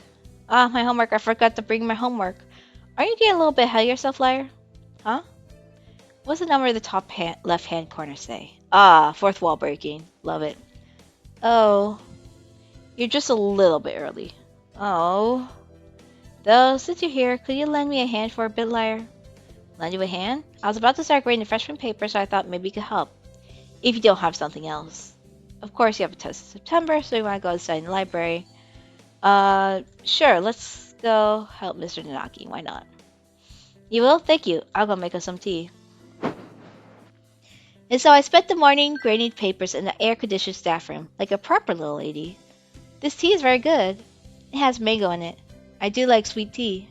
My homework. I forgot to bring my homework. Aren't you getting a little bit ahead of yourself, Lyre? Huh? What's the number in the left hand corner say? Fourth wall breaking. Love it. Oh, you're just a little bit early. Oh. Though, since you're here, could you lend me a hand for a bit, Lyre? Lend you a hand? I was about to start grading the freshman paper, so I thought maybe you could help. If you don't have something else. Of course, you have a test in September, so you want to go study in the library. Sure, let's go help Mr. Nanaki. Why not? You will? Thank you. I'll go make us some tea. And so I spent the morning grading papers in the air-conditioned staff room, like a proper little lady. This tea is very good. It has mango in it. I do like sweet tea.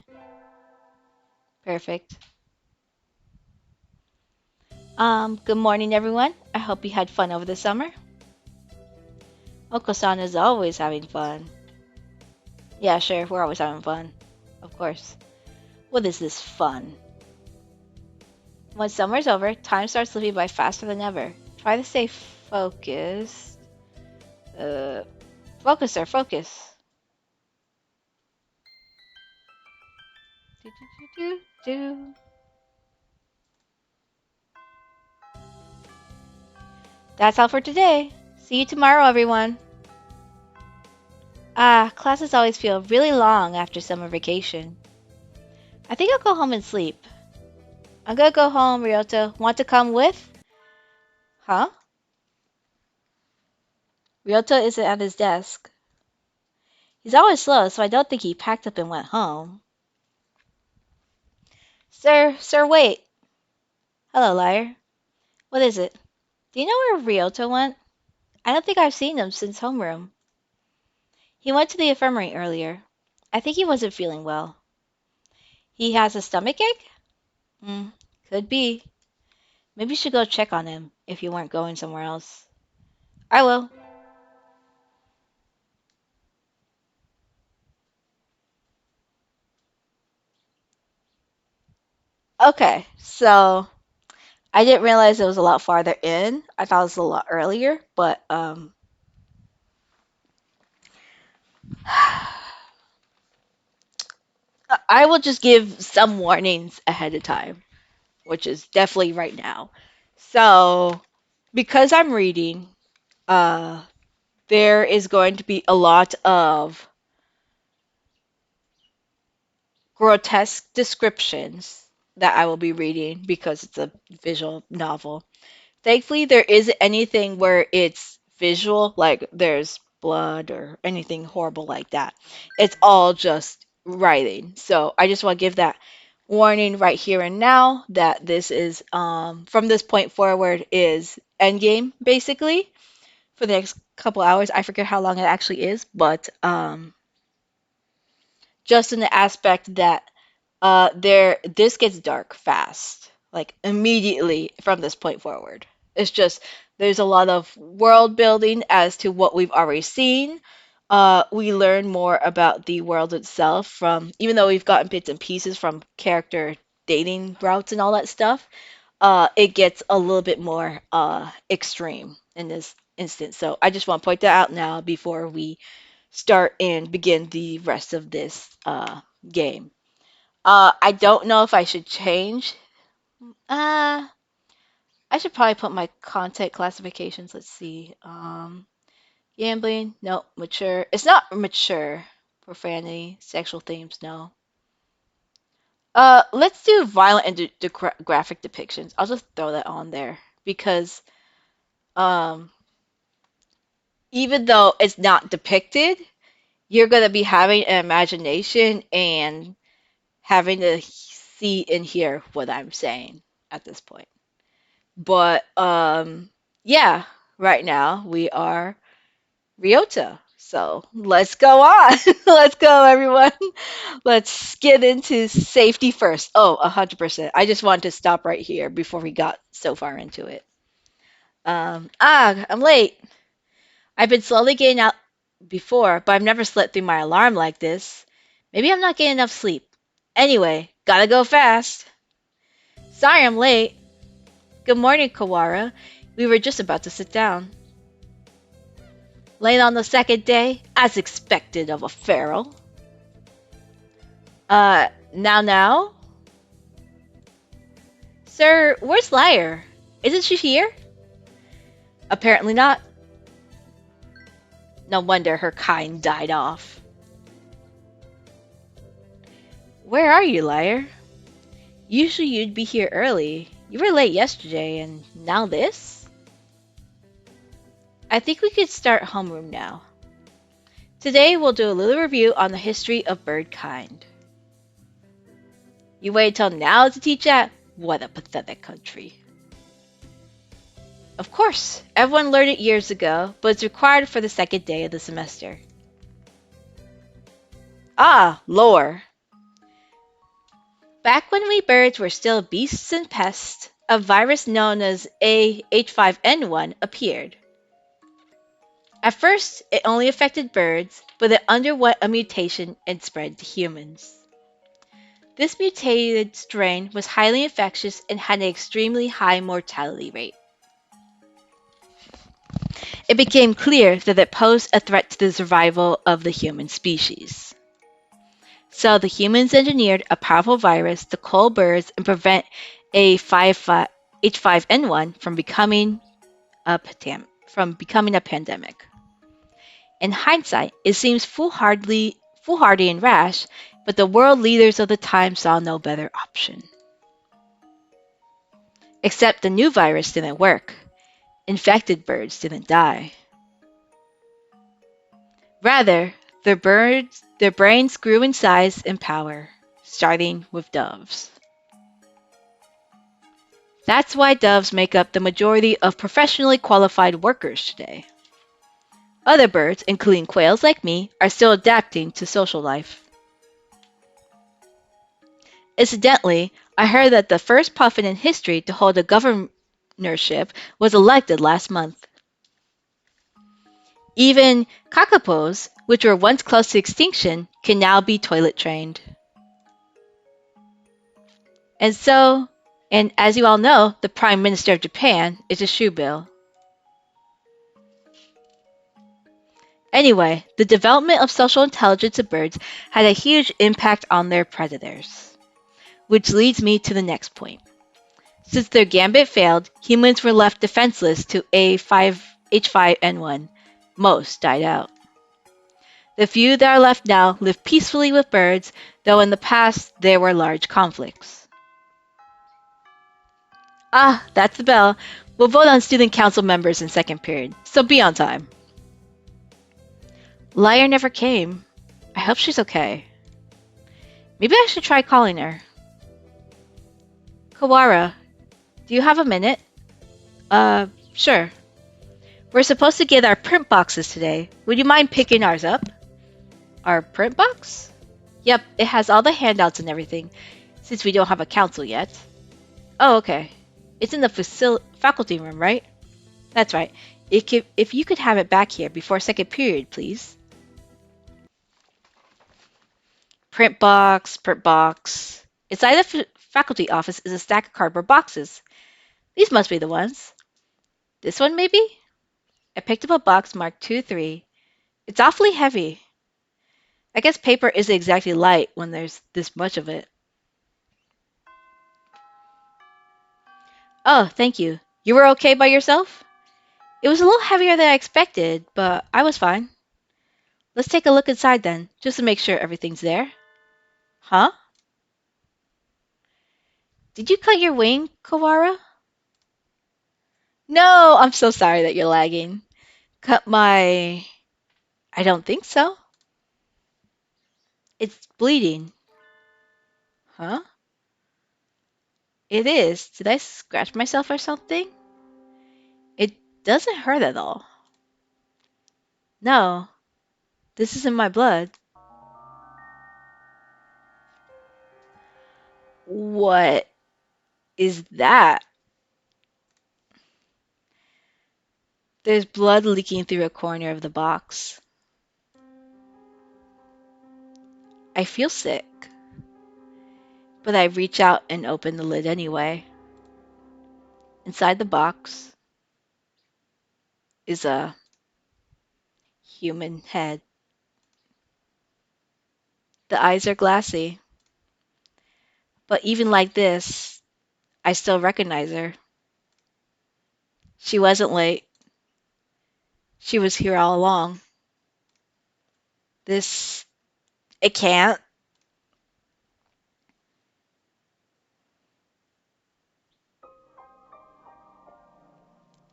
Perfect. Good morning, everyone. I hope you had fun over the summer. Oko-san is always having fun. Yeah, sure, we're always having fun. Of course. What is this fun? When summer's over, time starts slipping by faster than ever. Try to stay focused. Focus, sir, focus. Do, do, do, do. That's all for today. See you tomorrow, everyone. Classes always feel really long after summer vacation. I think I'll go home and sleep. I'm gonna go home, Ryota. Want to come with? Huh? Ryota isn't at his desk. He's always slow, so I don't think he packed up and went home. Sir, wait. Hello, Lyre. What is it? Do you know where Ryota went? I don't think I've seen him since homeroom. He went to the infirmary earlier. I think he wasn't feeling well. He has a stomachache? Could be. Maybe you should go check on him if you weren't going somewhere else. I will. Okay, so I didn't realize it was a lot farther in. I thought it was a lot earlier, but I will just give some warnings ahead of time, which is definitely right now. So, because I'm reading, uh, there is going to be a lot of grotesque descriptions that I will be reading because it's a visual novel. Thankfully, there isn't anything where it's visual, like there's blood or anything horrible like that. It's all just writing. So I just want to give that warning right here and now that this is from this point forward is endgame basically for the next couple hours. I forget how long it actually is, but just in the aspect that this gets dark fast, like immediately from this point forward. It's just there's a lot of world building as to what we've already seen. We learn more about the world itself from, even though we've gotten bits and pieces from character dating routes and all that stuff. It gets a little bit more extreme in this instance. So I just want to point that out now before we start and begin the rest of this game. I don't know if I should change. Uh, I should probably put my content classifications. Let's see. Gambling, no. Mature. It's not mature. Profanity, sexual themes, no. Let's do violent and graphic depictions. I'll just throw that on there because, um, even though it's not depicted, you're gonna be having an imagination and having to see and hear what I'm saying at this point. But yeah, Right now, we are Ryota. So let's go on. Let's go, everyone. Let's get into safety first. Oh, 100%. I just wanted to stop right here before we got so far into it. I'm late. I've been slowly getting out before, but I've never slept through my alarm like this. Maybe I'm not getting enough sleep. Anyway, gotta go fast. Sorry I'm late. Good morning, Kawara. We were just about to sit down. Late on the second day, as expected of a feral. Now? Sir, where's Lyre? Isn't she here? Apparently not. No wonder her kind died off. Where are you, Lyre? Usually you'd be here early. You were late yesterday, and now this? I think we could start homeroom now. Today we'll do a little review on the history of bird kind. You wait till now to teach that? What a pathetic country. Of course, everyone learned it years ago, but it's required for the second day of the semester. Ah, lore. Back when we birds were still beasts and pests, a virus known as H5N1 appeared. At first, it only affected birds, but it underwent a mutation and spread to humans. This mutated strain was highly infectious and had an extremely high mortality rate. It became clear that it posed a threat to the survival of the human species. So the humans engineered a powerful virus to cull birds and prevent H5N1 from becoming a pandemic. In hindsight, it seems foolhardy and rash, but the world leaders of the time saw no better option. Except the new virus didn't work. Infected birds didn't die. Rather, their brains grew in size and power, starting with doves. That's why doves make up the majority of professionally qualified workers today. Other birds, including quails like me, are still adapting to social life. Incidentally, I heard that the first puffin in history to hold a governorship was elected last month. Even kakapos, which were once close to extinction, can now be toilet trained. And as you all know, the Prime Minister of Japan is a shoebill. Anyway, the development of social intelligence of birds had a huge impact on their predators. Which leads me to the next point. Since their gambit failed, humans were left defenseless to H5N1. Most died out. The few that are left now live peacefully with birds, though in the past there were large conflicts. Ah, that's the bell. We'll vote on student council members in second period, so be on time. Lyre never came. I hope she's okay. Maybe I should try calling her. Kawara, do you have a minute? Sure. We're supposed to get our print boxes today. Would you mind picking ours up? Our print box? Yep, it has all the handouts and everything, since we don't have a council yet. Oh, okay. It's in the faculty room, right? That's right. If you could have it back here before second period, please. Print box, print box. Inside the faculty office is a stack of cardboard boxes. These must be the ones. This one, maybe? I picked up a box marked 2-3. It's awfully heavy. I guess paper isn't exactly light when there's this much of it. Oh, thank you. You were okay by yourself? It was a little heavier than I expected, but I was fine. Let's take a look inside then, just to make sure everything's there. Huh? Did you cut your wing, Kawara? No, I'm so sorry that you're lagging. Cut my... I don't think so. It's bleeding. Huh? It is. Did I scratch myself or something? It Doesn't hurt at all. No, this isn't my blood. What is that? There's blood leaking through a corner of the box. I feel sick, but I reach out and open the lid anyway. Inside the box is a human head. The eyes are glassy, but even like this, I still recognize her. She wasn't late. She was here all along. This, it can't.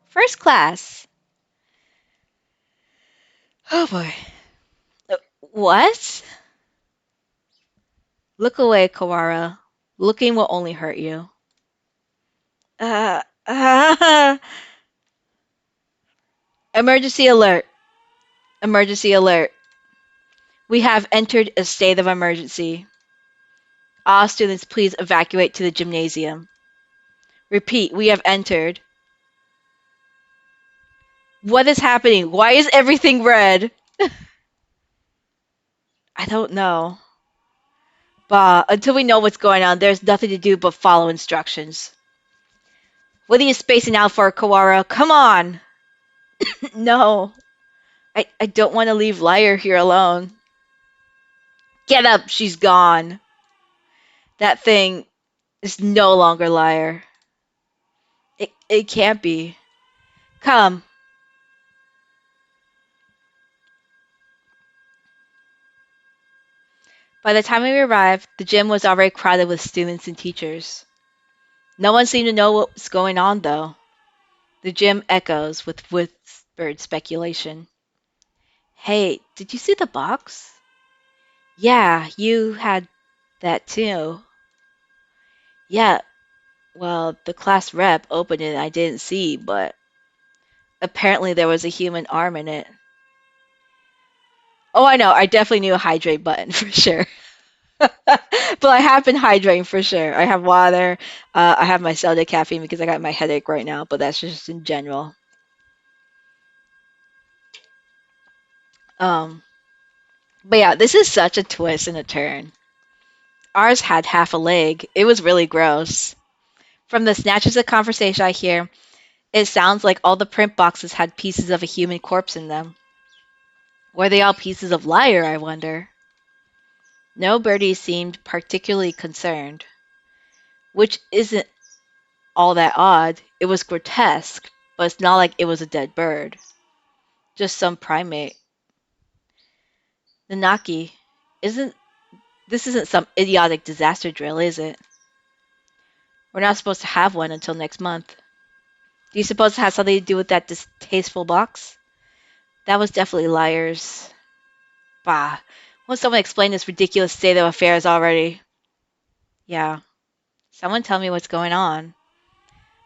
First class. Oh boy. What? Look away, Kawara. Looking will only hurt you. Uh, uh, emergency alert. Emergency alert. We have entered a state of emergency. All students, please evacuate to the gymnasium. Repeat, we have entered. What is happening? Why is everything red? I don't know. But until we know what's going on, there's nothing to do but follow instructions. What are you spacing out for, Kawara? Come on! No. I don't want to leave Lyre here alone. Get up, she's gone. That thing is no longer Lyre. It can't be. Come. By the time we arrived, the gym was already crowded with students and teachers. No one seemed to know what was going on, though. The gym echoes with whispered speculation. Hey, did you see the box? Yeah, you had that too. Yeah, well, the class rep opened it and I didn't see, but apparently there was a human arm in it. Oh, I know, I definitely knew a hydrate button for sure. But I have been hydrating for sure. I have water. I have my soda caffeine because I got my headache right now, but that's just in general. Um, but yeah, this is such a twist and a turn. Ours had half a leg. It was really gross. From the snatches of conversation I hear, it sounds like all the print boxes had pieces of a human corpse in them. Were they all pieces of Lyre, I wonder? Nobody seemed particularly concerned, which isn't all that odd. It was grotesque, but it's not like it was a dead bird. Just some primate. Nanaki, isn't this isn't some idiotic disaster drill, is it? We're not supposed to have one until next month. Do you suppose it has something to do with that distasteful box? That was definitely Lyre's. Bah. Won't someone explain this ridiculous state of affairs already? Yeah. Someone tell me what's going on.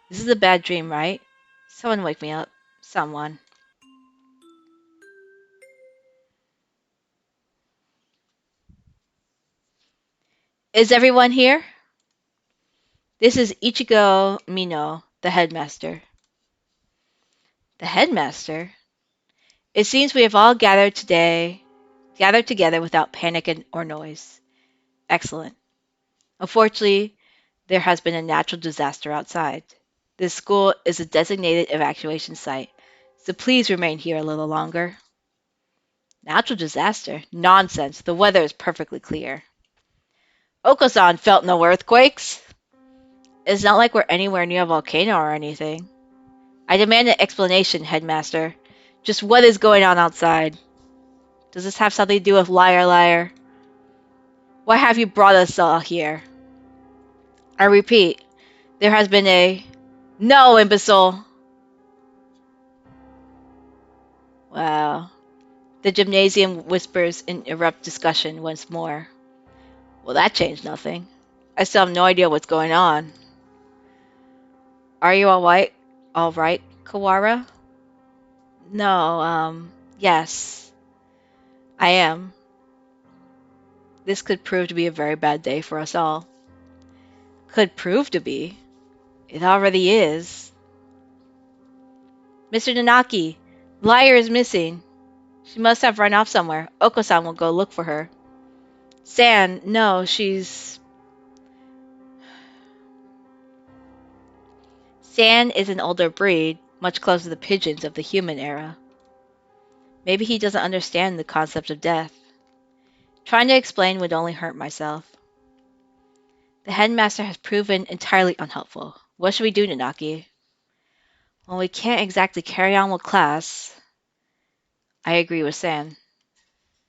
This is a bad dream, right? Someone wake me up. Someone. Is everyone here? This is Ichigo Mino, the headmaster. The headmaster? It seems we have all gathered together without panic or noise. Excellent. Unfortunately, there has been a natural disaster outside. This school is a designated evacuation site, so please remain here a little longer. Natural disaster? Nonsense. The weather is perfectly clear. Okosan felt no earthquakes. It's not like we're anywhere near a volcano or anything. I demand an explanation, headmaster. Just what is going on outside? Does this have something to do with Lyre? Why have you brought us all here? I repeat, there has been a... No, imbecile! Wow. The gymnasium whispers and erupt discussion once more. Well, that changed nothing. I still have no idea what's going on. Are you all right, Kawara? No, yes, I am. This could prove to be a very bad day for us all. Could prove to be. It already is. Mr. Nanaki, Lyre is missing. She must have run off somewhere. Oko-san will go look for her. San, no, San is an older breed, much closer to the pigeons of the human era. Maybe he doesn't understand the concept of death. Trying to explain would only hurt myself. The headmaster has proven entirely unhelpful. What should we do, Nanaki? Well, we can't exactly carry on with class. I agree with San.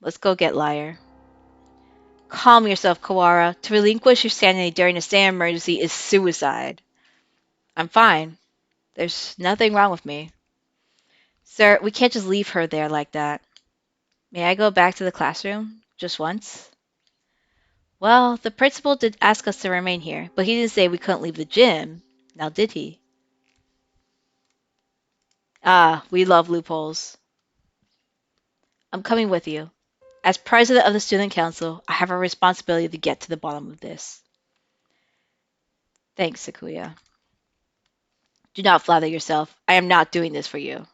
Let's go get Lyre. Calm yourself, Kawara. To relinquish your sanity during a state of emergency is suicide. I'm fine. There's nothing wrong with me. Sir, we can't just leave her there like that. May I go back to the classroom? Just once? Well, the principal did ask us to remain here, but he didn't say we couldn't leave the gym. Now did he? Ah, we love loopholes. I'm coming with you. As president of the student council, I have a responsibility to get to the bottom of this. Thanks, Sakuya. Do not flatter yourself. I am not doing this for you.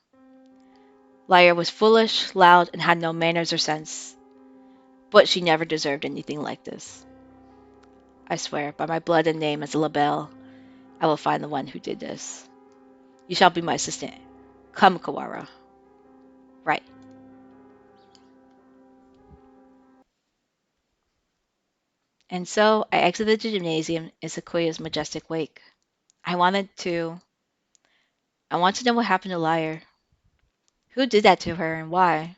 Lyre was foolish, loud, and had no manners or sense. But she never deserved anything like this. I swear, by my blood and name as a label, I will find the one who did this. You shall be my assistant. Come, Kawara. Right. And so I exited the gymnasium in Sequoia's majestic wake. I want to know what happened to Lyre. Who did that to her and why?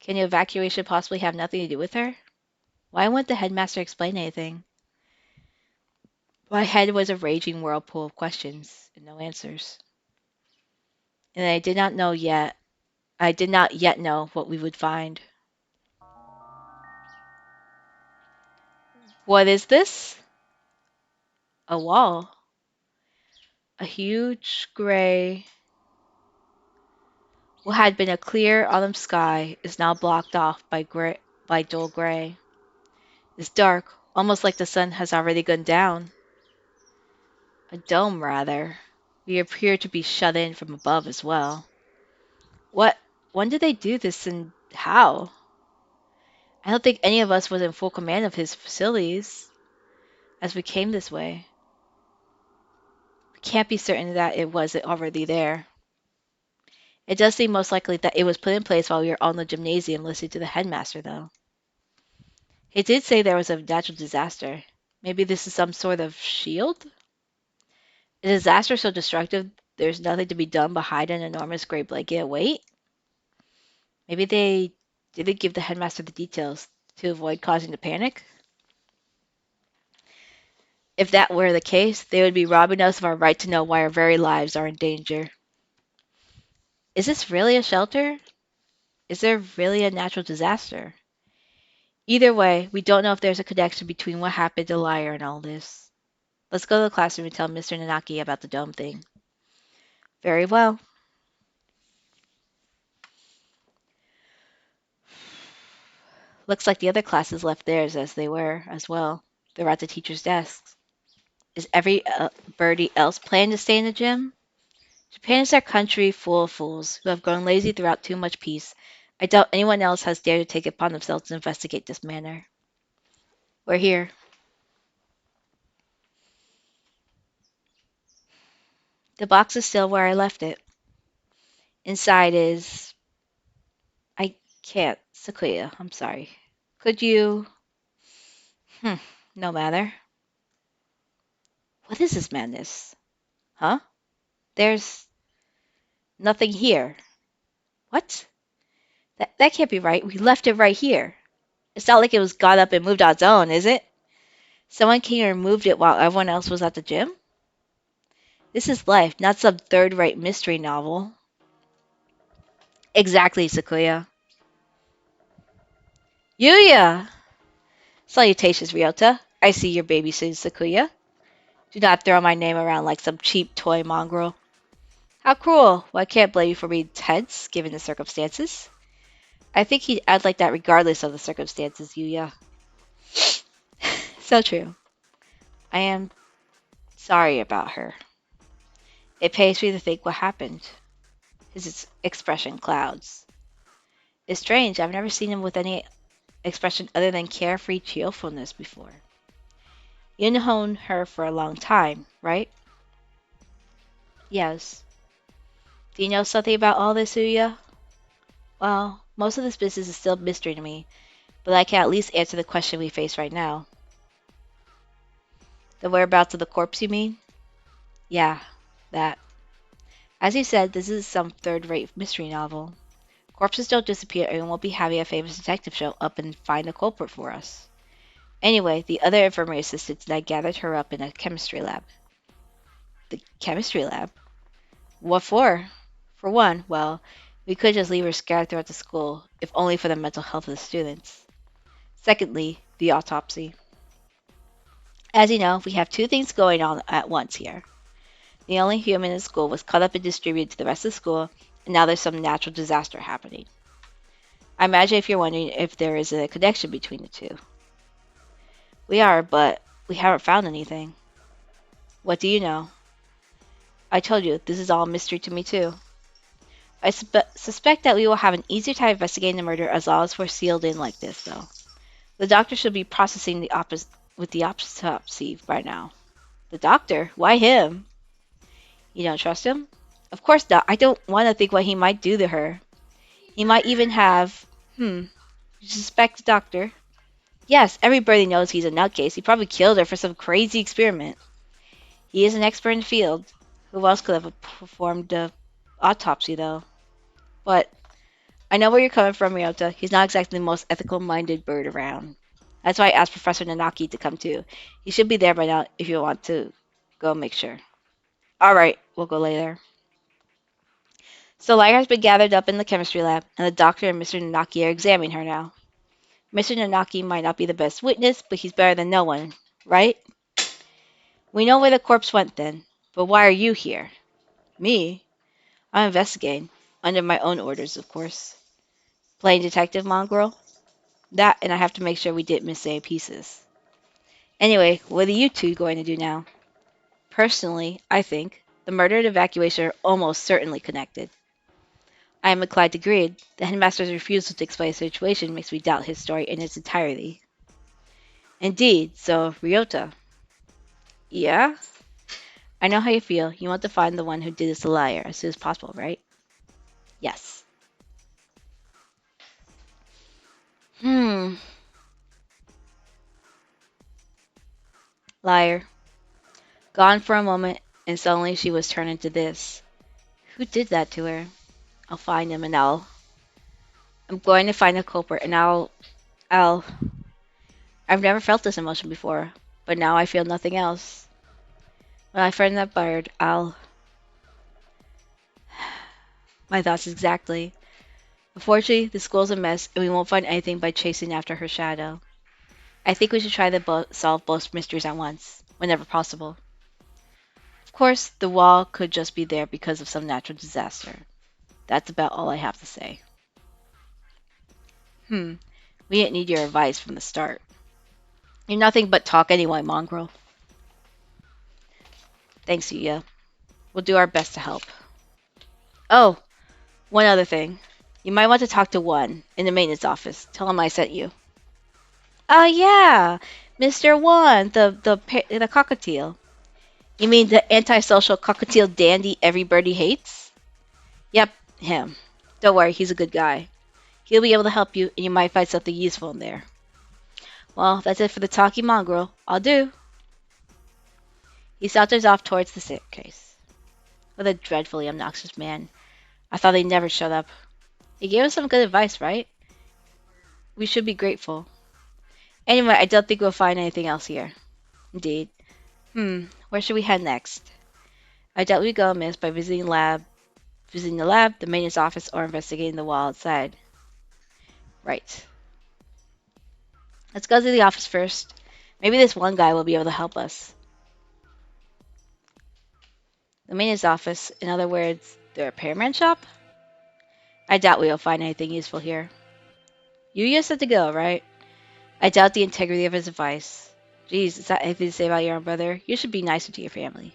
Can the evacuation possibly have nothing to do with her? Why wouldn't the headmaster explain anything? My head was a raging whirlpool of questions and no answers. And I did not yet know what we would find. What is this? A wall. A huge gray. What had been a clear autumn sky is now blocked off by dull gray. It's dark, almost like the sun has already gone down. A dome, rather. We appear to be shut in from above as well. What? When did they do this and how? I don't think any of us was in full command of his facilities as we came this way. We can't be certain that it wasn't already there. It does seem most likely that it was put in place while we were on the gymnasium listening to the headmaster, though. He did say there was a natural disaster. Maybe this is some sort of shield? A disaster so destructive there's nothing to be done but hide an enormous gray blanket and wait? Maybe they didn't give the headmaster the details to avoid causing the panic? If that were the case, they would be robbing us of our right to know why our very lives are in danger. Is this really a shelter? Is there really a natural disaster? Either way, we don't know if there's a connection between what happened to Lyre and all this. Let's go to the classroom and tell Mr. Nanaki about the dome thing. Very well. Looks like the other classes left theirs as they were as well. They're at the teacher's desks. Is every birdie else planning to stay in the gym? Japan is our country full of fools who have grown lazy throughout too much peace. I doubt anyone else has dared to take it upon themselves to investigate this matter. We're here. The box is still where I left it. Inside is... I can't. Sequoia, I'm sorry. Could you... no matter. What is this madness? Huh? There's nothing here. What? That can't be right. We left it right here. It's not like it was got up and moved on its own, is it? Someone came and removed it while everyone else was at the gym? This is life, not some third-rate mystery novel. Exactly, Sequoia. Yuya! Salutations, Ryota. I see you're babysitting Sequoia. Do not throw my name around like some cheap toy mongrel. How cruel. Well, I can't blame you for being tense, given the circumstances. I think he'd act like that regardless of the circumstances, Yuya. So true. I am sorry about her. It pains me to think what happened. His expression clouds. It's strange, I've never seen him with any expression other than carefree cheerfulness before. You've known her for a long time, right? Yes. Do you know something about all this, Yuya? Well, most of this business is still a mystery to me, but I can at least answer the question we face right now. The whereabouts of the corpse, you mean? Yeah, that. As you said, this is some third-rate mystery novel. Corpses don't disappear, and we won't be having a famous detective show up and find the culprit for us. Anyway, the other infirmary assistants and I gathered her up in a chemistry lab. The chemistry lab? What for? For one, well, we could just leave her scattered throughout the school, if only for the mental health of the students. Secondly, the autopsy. As you know, we have two things going on at once here. The only human in school was cut up and distributed to the rest of the school, and now there's some natural disaster happening. I imagine if you're wondering if there is a connection between the two. We are, but we haven't found anything. What do you know? I told you, this is all a mystery to me too. I suspect that we will have an easier time investigating the murder as long as we're sealed in like this, though. The doctor should be processing with the autopsy by now. The doctor? Why him? You don't trust him? Of course not. I don't want to think what he might do to her. He might even have... You suspect the doctor? Yes, everybody knows he's a nutcase. He probably killed her for some crazy experiment. He is an expert in the field. Who else could have performed the autopsy, though? But I know where you're coming from, Ryota. He's not exactly the most ethical-minded bird around. That's why I asked Professor Nanaki to come too. He should be there by now if you want to go make sure. Alright, we'll go later. So Lyre has been gathered up in the chemistry lab, and the doctor and Mr. Nanaki are examining her now. Mr. Nanaki might not be the best witness, but he's better than no one, right? We know where the corpse went then, but why are you here? Me? I'm investigating. Under my own orders, of course. Playing detective, mongrel? That, and I have to make sure we didn't miss any pieces. Anyway, what are you two going to do now? Personally, I think the murder and evacuation are almost certainly connected. I am inclined to agree. The headmaster's refusal to explain the situation makes me doubt his story in its entirety. Indeed, so Ryota. Yeah? I know how you feel. You want to find the one who did this to Lyre as soon as possible, right? Yes. Lyre. Gone for a moment, and suddenly she was turned into this. Who did that to her? I'll find him and I'm going to find the culprit and I'll... I've never felt this emotion before, but now I feel nothing else. When I find that bird, My thoughts exactly. Unfortunately, the school's a mess, and we won't find anything by chasing after her shadow. I think we should try to solve both mysteries at once, whenever possible. Of course, the wall could just be there because of some natural disaster. That's about all I have to say. We didn't need your advice from the start. You're nothing but talk anyway, mongrel. Thanks, Yuya. We'll do our best to help. Oh, one other thing. You might want to talk to one in the maintenance office. Tell him I sent you. Oh, yeah. Mr. One, the cockatiel. You mean the antisocial cockatiel dandy everybody hates? Yep, him. Don't worry, he's a good guy. He'll be able to help you, and you might find something useful in there. Well, that's it for the talky mongrel. I'll do. He saunters off towards the staircase. What a dreadfully obnoxious man. I thought he'd never shut up. He gave us some good advice, right? We should be grateful. Anyway, I don't think we'll find anything else here. Indeed. Where should we head next? I doubt we go amiss by visiting the lab, the maintenance office, or investigating the wall outside. Right. Let's go to the office first. Maybe this one guy will be able to help us. The maintenance office, in other words, the repairman shop? I doubt we'll find anything useful here. Yuya said to go, right? I doubt the integrity of his advice. Geez, is that anything to say about your own brother? You should be nicer to your family.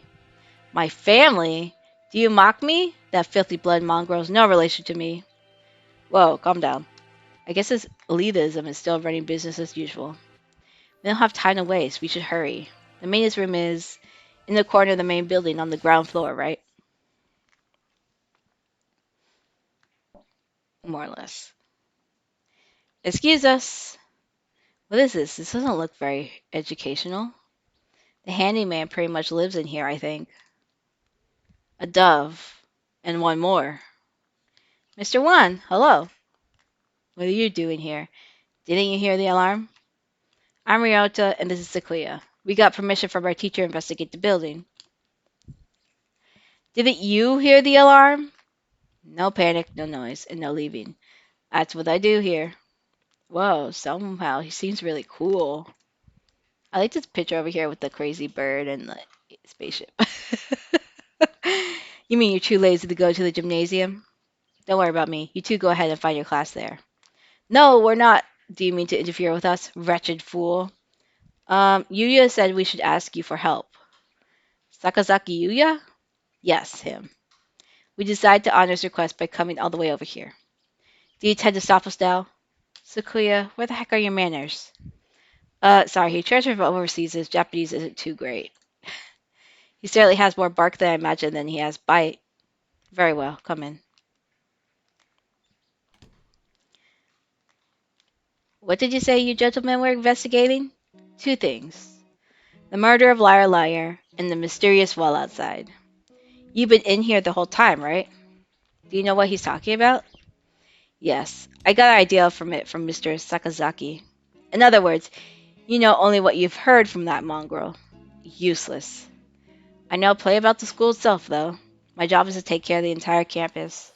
My family? Do you mock me? That filthy blood mongrel's no relation to me. Whoa, calm down. I guess his elitism is still running business as usual. We don't have time to waste. We should hurry. The maintenance room is in the corner of the main building on the ground floor, right? More or less. Excuse us. What is this? This doesn't look very educational. The handyman pretty much lives in here, I think. A dove. And one more. Mr. Wan, hello. What are you doing here? Didn't you hear the alarm? I'm Ryota, and this is Sequoia. We got permission from our teacher to investigate the building. Didn't you hear the alarm? No panic, no noise, and no leaving. That's what I do here. Whoa, somehow he seems really cool. I like this picture over here with the crazy bird and the spaceship. You mean you're too lazy to go to the gymnasium? Don't worry about me. You two go ahead and find your class there. No, we're not. Do you mean to interfere with us, wretched fool? Yuya said we should ask you for help. Sakazaki Yuya? Yes, him. We decided to honor his request by coming all the way over here. Do you intend to stop us now? Sakuya, where the heck are your manners? Sorry, he transferred from overseas. His Japanese isn't too great. He certainly has more bark than I imagined than he has bite. Very well, come in. What did you say you gentlemen were investigating? Two things. The murder of Lyre and the mysterious well outside. You've been in here the whole time, right? Do you know what he's talking about? Yes, I got an idea from it from Mr. Sakazaki. In other words, you know only what you've heard from that mongrel. Useless. I know play about the school itself, though. My job is to take care of the entire campus.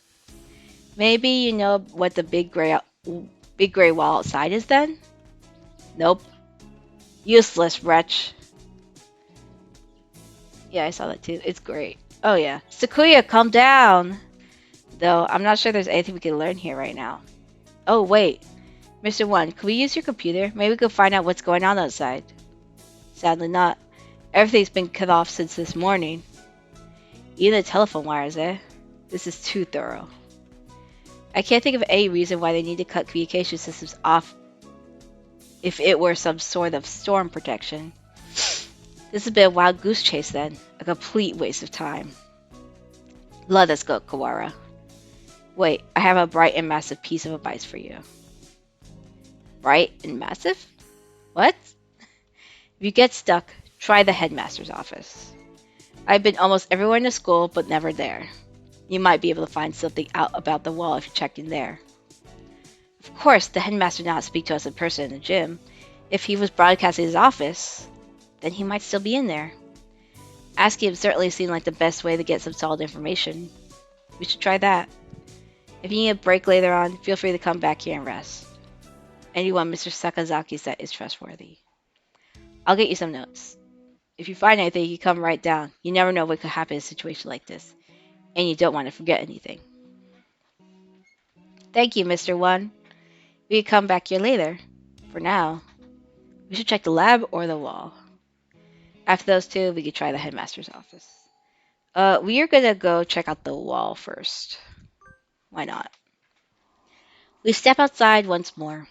Maybe you know what the big gray wall outside is then? Nope. Useless wretch. Yeah, I saw that too. It's great. Oh yeah. Sakuya, calm down! Though, I'm not sure there's anything we can learn here right now. Oh, wait. Mr. One, can we use your computer? Maybe we can find out what's going on outside. Sadly not. Everything's been cut off since this morning. Even the telephone wires, eh? This is too thorough. I can't think of any reason why they need to cut communication systems off if it were some sort of storm protection. This has been a wild goose chase then. A complete waste of time. Let us go, Kawara. Wait, I have a bright and massive piece of advice for you. Bright and massive? What? If you get stuck, try the headmaster's office. I've been almost everywhere in the school, but never there. You might be able to find something out about the wall if you check in there. Of course, the headmaster did not speak to us in person in the gym. If he was broadcasting his office, then he might still be in there. Asking him certainly seemed like the best way to get some solid information. We should try that. If you need a break later on, feel free to come back here and rest. Anyone Mr. Sakazaki said is trustworthy. I'll get you some notes. If you find anything, you come right down. You never know what could happen in a situation like this. And you don't want to forget anything. Thank you, Mr. One. We can come back here later. For now, we should check the lab or the wall. After those two, we could try the headmaster's office. We are gonna go check out the wall first. Why not? We step outside once more.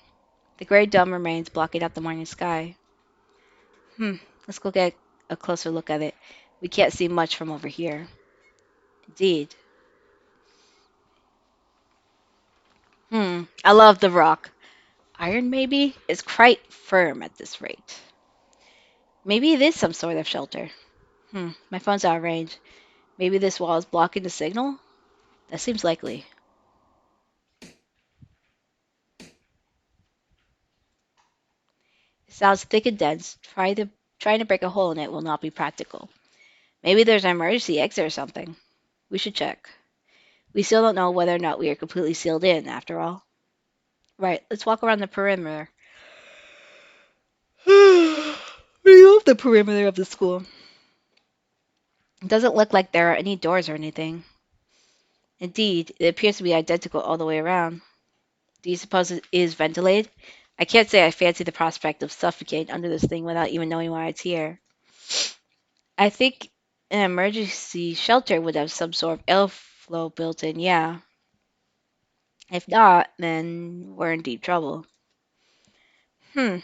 The gray dome remains blocking out the morning sky. Let's go get a closer look at it. We can't see much from over here. Indeed. I love the rock. Iron, maybe? It's quite firm at this rate. Maybe it is some sort of shelter. My phone's out of range. Maybe this wall is blocking the signal? That seems likely. It sounds thick and dense. Trying to break a hole in it will not be practical. Maybe there's an emergency exit or something. We should check. We still don't know whether or not we are completely sealed in, after all. Right, let's walk around the perimeter. We love the perimeter of the school. It doesn't look like there are any doors or anything. Indeed, it appears to be identical all the way around. Do you suppose it is ventilated? I can't say I fancy the prospect of suffocating under this thing without even knowing why it's here. I think an emergency shelter would have some sort of airflow built in, yeah. If not, then we're in deep trouble. Hmm,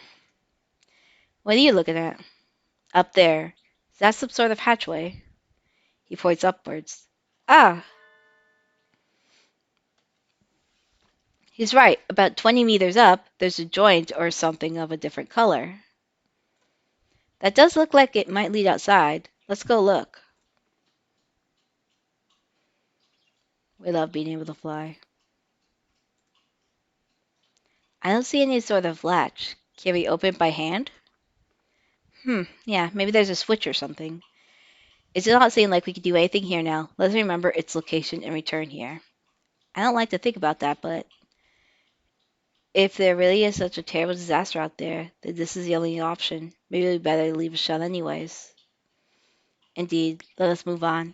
what are you looking at? Up there. Is that some sort of hatchway? He points upwards. Ah, he's right. About 20 meters up, there's a joint or something of a different color. That does look like it might lead outside. Let's go look. We love being able to fly. I don't see any sort of latch. Can we open it by hand? Yeah, maybe there's a switch or something. It does not seem like we could do anything here now. Let's remember its location and return here. I don't like to think about that, but if there really is such a terrible disaster out there, then this is the only option. Maybe we better leave a shot anyways. Indeed, let us move on.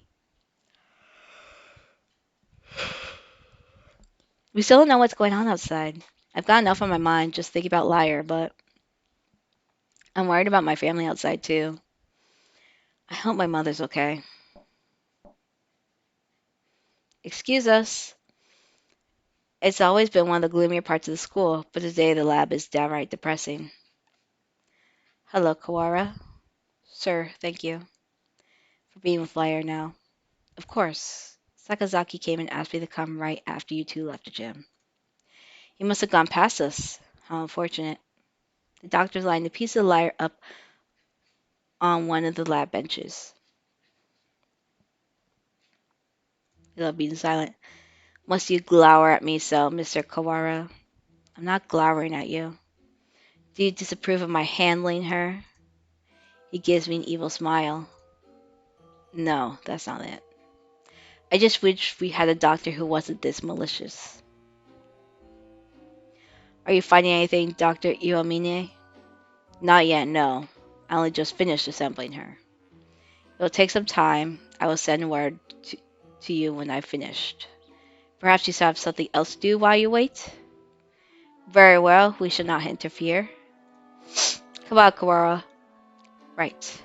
We still don't know what's going on outside. I've got enough on my mind just thinking about Lyre, but I'm worried about my family outside too. I hope my mother's okay. Excuse us. It's always been one of the gloomier parts of the school, but today the lab is downright depressing. Hello, Kawara. Sir, thank you for being with Lyre now. Of course. Sakazaki came and asked me to come right after you two left the gym. He must have gone past us. How unfortunate. The doctor's lined a piece of Lyre up on one of the lab benches. He loved being silent. Must you glower at me so, Mr. Kawara? I'm not glowering at you. Do you disapprove of my handling her? He gives me an evil smile. No, that's not it. I just wish we had a doctor who wasn't this malicious. Are you finding anything, Dr. Iwamine? Not yet, no. I only just finished assembling her. It'll take some time. I will send word to you when I've finished. Perhaps you still have something else to do while you wait? Very well, we shall not interfere. Come on, Kawara. Right.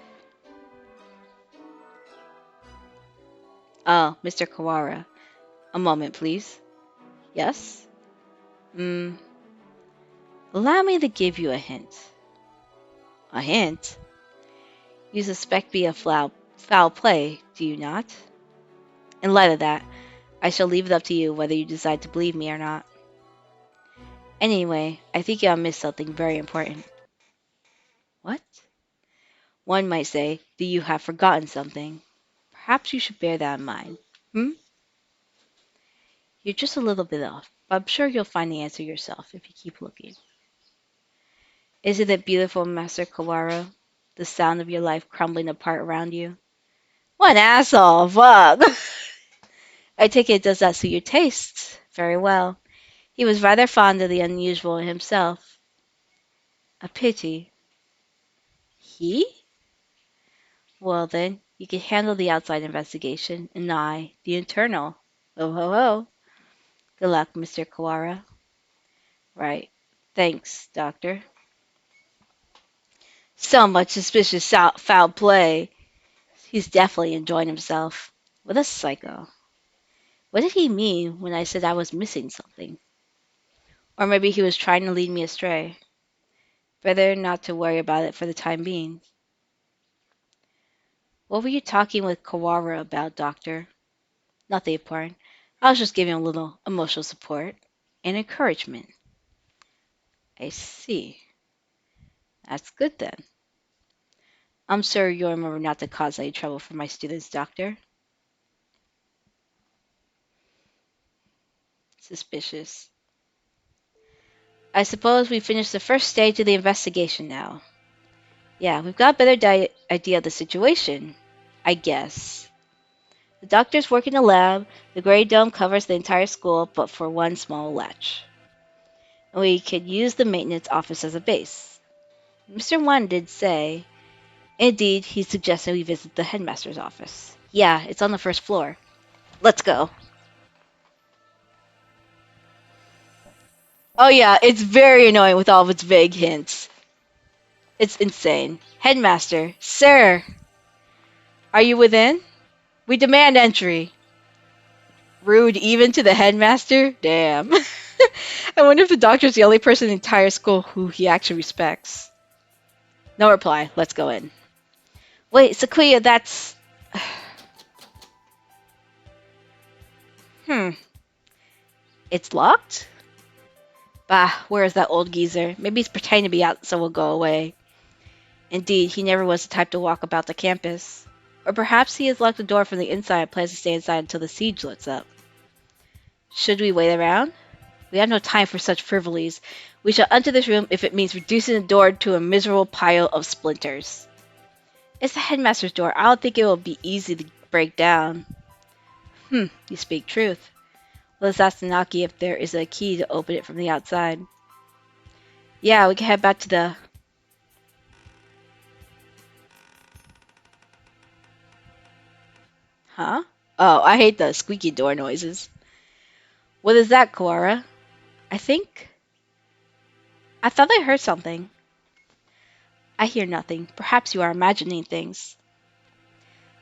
Oh, Mr. Kawara. A moment, please. Yes? Allow me to give you a hint. A hint? You suspect me of foul play, do you not? In light of that, I shall leave it up to you whether you decide to believe me or not. Anyway, I think you have missed something very important. What? One might say that you have forgotten something. Perhaps you should bear that in mind. Hmm? You're just a little bit off, but I'm sure you'll find the answer yourself if you keep looking. Isn't it beautiful, Master Kawara? The sound of your life crumbling apart around you? What an asshole! Fuck! I take it does that suit your tastes. Very well. He was rather fond of the unusual himself. A pity. He? Well then, you can handle the outside investigation, and I, the internal. Oh ho ho. Good luck, Mr. Kawara. Right. Thanks, Doctor. So much suspicious foul play. He's definitely enjoying himself. What a psycho. What did he mean when I said I was missing something? Or maybe he was trying to lead me astray. Better not to worry about it for the time being. What were you talking with Kawara about, Doctor? Nothing important. I was just giving him a little emotional support and encouragement. I see. That's good then. I'm sure you'll remember not to cause any trouble for my students, Doctor. Suspicious. I suppose we finished the first stage of the investigation now. Yeah, we've got a better idea of the situation, I guess. The doctors work in the lab. The gray dome covers the entire school, but for one small latch. And we could use the maintenance office as a base. Mr. Wan did say, indeed, he suggested we visit the headmaster's office. Yeah, it's on the first floor. Let's go. Oh yeah, it's very annoying with all of its vague hints. It's insane. Headmaster, sir, are you within? We demand entry. Rude even to the headmaster? Damn. I wonder if the doctor's the only person in the entire school who he actually respects. No reply. Let's go in. Wait, Sequoia, that's... Hmm. It's locked? Bah, where is that old geezer? Maybe he's pretending to be out so we'll go away. Indeed, he never was the type to walk about the campus. Or perhaps he has locked the door from the inside and plans to stay inside until the siege lets up. Should we wait around? We have no time for such frivolities. We shall enter this room if it means reducing the door to a miserable pile of splinters. It's the headmaster's door. I don't think it will be easy to break down. You speak truth. Let's ask Tanaki if there is a key to open it from the outside. Yeah, we can head back to the... Huh? Oh, I hate the squeaky door noises. What is that, Koara? I think... I thought I heard something. I hear nothing. Perhaps you are imagining things.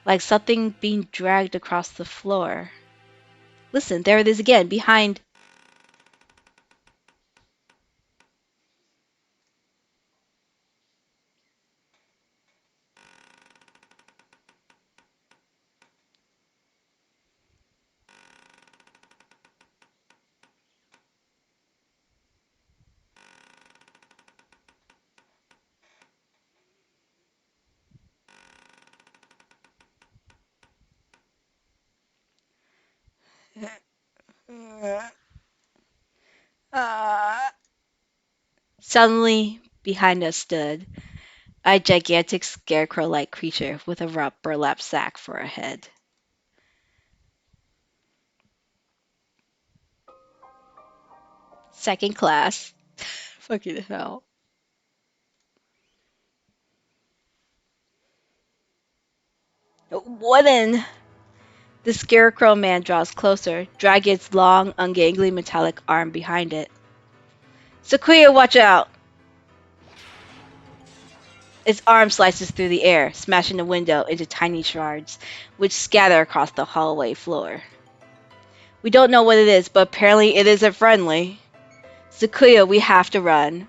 Like something being dragged across the floor. Listen, there it is again, behind... Suddenly, behind us stood a gigantic scarecrow-like creature with a rough burlap sack for a head. Second class. Fucking hell. What in? The scarecrow man draws closer, dragging its long, ungangly metallic arm behind it. Sequoia, watch out! Its arm slices through the air, smashing the window into tiny shards, which scatter across the hallway floor. We don't know what it is, but apparently it isn't friendly. Sequoia, we have to run.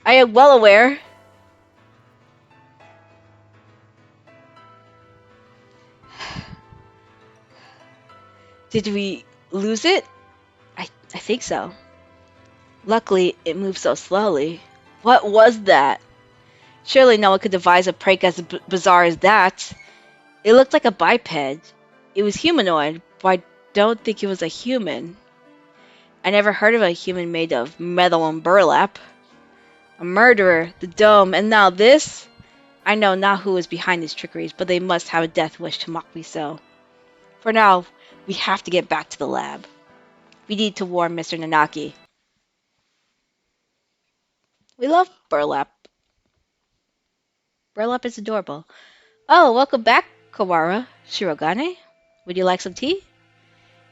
I am well aware. Did we lose it? I think so. Luckily, it moved so slowly. What was that? Surely no one could devise a prank as bizarre as that. It looked like a biped. It was humanoid, but I don't think it was a human. I never heard of a human made of metal and burlap. A murderer, the dome, and now this? I know not who is behind these trickeries, but they must have a death wish to mock me so. For now, we have to get back to the lab. We need to warn Mr. Nanaki. We love burlap. Burlap is adorable. Oh, welcome back, Kawara. Shirogane? Would you like some tea?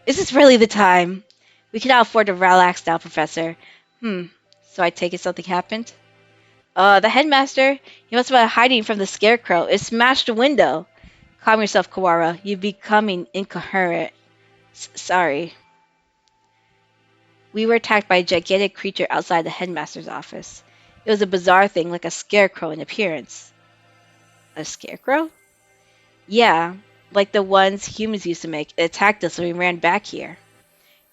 Is this really the time? We cannot afford to relax now, Professor. So I take it something happened? The headmaster, he must have been hiding from the scarecrow. It smashed a window. Calm yourself, Kawara. You're becoming incoherent. Sorry. We were attacked by a gigantic creature outside the headmaster's office. It was a bizarre thing, like a scarecrow in appearance. A scarecrow? Yeah, like the ones humans used to make. It attacked us when we ran back here.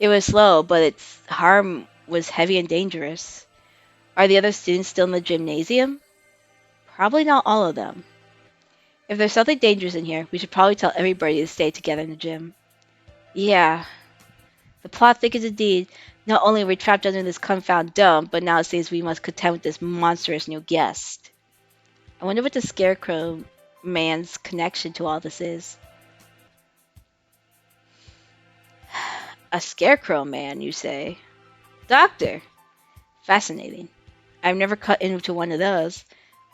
It was slow, but its harm was heavy and dangerous. Are the other students still in the gymnasium? Probably not all of them. If there's something dangerous in here, we should probably tell everybody to stay together in the gym. Yeah. The plot thickens indeed. Not only are we trapped under this confounded dome, but now it seems we must contend with this monstrous new guest. I wonder what the Scarecrow man's connection to all this is. A Scarecrow man, you say? Doctor! Fascinating. I've never cut into one of those.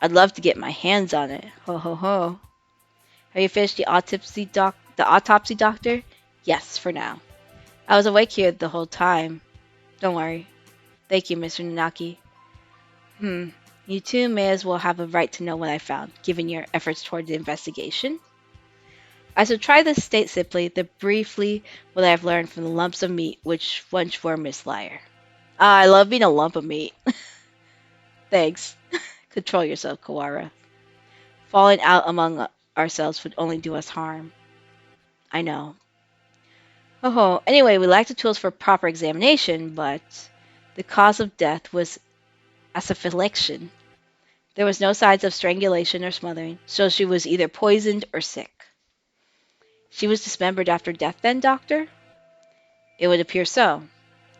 I'd love to get my hands on it. Ho ho ho. Have you finished the autopsy, The autopsy doctor? Yes, for now. I was awake here the whole time. Don't worry. Thank you, Mr. Nanaki. Hmm. You two may as well have a right to know what I found, given your efforts toward the investigation. I shall try to state simply, that briefly, what I have learned from the lumps of meat which once were Miss Lyre. Ah, I love being a lump of meat. Thanks. Control yourself, Kawara. Falling out among ourselves would only do us harm. I know. Oh, anyway, we lacked the tools for proper examination, but the cause of death was asphyxiation. There was no signs of strangulation or smothering, so she was either poisoned or sick. She was dismembered after death then, doctor? It would appear so.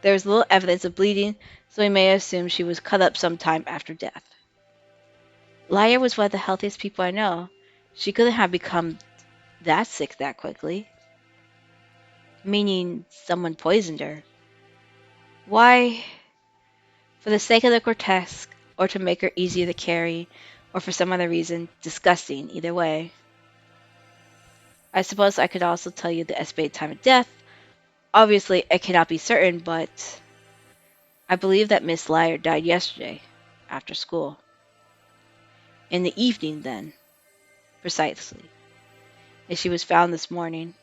There is little evidence of bleeding, so we may assume she was cut up some time after death. Lyre was one of the healthiest people I know. She couldn't have become that sick that quickly. Meaning someone poisoned her. Why? For the sake of the grotesque, or to make her easier to carry, or for some other reason, disgusting either way. I suppose I could also tell you the estimated time of death. Obviously, I cannot be certain, but I believe that Miss Lyre died yesterday, after school. In the evening, then, precisely. And she was found this morning.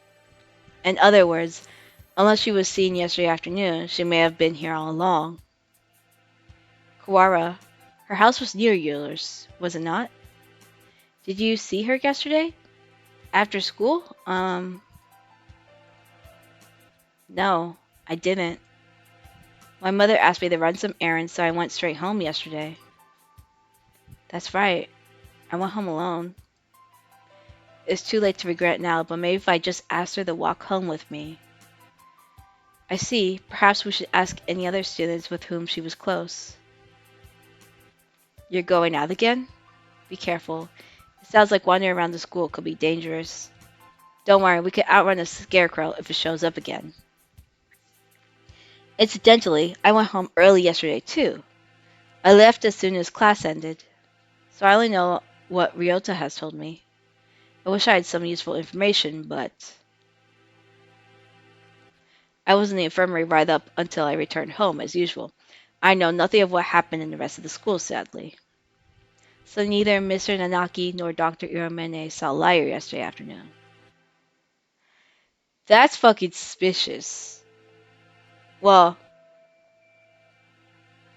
In other words, unless she was seen yesterday afternoon, she may have been here all along. Kawara, her house was near yours, was it not? Did you see her yesterday? After school? No, I didn't. My mother asked me to run some errands, so I went straight home yesterday. That's right. I went home alone. It's too late to regret now, but maybe if I just asked her to walk home with me. I see. Perhaps we should ask any other students with whom she was close. You're going out again? Be careful. It sounds like wandering around the school could be dangerous. Don't worry, we could outrun a scarecrow if it shows up again. Incidentally, I went home early yesterday, too. I left as soon as class ended, so I only know what Ryota has told me. I wish I had some useful information, but I was in the infirmary right up until I returned home, as usual. I know nothing of what happened in the rest of the school, sadly. So neither Mr. Nanaki nor Dr. Iromene saw Lyre yesterday afternoon. That's fucking suspicious. Well,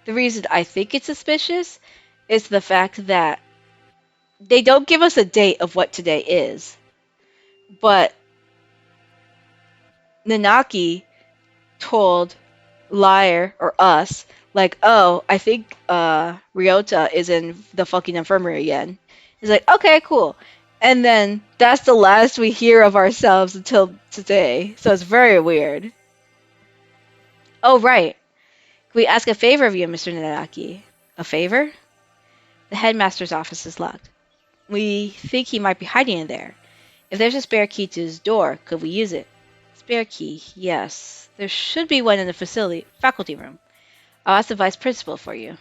the reason I think it's suspicious is the fact that they don't give us a date of what today is. But Nanaki told Lyre or us, like, oh, I think Ryota is in the fucking infirmary again. He's like, okay, cool. And then that's the last we hear of ourselves until today. So it's very weird. Oh, right. Can we ask a favor of you, Mr. Nanaki? A favor? The headmaster's office is locked. We think he might be hiding in there. If there's a spare key to his door, could we use it? Spare key, yes. There should be one in the faculty room. I'll ask the vice principal for you.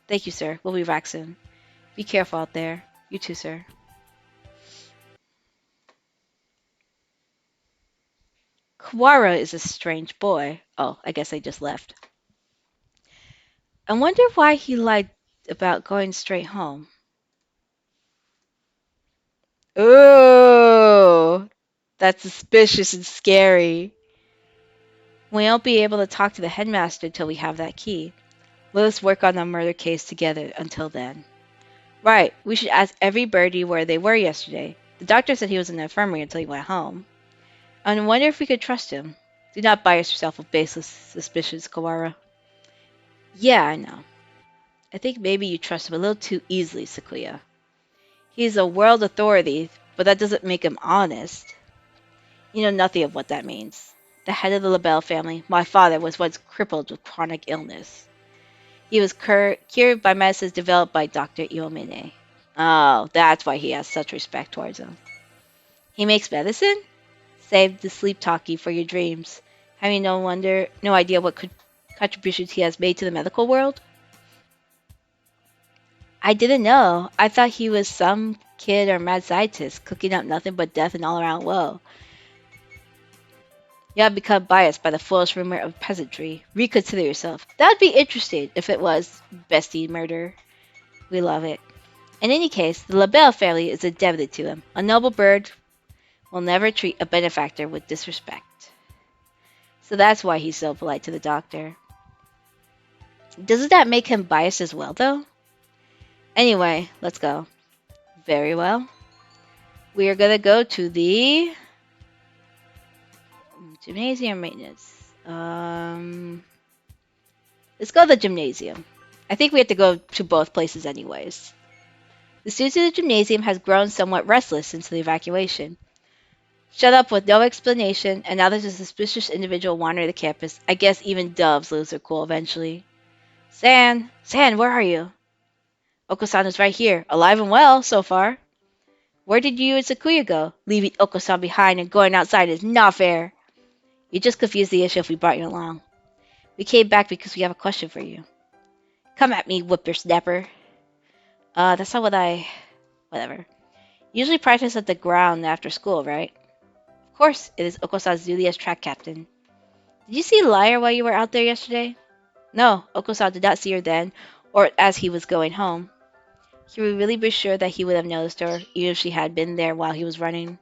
Thank you, sir. We'll be back soon. Be careful out there. You too, sir. Kawara is a strange boy. Oh, I guess I just left. I wonder why he lied about going straight home. Ooh, that's suspicious and scary. We won't be able to talk to the headmaster till we have that key. Let us work on the murder case together until then. Right, we should ask every birdie where they were yesterday. The doctor said he was in the infirmary until he went home. I wonder if we could trust him. Do not bias yourself with baseless suspicions, Kawara. Yeah, I know. I think maybe you trust him a little too easily, Sakuya. He's a world authority, but that doesn't make him honest. You know nothing of what that means. The head of the LaBelle family, my father, was once crippled with chronic illness. He was cured by medicines developed by Dr. Iomine. Oh, that's why he has such respect towards him. He makes medicine? Save the sleep talkie for your dreams. Have you no idea what contributions he has made to the medical world? I didn't know. I thought he was some kid or mad scientist, cooking up nothing but death and all around woe. You have become biased by the foolish rumor of peasantry. Reconsider yourself. That'd be interesting if it was bestie murder. We love it. In any case, the LaBelle family is indebted to him. A noble bird will never treat a benefactor with disrespect. So that's why he's so polite to the doctor. Doesn't that make him biased as well, though? Anyway, let's go. Very well. We are gonna go to the gymnasium maintenance. Let's go to the gymnasium. I think we have to go to both places anyways. The students in the gymnasium has grown somewhat restless since the evacuation. Shut up with no explanation, and now there's a suspicious individual wandering the campus. I guess even doves lose their cool eventually. San, where are you? Oko-san is right here, alive and well so far. Where did you and Sakuya go? Leaving Oko-san behind and going outside is not fair. You just confused the issue if we brought you along. We came back because we have a question for you. Come at me, whippersnapper. That's not what I... Whatever. Usually practice at the ground after school, right? Of course, it is Oko-san's duty as track captain. Did you see Lyre while you were out there yesterday? No, Oko-san did not see her then, or as he was going home. He would really be sure that he would have noticed her, even if she had been there while he was running.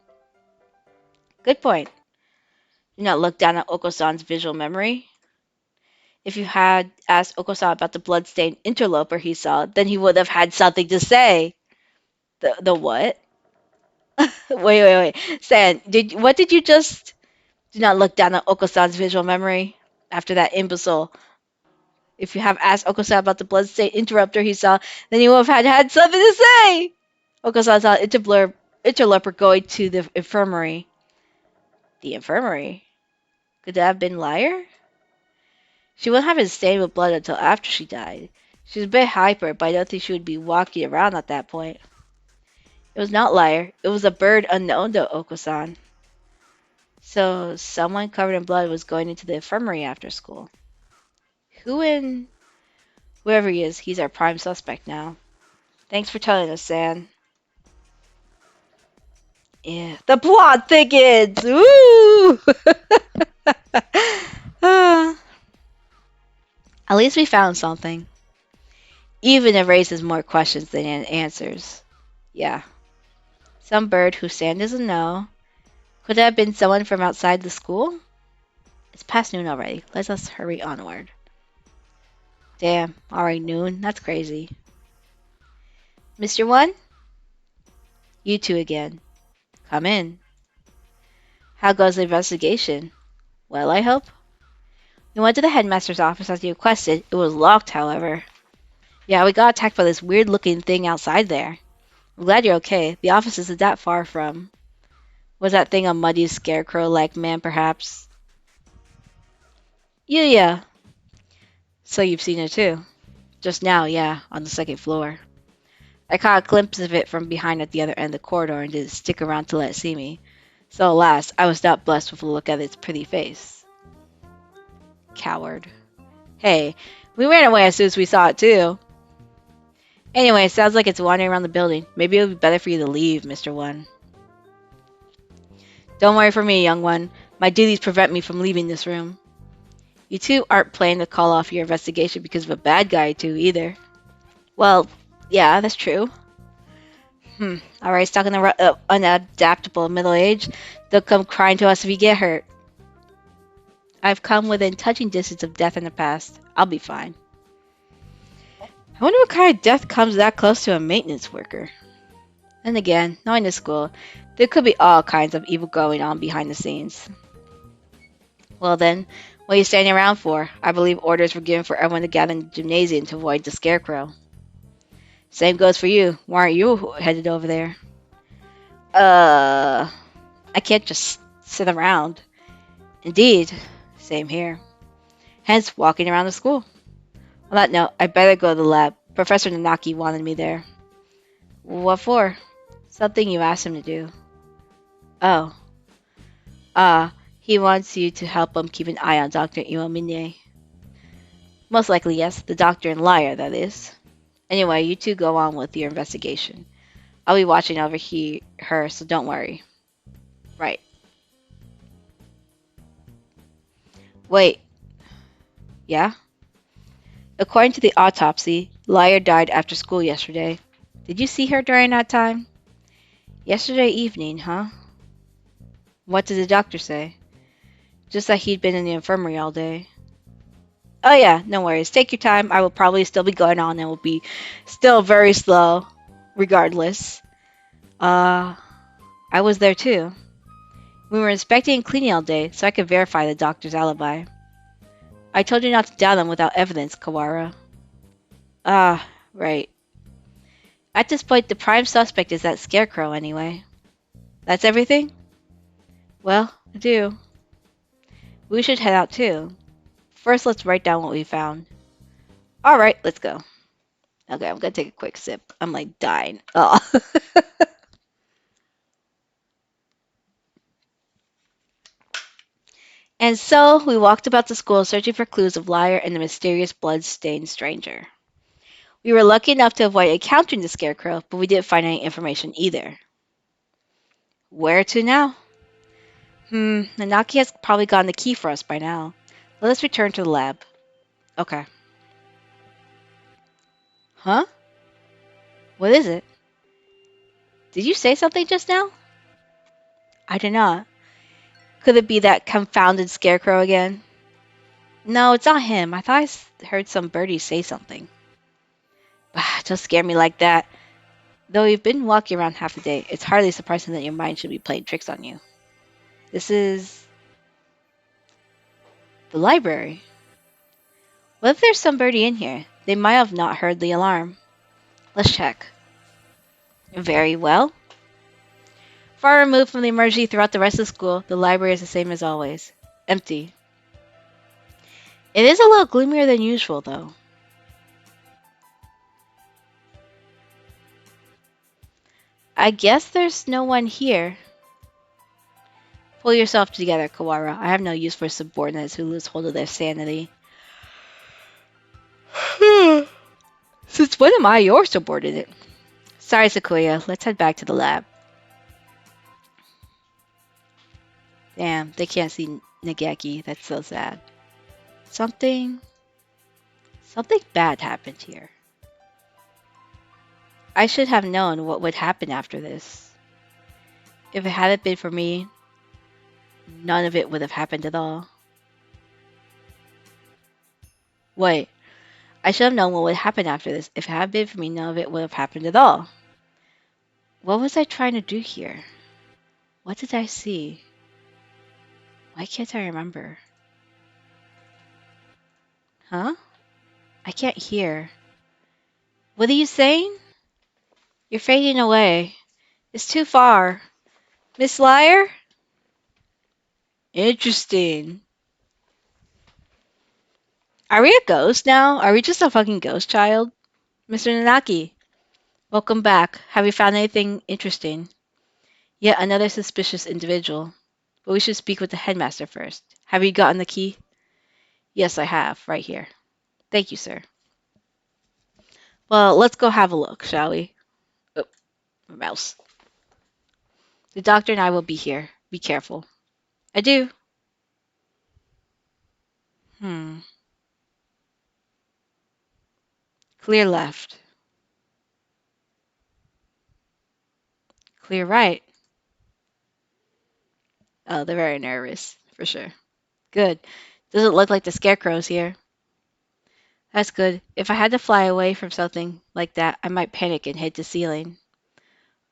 Good point. Do not look down at Oko-san's visual memory. If you had asked Oko-san about the blood-stained interloper he saw, then he would have had something to say. The what? Wait. San, what did you just... Do not look down at Oko-san's visual memory after that imbecile. If you have asked Oko-san about the blood-stained interrupter he saw, then he would have had something to say. Oko-san saw an interloper going to the infirmary. The infirmary? Could that have been Lyre? She wouldn't have been stained with blood until after she died. She was a bit hyper, but I don't think she would be walking around at that point. It was not Lyre. It was a bird unknown to Oko-san. So, someone covered in blood was going into the infirmary after school. Whoever he is, he's our prime suspect now. Thanks for telling us, San. Yeah. The plot thickens! Woo! At least we found something. Even it raises more questions than answers. Yeah. Some bird who San doesn't know. Could it have been someone from outside the school? It's past noon already. Let us hurry onward. Damn, already noon? That's crazy. Mr. One? You two again. Come in. How goes the investigation? Well, I hope. We went to the headmaster's office as you requested. It was locked, however. Yeah, we got attacked by this weird-looking thing outside there. I'm glad you're okay. The office isn't that far from... Was that thing a muddy scarecrow-like man, perhaps? Yeah. So you've seen it too? Just now, yeah, on the second floor. I caught a glimpse of it from behind at the other end of the corridor and didn't stick around to let it see me. So alas, I was not blessed with a look at its pretty face. Coward. Hey, we ran away as soon as we saw it too. Anyway, it sounds like it's wandering around the building. Maybe it would be better for you to leave, Mr. One. Don't worry for me, young one. My duties prevent me from leaving this room. You two aren't planning to call off your investigation because of a bad guy or two, either. Well, yeah, that's true. Alright, stuck in the unadaptable middle age. They'll come crying to us if you get hurt. I've come within touching distance of death in the past. I'll be fine. I wonder what kind of death comes that close to a maintenance worker. And again, knowing the school, there could be all kinds of evil going on behind the scenes. Well then, what are you standing around for? I believe orders were given for everyone to gather in the gymnasium to avoid the scarecrow. Same goes for you. Why aren't you headed over there? I can't just sit around. Indeed. Same here. Hence, walking around the school. On that note, I better go to the lab. Professor Nanaki wanted me there. What for? Something you asked him to do. Oh. He wants you to help him keep an eye on Dr. Iwamine. Most likely, yes. The doctor and Lyre, that is. Anyway, you two go on with your investigation. I'll be watching over her, so don't worry. Right. Wait, yeah? According to the autopsy, Lyre died after school yesterday. Did you see her during that time? Yesterday evening, huh? What did the doctor say? Just that he'd been in the infirmary all day. Oh yeah, no worries. Take your time. I will probably still be going on and will be still very slow, regardless. Uh, I was there too. We were inspecting and cleaning all day, so I could verify the doctor's alibi. I told you not to doubt him without evidence, Kawara. Ah, right. At this point, the prime suspect is that scarecrow anyway. That's everything? Well, I do. We should head out too. First, let's write down what we found. Alright, let's go. Okay, I'm gonna take a quick sip. I'm like dying. Oh. And so, we walked about the school searching for clues of Lyre and the mysterious blood-stained stranger. We were lucky enough to avoid encountering the scarecrow, but we didn't find any information either. Where to now? Nanaki has probably gotten the key for us by now. Let us return to the lab. Okay. Huh? What is it? Did you say something just now? I did not. Could it be that confounded scarecrow again? No, it's not him. I thought heard some birdie say something. Don't scare me like that. Though you've been walking around half the day, it's hardly surprising that your mind should be playing tricks on you. This is the library. What if there's somebody in here? They might have not heard the alarm. Let's check. Very well. Far removed from the emergency throughout the rest of school, the library is the same as always. Empty. It is a little gloomier than usual, though. I guess there's no one here. Pull yourself together, Kawara. I have no use for subordinates who lose hold of their sanity. Since when am I your subordinate? Sorry, Sequoia. Let's head back to the lab. Damn, they can't see Nageki. That's so sad. Something bad happened here. I should have known what would happen after this. If it hadn't been for me, none of it would have happened at all. Wait, I should have known what would happen after this. If it hadn't been for me, none of it would have happened at all. What was I trying to do here? What did I see? Why can't I remember? Huh? I can't hear. What are you saying? You're fading away. It's too far. Miss Lyre? Interesting. Are we a ghost now? Are we just a fucking ghost child? Mr. Nanaki, welcome back. Have you found anything interesting? Yet another suspicious individual. But we should speak with the headmaster first. Have you gotten the key? Yes, I have. Right here. Thank you, sir. Well, let's go have a look, shall we? Oh, mouse. The doctor and I will be here. Be careful. I do. Hmm. Clear left. Clear right. Oh, they're very nervous, for sure. Good. Doesn't look like the scarecrow's here. That's good. If I had to fly away from something like that, I might panic and hit the ceiling.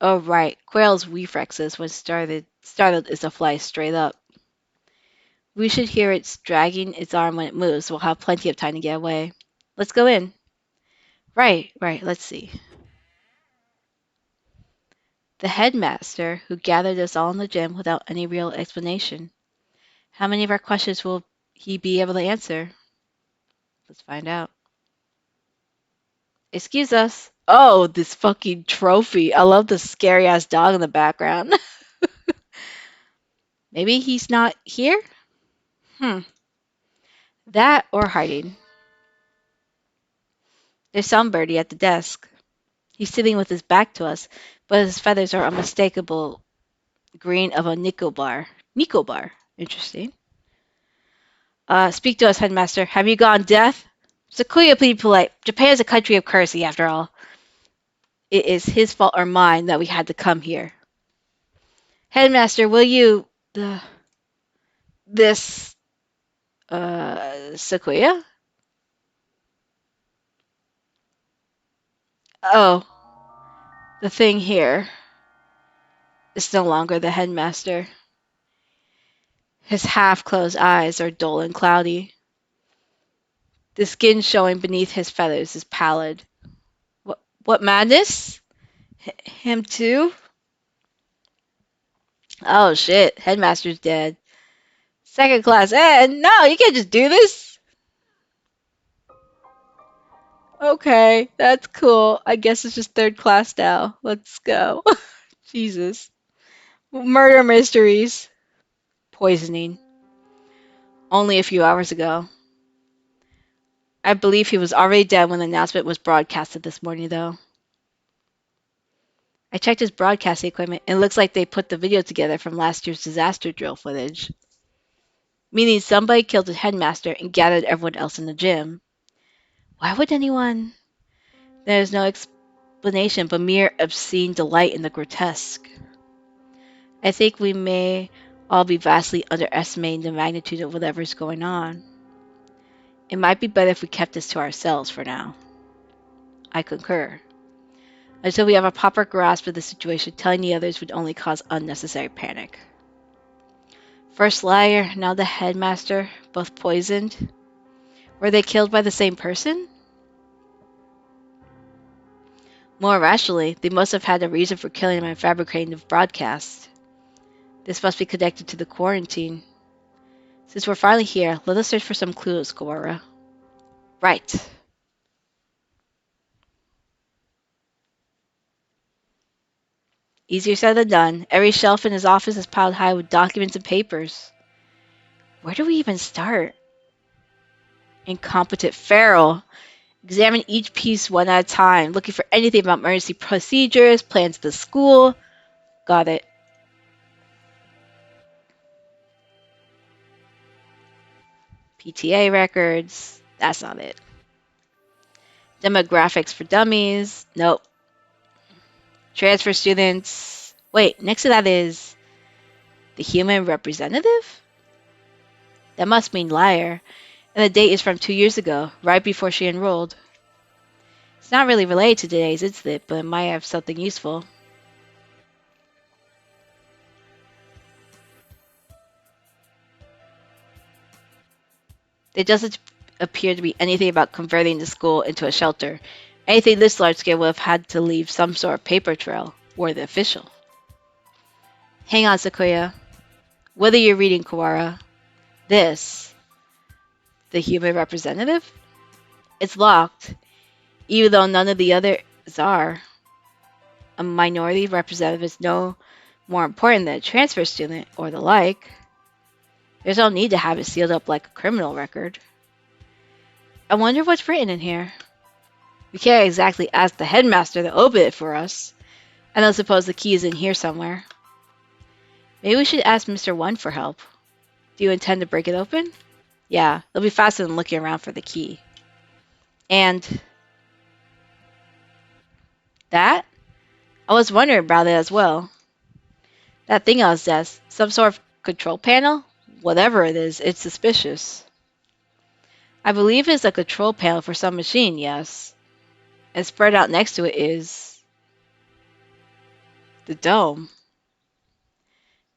Oh, right. Quail's reflexes when startled is to fly straight up. We should hear it dragging its arm when it moves. We'll have plenty of time to get away. Let's go in. Right. Let's see. The headmaster, who gathered us all in the gym without any real explanation. How many of our questions will he be able to answer? Let's find out. Excuse us. Oh, this fucking trophy. I love the scary ass dog in the background. Maybe he's not here? That or hiding. There's some birdie at the desk. He's sitting with his back to us, but his feathers are unmistakable green of a Nicobar. Nicobar. Interesting. Speak to us, headmaster. Have you gone deaf? Sakuya, please be polite. Japan is a country of courtesy, after all. It is his fault or mine that we had to come here. Headmaster, will you... this... Sakuya? Oh, the thing here is no longer the headmaster. His half-closed eyes are dull and cloudy. The skin showing beneath his feathers is pallid. What madness? Him too? Oh shit, headmaster's dead. Second class, no, you can't just do this. Okay, that's cool. I guess it's just third class now. Let's go. Jesus. Murder mysteries. Poisoning. Only a few hours ago. I believe he was already dead when the announcement was broadcasted this morning, though. I checked his broadcasting equipment, and it looks like they put the video together from last year's disaster drill footage. Meaning somebody killed the headmaster and gathered everyone else in the gym. Why would anyone? There is no explanation but mere obscene delight in the grotesque. I think we may all be vastly underestimating the magnitude of whatever's going on. It might be better if we kept this to ourselves for now. I concur. Until we have a proper grasp of the situation, telling the others would only cause unnecessary panic. First Lyre, now the headmaster, both poisoned. Were they killed by the same person? More rationally, they must have had a reason for killing him and fabricating the broadcast. This must be connected to the quarantine. Since we're finally here, let us search for some clues, Kawara. Right. Easier said than done. Every shelf in his office is piled high with documents and papers. Where do we even start? Incompetent feral. Examine each piece one at a time, looking for anything about emergency procedures, plans to the school. Got it. PTA records. That's not it. Demographics for dummies. Nope. Transfer students. Wait, next to that is the human representative? That must mean Lyre. And the date is from 2 years ago, right before she enrolled. It's not really related to today's incident, but it might have something useful. There doesn't appear to be anything about converting the school into a shelter. Anything this large scale would have had to leave some sort of paper trail, or the official. Hang on, Sakuya. What are you reading, Kawara? This. The human representative? It's locked, even though none of the others are. A minority representative is no more important than a transfer student or the like. There's no need to have it sealed up like a criminal record. I wonder what's written in here. We can't exactly ask the headmaster to open it for us. I don't suppose the key is in here somewhere. Maybe we should ask Mr. One for help. Do you intend to break it open? Yeah, it'll be faster than looking around for the key. And that? I was wondering about it as well. That thing on his desk, some sort of control panel? Whatever it is, it's suspicious. I believe it's a control panel for some machine, yes. And spread out next to it is the dome.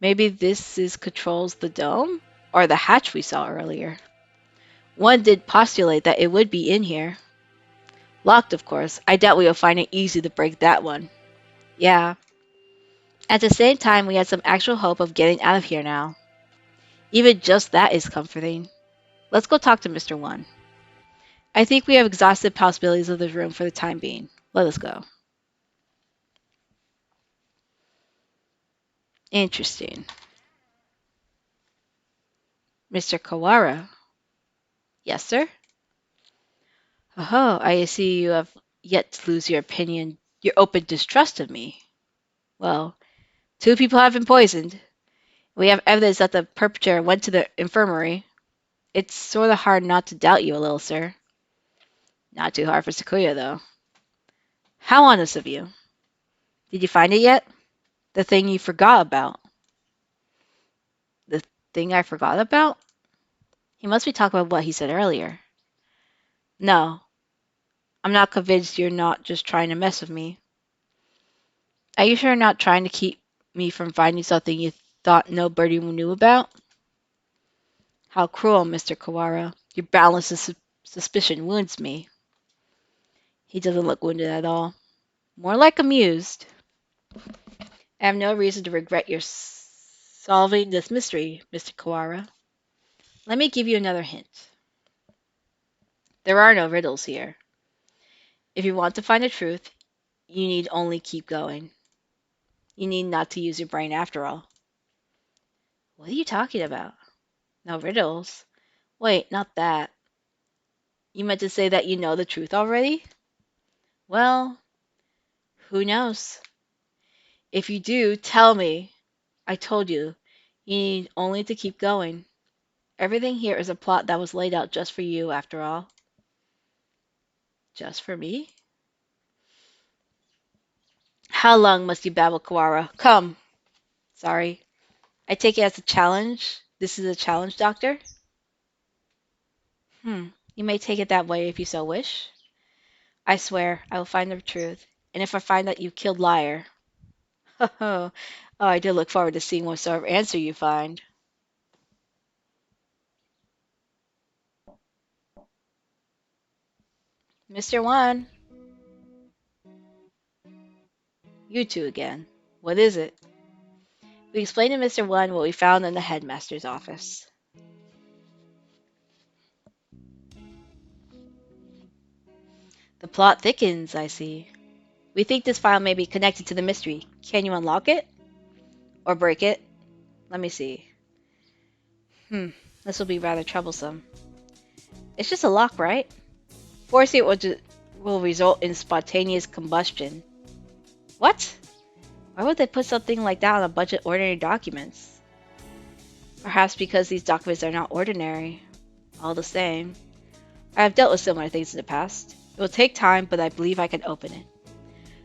Maybe this controls the dome? Or the hatch we saw earlier. One did postulate that it would be in here. Locked, of course. I doubt we will find it easy to break that one. Yeah. At the same time, we had some actual hope of getting out of here now. Even just that is comforting. Let's go talk to Mr. One. I think we have exhausted possibilities of this room for the time being. Let us go. Interesting. Mr. Kawara. Yes, sir? Oh, I see you have yet to lose your opinion, your open distrust of me. Well, 2 people have been poisoned. We have evidence that the perpetrator went to the infirmary. It's sort of hard not to doubt you a little, sir. Not too hard for Sequoia, though. How honest of you. Did you find it yet? The thing you forgot about. The thing I forgot about? He must be talking about what he said earlier. No, I'm not convinced you're not just trying to mess with me. Are you sure you're not trying to keep me from finding something you thought nobody knew about? How cruel, Mr. Kawara. Your boundless suspicion wounds me. He doesn't look wounded at all. More like amused. I have no reason to regret your solving this mystery, Mr. Kawara. Let me give you another hint. There are no riddles here. If you want to find the truth, you need only keep going. You need not to use your brain after all. What are you talking about? No riddles? Wait, not that. You meant to say that you know the truth already? Well, who knows? If you do, tell me. I told you. You need only to keep going. Everything here is a plot that was laid out just for you, after all. Just for me? How long must you babble, Kawara? Come. Sorry. I take it as a challenge. This is a challenge, Doctor? You may take it that way if you so wish. I swear, I will find the truth. And if I find that you killed Lyre. Oh, I do look forward to seeing what sort of answer you find. Mr. One, you two again. What is it? We explained to Mr. One what we found in the headmaster's office. The plot thickens, I see. We think this file may be connected to the mystery. Can you unlock it? Or break it? Let me see. This will be rather troublesome. It's just a lock, right? Forcing it will result in spontaneous combustion. What? Why would they put something like that on a bunch of ordinary documents? Perhaps because these documents are not ordinary. All the same, I have dealt with similar things in the past. It will take time, but I believe I can open it.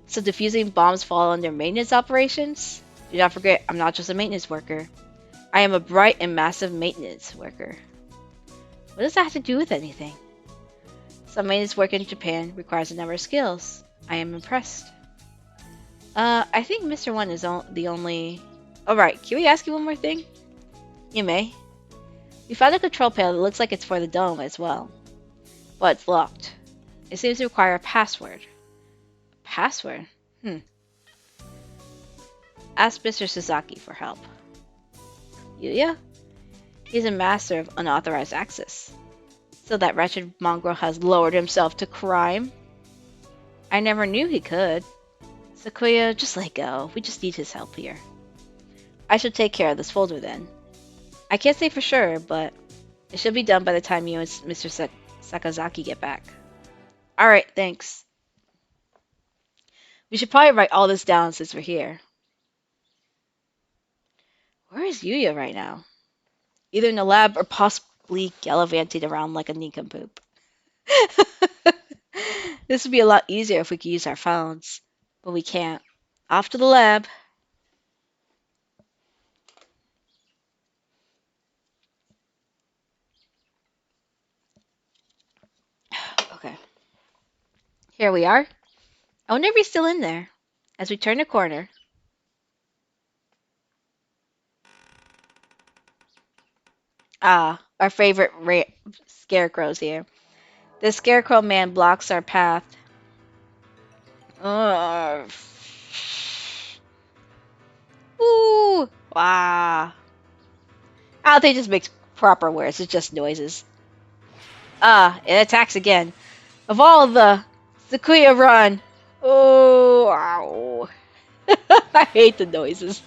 So diffusing bombs fall under maintenance operations? Do not forget, I'm not just a maintenance worker. I am a bright and massive maintenance worker. What does that have to do with anything? Some maintenance work in Japan requires a number of skills. I am impressed. I think Mr. One is the only... Alright, can we ask you one more thing? You may. We found a control panel that looks like it's for the dome as well. But it's locked. It seems to require a password. Password? Ask Mr. Sasaki for help. Yuya? He's a master of unauthorized access. So that wretched mongrel has lowered himself to crime? I never knew he could. Sequoia, just let go. We just need his help here. I should take care of this folder then. I can't say for sure, but it should be done by the time you and Mr. Sakazaki get back. Alright, thanks. We should probably write all this down since we're here. Where is Yuya right now? Either in the lab or possibly gallivanting around like a nincompoop. This would be a lot easier if we could use our phones. But we can't. Off to the lab. Okay. Here we are. I wonder if he's still in there. As we turn the corner. Ah, our favorite scarecrows here. The scarecrow man blocks our path. Ugh. Ooh. Wow. I don't think this makes proper words. It's just noises. Ah, it attacks again. Of all the Sequoia run. Oh, ow. I hate the noises.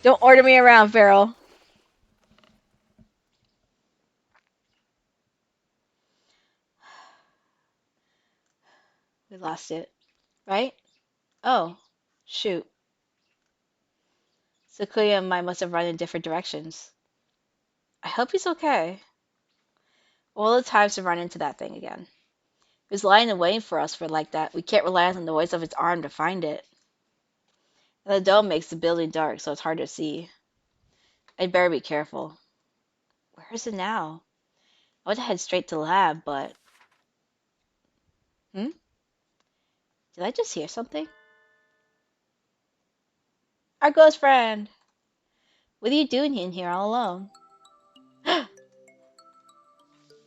Don't order me around, Farrell. We lost it, right? Oh, shoot. Sequoia and I must have run in different directions. I hope he's okay. All the times to run into that thing again. It was lying and waiting for us for like that. We can't rely on the noise of its arm to find it. And the dome makes the building dark, so it's hard to see. I'd better be careful. Where is it now? I would head straight to the lab, but... Hmm? Did I just hear something? Our ghost friend! What are you doing in here all alone?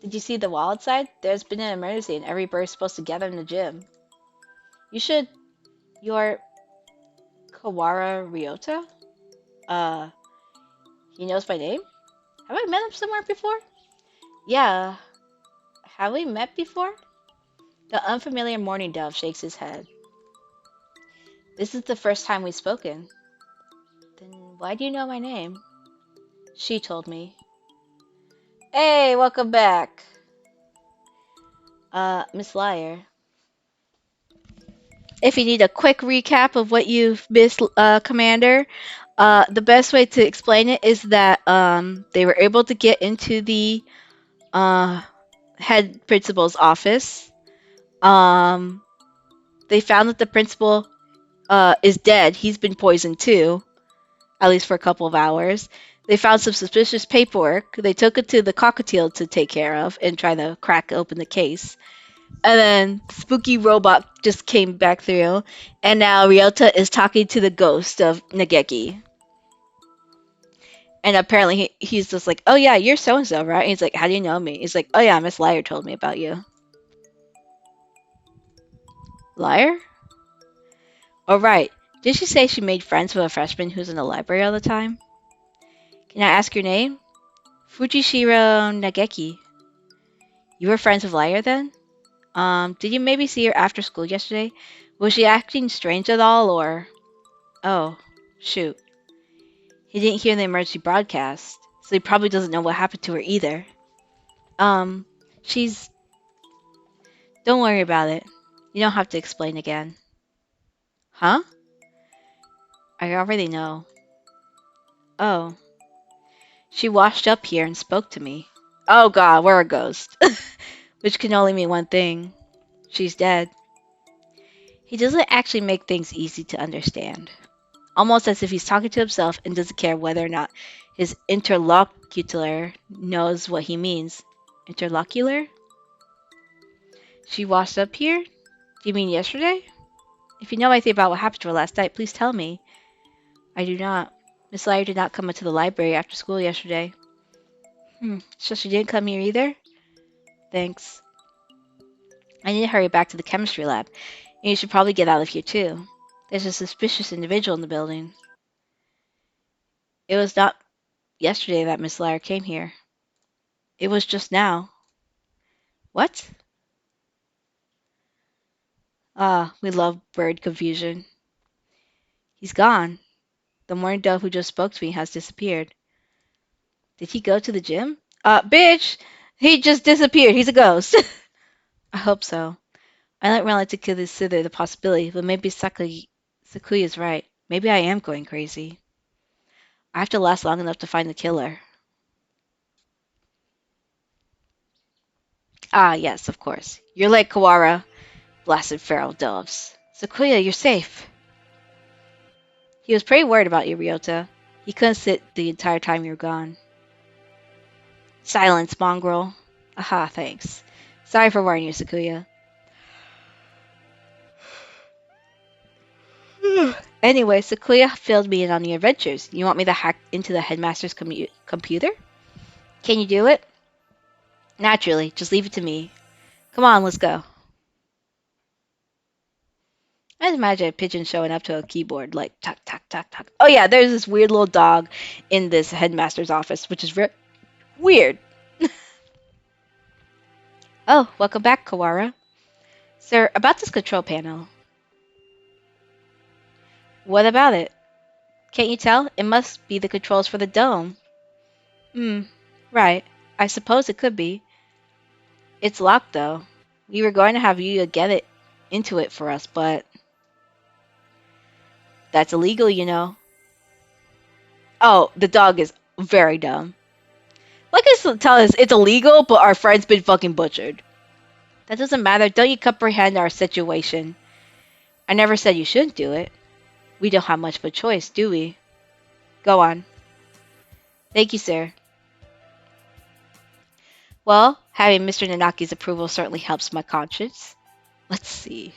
Did you see the wall outside? There's been an emergency and every bird's supposed to gather in the gym. You should... You're... Kawara Ryota? Uh... He knows my name? Have I met him somewhere before? Yeah. Have we met before? The unfamiliar mourning dove shakes his head. This is the first time we've spoken. Then why do you know my name? She told me. Hey, welcome back. Miss Lyre. If you need a quick recap of what you've missed, Commander, the best way to explain it is that they were able to get into the uh, head principal's office. They found that the principal is dead. He's been poisoned too, at least for a couple of hours. They found some suspicious paperwork. They took it to the cockatiel to take care of and try to crack open the case. And then spooky robot just came back through, and now Ryota is talking to the ghost of Nageki. And apparently he's just like, oh yeah, you're so and so, right? And he's like, how do you know me? He's like, oh yeah, Miss Lyre told me about you. Lyre? Oh right. Did she say she made friends with a freshman who's in the library all the time? Can I ask your name? Fujishiro Nageki. You were friends with Lyre then? Did you maybe see her after school yesterday? Was she acting strange at all, or... Oh, shoot. He didn't hear the emergency broadcast, so he probably doesn't know what happened to her either. Um, she's... Don't worry about it. You don't have to explain again. Huh? I already know. Oh. She washed up here and spoke to me. Oh god, we're a ghost. Which can only mean one thing. She's dead. He doesn't actually make things easy to understand. Almost as if he's talking to himself and doesn't care whether or not his interlocutor knows what he means. Interlocutor? She washed up here? Do you mean yesterday? If you know anything about what happened to her last night, please tell me. I do not. Miss Lyre did not come into the library after school yesterday. So she didn't come here either? Thanks. I need to hurry back to the chemistry lab, and you should probably get out of here too. There's a suspicious individual in the building. It was not yesterday that Miss Lyre came here. It was just now. What? Ah, we love bird confusion. He's gone. The morning dove who just spoke to me has disappeared. Did he go to the gym? Bitch! He just disappeared. He's a ghost. I hope so. I don't really like to consider the possibility, but maybe Sakuya's right. Maybe I am going crazy. I have to last long enough to find the killer. Ah, yes, of course. You're like Kawara, blasted feral doves. Sakuya, you're safe. He was pretty worried about you, Ryota. He couldn't sit the entire time you were gone. Silence, mongrel. Aha, thanks. Sorry for worrying you, Sakuya. Anyway, Sakuya filled me in on the adventures. You want me to hack into the headmaster's computer? Can you do it? Naturally, just leave it to me. Come on, let's go. I just imagine a pigeon showing up to a keyboard, like, tuck, tuck, tuck, tuck. Oh yeah, there's this weird little dog in this headmaster's office, which is very weird. Oh, welcome back, Kawara. Sir, about this control panel. What about it? Can't you tell? It must be the controls for the dome. Right. I suppose it could be. It's locked, though. We were going to have you get it into it for us, but... That's illegal, you know. Oh, the dog is very dumb. Like I tell us, it's illegal, but our friend's been fucking butchered. That doesn't matter. Don't you comprehend our situation? I never said you shouldn't do it. We don't have much of a choice, do we? Go on. Thank you, sir. Well, having Mr. Nanaki's approval certainly helps my conscience. Let's see.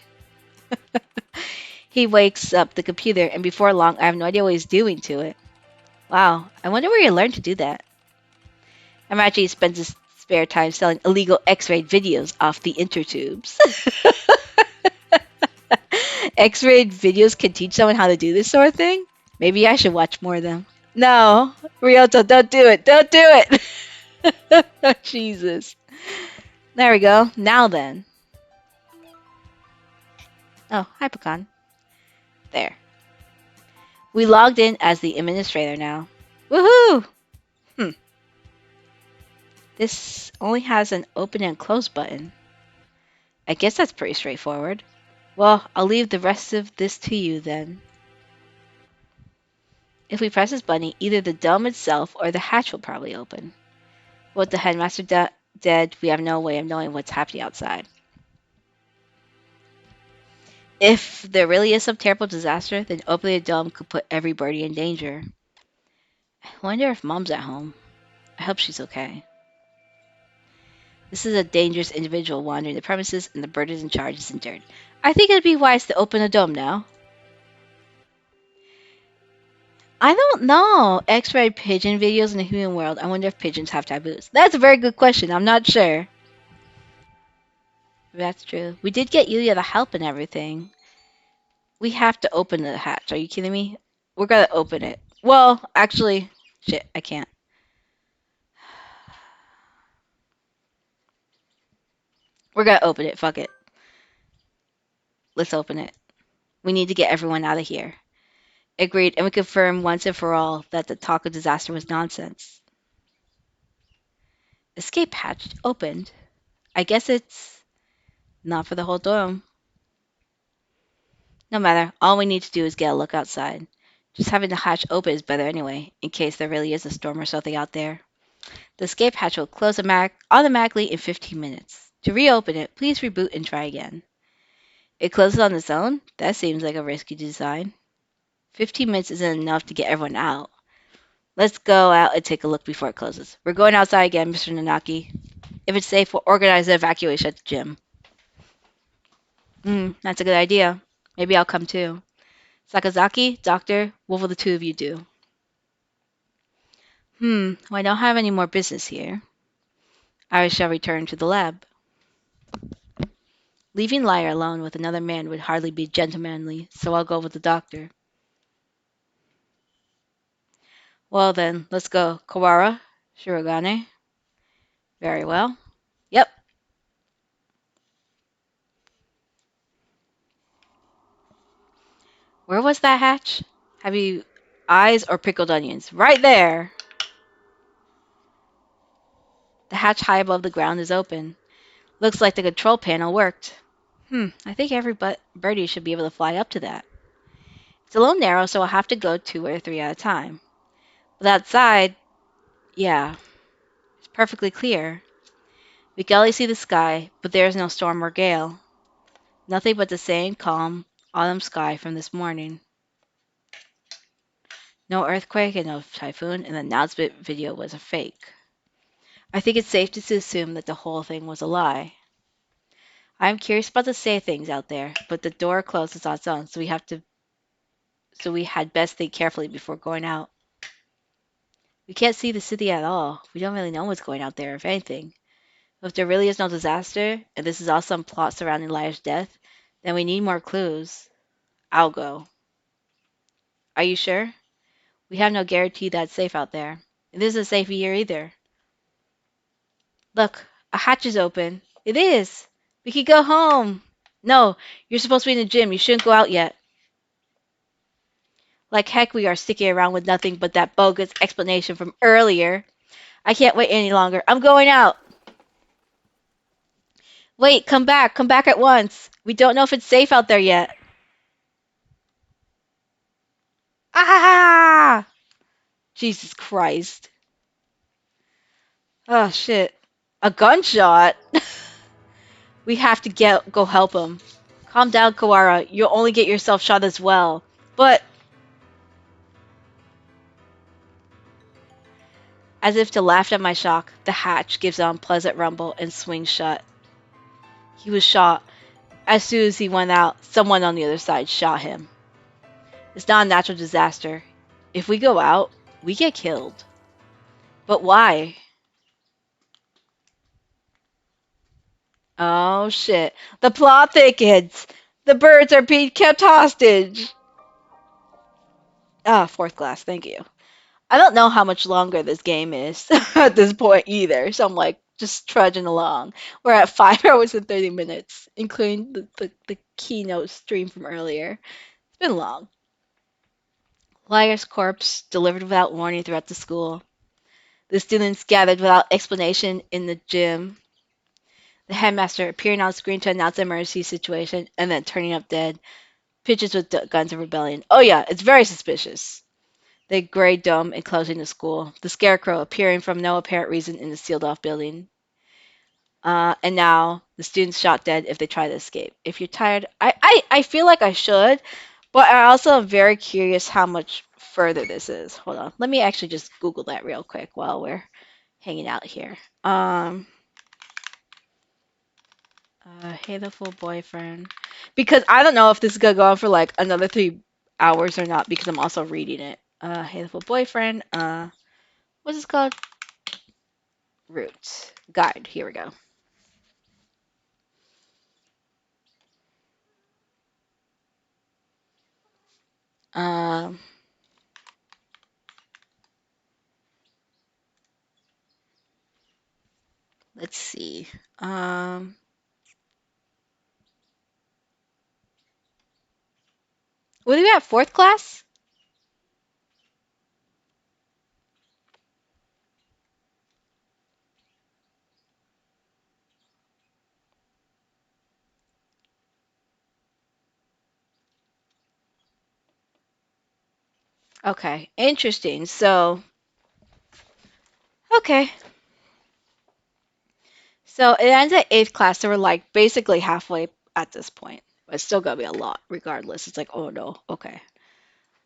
He wakes up the computer, and before long, I have no idea what he's doing to it. Wow, I wonder where he learned to do that. I imagine he spends his spare time selling illegal X-ray videos off the intertubes. X-ray videos can teach someone how to do this sort of thing? Maybe I should watch more of them. No, Ryoto, don't do it. Don't do it. Jesus. There we go. Now then. Oh, hi, Pecan. There. We logged in as the administrator now. Woohoo! Hmm. This only has an open and close button. I guess that's pretty straightforward. Well, I'll leave the rest of this to you then. If we press this button, either the dome itself or the hatch will probably open. With the headmaster dead, we have no way of knowing what's happening outside. If there really is some terrible disaster, then opening the dome could put everybody in danger. I wonder if Mom's at home. I hope she's okay. This is a dangerous individual wandering the premises, and the bird in charge is entered. I think it'd be wise to open the dome now. I don't know. X-ray pigeon videos in the human world. I wonder if pigeons have taboos. That's a very good question. I'm not sure. That's true. We did get Yulia the help and everything. We have to open the hatch. Are you kidding me? We're gonna open it. Well, actually, shit, I can't. We're gonna open it. Fuck it. Let's open it. We need to get everyone out of here. Agreed, and we confirm once and for all that the talk of disaster was nonsense. Escape hatch opened. I guess it's not for the whole dorm. No matter, all we need to do is get a look outside. Just having the hatch open is better anyway, in case there really is a storm or something out there. The escape hatch will close automatically in 15 minutes. To reopen it, please reboot and try again. It closes on its own? That seems like a risky design. 15 minutes isn't enough to get everyone out. Let's go out and take a look before it closes. We're going outside again, Mr. Nanaki. If it's safe, we'll organize the evacuation at the gym. That's a good idea. Maybe I'll come too. Sakazaki, Doctor, what will the two of you do? Well, I don't have any more business here. I shall return to the lab. Leaving Lyre alone with another man would hardly be gentlemanly, so I'll go with the doctor. Well then, let's go. Kawara? Shirogane? Very well. Yep. Where was that hatch? Have you eyes or pickled onions? Right there! The hatch high above the ground is open. Looks like the control panel worked. I think every birdie should be able to fly up to that. It's a little narrow, so I'll have to go 2 or 3 at a time. But outside, yeah, it's perfectly clear. We can only see the sky, but there is no storm or gale. Nothing but the same calm autumn sky from this morning. No earthquake and no typhoon, and the announcement video was a fake. I think it's safe to assume that the whole thing was a lie. I'm curious about the say things out there, but the door closes on its own, so we had best think carefully before going out. We can't see the city at all. We don't really know what's going out there, if anything. If there really is no disaster, and this is all some plot surrounding Lyre's death, then we need more clues. I'll go. Are you sure? We have no guarantee that it's safe out there. It isn't safe here either. Look, a hatch is open. It is. We could go home. No, you're supposed to be in the gym. You shouldn't go out yet. Like heck, we are sticking around with nothing but that bogus explanation from earlier. I can't wait any longer. I'm going out. Wait, come back. Come back at once. We don't know if it's safe out there yet. Ah! Jesus Christ. Oh shit. A gunshot? We have to go help him. Calm down, Kawara. You'll only get yourself shot as well. But as if to laugh at my shock, the hatch gives an unpleasant rumble and swings shut. He was shot. As soon as he went out, someone on the other side shot him. It's not a natural disaster. If we go out, we get killed. But why? Oh shit. The plot thickens. The birds are being kept hostage. Ah, fourth class, thank you. I don't know how much longer this game is at this point either, so I'm like just trudging along. We're at 5 hours and 30 minutes, including the keynote stream from earlier. It's been long. Lyre's corpse delivered without warning throughout the school. The students gathered without explanation in the gym. The headmaster appearing on screen to announce the emergency situation and then turning up dead. Pitches with guns of rebellion. Oh yeah, it's very suspicious. The gray dome enclosing the school. The scarecrow appearing from no apparent reason in the sealed-off building. And now the students shot dead if they try to escape. If you're tired, I feel like I should, but I also am very curious how much further this is. Hold on. Let me actually just Google that real quick while we're hanging out here. Hatoful boyfriend. Because I don't know if this is gonna go on for like another 3 hours or not because I'm also reading it. Hatoful boyfriend. What's this called? Root. Guide. Here we go. Um, let's see. Um, what are we at? Fourth class? Okay, interesting. So, okay. So it ends at eighth class, so we're like basically halfway at this point. But it's still gonna be a lot, regardless. It's like, oh no, okay.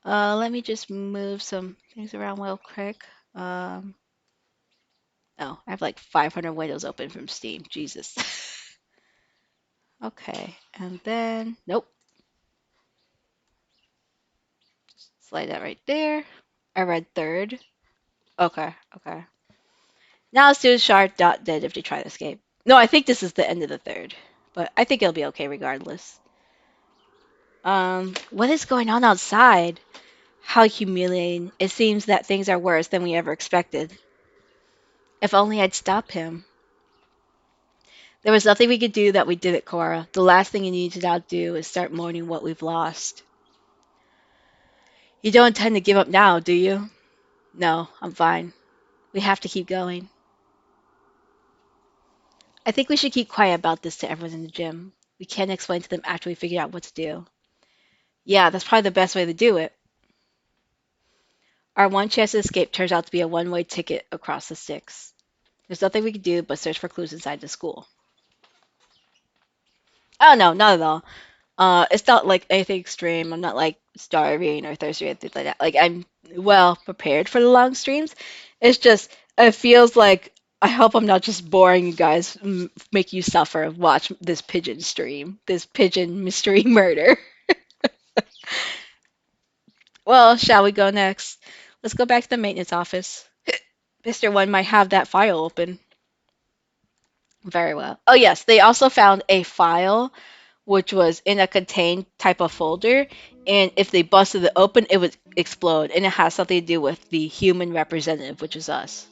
Let me just move some things around real quick. Um, oh, I have like 500 windows open from Steam. Jesus. Okay, and then nope. Slide that right there. I read third. Okay, okay. Now students shard dot dead if they try to escape. No, I think this is the end of the third, but I think it'll be okay regardless. What is going on outside? How humiliating. It seems that things are worse than we ever expected. If only I'd stop him. There was nothing we could do that we didn't, Cora. The last thing you need to now do is start mourning what we've lost. You don't intend to give up now, do you? No, I'm fine. We have to keep going. I think we should keep quiet about this to everyone in the gym. We can't explain to them after we figure out what to do. Yeah, that's probably the best way to do it. Our one chance to escape turns out to be a one-way ticket across the sticks. There's nothing we can do but search for clues inside the school. Oh no, not at all. It's not like anything extreme. I'm not like starving or thirsty or anything like that. Like I'm well prepared for the long streams. It's just it feels like I hope I'm not just boring you guys, make you suffer. Watch this pigeon stream, this pigeon mystery murder. Well, shall we go next? Let's go back to the maintenance office. Mr. One might have that file open. Very well. Oh yes, they also found a file which was in a contained type of folder, and if they busted it open, it would explode, and it has something to do with the human representative, which is us.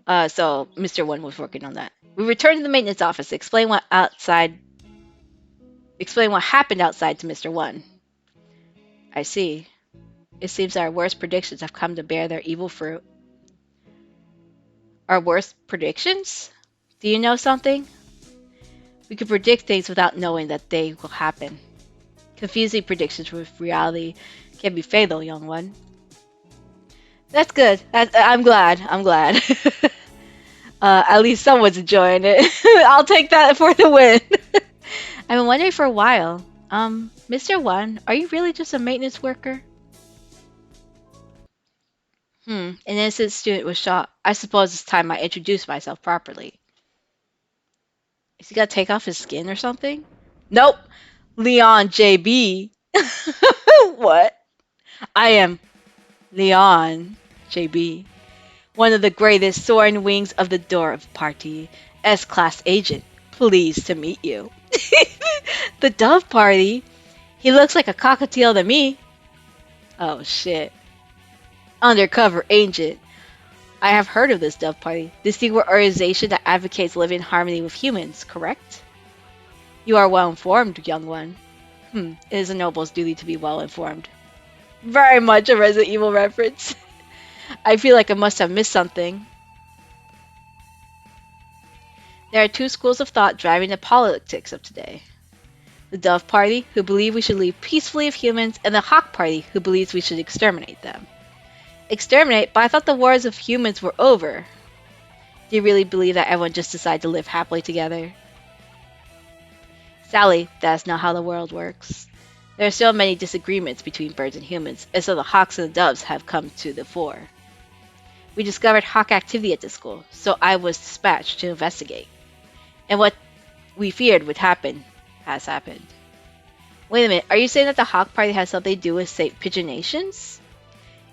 So Mr. One was working on that. We returned to the maintenance office. Explain what happened outside to Mr. One. I see. It seems our worst predictions have come to bear their evil fruit. Our worst predictions? Do you know something? We could predict things without knowing that they will happen. Confusing predictions with reality can be fatal, young one. That's good. I'm glad. I'm glad. At least someone's enjoying it. I'll take that for the win. I've been wondering for a while. Mr. One, are you really just a maintenance worker? An innocent student was shot. I suppose it's time I introduced myself properly. Is he gonna take off his skin or something? Nope. Leon JB. What? I am Leon JB, one of the greatest soaring wings of the Dwarf Party, S-Class agent. Pleased to meet you. The Dove Party? He looks like a cockatiel to me. Oh shit. Undercover agent. I have heard of this Dove Party, the secret organization that advocates living in harmony with humans, correct? You are well informed, young one. It is a noble's duty to be well informed. Very much a Resident Evil reference. I feel like I must have missed something. There are two schools of thought driving the politics of today. The Dove Party, who believe we should live peacefully with humans, and the Hawk Party, who believes we should exterminate them. Exterminate? But I thought the wars of humans were over. Do you really believe that everyone just decided to live happily together? Sally, that's not how the world works. There are still many disagreements between birds and humans, and so the hawks and the doves have come to the fore. We discovered hawk activity at the school, so I was dispatched to investigate. And what we feared would happen has happened. Wait a minute, are you saying that the Hawk Party has something to do with, say, pigeonations?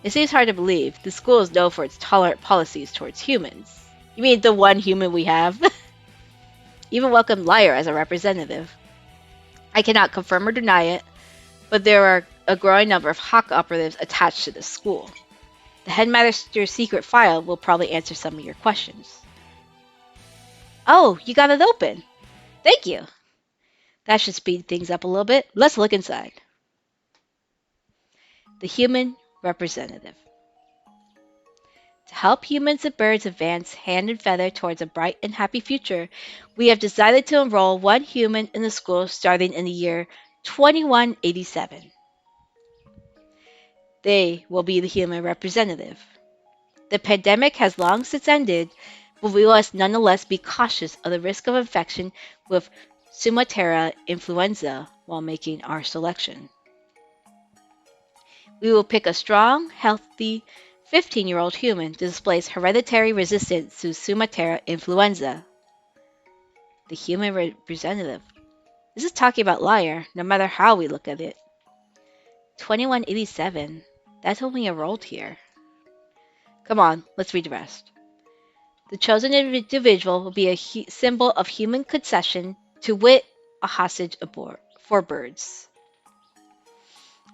It seems hard to believe. The school is known for its tolerant policies towards humans. You mean the one human we have? Even welcomed Lyre as a representative. I cannot confirm or deny it, but there are a growing number of Hawk operatives attached to the school. The headmaster's secret file will probably answer some of your questions. Oh, you got it open. Thank you. That should speed things up a little bit. Let's look inside. The human representative. To help humans and birds advance hand and feather towards a bright and happy future, we have decided to enroll one human in the school starting in the year 2187. They will be the human representative. The pandemic has long since ended, but we must nonetheless be cautious of the risk of infection with Sumatera influenza while making our selection. We will pick a strong, healthy 15-year-old human that displays hereditary resistance to Sumatera influenza. The human representative. This is talking about Lyre, no matter how we look at it. 2187. That's when we enrolled here. Come on, let's read the rest. The chosen individual will be a symbol of human concession, to wit, a hostage for birds.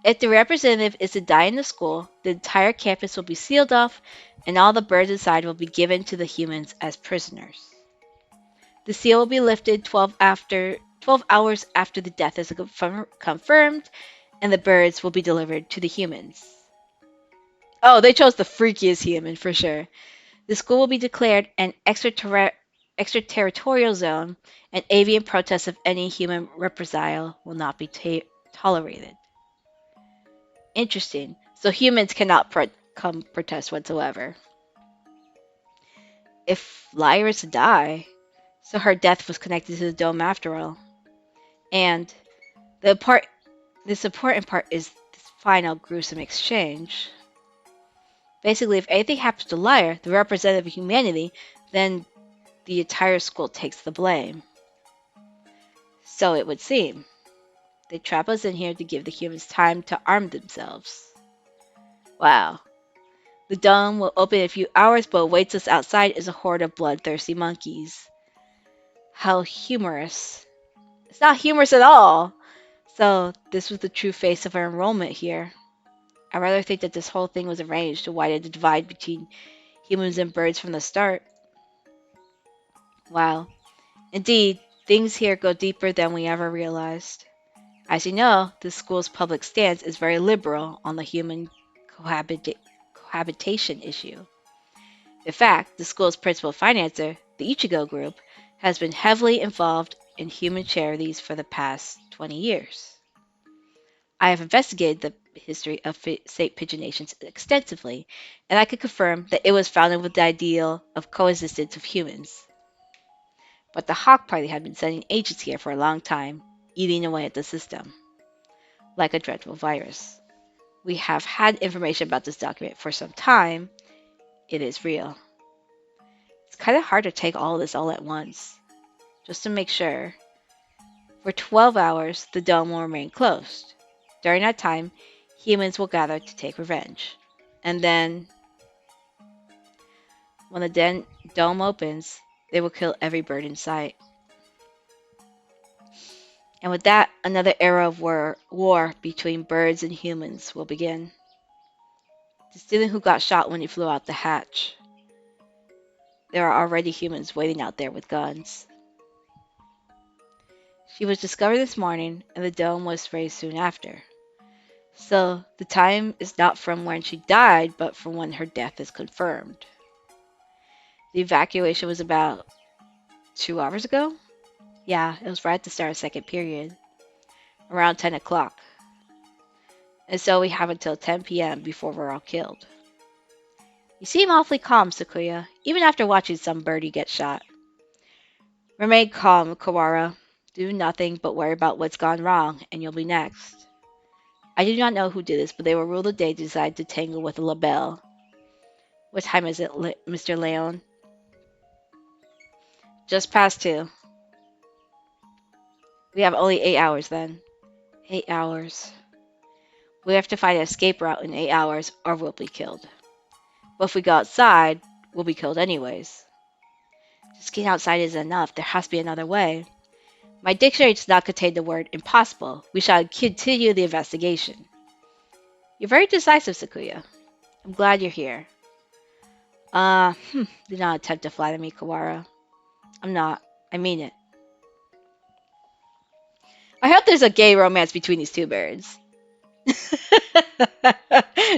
If the representative is to die in the school, the entire campus will be sealed off, and all the birds inside will be given to the humans as prisoners. The seal will be lifted 12 hours after the death is confirmed, and the birds will be delivered to the humans. Oh, they chose the freakiest human for sure. The school will be declared an extraterritorial zone, and avian protests of any human reprisal will not be tolerated. Interesting. So humans cannot come protest whatsoever. If Lyra is to die, so her death was connected to the dome after all. And this important part is this final gruesome exchange. Basically, if anything happens to Lyre, the representative of humanity, then the entire school takes the blame. So it would seem. They trap us in here to give the humans time to arm themselves. Wow. The dome will open in a few hours, but awaits us outside is a horde of bloodthirsty monkeys. How humorous. It's not humorous at all. So, this was the true face of our enrollment here. I rather think that this whole thing was arranged to widen the divide between humans and birds from the start. Wow. Indeed, things here go deeper than we ever realized. As you know, this school's public stance is very liberal on the human cohabitation issue. In fact, the school's principal financer, the Ichigo Group, has been heavily involved in human charities for the past 20 years. I have investigated the history of Saint Pigeonations extensively, and I can confirm that it was founded with the ideal of coexistence of humans. But the Hawk Party had been sending agents here for a long time, eating away at the system, like a dreadful virus. We have had information about this document for some time. It is real. It's kind of hard to take all of this all at once. Just to make sure, for 12 hours, the dome will remain closed. During that time, humans will gather to take revenge. And then, when the dome opens, they will kill every bird in sight. And with that, another era of war between birds and humans will begin. The student who got shot when he flew out the hatch. There are already humans waiting out there with guns. She was discovered this morning, and the dome was raised soon after. So, the time is not from when she died, but from when her death is confirmed. The evacuation was about 2 hours ago? Yeah, it was right at the start of second period, around 10 o'clock. And so we have until 10 p.m. before we're all killed. You seem awfully calm, Sequoia, even after watching some birdie get shot. Remain calm, Kawara. Do nothing but worry about what's gone wrong, and you'll be next. I do not know who did this, but they will rule the day to decide to tangle with a labelle. What time is it, Mr. Leon? Just past 2. We have only 8 hours then. 8 hours. We have to find an escape route in 8 hours, or we'll be killed. But if we go outside, we'll be killed anyways. Just getting outside isn't enough. There has to be another way. My dictionary does not contain the word impossible. We shall continue the investigation. You're very decisive, Sakuya. I'm glad you're here. Do not attempt to flatter me, Kawara. I'm not. I mean it. I hope there's a gay romance between these two birds.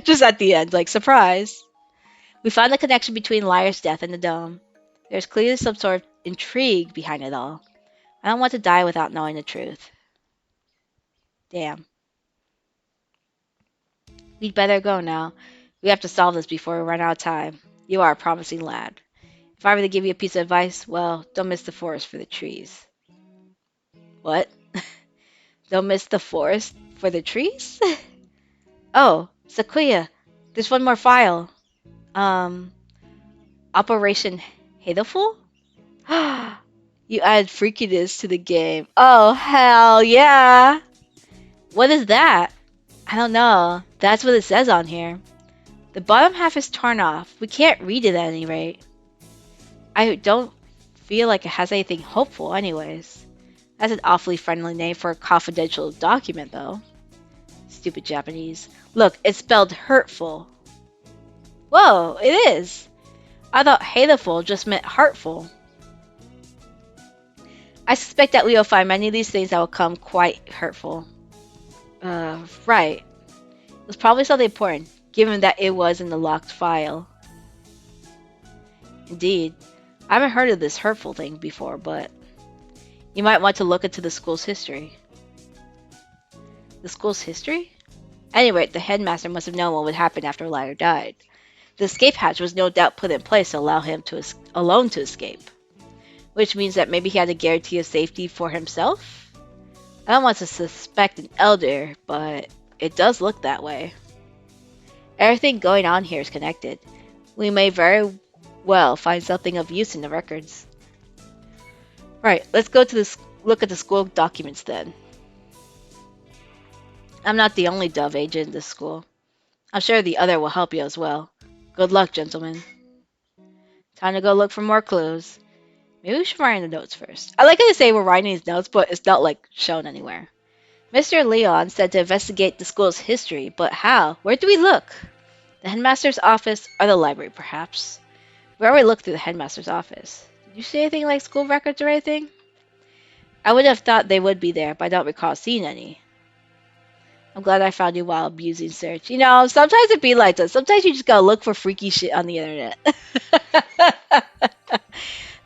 Just at the end, like, surprise. We found the connection between Lyre's death and the dome. There's clearly some sort of intrigue behind it all. I don't want to die without knowing the truth. Damn. We'd better go now. We have to solve this before we run out of time. You are a promising lad. If I were to give you a piece of advice, well, don't miss the forest for the trees. What? Don't miss the forest for the trees? Oh, Sequoia, there's one more file. Operation Hatoful? You added freakiness to the game. Oh, hell yeah! What is that? I don't know. That's what it says on here. The bottom half is torn off. We can't read it at any rate. I don't feel like it has anything hopeful anyways. That's an awfully friendly name for a confidential document, though. Stupid Japanese. Look, it's spelled hurtful. Whoa, it is. I thought hateful just meant heartful. I suspect that we will find many of these things that will come quite hurtful. Right. It was probably something important, given that it was in the locked file. Indeed. I haven't heard of this hurtful thing before, but you might want to look into the school's history. The school's history? Anyway, the headmaster must have known what would happen after Lyre died. The escape hatch was no doubt put in place to allow him alone to escape. Which means that maybe he had a guarantee of safety for himself? I don't want to suspect an elder, but it does look that way. Everything going on here is connected. We may very well find something of use in the records. Right, let's go to look at the school documents then. I'm not the only Dove agent in this school. I'm sure the other will help you as well. Good luck, gentlemen. Time to go look for more clues. Maybe we should write in the notes first. I like how they say we're writing these notes, but it's not, like, shown anywhere. Mr. Leon said to investigate the school's history, but how? Where do we look? The headmaster's office or the library, perhaps? We already looked through the headmaster's office. Did you see anything like school records or anything? I would have thought they would be there, but I don't recall seeing any. I'm glad I found you while abusing search. You know, sometimes it be like that. Sometimes you just gotta look for freaky shit on the internet.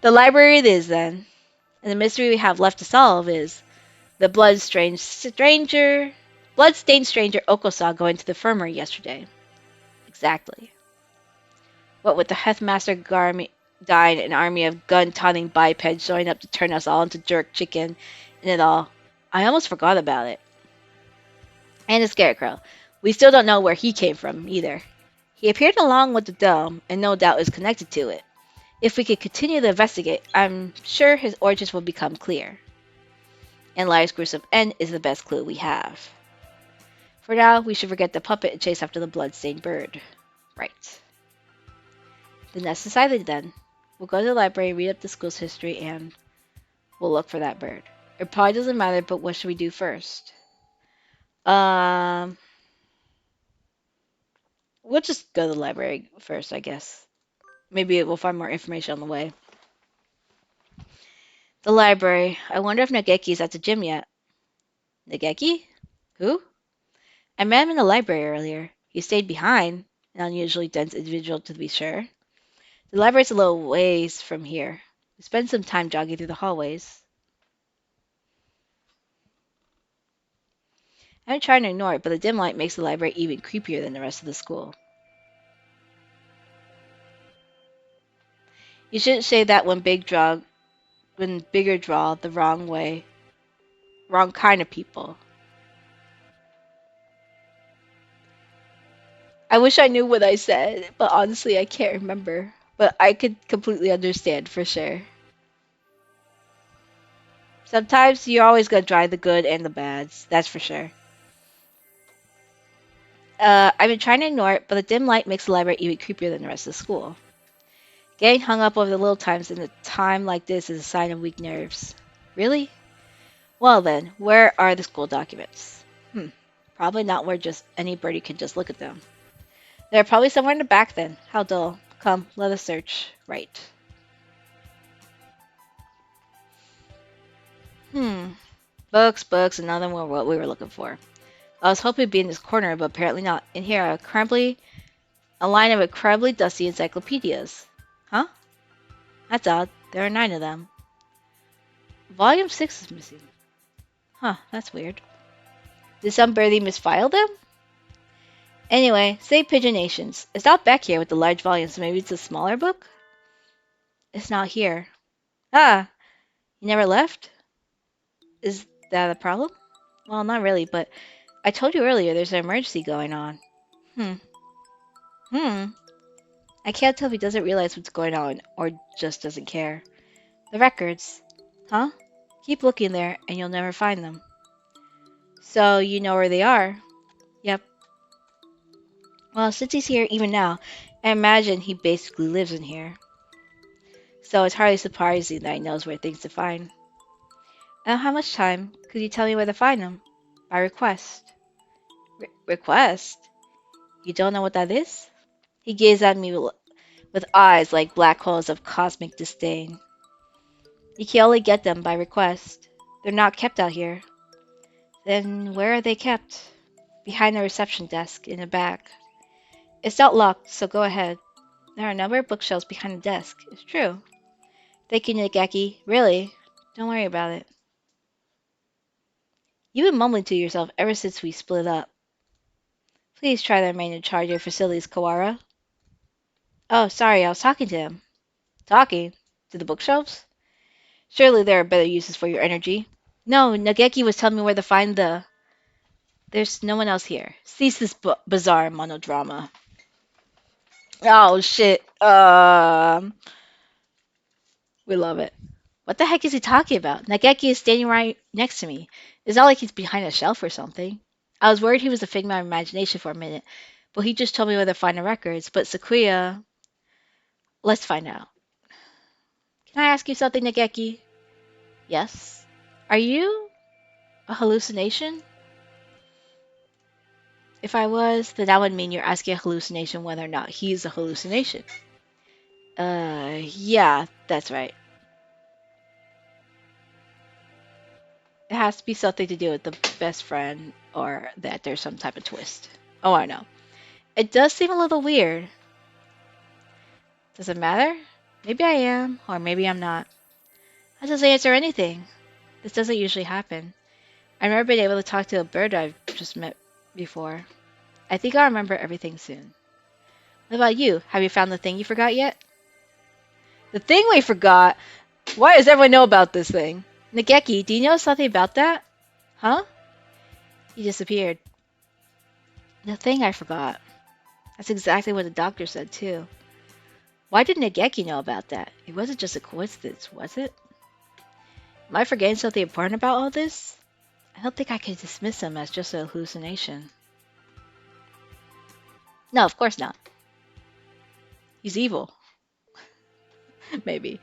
The library it is, then. And the mystery we have left to solve is the blood-strange stranger, blood-stained stranger Oko saw going to the infirmary yesterday. Exactly. What with the Headmaster dying, an army of gun-toting bipeds showing up to turn us all into jerk chicken, and it all. I almost forgot about it. And the Scarecrow. We still don't know where he came from, either. He appeared along with the dome, and no doubt is connected to it. If we could continue to investigate, I'm sure his origins will become clear. And Lyre's gruesome end is the best clue we have. For now, we should forget the puppet and chase after the blood-stained bird. Right. Then that's decided then. We'll go to the library, read up the school's history, and we'll look for that bird. It probably doesn't matter, but what should we do first? We'll just go to the library first, I guess. Maybe we'll find more information on the way. The library. I wonder if Nageki's at the gym yet. Nageki? Who? I met him in the library earlier. He stayed behind, an unusually dense individual to be sure. The library's a little ways from here. We spent some time jogging through the hallways. I'm trying to ignore it, but the dim light makes the library even creepier than the rest of the school. You shouldn't say that when bigger draw the wrong way, wrong kind of people. I wish I knew what I said, but honestly I can't remember. But I could completely understand for sure. Sometimes you're always gonna drive the good and the bads, that's for sure. I've been trying to ignore it, but the dim light makes the library even creepier than the rest of the school. Getting hung up over the little times in a time like this is a sign of weak nerves. Really? Well then, where are the school documents? Probably not where just anybody can just look at them. They're probably somewhere in the back then. How dull. Come, let us search. Right. Books, and none of them were what we were looking for. I was hoping to be in this corner, but apparently not. In here, a line of incredibly dusty encyclopedias. Huh? That's odd. There are 9 of them. Volume 6 is missing. Huh, that's weird. Did somebody misfile them? Anyway, say Pigeonations. It's not back here with the large volume, so maybe it's a smaller book? It's not here. Ah, you never left? Is that a problem? Well, not really, but I told you earlier there's an emergency going on. I can't tell if he doesn't realize what's going on or just doesn't care. The records. Huh? Keep looking there and you'll never find them. So you know where they are? Yep. Well, since he's here even now, I imagine he basically lives in here. So it's hardly surprising that he knows where things to find. I don't have much time. Could you tell me where to find them? By request. Request? You don't know what that is? He gazed at me with eyes like black holes of cosmic disdain. You can only get them by request. They're not kept out here. Then where are they kept? Behind the reception desk, in the back. It's not locked, so go ahead. There are a number of bookshelves behind the desk. It's true. Thank you, Nageki. Really? Don't worry about it. You've been mumbling to yourself ever since we split up. Please try to remain in charge of your facilities, Kawara. Oh, sorry, I was talking to him. Talking? To the bookshelves? Surely there are better uses for your energy. No, Nageki was telling me where to find the... There's no one else here. Cease this bizarre monodrama. Oh, shit. We love it. What the heck is he talking about? Nageki is standing right next to me. It's not like he's behind a shelf or something. I was worried he was a figment of imagination for a minute, but he just told me where to find the records. But Sakuya... Let's find out. Can I ask you something, Nageki? Yes? Are you a hallucination? If I was, then that would mean you're asking a hallucination whether or not he's a hallucination. Yeah, that's right. It has to be something to do with the best friend or that there's some type of twist. Oh, I know. It does seem a little weird. Does it matter? Maybe I am, or maybe I'm not. That doesn't answer anything. This doesn't usually happen. I've never been able to talk to a bird I've just met before. I think I'll remember everything soon. What about you? Have you found the thing you forgot yet? The thing we forgot? Why does everyone know about this thing? Nageki, do you know something about that? Huh? He disappeared. The thing I forgot. That's exactly what the doctor said, too. Why did Nageki know about that? It wasn't just a coincidence, was it? Am I forgetting something important about all this? I don't think I could dismiss him as just a hallucination. No, of course not. He's evil. Maybe.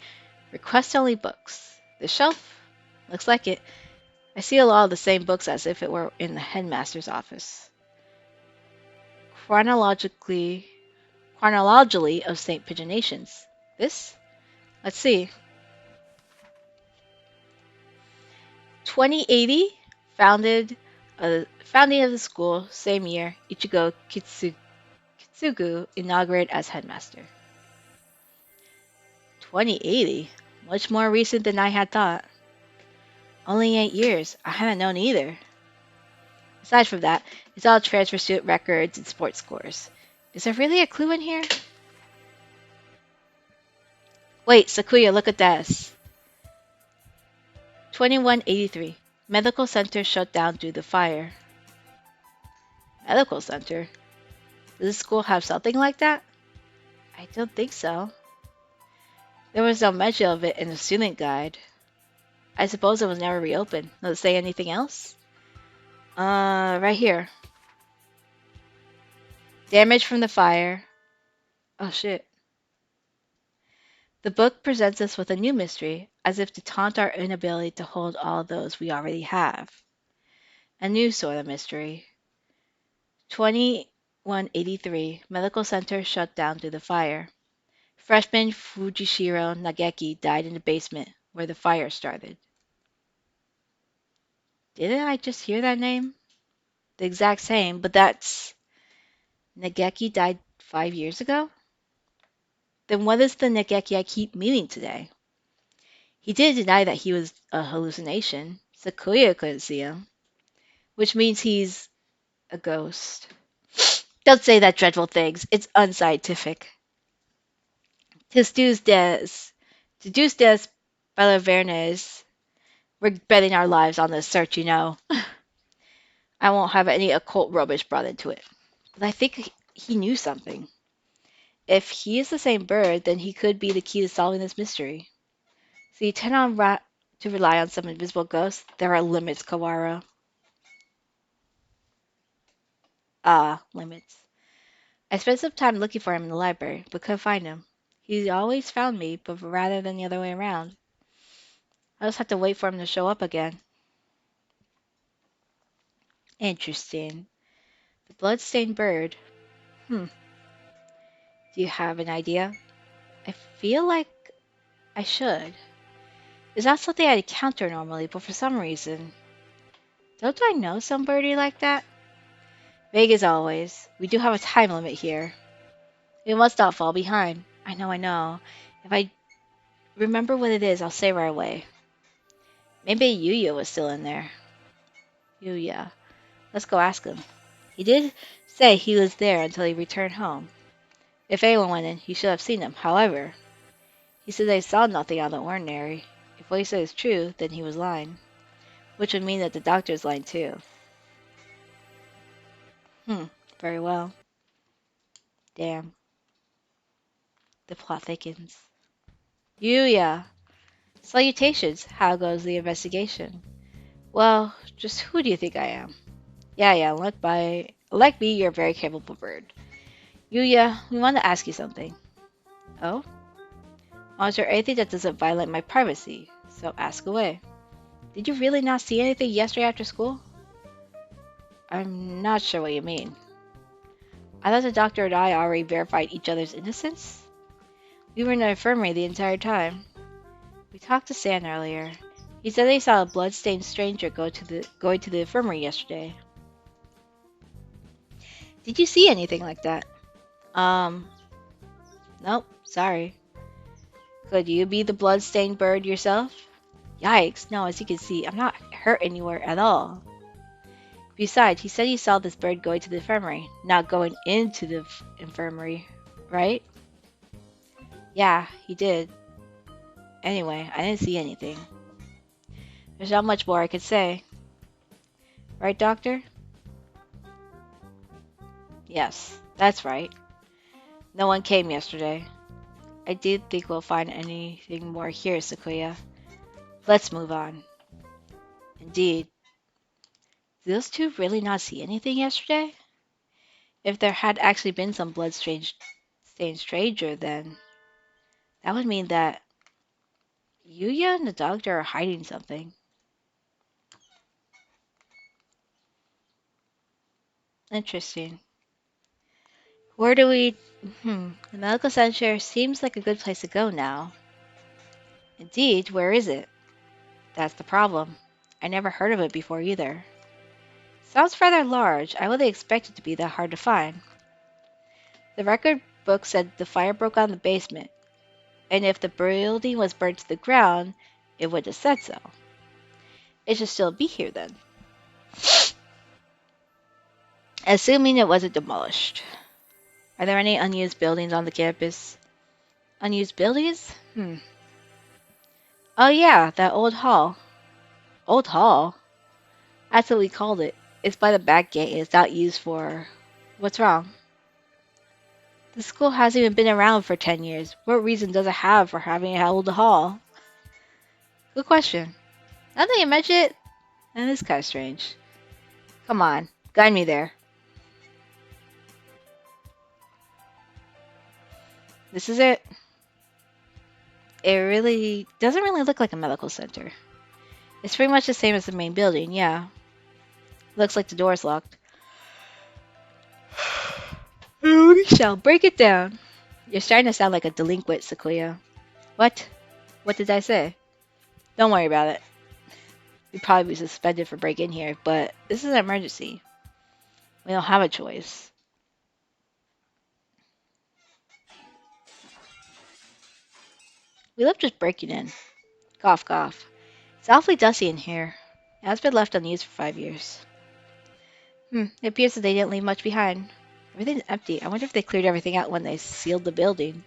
Request only books. The shelf? Looks like it. I see a lot of the same books as if it were in the headmaster's office. Chronologically of St. Pigeonations. This? Let's see. 2080, founding of the school, same year, Ichigo Kitsugu inaugurated as headmaster. 2080? Much more recent than I had thought. Only 8 years. I haven't known either. Aside from that, it's all transfer student records and sports scores. Is there really a clue in here? Wait, Sakuya, look at this. 2183. Medical center shut down due to fire. Medical center? Does the school have something like that? I don't think so. There was no mention of it in the student guide. I suppose it was never reopened. Does it say anything else? Right here. Damage from the fire. Oh shit. The book presents us with a new mystery, as if to taunt our inability to hold all those we already have. A new sort of mystery. 2183. Medical center shut down due to fire. Freshman Fujishiro Nageki died in the basement where the fire started. Didn't I just hear that name? The exact same, but that's... Nageki died 5 years ago? Then what is the Nageki I keep meeting today? He did deny that he was a hallucination. Sakuya couldn't see him. Which means he's a ghost. Don't say that dreadful things. It's unscientific. Tis deduce des Balavernes. We're betting our lives on this search, you know. I won't have any occult rubbish brought into it. But I think he knew something. If he is the same bird, then he could be the key to solving this mystery. So you tend to rely on some invisible ghost? There are limits, Kawara. Ah, limits. I spent some time looking for him in the library, but couldn't find him. He always found me, but rather than the other way around. I just have to wait for him to show up again. Interesting. The blood-stained bird. Do you have an idea? I feel like I should. It's not something I'd encounter normally, but for some reason... Don't I know some birdie like that? Vague as always. We do have a time limit here. We must not fall behind. I know. If I remember what it is, I'll say right away. Maybe Yuya was still in there. Yuya. Let's go ask him. He did say he was there until he returned home. If anyone went in, he should have seen him. However, he said they saw nothing out of the ordinary. If what he said is true, then he was lying. Which would mean that the doctor is lying too. Very well. Damn. The plot thickens. Yuya! Salutations! How goes the investigation? Well, just who do you think I am? Yeah, like me, you're a very capable bird. Yuya, we want to ask you something. Oh? Oh, is there anything that doesn't violate my privacy? So ask away. Did you really not see anything yesterday after school? I'm not sure what you mean. I thought the doctor and I already verified each other's innocence? We were in the infirmary the entire time. We talked to San earlier. He said they saw a blood-stained stranger going to the infirmary yesterday. Did you see anything like that? Nope, sorry. Could you be the blood-stained bird yourself? Yikes, no, as you can see, I'm not hurt anywhere at all. Besides, he said he saw this bird going to the infirmary, not going into the infirmary, right? Yeah, he did. Anyway, I didn't see anything. There's not much more I could say. Right, Doctor? Yes, that's right. No one came yesterday. I didn't think we'll find anything more here, Sequoia. Let's move on. Indeed. Did those two really not see anything yesterday? If there had actually been some blood-stained stranger, then that would mean that Yuya and the doctor are hiding something. Interesting. Where do we... The medical center seems like a good place to go now. Indeed, where is it? That's the problem. I never heard of it before either. Sounds rather large. I wouldn't expect it to be that hard to find. The record book said the fire broke out in the basement, and if the building was burned to the ground, it would have said so. It should still be here then. Assuming it wasn't demolished. Are there any unused buildings on the campus? Unused buildings? Oh yeah, that old hall. Old hall? That's what we called it. It's by the back gate and it's not used for... What's wrong? The school hasn't even been around for 10 years. What reason does it have for having an old hall? Good question. Now that you mention it, that is kind of strange. Come on, guide me there. This is it. It really doesn't really look like a medical center. It's pretty much the same as the main building, yeah. Looks like the door's locked. We shall break it down. You're starting to sound like a delinquent, Sequoia. What? What did I say? Don't worry about it. You'd probably be suspended for breaking in here, but this is an emergency. We don't have a choice. We love just breaking in. Cough, cough. It's awfully dusty in here. It has been left unused for 5 years. It appears that they didn't leave much behind. Everything's empty. I wonder if they cleared everything out when they sealed the building.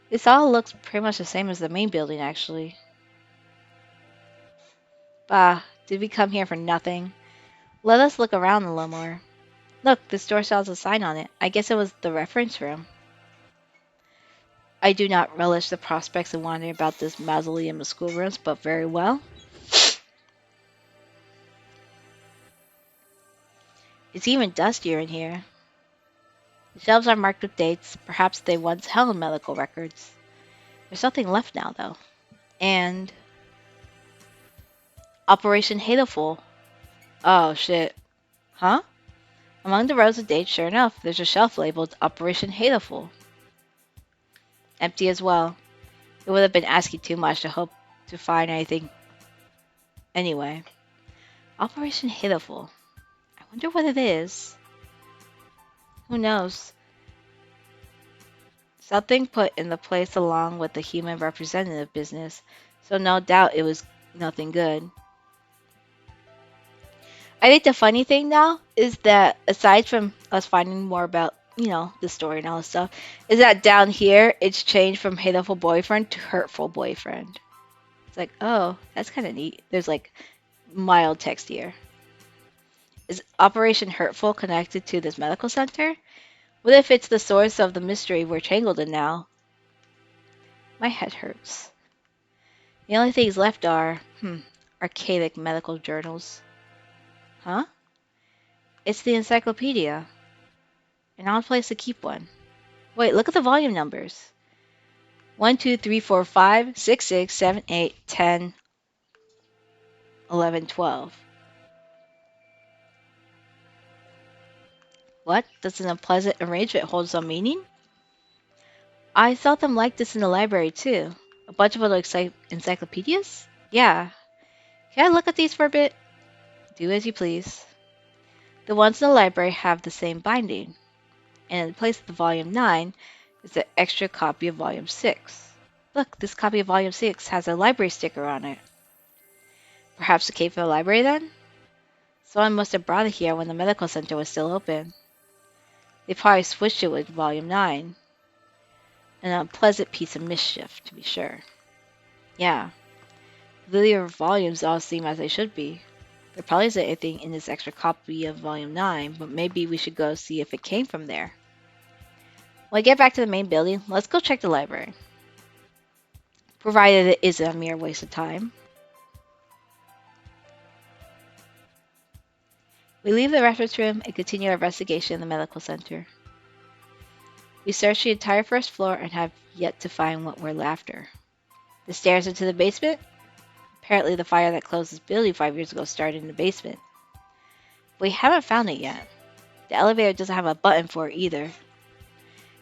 This all looks pretty much the same as the main building, actually. Bah, did we come here for nothing? Let us look around a little more. Look, this door still has a sign on it. I guess it was the reference room. I do not relish the prospects of wandering about this mausoleum of schoolrooms, but very well. It's even dustier in here. The shelves are marked with dates. Perhaps they once held medical records. There's nothing left now, though. And... Operation Hatoful. Oh, shit. Huh? Among the rows of dates, sure enough, there's a shelf labeled Operation Hatoful. Empty as well. It would have been asking too much to hope to find anything. Anyway. Operation Hatoful. I wonder what it is. Who knows? Something put in the place along with the human representative business, so no doubt it was nothing good. I think the funny thing now is that aside from us finding more about, the story and all this stuff, is that down here it's changed from hateful boyfriend to hurtful boyfriend. It's like, oh, that's kind of neat. There's like mild text here. Is Operation Hurtful connected to this medical center? What if it's the source of the mystery we're tangled in now? My head hurts. The only things left are, archaic medical journals. Huh? It's the encyclopedia. An odd place to keep one. Wait, look at the volume numbers. 1, 2, 3, 4, 5, 6, 6, 7, 8, 10, 11, 12. What? Does an unpleasant arrangement hold some meaning? I saw them like this in the library too. A bunch of other encyclopedias? Yeah. Can I look at these for a bit? Do as you please. The ones in the library have the same binding, and in place of the volume 9 is an extra copy of volume 6. Look, this copy of Volume 6 has a library sticker on it. Perhaps it came from the library then? Someone must have brought it here when the medical center was still open. They probably switched it with Volume 9. An unpleasant piece of mischief, to be sure. Yeah, the earlier volumes all seem as they should be. There probably isn't anything in this extra copy of Volume 9, but maybe we should go see if it came from there. When I get back to the main building, let's go check the library. Provided it isn't a mere waste of time. We leave the reference room and continue our investigation in the medical center. We search the entire first floor and have yet to find what we're after. The stairs into the basement? Apparently the fire that closed this building 5 years ago started in the basement. We haven't found it yet. The elevator doesn't have a button for it either.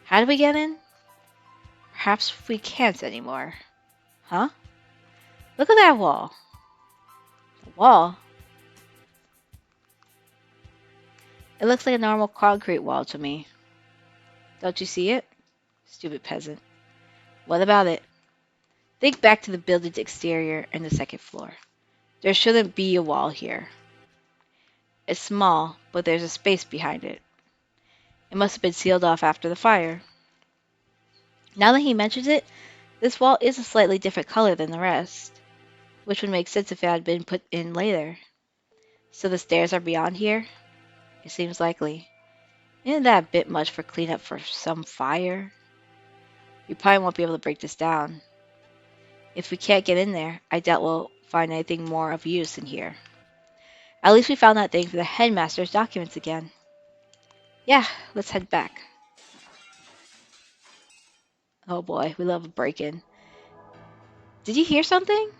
How do we get in? Perhaps we can't anymore. Huh? Look at that wall. The wall? It looks like a normal concrete wall to me. Don't you see it? Stupid peasant. What about it? Think back to the building's exterior and the second floor. There shouldn't be a wall here. It's small, but there's a space behind it. It must have been sealed off after the fire. Now that he mentions it, this wall is a slightly different color than the rest, which would make sense if it had been put in later. So the stairs are beyond here? It seems likely. Isn't that a bit much for cleanup for some fire? We probably won't be able to break this down. If we can't get in there, I doubt we'll find anything more of use in here. At least we found that thing for the headmaster's documents again. Yeah, let's head back. Oh boy, we love a break-in. Did you hear something?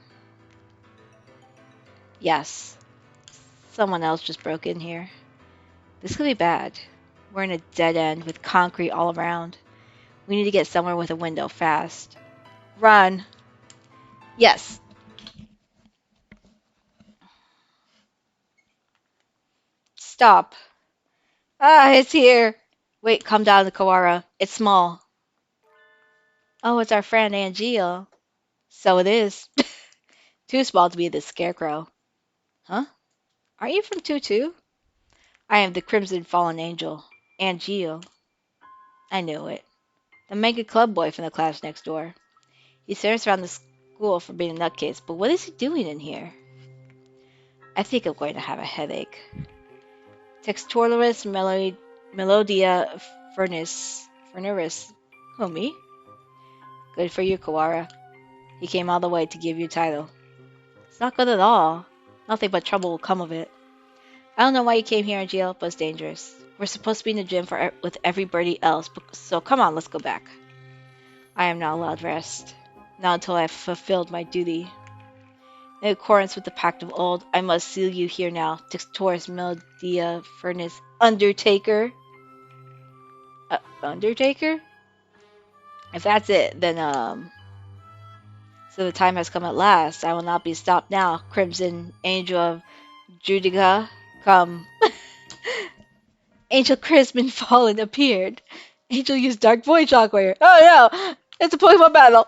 Yes. Someone else just broke in here. This could be bad. We're in a dead end with concrete all around. We need to get somewhere with a window fast. Run! Yes! Stop! Ah, it's here! Wait, calm down, Kawara. It's small. Oh, it's our friend Angeal. So it is. Too small to be the scarecrow. Huh? Are you from Tutu? I am the Crimson Fallen Angel. Angeal. I knew it. The mega club boy from the class next door. He stares around the school for being a nutcase, but what is he doing in here? I think I'm going to have a headache. Textorilis Melodia Furnaris. Who, me? Good for you, Kawara. He came all the way to give you a title. It's not good at all. Nothing but trouble will come of it. I don't know why you came here in jail, but it's dangerous. We're supposed to be in the gym with everybody else, so come on, let's go back. I am not allowed rest. Not until I have fulfilled my duty. In accordance with the pact of old, I must seal you here now, Textoris Melodia Furnace Undertaker. Undertaker? If that's it, then, so the time has come at last. I will not be stopped now, Crimson Angel of Judica. Come. Angel Crimson Fallen appeared. Angel used Dark Void Shockwave. Oh no! It's a Pokemon battle!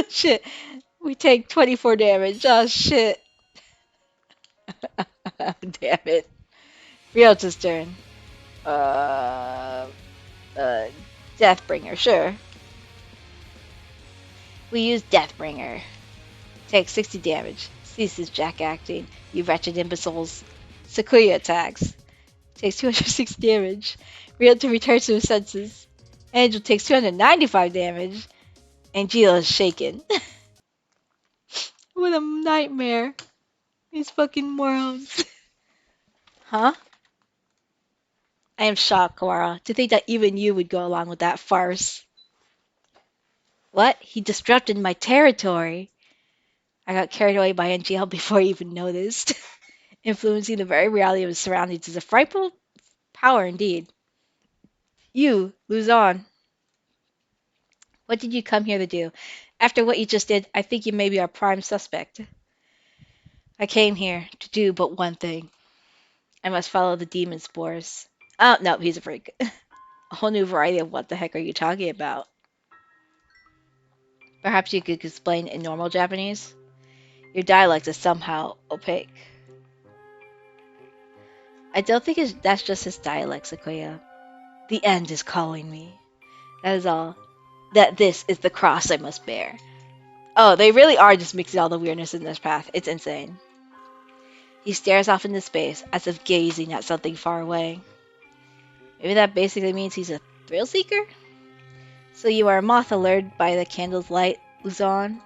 Shit. We take 24 damage. Oh shit. Damn it. Ryota's turn. Uh, uh, Deathbringer, sure. We use Deathbringer. Take 60 damage. Ceases jack acting, you wretched imbeciles. Sequoia attacks. Takes 260 damage. Ryota returns to his senses. Angel takes 295 damage. Angela is shaken. What a nightmare. These fucking morons. Huh? I am shocked, Kawara, to think that even you would go along with that farce. What? He disrupted my territory. I got carried away by NGL before I even noticed. Influencing the very reality of his surroundings is a frightful power indeed. You, Luzon. What did you come here to do? After what you just did, I think you may be our prime suspect. I came here to do but one thing. I must follow the demon spores. Oh, no, he's a freak. A whole new variety of what the heck are you talking about? Perhaps you could explain in normal Japanese? Your dialect is somehow opaque. I don't think that's just his dialect, Sequoia. The end is calling me. That is all. That this is the cross I must bear. Oh, they really are just mixing all the weirdness in this path. It's insane. He stares off into space as if gazing at something far away. Maybe that basically means he's a thrill seeker? So you are a moth allured by the candle's light, Luzon?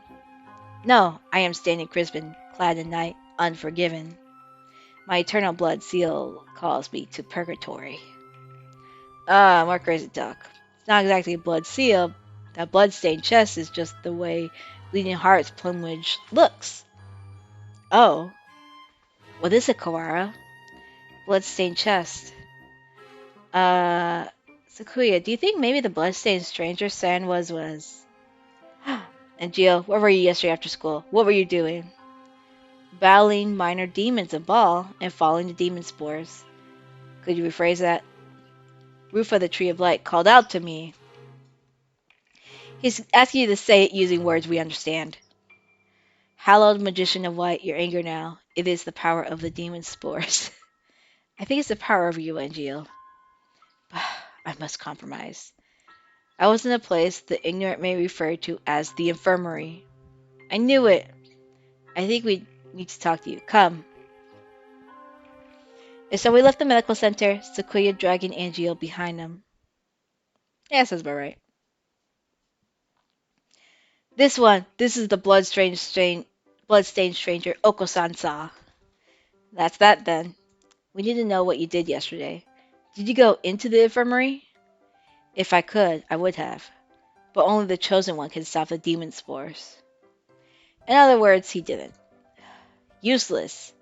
No, I am standing Crispin, clad in night, unforgiven. My eternal blood seal calls me to purgatory. Ah, more crazy talk. It's not exactly a blood seal. That blood-stained chest is just the way Bleeding Heart's plumage looks. Oh, what is it, Kawara? Blood-stained chest. Uh, Sakuya, do you think maybe the blood-stained stranger San was... And Jill, where were you yesterday after school? What were you doing? Battling minor demons in ball and following the demon spores. Could you rephrase that? Roof of the Tree of Light called out to me. He's asking you to say it using words we understand. Hallowed magician of light, your anger now. It is the power of the demon spores. I think it's the power of you, Angel. I must compromise. I was in a place the ignorant may refer to as the infirmary. I knew it. I think we need to talk to you. Come. And so we left the medical center, Sequoia dragging Angel behind them. Yeah, sounds about right. This is the bloodstained stranger Oko-san-sa. That's that then. We need to know what you did yesterday. Did you go into the infirmary? If I could, I would have. But only the chosen one can stop the demon spores. In other words, he didn't. Useless.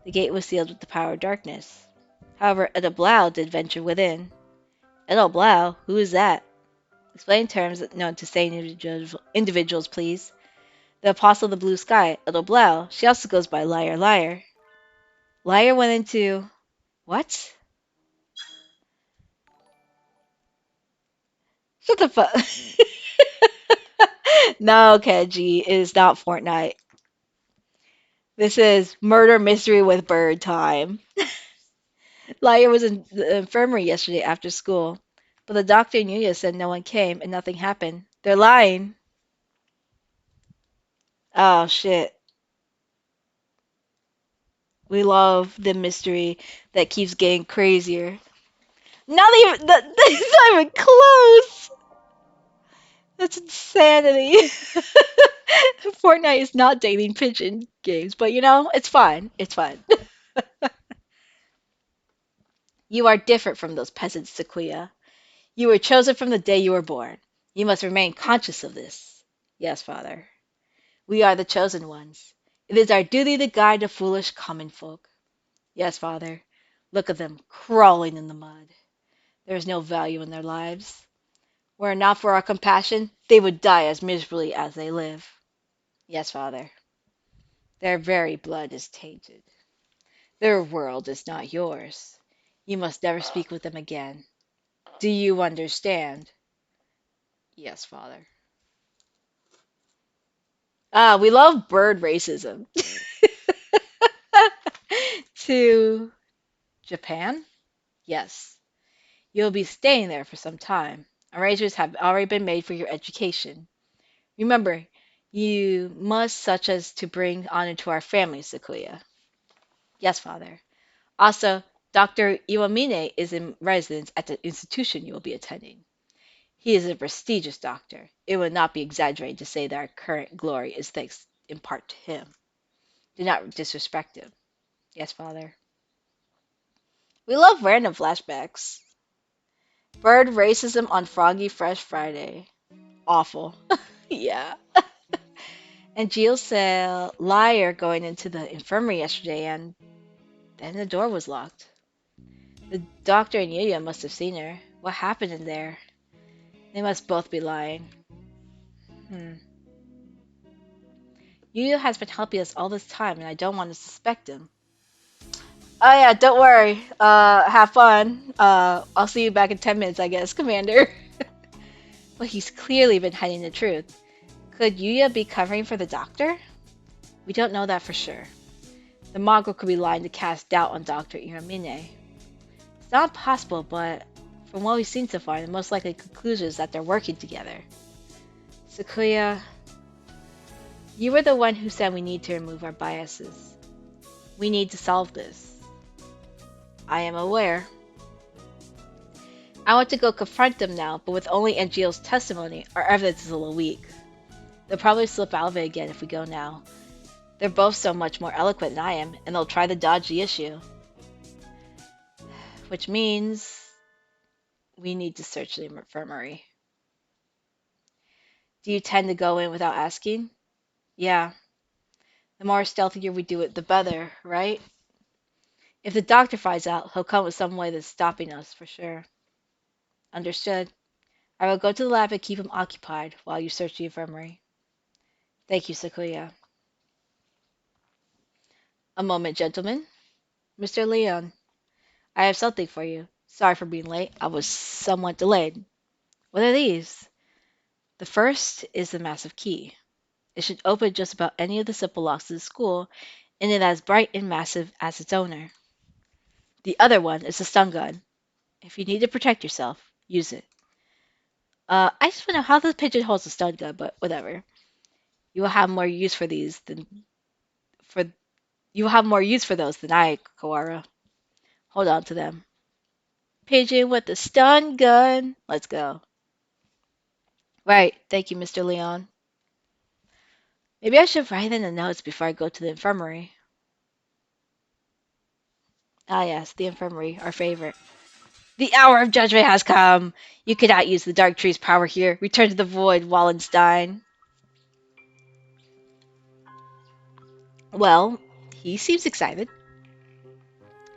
The gate was sealed with the power of darkness. However, Eda Blau did venture within. Eda Blau? Who is that? Explain terms known to sane individuals, please. The Apostle of the Blue Sky, Eda Blau. She also goes by Lyre Lyre. Lyre went into... What? Shut the fuck... No, Kenji, it is not Fortnite. This is murder mystery with bird time. Lyre was in the infirmary yesterday after school, but the doctor and Yuya said no one came and nothing happened. They're lying. Oh shit. We love the mystery that keeps getting crazier. Not even that's not even close. That's insanity. Fortnite is not dating pigeon games, but you know, it's fine. It's fine. You are different from those peasants, Sequoia. You were chosen from the day you were born. You must remain conscious of this. Yes, Father. We are the chosen ones. It is our duty to guide the foolish common folk. Yes, Father. Look at them, crawling in the mud. There is no value in their lives. Were it not for our compassion, they would die as miserably as they live. Yes, Father. Their very blood is tainted. Their world is not yours. You must never speak with them again. Do you understand? Yes, Father. Ah, we love bird racism. To Japan? Yes. You'll be staying there for some time. Arrangements have already been made for your education. Remember, you must such as to bring honor to our family, Sequoia. Yes, Father. Also, Dr. Iwamine is in residence at the institution you will be attending. He is a prestigious doctor. It would not be exaggerated to say that our current glory is thanks in part to him. Do not disrespect him. Yes, Father. We love random flashbacks. Bird racism on Froggy Fresh Friday. Awful. Yeah. And Jill said Lyre going into the infirmary yesterday and then the door was locked. The doctor and Yuya must have seen her. What happened in there? They must both be lying. Yuya has been helping us all this time and I don't want to suspect him. Oh yeah, don't worry. Have fun. I'll see you back in 10 minutes, I guess, Commander. But he's clearly been hiding the truth. Could Yuya be covering for the doctor? We don't know that for sure. The Mongol could be lying to cast doubt on Dr. Iramine. It's not impossible, but from what we've seen so far, the most likely conclusion is that they're working together. Sakuya, you were the one who said we need to remove our biases. We need to solve this. I am aware. I want to go confront them now, but with only Angeal's testimony, our evidence is a little weak. They'll probably slip out of it again if we go now. They're both so much more eloquent than I am, and they'll try to dodge the issue. Which means we need to search the infirmary. Do you tend to go in without asking? Yeah. The more stealthier we do it, the better, right? If the doctor finds out, he'll come with some way that's stopping us, for sure. Understood. I will go to the lab and keep him occupied while you search the infirmary. Thank you, Sakuya. A moment, gentlemen. Mr. Leon, I have something for you. Sorry for being late. I was somewhat delayed. What are these? The first is the massive key. It should open just about any of the simple locks of the school, and it is as bright and massive as its owner. The other one is a stun gun. If you need to protect yourself, use it. I just want to know how the pigeon holds a stun gun, but whatever. You will have more use for these than for you will have more use for those than I, Kawara. Hold on to them. Pigeon with the stun gun. Let's go. Right, thank you, Mr. Leon. Maybe I should write in the notes before I go to the infirmary. Ah yes, the infirmary, our favorite. The hour of judgment has come. You cannot use the dark tree's power here. Return to the void, Wallenstein. Well, he seems excited.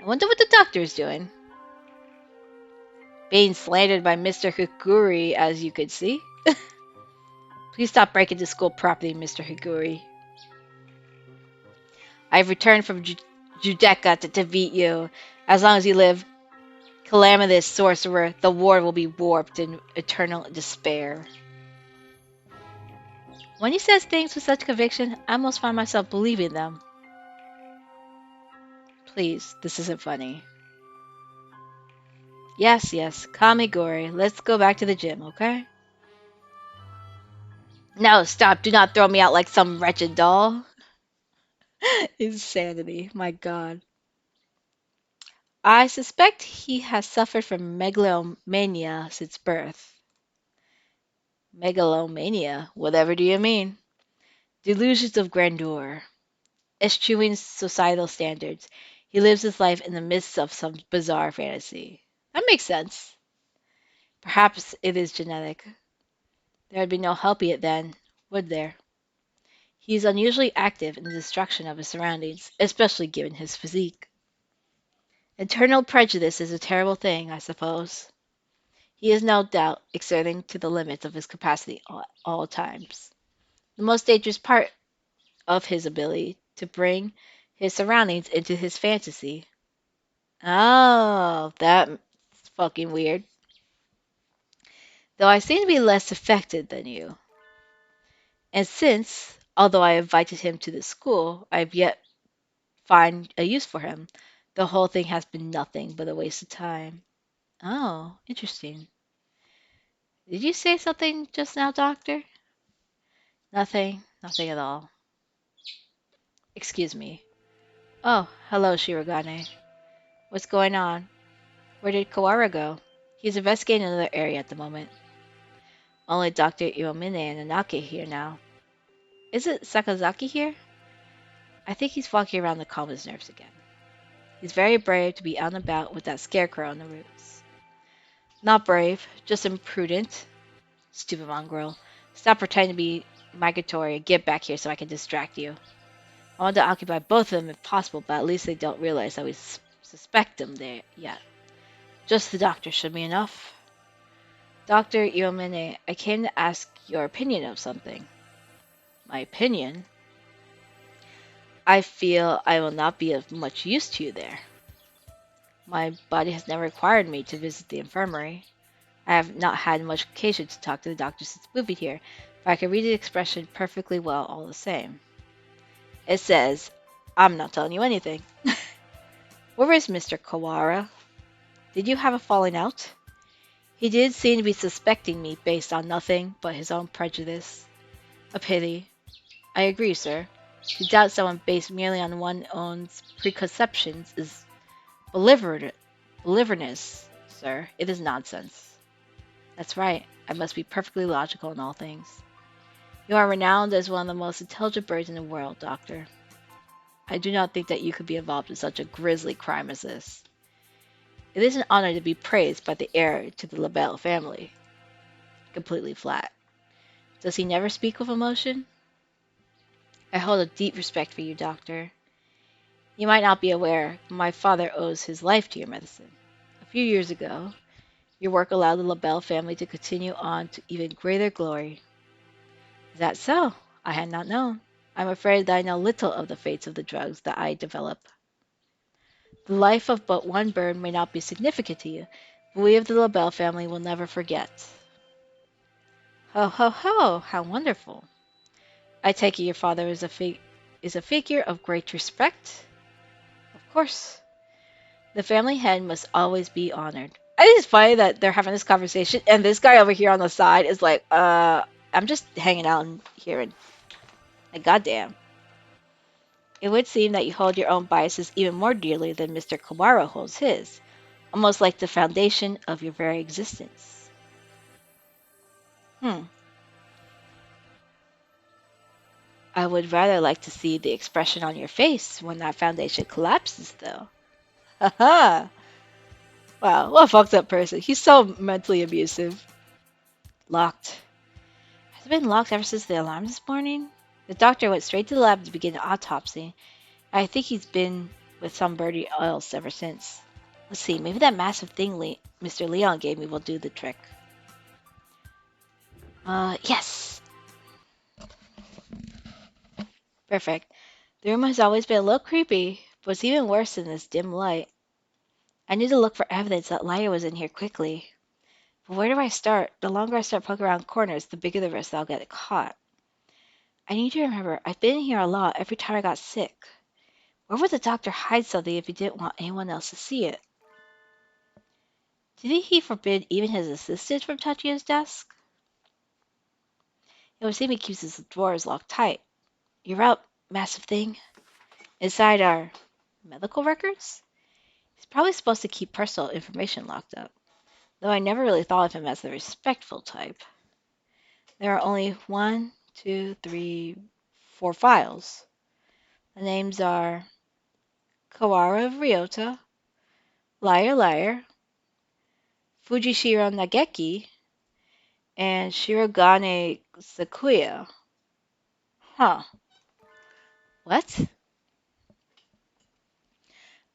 I wonder what the doctor is doing. Being slandered by Mr. Higuri, as you could see. Please stop breaking the school property, Mr. Higuri. I've returned from Judecca to defeat you. As long as you live, calamitous sorcerer, the world will be warped in eternal despair. When he says things with such conviction, I almost find myself believing them. Please, this isn't funny. Yes, yes, Kamigori, let's go back to the gym, okay? No, stop, do not throw me out like some wretched doll. Insanity, my god. I suspect he has suffered from megalomania since birth. Megalomania? Whatever do you mean? Delusions of grandeur. Eschewing societal standards. He lives his life in the midst of some bizarre fantasy. That makes sense. Perhaps it is genetic. There would be no helping it then, would there? He is unusually active in the destruction of his surroundings, especially given his physique. Internal prejudice is a terrible thing, I suppose. He is no doubt exerting to the limits of his capacity at all times. The most dangerous part of his ability to bring his surroundings into his fantasy. Oh, that's fucking weird. Though I seem to be less affected than you. And since, although I invited him to the school, I have yet find a use for him, the whole thing has been nothing but a waste of time. Oh, interesting. Did you say something just now, Doctor? Nothing. Nothing at all. Excuse me. Oh, hello, Shirogane. What's going on? Where did Kawara go? He's investigating another area at the moment. Only Dr. Iwamine and Anake here now. Isn't Sakazaki here? I think he's walking around to calm his nerves again. He's very brave to be out and about with that scarecrow on the roofs. Not brave, just imprudent. Stupid mongrel. Stop pretending to be migratory and get back here so I can distract you. I want to occupy both of them if possible, but at least they don't realize that we suspect them there yet. Just the doctor should be enough. Dr. Iomine, I came to ask your opinion of something. My opinion? I feel I will not be of much use to you there. My body has never required me to visit the infirmary. I have not had much occasion to talk to the doctor since moving here, but I can read the expression perfectly well all the same. It says, I'm not telling you anything. Where is Mr. Kawara? Did you have a falling out? He did seem to be suspecting me based on nothing but his own prejudice. A pity. I agree, sir. To doubt someone based merely on one's own preconceptions is belligerence, sir. It is nonsense. That's right. I must be perfectly logical in all things. You are renowned as one of the most intelligent birds in the world, Doctor. I do not think that you could be involved in such a grisly crime as this. It is an honor to be praised by the heir to the Labelle family. Completely flat. Does he never speak with emotion? I hold a deep respect for you, Doctor. You might not be aware, but my father owes his life to your medicine. A few years ago, your work allowed the Labelle family to continue on to even greater glory. Is that so? I had not known. I'm afraid that I know little of the fates of the drugs that I develop. The life of but one bird may not be significant to you, but we of the Labelle family will never forget. Ho, ho, ho! How wonderful! I take it your father is a figure of great respect? Of course. The family head must always be honored. I think it's funny that they're having this conversation, and this guy over here on the side is like, I'm just hanging out here and, like, goddamn. It would seem that you hold your own biases even more dearly than Mr. Kumaro holds his, almost like the foundation of your very existence. Hmm. I would rather like to see the expression on your face when that foundation collapses, though. Haha! Wow, what a fucked up person. He's so mentally abusive. Locked. Has it been locked ever since the alarm this morning? The doctor went straight to the lab to begin the autopsy. I think he's been with somebody else ever since. Let's see, maybe that massive thing Mr. Leon gave me will do the trick. Yes! Perfect. The room has always been a little creepy, but it's even worse in this dim light. I need to look for evidence that Lyre was in here quickly. But where do I start? The longer I start poking around corners, the bigger the risk that I'll get caught. I need to remember, I've been here a lot every time I got sick. Where would the doctor hide something if he didn't want anyone else to see it? Did he forbid even his assistant from touching his desk? It would seem he keeps his drawers locked tight. You're up, massive thing. Inside our medical records? He's probably supposed to keep personal information locked up, though I never really thought of him as the respectful type. There are only 4 files. The names are Kawara of Ryota, Lyre Lyre, Fujishiro Nageki, and Shirogane Sakuya. Huh. What?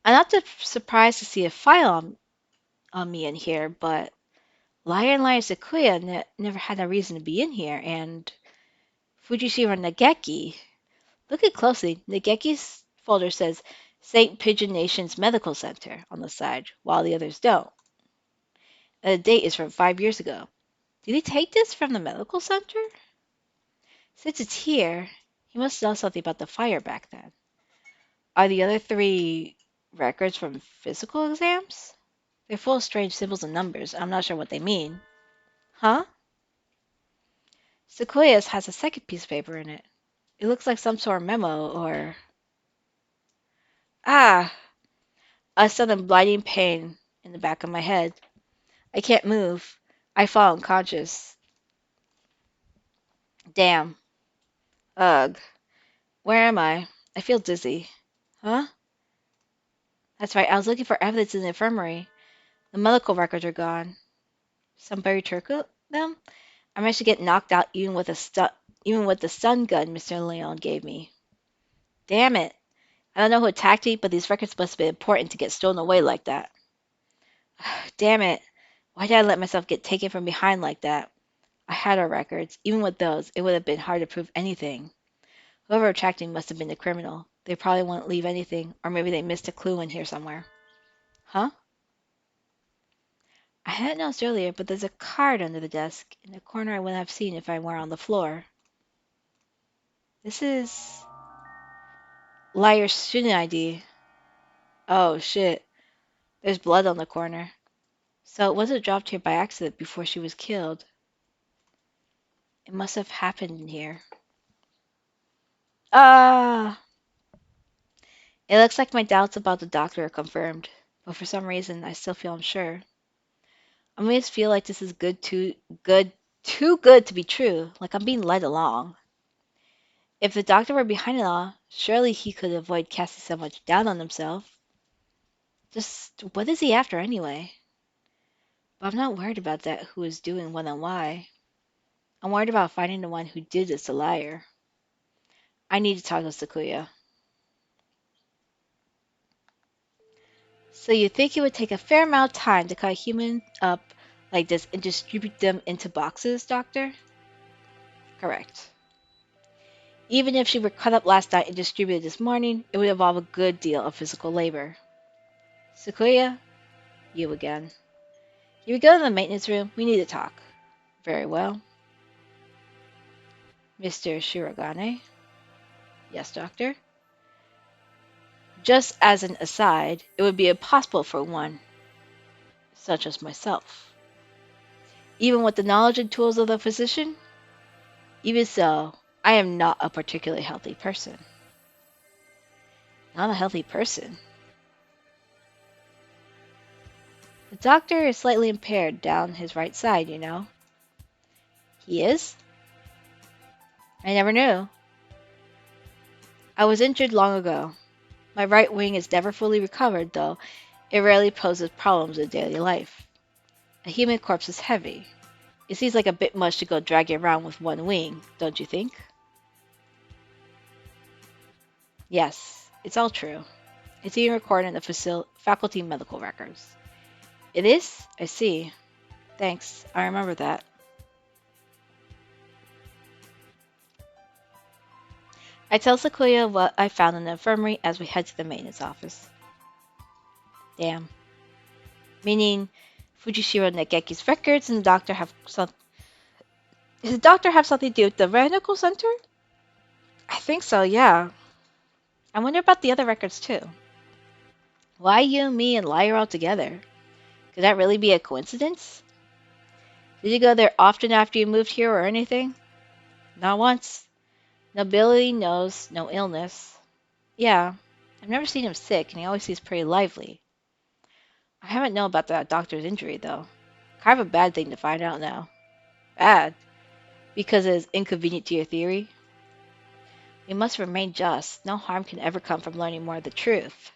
I'm not surprised to see a file on me in here, but Lyre and Lyre Sakuya never had a reason to be in here, and Fujishiro Nageki. Look at closely. Nageki's folder says St. Pigeon Nation's Medical Center on the side, while the others don't. And the date is from 5 years ago. Did he take this from the medical center? Since it's here, he must know something about the fire back then. Are the other 3 records from physical exams? They're full of strange symbols and numbers. I'm not sure what they mean. Huh? Sequoia's has a second piece of paper in it. It looks like some sort of memo or... Ah! A sudden blinding pain in the back of my head. I can't move. I fall unconscious. Damn. Ugh. Where am I? I feel dizzy. Huh? That's right, I was looking for evidence in the infirmary. The medical records are gone. Somebody took them? I managed to get knocked out even with the stun gun Mr. Leon gave me. Damn it. I don't know who attacked me, but these records must have been important to get stolen away like that. Damn it. Why did I let myself get taken from behind like that? I had our records. Even with those, it would have been hard to prove anything. Whoever attacked me must have been a criminal. They probably wouldn't leave anything, or maybe they missed a clue in here somewhere. Huh? I hadn't noticed earlier, but there's a card under the desk in a corner I wouldn't have seen if I were on the floor. This is Lyre's student ID. Oh shit. There's blood on the corner. So it wasn't dropped here by accident before she was killed. It must have happened in here. Ah! It looks like my doubts about the doctor are confirmed, but for some reason I still feel unsure. I always feel like this is too good to be true, like I'm being led along. If the doctor were behind it all, surely he could avoid casting so much doubt on himself. Just what is he after anyway? But I'm not worried about that who is doing what and why. I'm worried about finding the one who did this to Lyre. I need to talk to Sakuya. So you think it would take a fair amount of time to cut a human up like this and distribute them into boxes, Doctor? Correct. Even if she were cut up last night and distributed this morning, it would involve a good deal of physical labor. Sakuya, you again. You would go to the maintenance room. We need to talk. Very well. Mr. Shirogane? Yes, Doctor? Just as an aside, it would be impossible for one, such as myself. Even with the knowledge and tools of the physician? Even so, I am not a particularly healthy person. Not a healthy person? The doctor is slightly impaired down his right side, you know. He is? I never knew. I was injured long ago. My right wing is never fully recovered, though it rarely poses problems in daily life. A human corpse is heavy. It seems like a bit much to go dragging around with one wing, don't you think? Yes, it's all true. It's even recorded in the faculty medical records. It is? I see. Thanks, I remember that. I tell Sequoia what I found in the infirmary as we head to the maintenance office. Damn. Meaning, Fujishiro Negeki's records and the doctor have some. Does the doctor have something to do with the medical center? I think so, yeah. I wonder about the other records too. Why you, me, and Lyre all together? Could that really be a coincidence? Did you go there often after you moved here or anything? Not once. No ability, nose, no illness. Yeah, I've never seen him sick, and he always seems pretty lively. I haven't known about that doctor's injury, though. Kind of a bad thing to find out now. Bad? Because it is inconvenient to your theory? We must remain just. No harm can ever come from learning more of the truth.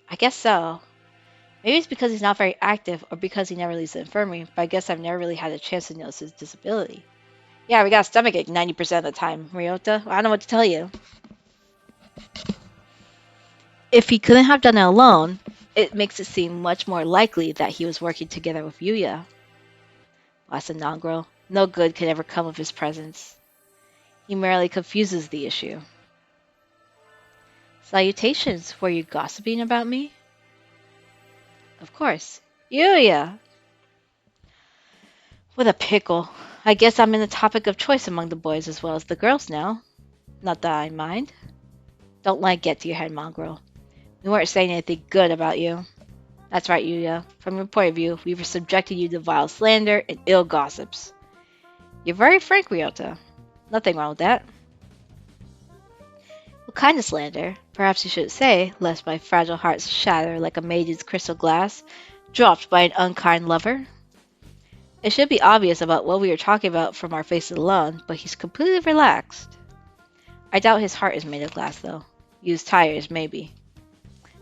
I guess so. Maybe it's because he's not very active, or because he never leaves the infirmary, but I guess I've never really had a chance to notice his disability. Yeah, we got a stomachache 90% of the time, Ryota. I don't know what to tell you. If he couldn't have done it alone, it makes it seem much more likely that he was working together with Yuya. Blasted Nongro. No good can ever come of his presence. He merely confuses the issue. Salutations, were you gossiping about me? Of course. Yuya! What a pickle. I guess I'm in the topic of choice among the boys as well as the girls now. Not that I mind. Don't let it get to your head, Mongrel. We weren't saying anything good about you. That's right, Yuya. From your point of view, we've subjected you to vile slander and ill gossips. You're very frank, Ryota. Nothing wrong with that. What kind of slander? Perhaps you should say, lest my fragile heart shatter like a maiden's crystal glass, dropped by an unkind lover. It should be obvious about what we are talking about from our faces alone, but he's completely relaxed. I doubt his heart is made of glass, though. Used tires, maybe.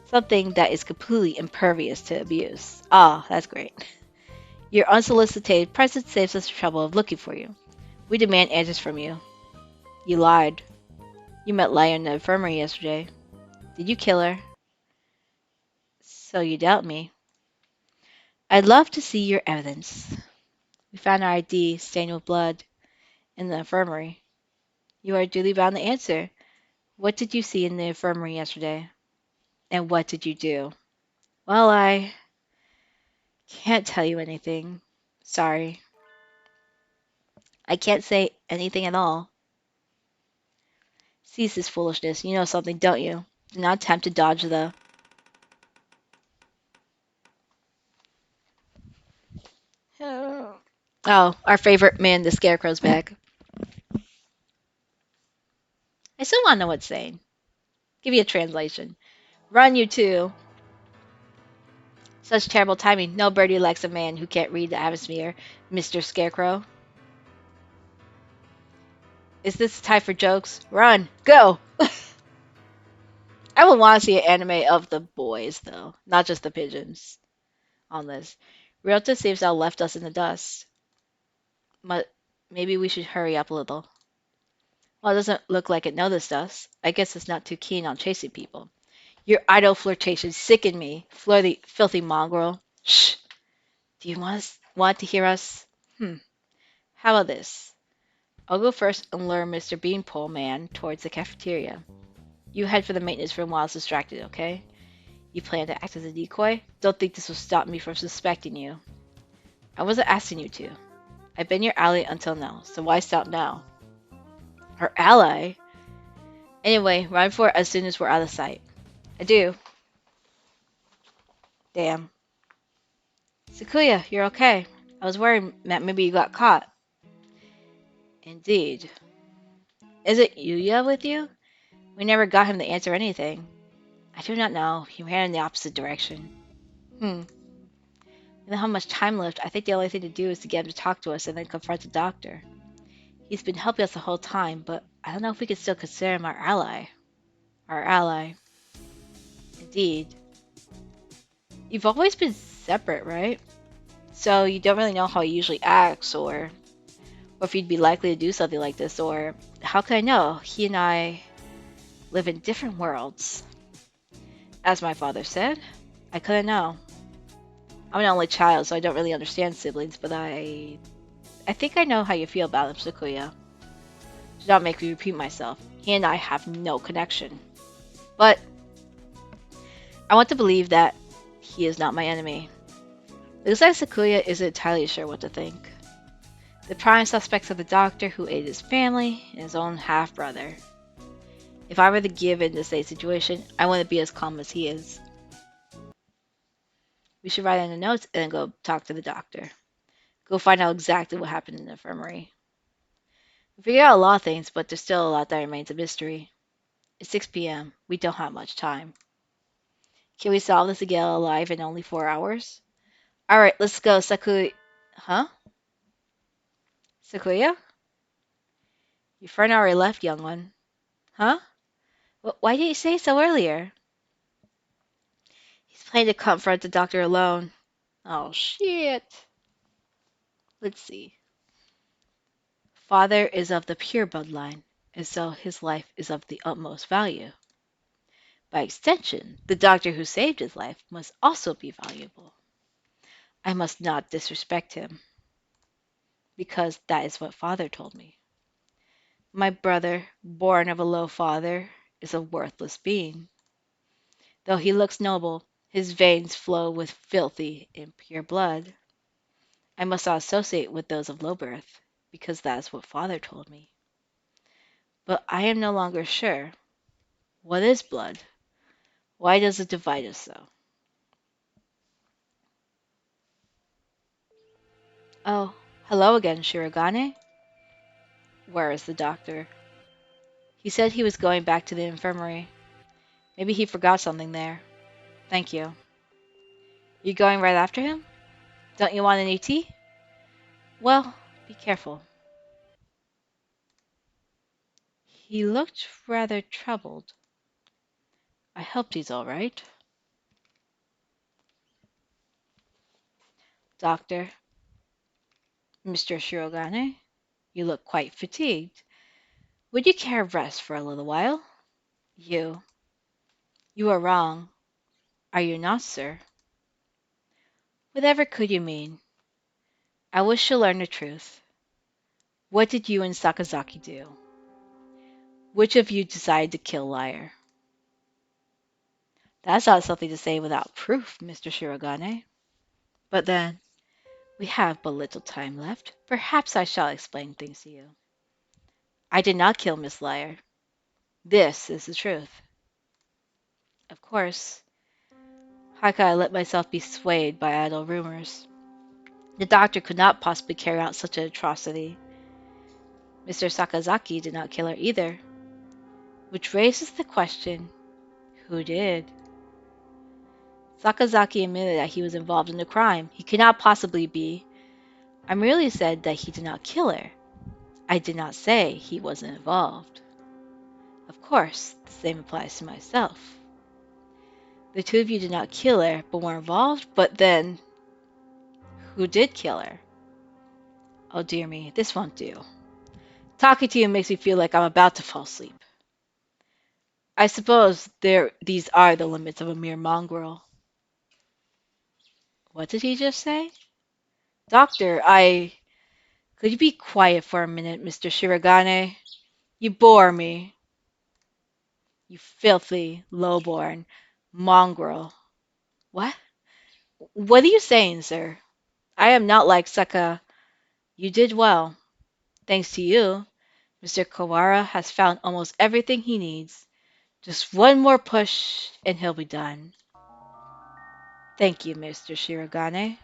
Something that is completely impervious to abuse. Ah, that's great. Your unsolicited presence saves us the trouble of looking for you. We demand answers from you. You lied. You met Lyre in the infirmary yesterday. Did you kill her? So you doubt me. I'd love to see your evidence. We found our ID stained with blood in the infirmary. You are duly bound to answer. What did you see in the infirmary yesterday? And what did you do? Well, I Can't tell you anything. Sorry. I can't say anything at all. Cease this foolishness. You know something, don't you? Do not attempt to dodge the... Oh, our favorite man, the Scarecrow's back. I still want to know what's saying. Give you a translation. Run, you two. Such terrible timing. No birdie likes a man who can't read the atmosphere, Mr. Scarecrow. Is this time for jokes? Run! Go! I would want to see an anime of the boys, though, not just the pigeons on this. Ryota seems to have left us in the dust. But maybe we should hurry up a little. Well, it doesn't look like it noticed us. I guess it's not too keen on chasing people. Your idle flirtations sicken me, flirty, filthy mongrel. Shh! Do you want to hear us? How about this? I'll go first and lure Mr. Beanpole Man towards the cafeteria. You head for the maintenance room while I was distracted, okay? You plan to act as a decoy? Don't think this will stop me from suspecting you. I wasn't asking you to. I've been your ally until now, so why stop now? Our ally? Anyway, run for it as soon as we're out of sight. I do. Damn. Sakuya, you're okay. I was worried that maybe you got caught. Indeed. Is it Yuya with you? We never got him to answer anything. I do not know. He ran in the opposite direction. We don't have much time left. I think the only thing to do is to get him to talk to us and then confront the doctor. He's been helping us the whole time, but I don't know if we can still consider him our ally. Our ally. Indeed. You've always been separate, right? So you don't really know how he usually acts, or if he'd be likely to do something like this, or how could I know? He and I live in different worlds. As my father said, I couldn't know. I'm an only child, so I don't really understand siblings, but I think I know how you feel about him, Sakuya. Do not make me repeat myself. He and I have no connection. But I want to believe that he is not my enemy. Looks like Sakuya isn't entirely sure what to think. The prime suspects are the doctor who ate his family and his own half-brother. If I were to give in the same situation, I wouldn't be as calm as he is. We should write in the notes and then go talk to the doctor. Go find out exactly what happened in the infirmary. We figured out a lot of things, but there's still a lot that remains a mystery. It's 6 p.m. We don't have much time. Can we solve this and get alive in only 4 hours? Alright, let's go, Sakuya. Huh? Sakuya? Your friend already left, young one. Huh? Why didn't you say so earlier? He's planning to confront the doctor alone. Oh, shit. Let's see. Father is of the pure bloodline, and so his life is of the utmost value. By extension, the doctor who saved his life must also be valuable. I must not disrespect him, because that is what father told me. My brother, born of a low father, is a worthless being. Though he looks noble, his veins flow with filthy, impure blood. I must not associate with those of low birth, because that is what father told me. But I am no longer sure. What is blood? Why does it divide us so? Oh, hello again, Shirogane. Where is the doctor? He said he was going back to the infirmary. Maybe he forgot something there. Thank you. You going right after him? Don't you want any tea? Well, be careful. He looked rather troubled. I hope he's all right. Doctor, Mr. Shirogane, you look quite fatigued. Would you care a rest for a little while? You. You are wrong. Are you not, sir? Whatever could you mean? I wish to learn the truth. What did you and Sakazaki do? Which of you decided to kill Lyre? That's not something to say without proof, Mr. Shirogane. But then, we have but little time left. Perhaps I shall explain things to you. I did not kill Miss Lyre. This is the truth. Of course, how could I let myself be swayed by idle rumors? The doctor could not possibly carry out such an atrocity. Mr. Sakazaki did not kill her either. Which raises the question, who did? Sakazaki admitted that he was involved in the crime. He could not possibly be. I merely said that he did not kill her. I did not say he wasn't involved. Of course, the same applies to myself. The two of you did not kill her, but were involved, but then, who did kill her? Oh dear me, this won't do. Talking to you makes me feel like I'm about to fall asleep. I suppose these are the limits of a mere mongrel. What did he just say? Doctor, Could you be quiet for a minute, Mr. Shirogane? You bore me. You filthy, lowborn mongrel. What? What are you saying, sir? I am not like Saka. You did well. Thanks to you, Mr. Kawara has found almost everything he needs. Just one more push and he'll be done. Thank you, Mr. Shirogane.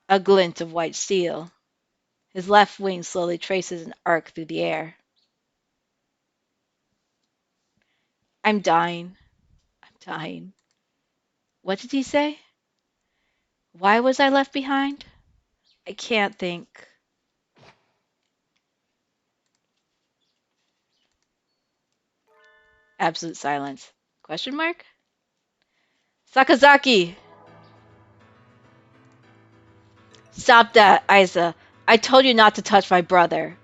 A glint of white steel. His left wing slowly traces an arc through the air. I'm dying. I'm dying. What did he say? Why was I left behind? I can't think. Absolute silence. Question mark? Sakazaki! Stop that, Aiza. I told you not to touch my brother.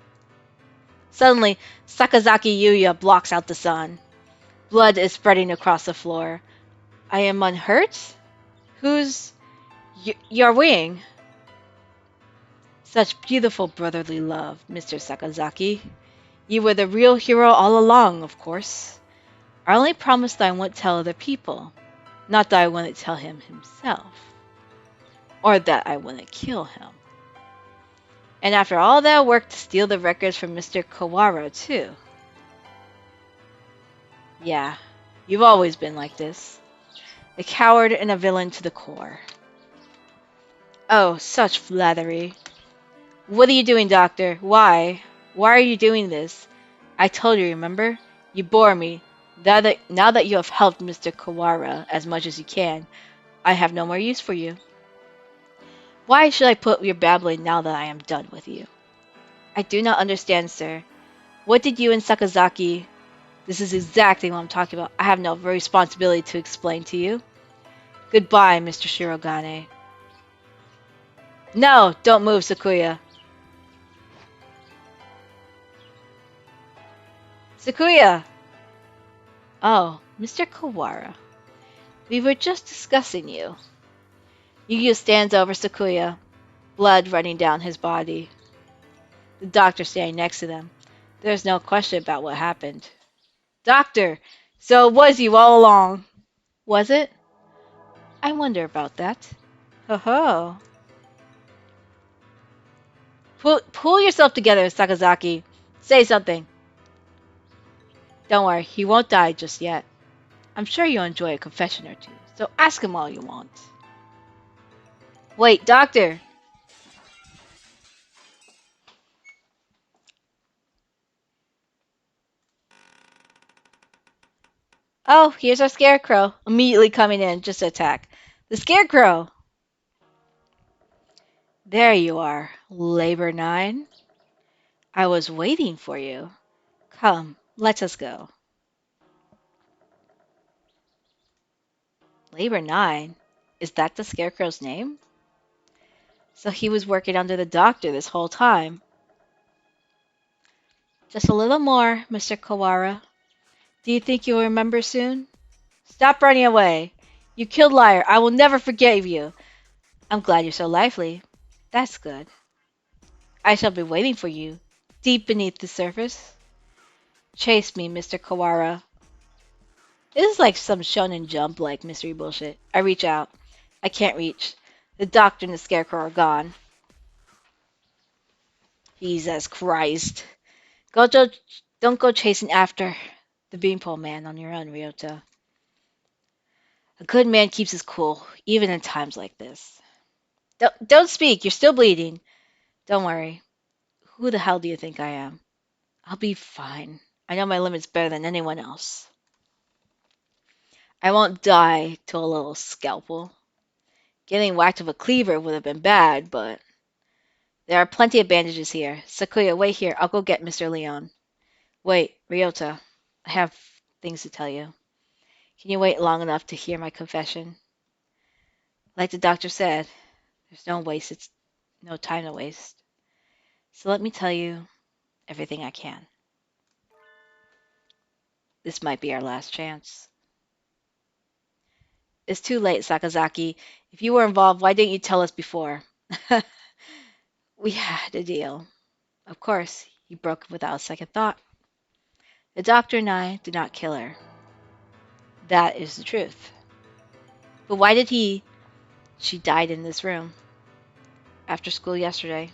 Suddenly, Sakazaki Yuya blocks out the sun. Blood is spreading across the floor. I am unhurt? Who's... your wing? Such beautiful brotherly love, Mr. Sakazaki. You were the real hero all along, of course. I only promised that I wouldn't tell other people. Not that I wouldn't tell him himself. Or that I wouldn't kill him. And after all that work to steal the records from Mr. Kawara, too. Yeah, you've always been like this. A coward and a villain to the core. Oh, such flattery. What are you doing, Doctor? Why? Why are you doing this? I told you, remember? You bore me. Now that you have helped Mr. Kawara as much as you can, I have no more use for you. Why should I put up your babbling now that I am done with you? I do not understand, sir. What did you and Sakazaki... This is exactly what I'm talking about. I have no responsibility to explain to you. Goodbye, Mr. Shirogane. No, don't move, Sakuya. Sakuya! Oh, Mr. Kawara. We were just discussing you. Yuya stands over Sakuya, blood running down his body. The doctor standing next to them. There's no question about what happened. Doctor! So it was you all along. Was it? I wonder about that. Ho ho. Pull yourself together, Sakazaki. Say something. Don't worry, he won't die just yet. I'm sure you'll enjoy a confession or two, so ask him all you want. Wait, Doctor! Oh, here's our Scarecrow, immediately coming in just to attack. The Scarecrow! There you are, Labor 9. I was waiting for you. Come, let us go. Labor 9? Is that the Scarecrow's name? So he was working under the doctor this whole time. Just a little more, Mr. Kawara. Do you think you'll remember soon? Stop running away. You killed Lyre. I will never forgive you. I'm glad you're so lively. That's good. I shall be waiting for you, deep beneath the surface. Chase me, Mr. Kawara. This is like some Shonen Jump like mystery bullshit. I reach out. I can't reach. The doctor and the scarecrow are gone. Jesus Christ. Gojo, don't go chasing after the beanpole man on your own, Ryota. A good man keeps his cool, even in times like this. Don't speak. You're still bleeding. Don't worry. Who the hell do you think I am? I'll be fine. I know my limits better than anyone else. I won't die to a little scalpel. Getting whacked with a cleaver would have been bad, but there are plenty of bandages here. Sakuya, wait here. I'll go get Mr. Leon. Wait, Ryota. I have things to tell you. Can you wait long enough to hear my confession? Like the doctor said, there's no time to waste. So let me tell you everything I can. This might be our last chance. It's too late, Sakazaki. If you were involved, why didn't you tell us before? We had a deal. Of course, he broke it without a second thought. The doctor and I did not kill her. That is the truth. But why did he? She died in this room. After school yesterday.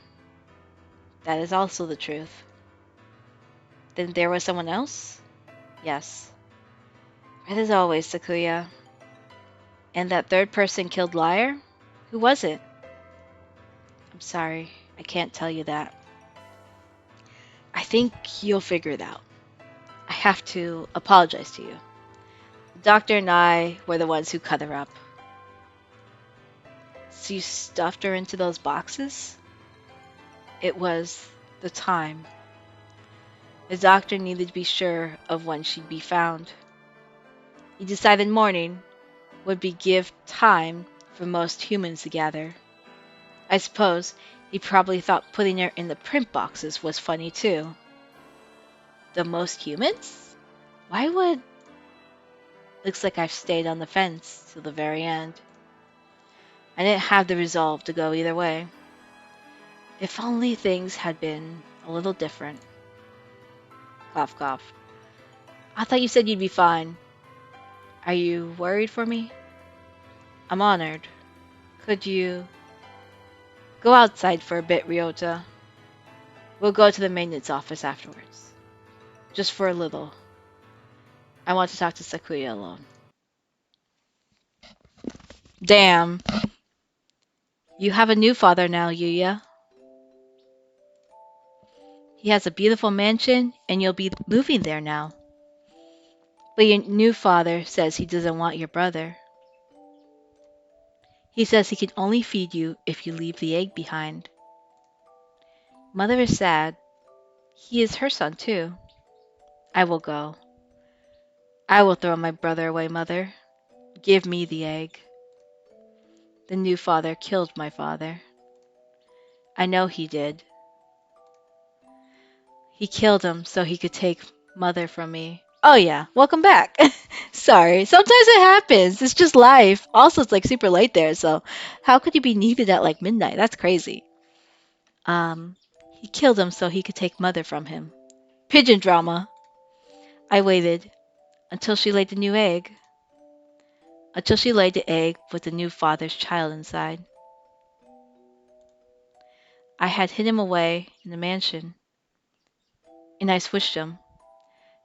That is also the truth. Then there was someone else? Yes. Right as always, Sakuya. And that third person killed Lyre? Who was it? I'm sorry, I can't tell you that. I think you'll figure it out. I have to apologize to you. The doctor and I were the ones who cut her up. So you stuffed her into those boxes? It was the time. The doctor needed to be sure of when she'd be found. He decided morning would be give time for most humans to gather. I suppose he probably thought putting her in the print boxes was funny too. The most humans? Why would... Looks like I've stayed on the fence till the very end. I didn't have the resolve to go either way. If only things had been a little different. Cough, cough. I thought you said you'd be fine. Are you worried for me? I'm honored. Could you go outside for a bit, Ryota? We'll go to the maintenance office afterwards. Just for a little. I want to talk to Sakuya alone. Damn. You have a new father now, Yuya. He has a beautiful mansion, and you'll be moving there now. But your new father says he doesn't want your brother. He says he can only feed you if you leave the egg behind. Mother is sad. He is her son, too. I will go. I will throw my brother away, Mother. Give me the egg. The new father killed my father. I know he did. He killed him so he could take Mother from me. Oh yeah, welcome back. Sorry, sometimes it happens. It's just life. Also, it's like super late there, so how could you be needed at like midnight? That's crazy. He killed him so he could take Mother from him. Pigeon drama. I waited until she laid the new egg. Until she laid the egg with the new father's child inside. I had hid him away in the mansion, and I switched him,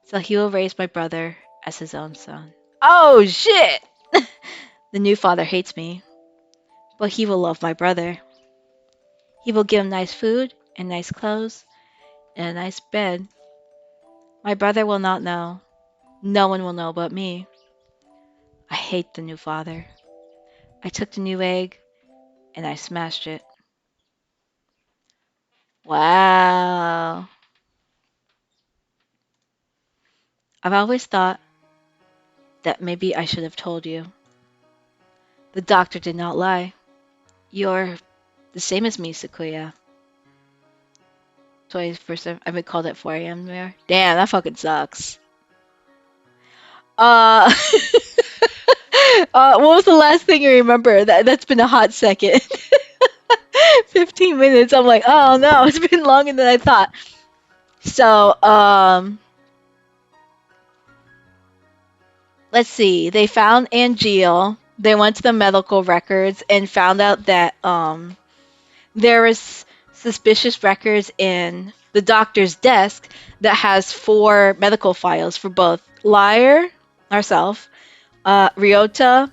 so he will raise my brother as his own son. Oh shit! The new father hates me, but he will love my brother. He will give him nice food and nice clothes and a nice bed. My brother will not know. No one will know but me. I hate the new father. I took the new egg and I smashed it. Wow. I've always thought that maybe I should have told you. The doctor did not lie. You're the same as me, Sequoia. 21st, I've been called at 4 a.m. there. Damn, that fucking sucks. Uh, what was the last thing you remember? That's been a hot second. 15 minutes. I'm like, oh no, it's been longer than I thought. So, let's see. They found Angeal. they went to the medical records and found out that there was suspicious records in the doctor's desk that has 4 medical files for both Lyre, ourselves, Ryota,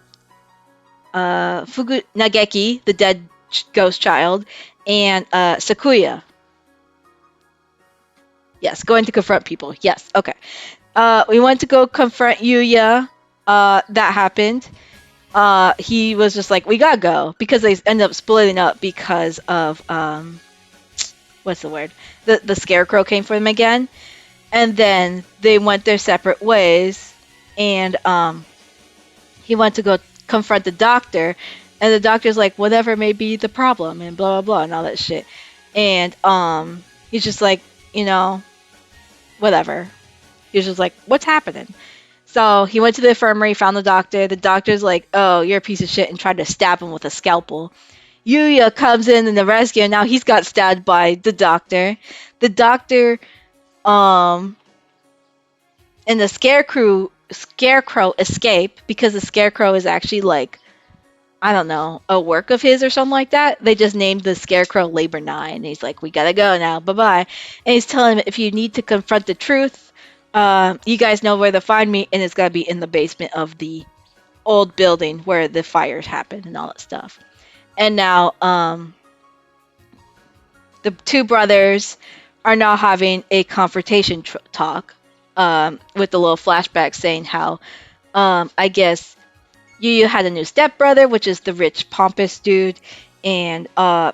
Fugu Nageki, the dead ghost child, and Sakuya. Yes, going to confront people. Yes, okay. We went to go confront Yuya. That happened. He was just like, we gotta go because they ended up splitting up because of what's the word? The scarecrow came for them again, and then they went their separate ways. And he went to go confront the doctor, and the doctor's like, whatever may be the problem, and blah blah blah, and all that shit. And he's just like, whatever. He's just like, what's happening? So he went to the infirmary, found the doctor. The doctor's like, oh, you're a piece of shit, and tried to stab him with a scalpel. Yuya comes in the rescue, and now he's got stabbed by the doctor. The doctor, and the scarecrow escape because the scarecrow is actually like, I don't know, a work of his or something like that. They just named the scarecrow Labor 9. And he's like, we gotta go now. Bye bye. And he's telling him, if you need to confront the truth, you guys know where to find me, and it's gotta be in the basement of the old building where the fires happened and all that stuff. And now, the 2 brothers are now having a confrontation talk, with the little flashback saying how, I guess Yu had a new stepbrother, which is the rich, pompous dude, and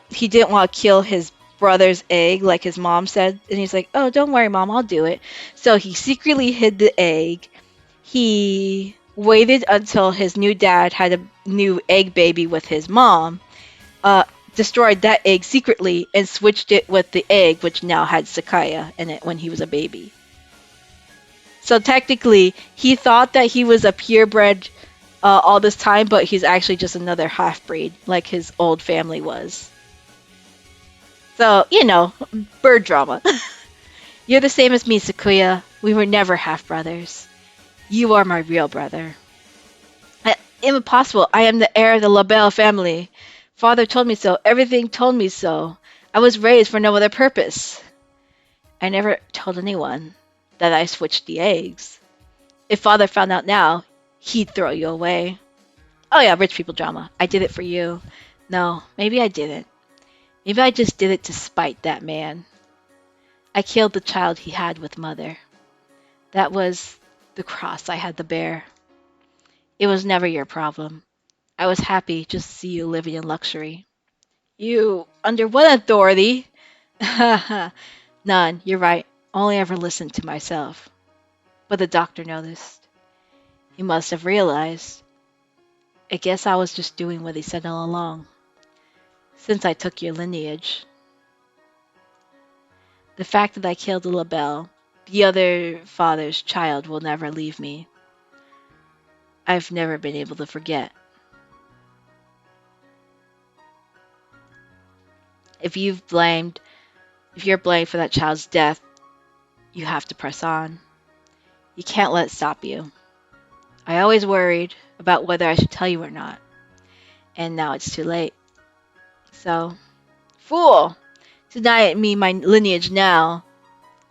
he didn't want to kill his brother's egg like his mom said. And he's like, oh, don't worry, Mom, I'll do it. So he secretly hid the egg. He waited until his new dad had a new egg baby with his mom, destroyed that egg secretly, and switched it with the egg, which now had Sakaya in it when he was a baby. So technically, he thought that he was a purebred all this time, but he's actually just another half-breed, like his old family was. So, bird drama. You're the same as me, Sakuya. We were never half-brothers. You are my real brother. Impossible. I am the heir of the LaBelle family. Father told me so. Everything told me so. I was raised for no other purpose. I never told anyone that I switched the eggs. If Father found out now, he'd throw you away. Oh yeah, rich people drama. I did it for you. No, maybe I didn't. Maybe I just did it to spite that man. I killed the child he had with Mother. That was the cross I had to bear. It was never your problem. I was happy just to see you living in luxury. You, under what authority? None, you're right. Only ever listened to myself. But the doctor noticed. He must have realized. I guess I was just doing what he said all along. Since I took your lineage. The fact that I killed LaBelle, the other father's child, will never leave me. I've never been able to forget. If you're blamed for that child's death, you have to press on. You can't let it stop you. I always worried about whether I should tell you or not. And now it's too late. So, fool! Deny me my lineage now.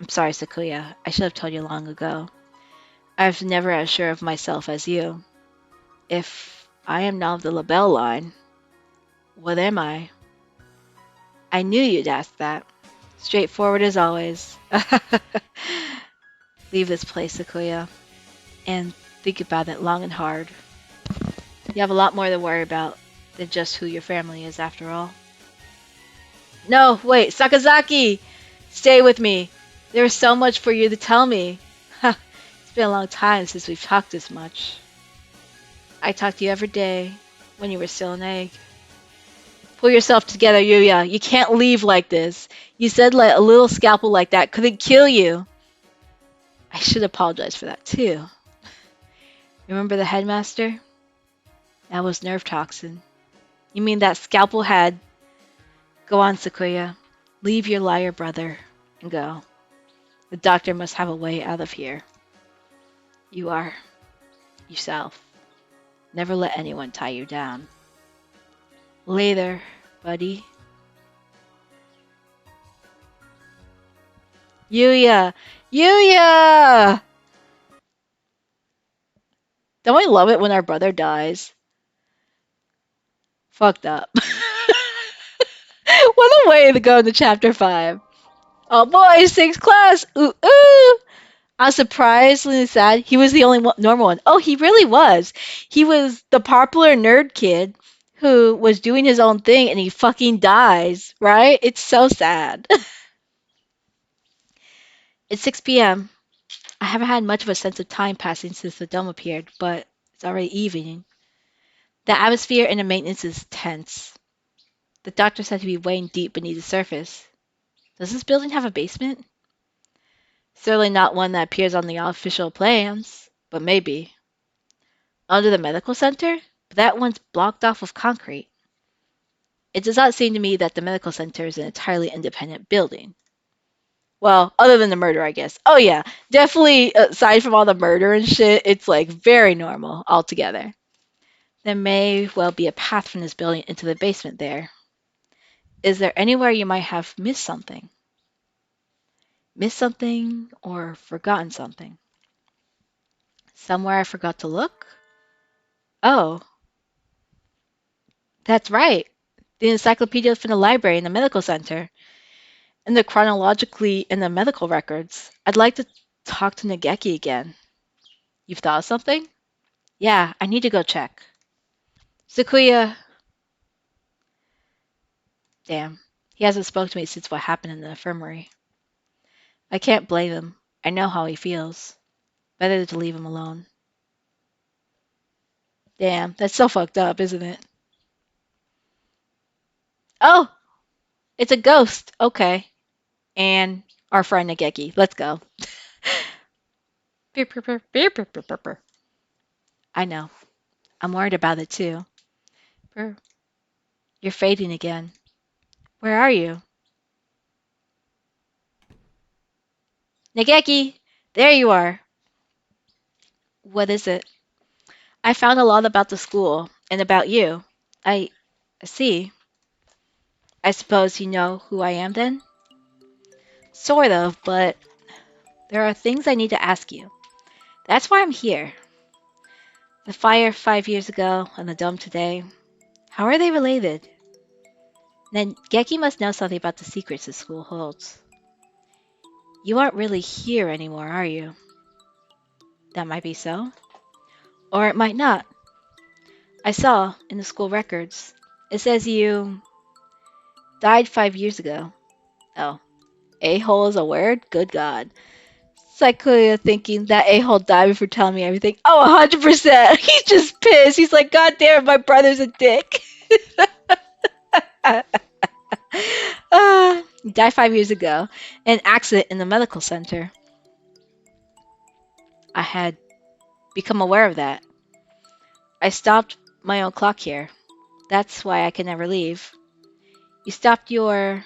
I'm sorry, Sakuya. I should have told you long ago. I've never as sure of myself as you. If I am not of the LaBelle line, what am I? I knew you'd ask that. Straightforward as always. Leave this place, Sakuya, and think about it long and hard. You have a lot more to worry about than just who your family is, after all. No, wait, Sakazaki! Stay with me. There is so much for you to tell me. It's been a long time since we've talked this much. I talked to you every day when you were still an egg. Pull yourself together, Yuya. You can't leave like this. You said like a little scalpel like that couldn't kill you. I should apologize for that too. Remember the headmaster? That was nerve toxin. You mean that scalpel had... Go on, Sakuya. Leave your Lyre brother and go. The doctor must have a way out of here. You are yourself. Never let anyone tie you down. Later, buddy. Yuya! Yuya! Don't we love it when our brother dies? Fucked up. What a way to go into chapter 5. Oh boy, 6th class! Ooh, ooh! I was surprisingly sad he was the only normal one. Oh, he really was. He was the popular nerd kid who was doing his own thing and he fucking dies, right? It's so sad. It's 6 p.m. I haven't had much of a sense of time passing since the dome appeared, but it's already evening. The atmosphere in the maintenance is tense. The doctor said to be weighing deep beneath the surface. Does this building have a basement? Certainly not one that appears on the official plans, but maybe. Under the medical center? But that one's blocked off with concrete. It does not seem to me that the medical center is an entirely independent building. Well, other than the murder, I guess. Oh yeah, definitely aside from all the murder and shit, it's like very normal altogether. There may well be a path from this building into the basement there. Is there anywhere you might have missed something? Missed something or forgotten something? Somewhere I forgot to look? Oh, that's right. The encyclopedia from the library in the medical center. And the chronologically in the medical records. I'd like to talk to Nageki again. You've thought of something? Yeah, I need to go check. Sakuya. Damn. He hasn't spoken to me since what happened in the infirmary. I can't blame him. I know how he feels. Better to leave him alone. Damn, that's so fucked up, isn't it? Oh, it's a ghost. Okay. And our friend Nageki. Let's go. I know. I'm worried about it too. You're fading again. Where are you? Nageki! There you are! What is it? I found a lot about the school and about you. I see. I suppose you know who I am then? Sort of, but there are things I need to ask you. That's why I'm here. The fire 5 years ago and the dome today. How are they related? Then Geki must know something about the secrets the school holds. You aren't really here anymore, are you? That might be so. Or it might not. I saw in the school records. It says you died 5 years ago. Oh, a-hole is a word? Good God. Sakuya thinking that a-hole died before telling me everything. Oh, 100%. He's just pissed. He's like, God damn, my brother's a dick. He died 5 years ago in an accident in the medical center. I had become aware of that. I stopped my own clock here. That's why I can never leave. You stopped your...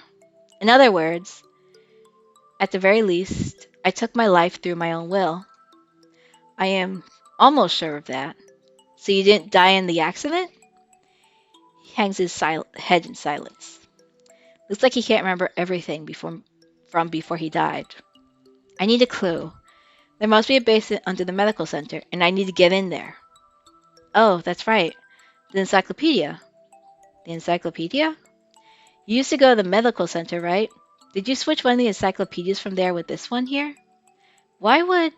In other words, at the very least, I took my life through my own will. I am almost sure of that. So you didn't die in the accident? He hangs his head in silence. Looks like he can't remember everything from before he died. I need a clue. There must be a basement under the medical center, and I need to get in there. Oh, that's right. The encyclopedia. The encyclopedia? You used to go to the medical center, right? Did you switch one of the encyclopedias from there with this one here? Why would...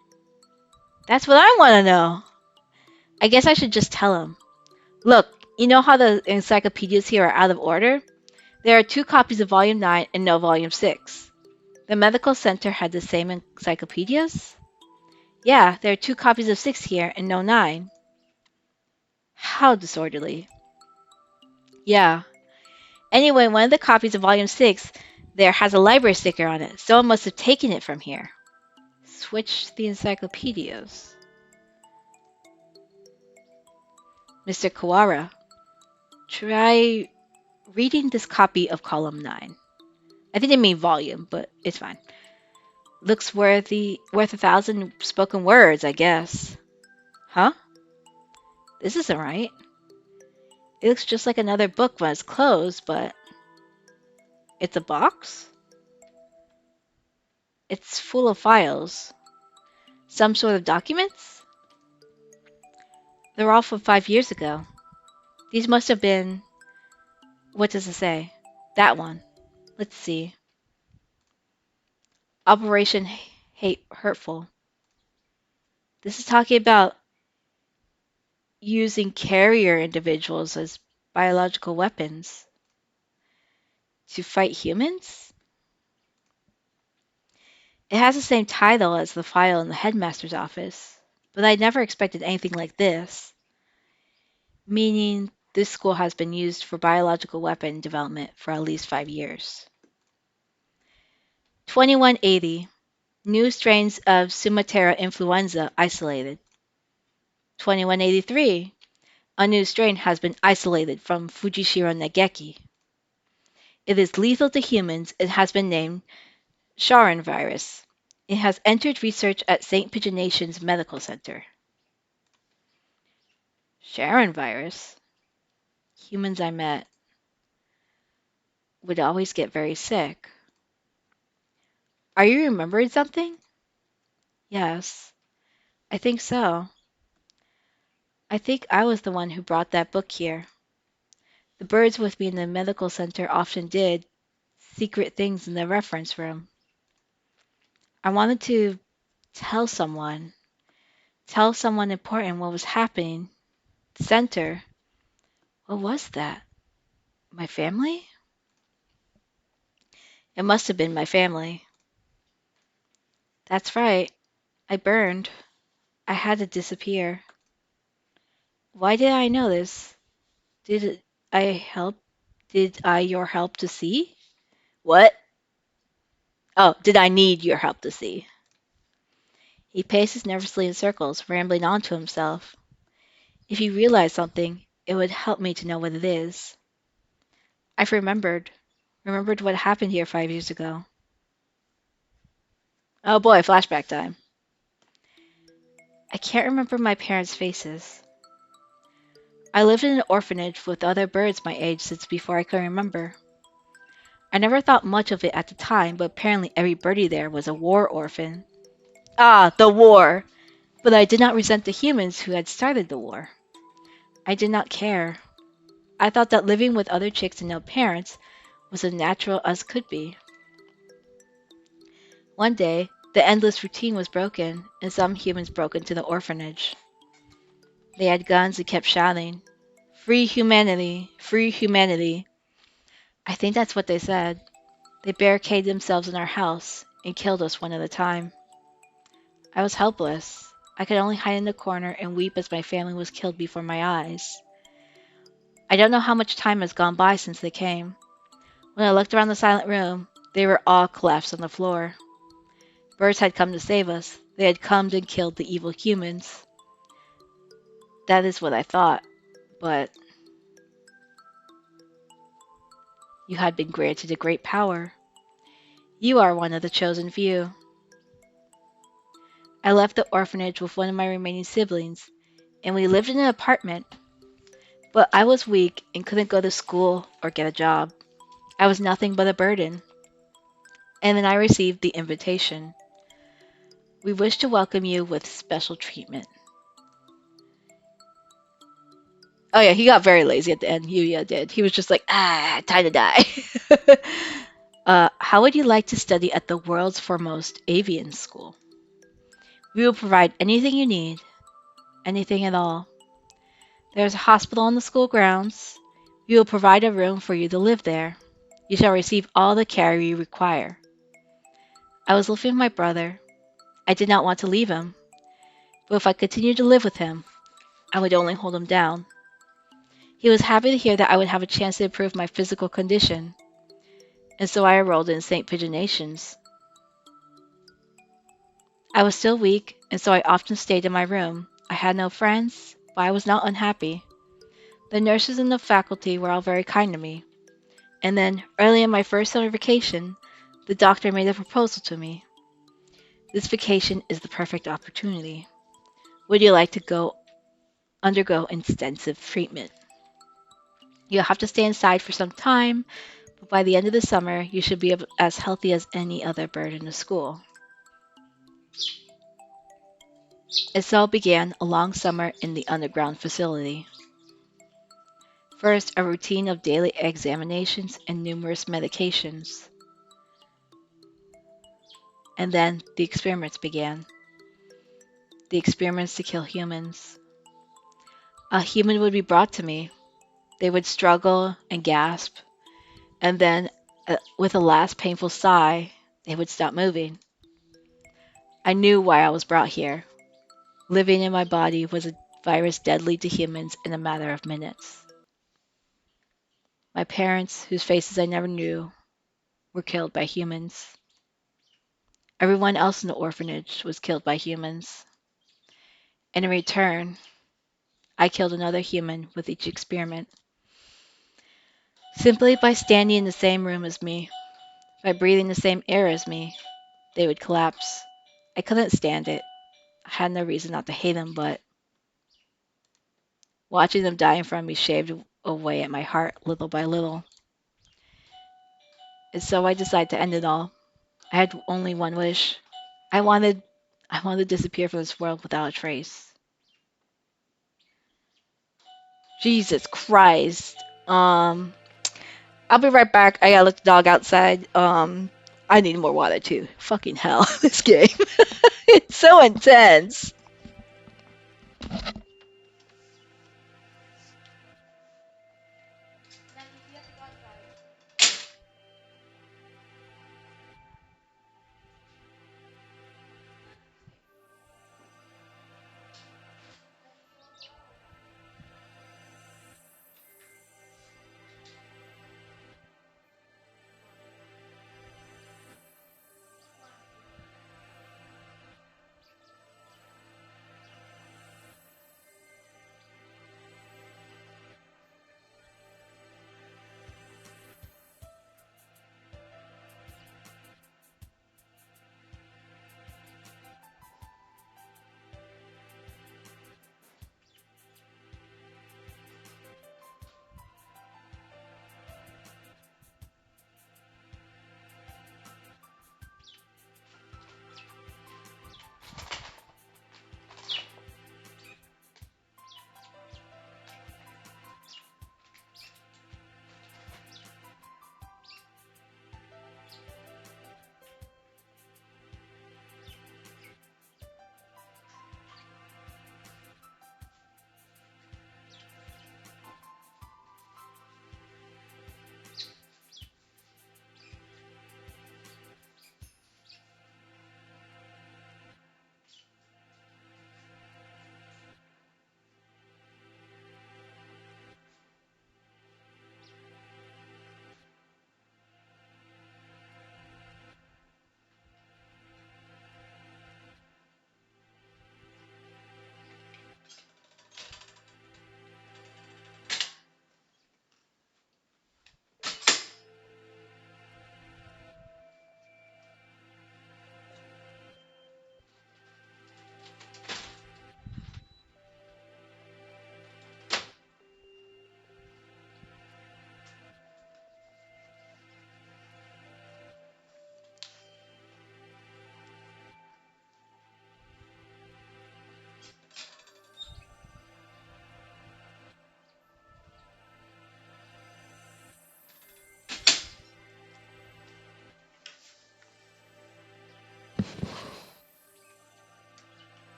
That's what I want to know. I guess I should just tell him. Look, you know how the encyclopedias here are out of order? There are 2 copies of Volume 9 and no Volume 6. The medical center had the same encyclopedias? Yeah, there are 2 copies of 6 here and no 9. How disorderly. Yeah. Anyway, one of the copies of Volume 6 there has a library sticker on it. Someone must have taken it from here. Switch the encyclopedias. Mr. Kawara, try reading this copy of column 9. I think they mean volume, but it's fine. Looks worth 1,000 spoken words, I guess. Huh? This isn't right. It looks just like another book when it's closed, but it's a box? It's full of files. Some sort of documents? They're all from 5 years ago. These must have been. What does it say? That one. Let's see. Operation Hate Hurtful. This is talking about using carrier individuals as biological weapons to fight humans? It has the same title as the file in the headmaster's office, but I never expected anything like this. Meaning, this school has been used for biological weapon development for at least 5 years. 2180. New strains of Sumatera influenza isolated. 2183. A new strain has been isolated from Fujishiro Nageki. It is lethal to humans and has been named Sharon virus. It has entered research at St. Pigeonations Medical Center. Sharon virus? Humans I met would always get very sick. Are you remembering something? Yes, I think so. I think I was the one who brought that book here. The birds with me in the medical center often did secret things in the reference room. I wanted to tell someone, tell someone important what was happening. The center. What was that? My family? It must have been my family. That's right. I burned. I had to disappear. Why did I know this? Did I help? Did I your help to see? What? Oh, did I need your help to see? He paces nervously in circles, rambling on to himself. If you realize something, it would help me to know what it is. I've remembered what happened here 5 years ago. Oh boy, flashback time. I can't remember my parents' faces. I lived in an orphanage with other birds my age since before I could remember. I never thought much of it at the time, but apparently every birdie there was a war orphan. Ah, the war! But I did not resent the humans who had started the war. I did not care. I thought that living with other chicks and no parents was as natural as could be. One day, the endless routine was broken, and some humans broke into the orphanage. They had guns and kept shouting, "Free humanity! Free humanity!" I think that's what they said. They barricaded themselves in our house and killed us one at a time. I was helpless. I could only hide in the corner and weep as my family was killed before my eyes. I don't know how much time has gone by since they came. When I looked around the silent room, they were all collapsed on the floor. Birds had come to save us. They had come and killed the evil humans. That is what I thought, but you had been granted a great power. You are one of the chosen few. I left the orphanage with one of my remaining siblings, and we lived in an apartment. But I was weak and couldn't go to school or get a job. I was nothing but a burden. And then I received the invitation. We wish to welcome you with special treatment. Oh yeah, he got very lazy at the end. Yuya did. He was just like, time to die. How would you like to study at the world's foremost avian school? We will provide anything you need, anything at all. There's a hospital on the school grounds. We will provide a room for you to live there. You shall receive all the care you require. I was living with my brother. I did not want to leave him, but if I continued to live with him, I would only hold him down. He was happy to hear that I would have a chance to improve my physical condition, and so I enrolled in St. Pigeonations. I was still weak, and so I often stayed in my room. I had no friends, but I was not unhappy. The nurses and the faculty were all very kind to me. And then, early in my first summer vacation, the doctor made a proposal to me. This vacation is the perfect opportunity. Would you like to go undergo intensive treatment. You'll have to stay inside for some time, but by the end of the summer, you should be as healthy as any other bird in the school. It all began a long summer in the underground facility. First, a routine of daily examinations and numerous medications. And then the experiments began. The experiments to kill humans. A human would be brought to me. They would struggle and gasp, and then, with a last painful sigh, they would stop moving. I knew why I was brought here. Living in my body was a virus deadly to humans in a matter of minutes. My parents, whose faces I never knew, were killed by humans. Everyone else in the orphanage was killed by humans. And in return, I killed another human with each experiment. Simply by standing in the same room as me, by breathing the same air as me, they would collapse. I couldn't stand it. I had no reason not to hate them, but watching them die in front of me shaved away at my heart little by little. And so I decided to end it all. I had only one wish. I wanted I wanted to disappear from this world without a trace. Jesus Christ. I'll be right back. I gotta let the dog outside. I need more water too. Fucking hell, this game. It's so intense.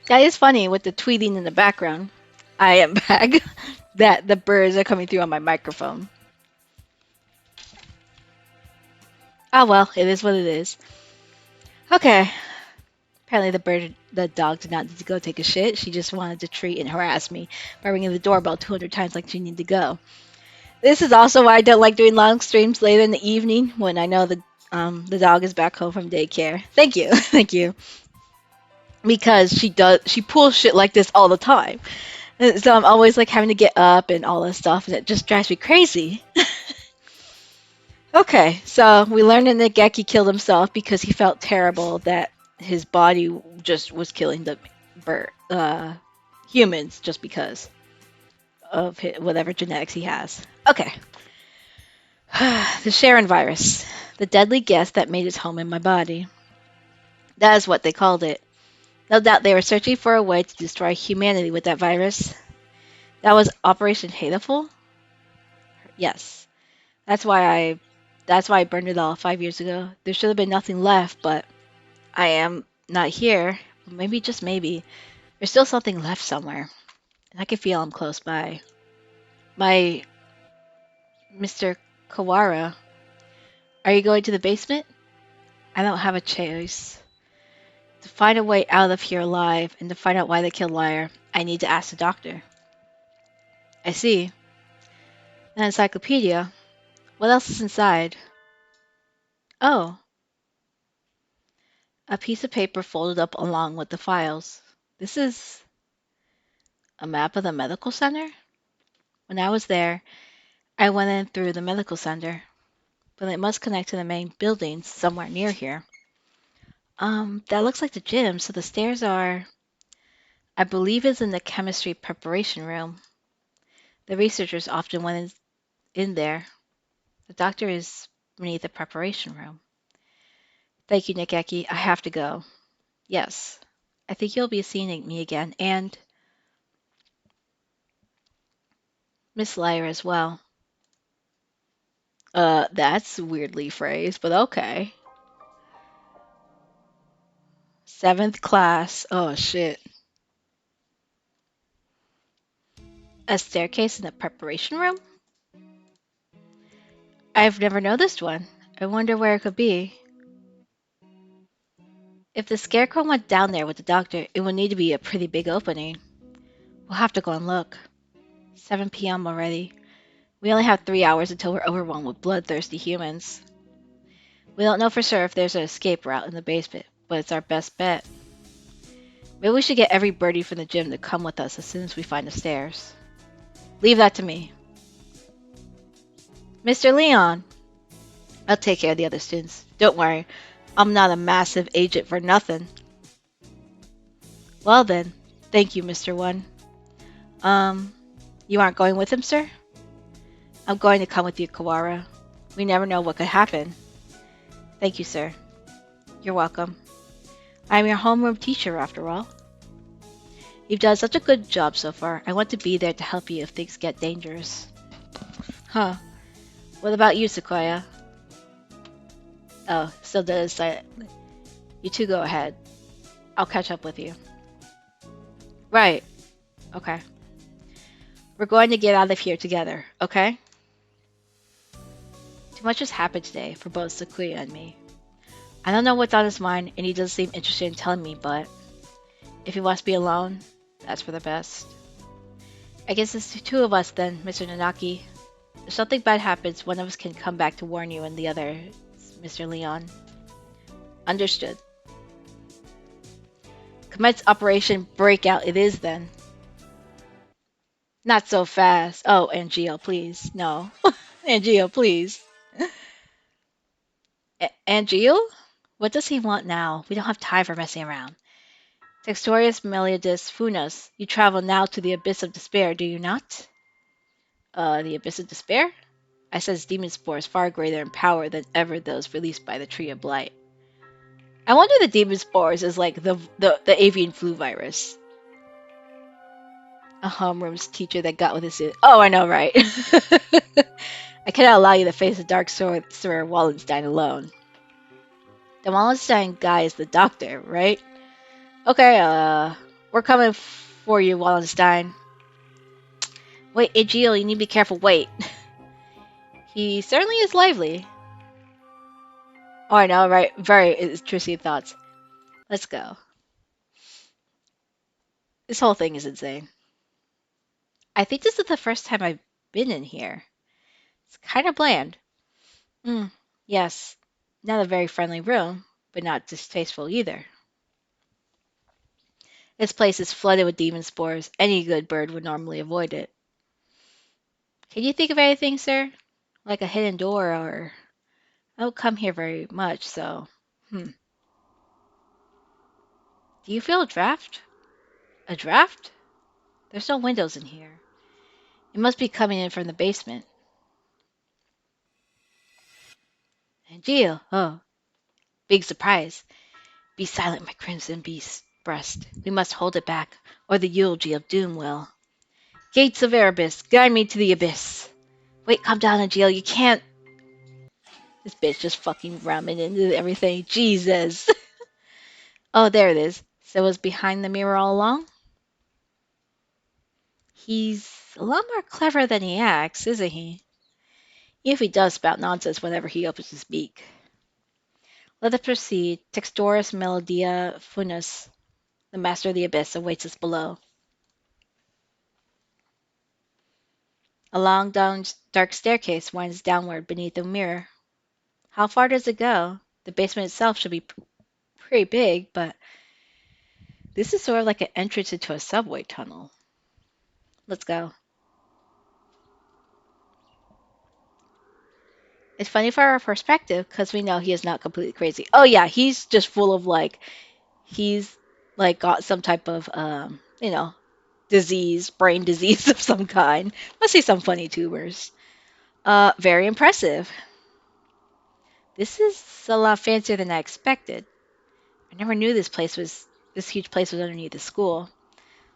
That is funny with the tweeting in the background. I am back. That the birds are coming through on my microphone. Oh well, it is what it is. Okay. Apparently the dog did not need to go take a shit. She just wanted to treat and harass me by ringing the doorbell 200 times like she needed to go. This is also why I don't like doing long streams later in the evening when I know the dog is back home from daycare. Thank you, thank you. Because she pulls shit like this all the time. And so I'm always like having to get up and all this stuff, and it just drives me crazy. Okay, so we learned that Nageki killed himself because he felt terrible that his body just was killing the humans just because of whatever genetics he has. Okay. The Sharon virus, the deadly gas that made its home in my body. That is what they called it. No doubt they were searching for a way to destroy humanity with that virus. That was Operation Hatoful? Yes. That's why I that's why I burned it all 5 years ago. There should have been nothing left, but I am not here. Maybe just maybe. There's still something left somewhere. And I can feel I'm close by. My Mr. Kawara, are you going to the basement? I don't have a choice. To find a way out of here alive and to find out why they killed Lyre, I need to ask the doctor. I see. An encyclopedia? What else is inside? Oh, a piece of paper folded up along with the files. This is a map of the medical center? When I was there, I went in through the medical center, but it must connect to the main buildings somewhere near here. That looks like the gym, so the stairs are, I believe, is in the chemistry preparation room. The researchers often went in there. The doctor is beneath the preparation room. Thank you, Nikeki. I have to go. Yes. I think you'll be seeing me again, and Miss Lyre as well. That's weirdly phrased, but okay. Seventh class. Oh, shit. A staircase in the preparation room? I've never noticed one. I wonder where it could be. If the scarecrow went down there with the doctor, it would need to be a pretty big opening. We'll have to go and look. 7 p.m. already. We only have 3 hours until we're overwhelmed with bloodthirsty humans. We don't know for sure if there's an escape route in the basement, but it's our best bet. Maybe we should get every birdie from the gym to come with us as soon as we find the stairs. Leave that to me. Mr. Leon! I'll take care of the other students. Don't worry. I'm not a massive agent for nothing. Well then, thank you, Mr. One. Um, you aren't going with him, sir? I'm going to come with you, Kawara. We never know what could happen. Thank you, sir. You're welcome. I am your homeroom teacher, after all. You've done such a good job so far. I want to be there to help you if things get dangerous. Huh. What about you, Sequoia? Oh, still does silent. You two go ahead. I'll catch up with you. Right. Okay. We're going to get out of here together, okay? Too much has happened today for both Sequoia and me. I don't know what's on his mind, and he doesn't seem interested in telling me, but if he wants to be alone, that's for the best. I guess it's the two of us then, Mr. Nanaki. If something bad happens, one of us can come back to warn you and the other, Mr. Leon. Understood. Commence Operation Breakout it is then. Not so fast. Oh, Angio, please. No. Angio, please. Angio? What does he want now? We don't have time for messing around. Textorius Meliadus Funas, you travel now to the Abyss of Despair, do you not? The Abyss of Despair? I sense demon spores far greater in power than ever those released by the Tree of Blight. I wonder if the demon spores is like the avian flu virus. A homeroom's teacher that got with his suit. Oh, I know, right? I cannot allow you to face the dark Sir Wallenstein alone. The Wallenstein guy is the doctor, right? Okay, we're coming for you, Wallenstein. Wait, Agil, you need to be careful. Wait. He certainly is lively. Oh, I know, right? Very intrusive thoughts. Let's go. This whole thing is insane. I think this is the first time I've been in here. It's kind of bland. Yes. Not a very friendly room, but not distasteful either. This place is flooded with demon spores. Any good bird would normally avoid it. Can you think of anything, sir? Like a hidden door or I don't come here very much, so. Hmm. Do you feel a draft? A draft? There's no windows in here. It must be coming in from the basement. And Gio, oh, big surprise. Be silent, my crimson beast breast. We must hold it back, or the eulogy of doom will. Gates of Erebus, guide me to the abyss. Wait, calm down, Agil. You can't. This bitch just fucking ramming into everything. Jesus. Oh, there it is. So it was behind the mirror all along? He's a lot more clever than he acts, isn't he? If he does spout nonsense whenever he opens his beak. Let us proceed. Textoris Melodia Funus, the master of the abyss, awaits us below. A long, dark staircase winds downward beneath the mirror. How far does it go? The basement itself should be pretty big, but this is sort of like an entrance into a subway tunnel. Let's go. It's funny for our perspective because we know he is not completely crazy. Oh yeah, he's just full of he's like got some type of disease, brain disease of some kind. Let's see some funny tubers. Very impressive. This is a lot fancier than I expected. I never knew this huge place was underneath the school.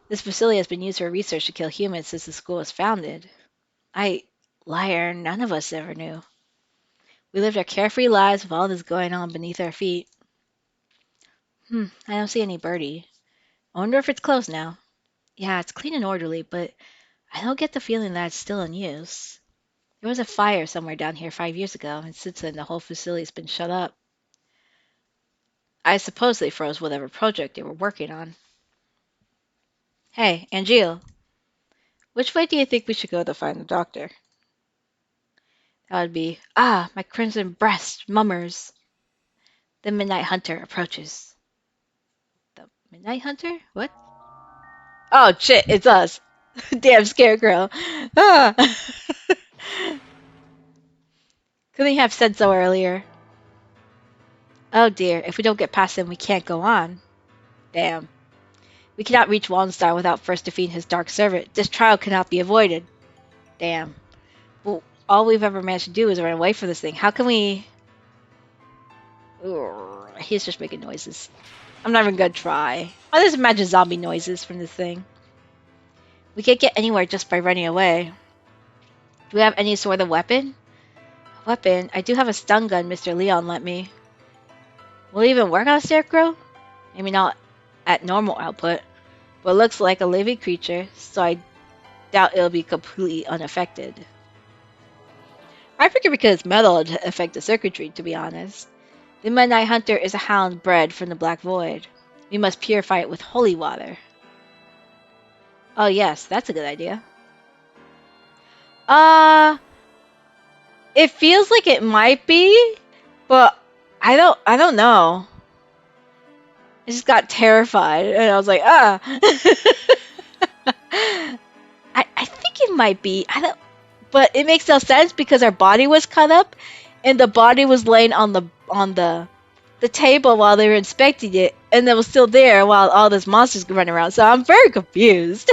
This facility has been used for research to kill humans since the school was founded. Lyre, none of us ever knew. We lived our carefree lives with all this going on beneath our feet. I don't see any birdie. I wonder if it's closed now. Yeah, it's clean and orderly, but I don't get the feeling that it's still in use. There was a fire somewhere down here 5 years ago, and since then the whole facility's been shut up. I suppose they froze whatever project they were working on. Hey, Angel, which way do you think we should go to find the doctor? That would be, my crimson breast, mummers. The Midnight Hunter approaches. The Midnight Hunter? What? Oh, shit, it's us. Damn scarecrow. Ah. Couldn't he have said so earlier? Oh dear, if we don't get past him, we can't go on. Damn. We cannot reach Wallenstein without first defeating his dark servant. This trial cannot be avoided. Damn. Well, all we've ever managed to do is run away from this thing. How can we... Urgh, he's just making noises. I'm not even gonna try. I just imagine zombie noises from this thing. We can't get anywhere just by running away. Do we have any sort of weapon? A weapon? I do have a stun gun Mr. Leon lent me. Will it even work on a scarecrow? Maybe not at normal output, but it looks like a living creature, so I doubt it'll be completely unaffected. I figure because it's metal it'd affect the circuitry, to be honest. The Midnight Hunter is a hound bred from the Black Void. We must purify it with holy water. Oh yes, that's a good idea. It feels like it might be, but I don't know. I just got terrified and I was like, I think it might be. I don't, but it makes no sense because our body was cut up and the body was laying on the table while they were inspecting it and it was still there while all those monsters were running around. So I'm very confused.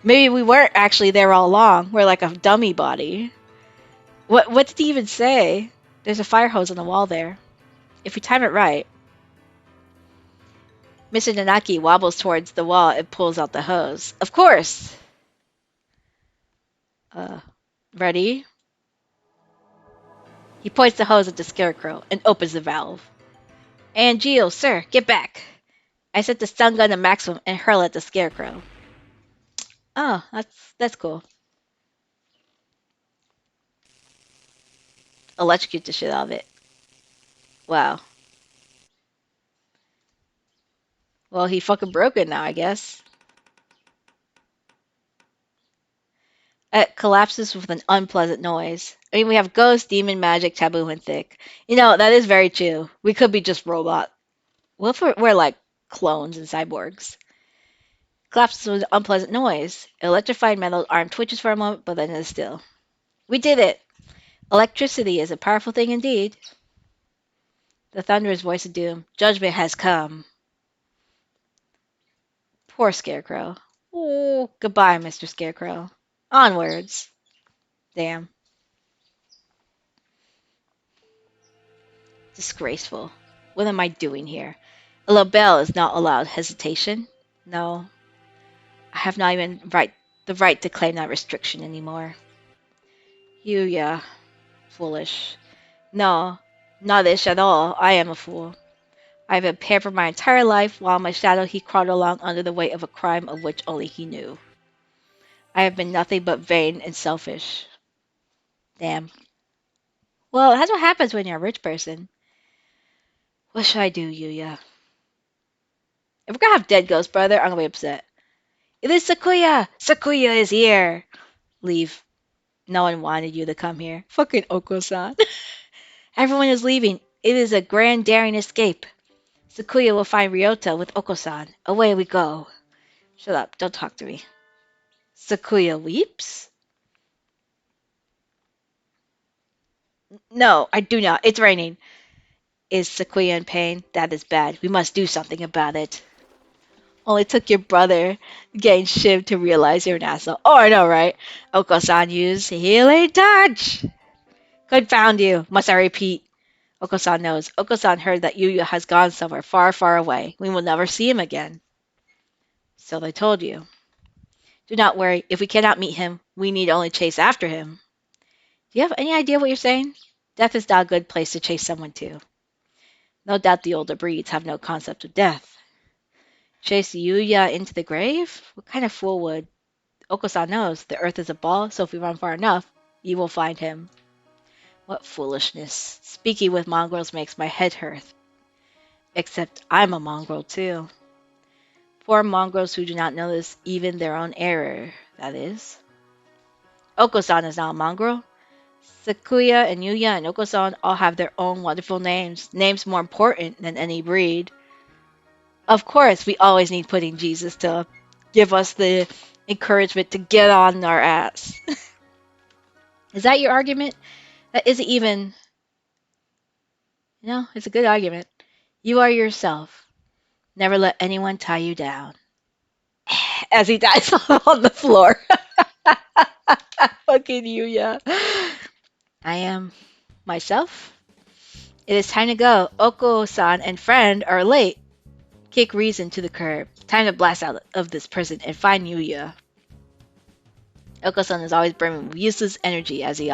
Maybe we weren't actually there all along. We're like a dummy body. What did he even say? There's a fire hose on the wall there. If we time it right. Mr. Nanaki wobbles towards the wall and pulls out the hose. Of course! Ready? He points the hose at the scarecrow and opens the valve. And Geo, sir, get back! I set the stun gun to maximum and hurl at the scarecrow. Oh, that's cool. Electrocute the shit out of it. Wow. Well, he fucking broke it now, I guess. It collapses with an unpleasant noise. I mean, we have ghost, demon, magic, taboo, and thick. You know, that is very true. We could be just robot. What if we're like clones and cyborgs? Collapses with an unpleasant noise. Electrified metal arm twitches for a moment, but then is still. We did it! Electricity is a powerful thing indeed. The thunderous voice of doom. Judgment has come. Poor Scarecrow. Oh, goodbye, Mr. Scarecrow. Onwards. Damn. Disgraceful. What am I doing here? A label is not allowed hesitation. No, I have not even the right to claim that restriction anymore. Yeah, foolish. No, not ish at all. I am a fool. I have been pampered my entire life, while my shadow he crawled along under the weight of a crime of which only he knew. I have been nothing but vain and selfish. Damn. Well, that's what happens when you're a rich person. What should I do, Yuya? If we're gonna have dead ghost brother, I'm gonna be upset. It is Sakuya! Sakuya is here! Leave. No one wanted you to come here. Fucking Oko-san. Everyone is leaving. It is a grand daring escape. Sakuya will find Ryota with Oko-san. Away we go. Shut up. Don't talk to me. Sakuya weeps? No, I do not. It's raining. Is Sakuya in pain? That is bad. We must do something about it. Only took your brother getting shivved to realize you're an asshole. Oh, I know, right? Oko-san used healing touch. Confound you. Must I repeat? Oko-san knows. Oko-san heard that Yuya has gone somewhere far, far away. We will never see him again. So they told you. Do not worry. If we cannot meet him, we need only chase after him. Do you have any idea what you're saying? Death is not a good place to chase someone to. No doubt the older breeds have no concept of death. Chase Yuya into the grave? What kind of fool would? Oko-san knows. The earth is a ball, so if we run far enough, you will find him. What foolishness. Speaking with mongrels makes my head hurt. Except I'm a mongrel too. Poor mongrels who do not notice even their own error, that is. Oko-san is not a mongrel. Sakuya and Yuya and Oko-san all have their own wonderful names. Names more important than any breed. Of course, we always need Pudding Jesus to give us the encouragement to get on our ass. Is that your argument? That isn't even... No, it's a good argument. You are yourself. Never let anyone tie you down. As he dies on the floor. Fucking Yuya. I am myself. It is time to go. Oko-san and friend are late. Kick reason to the curb. Time to blast out of this prison and find Yuya. Oko-san is always brimming with useless energy as he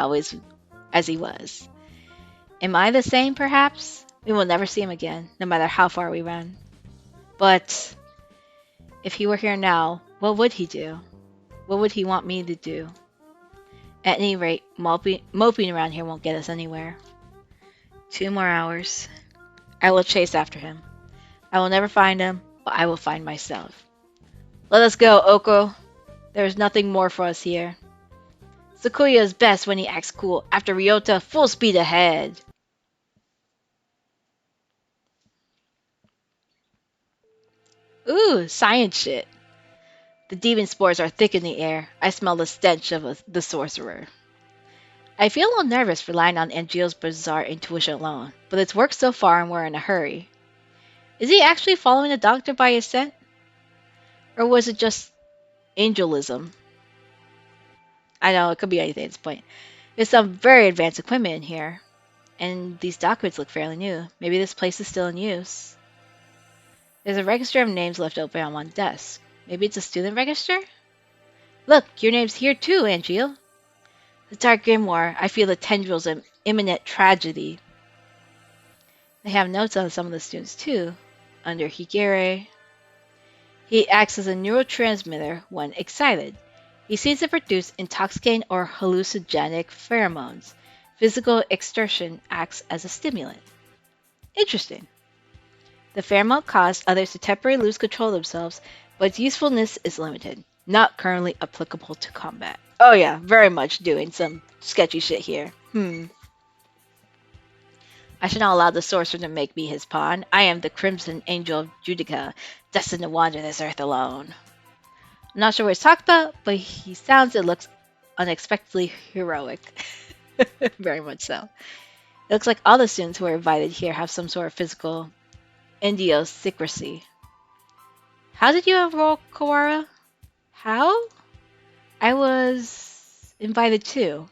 was. Am I the same, perhaps? We will never see him again, no matter how far we run. But if he were here now, what would he do? What would he want me to do? At any rate, moping around here won't get us anywhere. 2 more hours. I will chase after him. I will never find him, but I will find myself. Let us go, Oko. There is nothing more for us here. Sakuya is best when he acts cool. After Ryota, full speed ahead. Ooh, science shit. The demon spores are thick in the air. I smell the stench of the sorcerer. I feel a little nervous relying on Angeal's bizarre intuition alone, but it's worked so far and we're in a hurry. Is he actually following the doctor by his scent? Or was it just angelism? I know, it could be anything at this point. There's some very advanced equipment in here, and these documents look fairly new. Maybe this place is still in use. There's a register of names left open on one desk. Maybe it's a student register? Look, your name's here too, Angel. The Dark Grimoire. I feel the tendrils of imminent tragedy. They have notes on some of the students too. Under Higure. He acts as a neurotransmitter when excited. He seems to produce intoxicating or hallucinogenic pheromones. Physical exertion acts as a stimulant. Interesting. The pheromone caused others to temporarily lose control of themselves, but its usefulness is limited. Not currently applicable to combat. Oh yeah, very much doing some sketchy shit here. I should not allow the sorcerer to make me his pawn. I am the Crimson Angel of Judica, destined to wander this earth alone. I'm not sure what he's talking about, but he sounds and looks unexpectedly heroic. Very much so. It looks like all the students who are invited here have some sort of physical idiosyncrasy. How did you enroll, Kawara? How? I was invited too.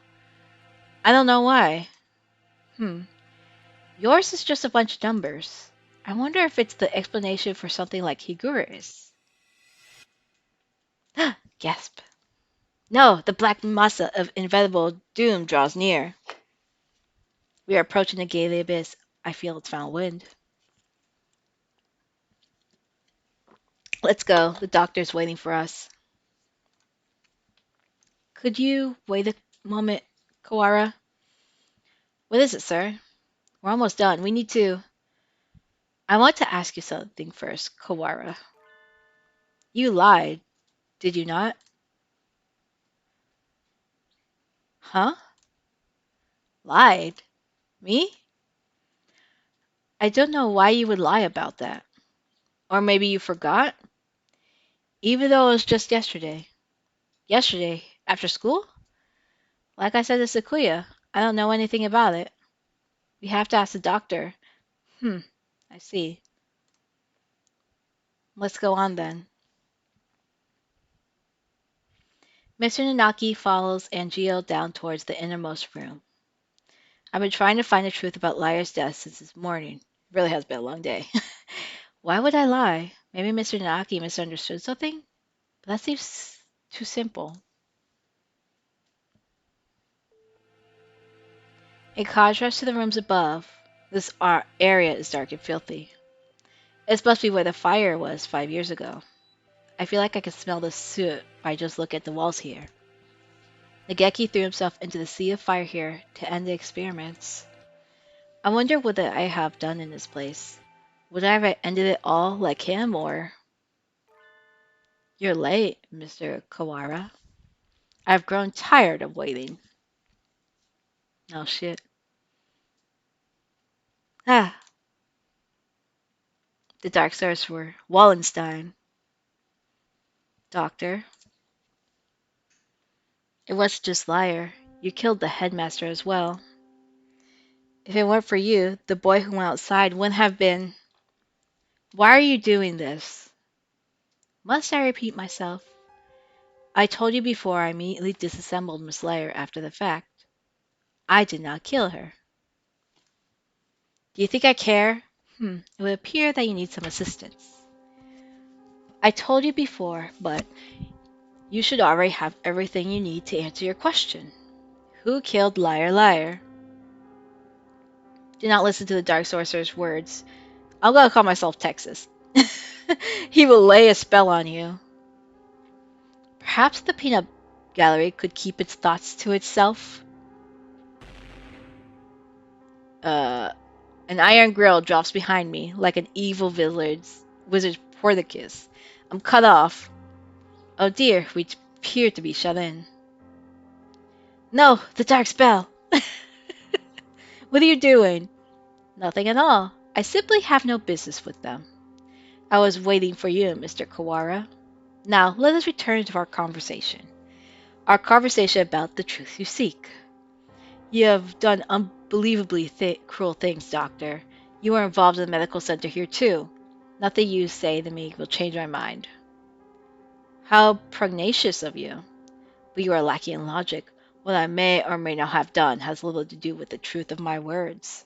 I don't know why. Hmm. Yours is just a bunch of numbers. I wonder if it's the explanation for something like Higuru's. Gasp. No, the black massa of inevitable doom draws near. We are approaching the gate of the abyss. I feel its foul wind. Let's go. The doctor's waiting for us. Could you wait a moment, Kawara? What is it, sir? We're almost done. We need to. I want to ask you something first, Kawara. You lied, did you not? Huh? Lied? Me? I don't know why you would lie about that. Or maybe you forgot? Even though it was just yesterday. Yesterday? After school? Like I said to Sequoia, I don't know anything about it. We have to ask the doctor. Hmm, I see. Let's go on then. Mr. Nanaki follows Angio down towards the innermost room. I've been trying to find the truth about Lyre's death since this morning. It really has been a long day. Why would I lie? Maybe Mr. Nanaki misunderstood something? But that seems too simple. In contrast to the rooms above, this area is dark and filthy. This must be where the fire was 5 years ago. I feel like I can smell the soot if I just look at the walls here. Nageki threw himself into the sea of fire here to end the experiments. I wonder what I have done in this place. Would I have ended it all like him, or... You're late, Mr. Kawara. I've grown tired of waiting. Oh shit. Ah, the Dark Stars were Wallenstein. Doctor, it wasn't just Lyre. You killed the headmaster as well. If it weren't for you, the boy who went outside wouldn't have been... Why are you doing this? Must I repeat myself? I told you before I immediately disassembled Miss Lyre after the fact. I did not kill her. Do you think I care? It would appear that you need some assistance. I told you before, but you should already have everything you need to answer your question. Who killed Lyre? Do not listen to the Dark Sorcerer's words. I'm gonna call myself Texas. He will lay a spell on you. Perhaps the peanut gallery could keep its thoughts to itself. An iron grill drops behind me like an evil wizard's portcullis. I'm cut off. Oh dear, we appear to be shut in. No, the dark spell! What are you doing? Nothing at all. I simply have no business with them. I was waiting for you, Mr. Kawara. Now, let us return to our conversation. Our conversation about the truth you seek. You have done unbelievably cruel things, Doctor. You were involved in the medical center here, too. Nothing you say to me will change my mind. How pugnacious of you. But you are lacking in logic. What I may or may not have done has little to do with the truth of my words.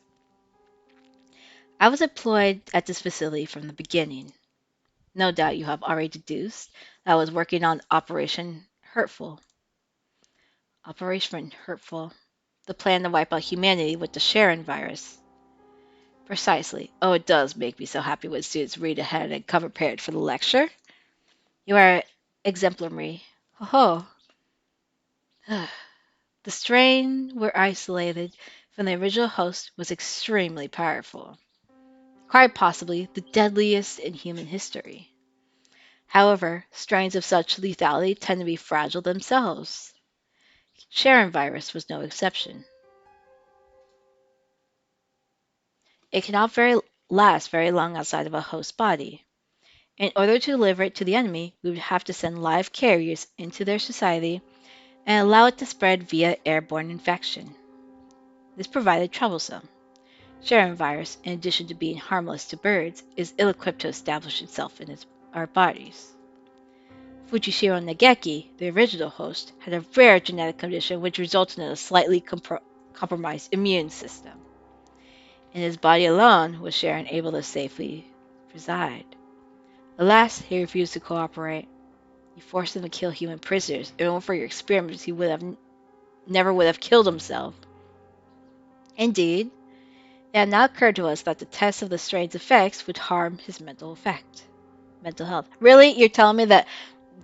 I was employed at this facility from the beginning. No doubt you have already deduced that I was working on Operation Hurtful. Operation Hurtful. The plan to wipe out humanity with the Sharon virus. Precisely. Oh, it does make me so happy when students read ahead and come prepared for the lecture. You are exemplary. Ho ho. The strain we're isolated from the original host was extremely powerful. Quite possibly the deadliest in human history. However, strains of such lethality tend to be fragile themselves. Sharon virus was no exception. It cannot last very long outside of a host body. In order to deliver it to the enemy, we would have to send live carriers into their society and allow it to spread via airborne infection. This proved troublesome. Sharon virus, in addition to being harmless to birds, is ill-equipped to establish itself in our bodies. Fujishiro Nageki, the original host, had a rare genetic condition which resulted in a slightly compromised immune system. In his body alone was Sharon able to safely reside. Alas, he refused to cooperate. You forced him to kill human prisoners, and for your experiments he never would have killed himself. Indeed, it had not occurred to us that the test of the strain's effects would harm his mental health. Really? You're telling me that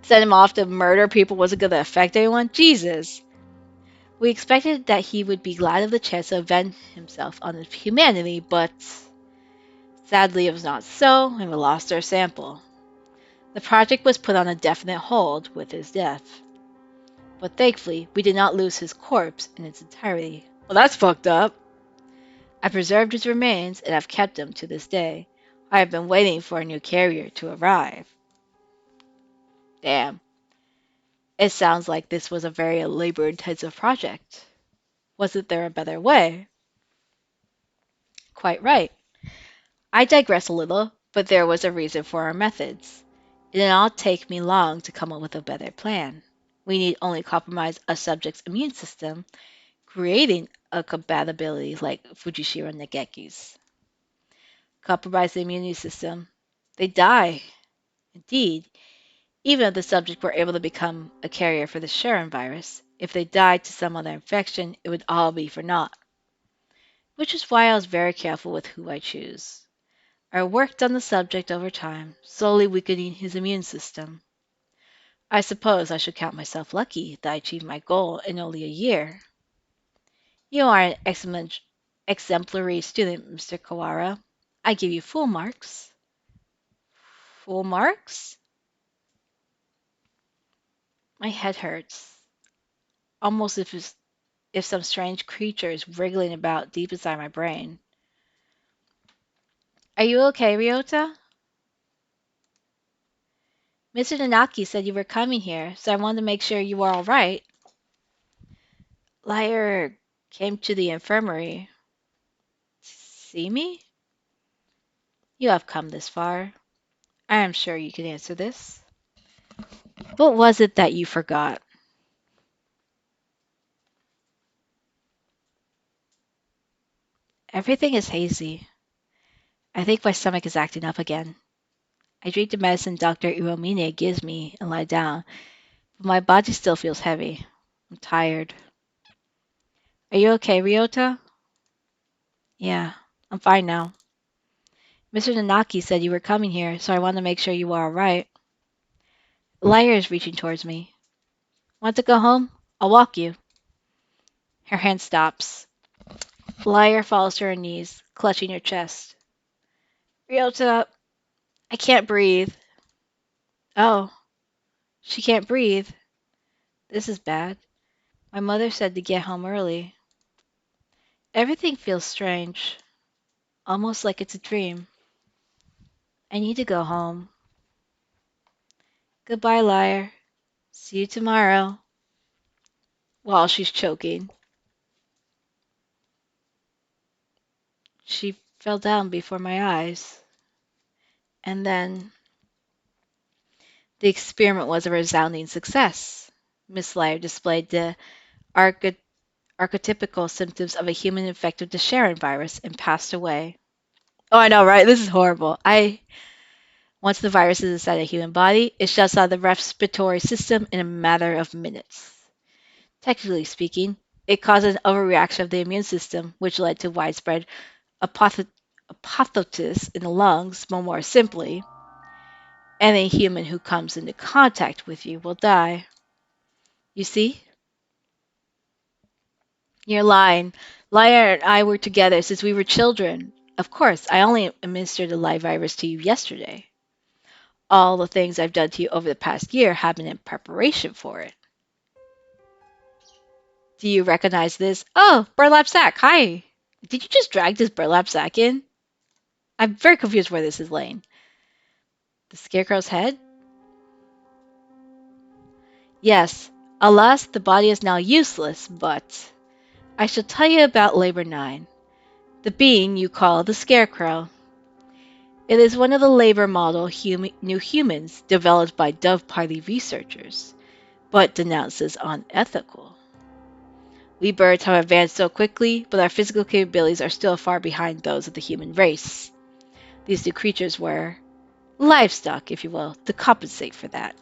sending him off to murder people wasn't going to affect anyone? Jesus. We expected that he would be glad of the chance to avenge himself on humanity, but sadly it was not so, and we lost our sample. The project was put on a definite hold with his death. But thankfully, we did not lose his corpse in its entirety. Well, that's fucked up. I preserved his remains and have kept them to this day. I have been waiting for a new carrier to arrive. Damn. It sounds like this was a very labor-intensive project. Wasn't there a better way? Quite right. I digress a little, but there was a reason for our methods. It did not take me long to come up with a better plan. We need only compromise a subject's immune system, creating a compatibility like Fujishiro Nageki's. Compromise the immune system. They die. Indeed, even if the subject were able to become a carrier for the Sharon virus, if they died to some other infection, it would all be for naught. Which is why I was very careful with who I choose. I worked on the subject over time, slowly weakening his immune system. I suppose I should count myself lucky that I achieved my goal in only a year. You are an exemplary student, Mr. Kawara. I give you full marks. Full marks? My head hurts, almost if some strange creature is wriggling about deep inside my brain. Are you okay, Ryota? Mr. Nanaki said you were coming here, so I wanted to make sure you were all right. Lyre came to the infirmary. See me? You have come this far. I am sure you can answer this. What was it that you forgot? Everything is hazy. I think my stomach is acting up again. I drink the medicine Dr. Iromine gives me and lie down, but my body still feels heavy. I'm tired. Are you okay, Ryota? Yeah, I'm fine now. Mr. Nanaki said you were coming here, so I wanted to make sure you were all right. Lyre is reaching towards me. Want to go home? I'll walk you. Her hand stops. Lyre falls to her knees, clutching her chest. Ryota, I can't breathe. Oh, she can't breathe. This is bad. My mother said to get home early. Everything feels strange, almost like it's a dream. I need to go home. Goodbye, Lyre. See you tomorrow. While she's choking, she fell down before my eyes. And then the experiment was a resounding success. Miss Lyre displayed the archetypical symptoms of a human infected with the Sharon virus and passed away. Oh, I know, right? This is horrible. Once the virus is inside a human body, it shuts out the respiratory system in a matter of minutes. Technically speaking, it causes an overreaction of the immune system, which led to widespread apoptosis in the lungs, but more simply, any human who comes into contact with you will die. You see? You're lying. Lyre and I were together since we were children. Of course, I only administered the live virus to you yesterday. All the things I've done to you over the past year have been in preparation for it. Do you recognize this? Oh, burlap sack. Hi. Did you just drag this burlap sack in? I'm very confused where this is laying. The scarecrow's head? Yes. Alas, the body is now useless, but I shall tell you about Labor 9, the being you call the Scarecrow. It is one of the labor model new humans developed by Dove Party researchers, but denounced as unethical. We birds have advanced so quickly, but our physical capabilities are still far behind those of the human race. These new creatures were livestock, if you will, to compensate for that.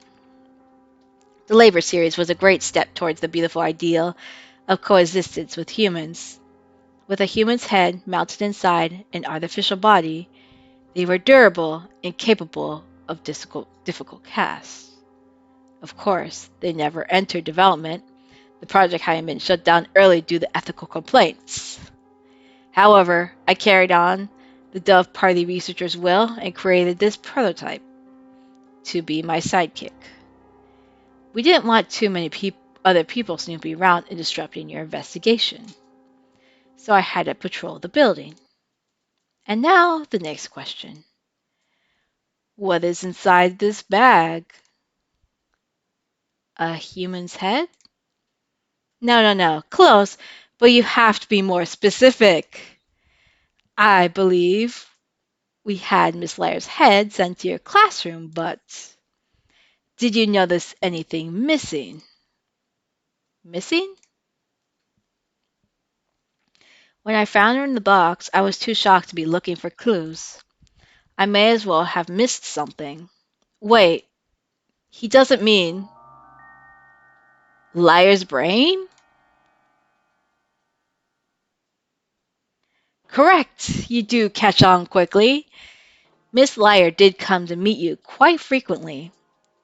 The Labor series was a great step towards the beautiful ideal of coexistence with humans. With a human's head mounted inside an artificial body, they were durable and capable of difficult tasks. Of course, they never entered development, the project having been shut down early due to ethical complaints. However, I carried on the Dove Party researchers' will and created this prototype to be my sidekick. We didn't want too many other people snooping around and disrupting your investigation, so I had to patrol the building. And now, the next question. What is inside this bag? A human's head? No, no, no. Close, but you have to be more specific. I believe we had Miss Lyre's head sent to your classroom, but did you notice anything missing? Missing? When I found her in the box, I was too shocked to be looking for clues. I may as well have missed something. Wait, he doesn't mean Lyre's brain? Correct, you do catch on quickly. Miss Lyre did come to meet you quite frequently.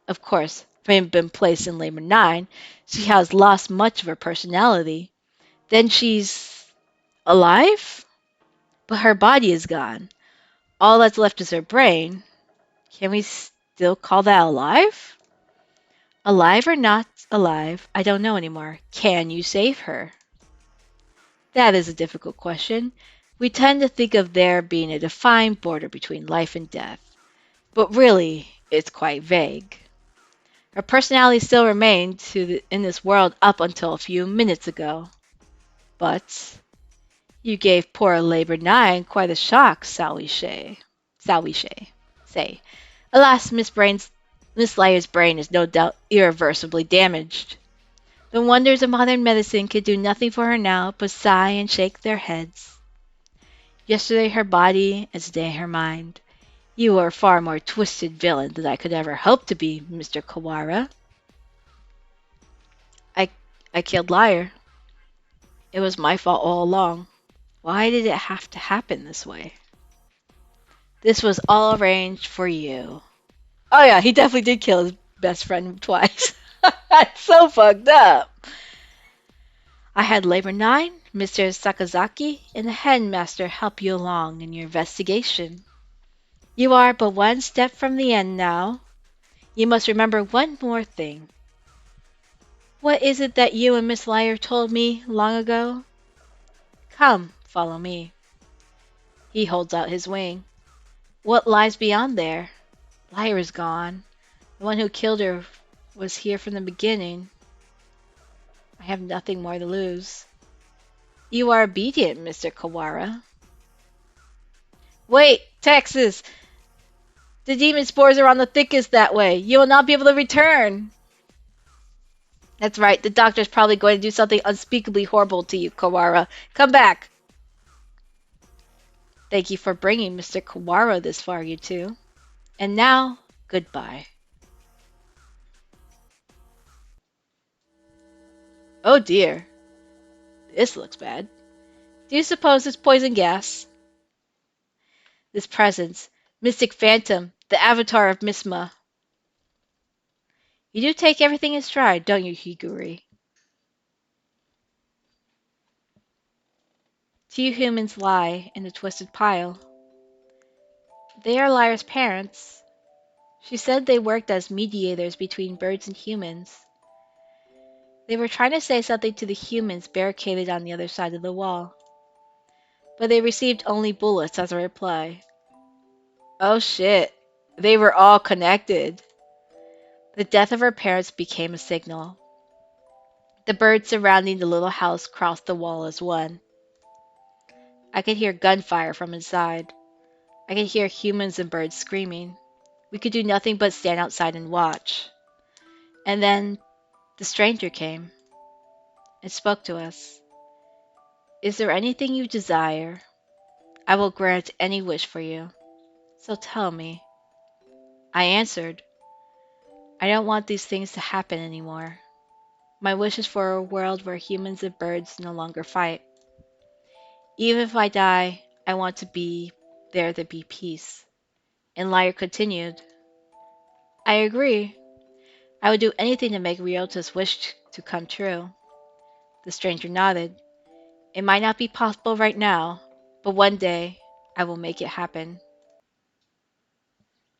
Of course, having been placed in Labor 9, she has lost much of her personality. Then she's alive? But her body is gone. All that's left is her brain. Can we still call that alive? Alive or not alive, I don't know anymore. Can you save her? That is a difficult question. We tend to think of there being a defined border between life and death, but really, it's quite vague. Her personality still remained in this world up until a few minutes ago. But you gave poor Labor 9 quite a shock, Shall we say. Alas, Miss Lyre's brain is no doubt irreversibly damaged. The wonders of modern medicine could do nothing for her now but sigh and shake their heads. Yesterday her body, and today her mind. You were a far more twisted villain than I could ever hope to be, Mr. Kawara. I, I killed Lyre. It was my fault all along. Why did it have to happen this way? This was all arranged for you. Oh yeah, he definitely did kill his best friend twice. That's so fucked up. I had Labor 9, Mr. Sakazaki, and the headmaster help you along in your investigation. You are but one step from the end now. You must remember one more thing. What is it that you and Miss Lyre told me long ago? Come, follow me. He holds out his wing. What lies beyond there? Lyre is gone. The one who killed her was here from the beginning. I have nothing more to lose. You are obedient, Mr. Kawara. Wait, Texas! The demon spores are on the thickest that way. You will not be able to return. That's right. The doctor's probably going to do something unspeakably horrible to you, Kawara. Come back. Thank you for bringing Mr. Kawara this far, you two. And now, goodbye. Oh dear. This looks bad. Do you suppose it's poison gas? This presence, Mystic Phantom, the avatar of Misma. You do take everything in stride, don't you, Higuri? Two humans lie in a twisted pile. They are Lyre's parents. She said they worked as mediators between birds and humans. They were trying to say something to the humans barricaded on the other side of the wall, but they received only bullets as a reply. Oh shit, they were all connected. The death of her parents became a signal. The birds surrounding the little house crossed the wall as one. I could hear gunfire from inside. I could hear humans and birds screaming. We could do nothing but stand outside and watch. And then the stranger came and spoke to us. Is there anything you desire? I will grant any wish for you. So tell me. I answered, I don't want these things to happen anymore. My wish is for a world where humans and birds no longer fight. Even if I die, I want to be there to be peace. And Lyre continued, I agree. I would do anything to make Ryota's wish to come true. The stranger nodded. It might not be possible right now, but one day I will make it happen.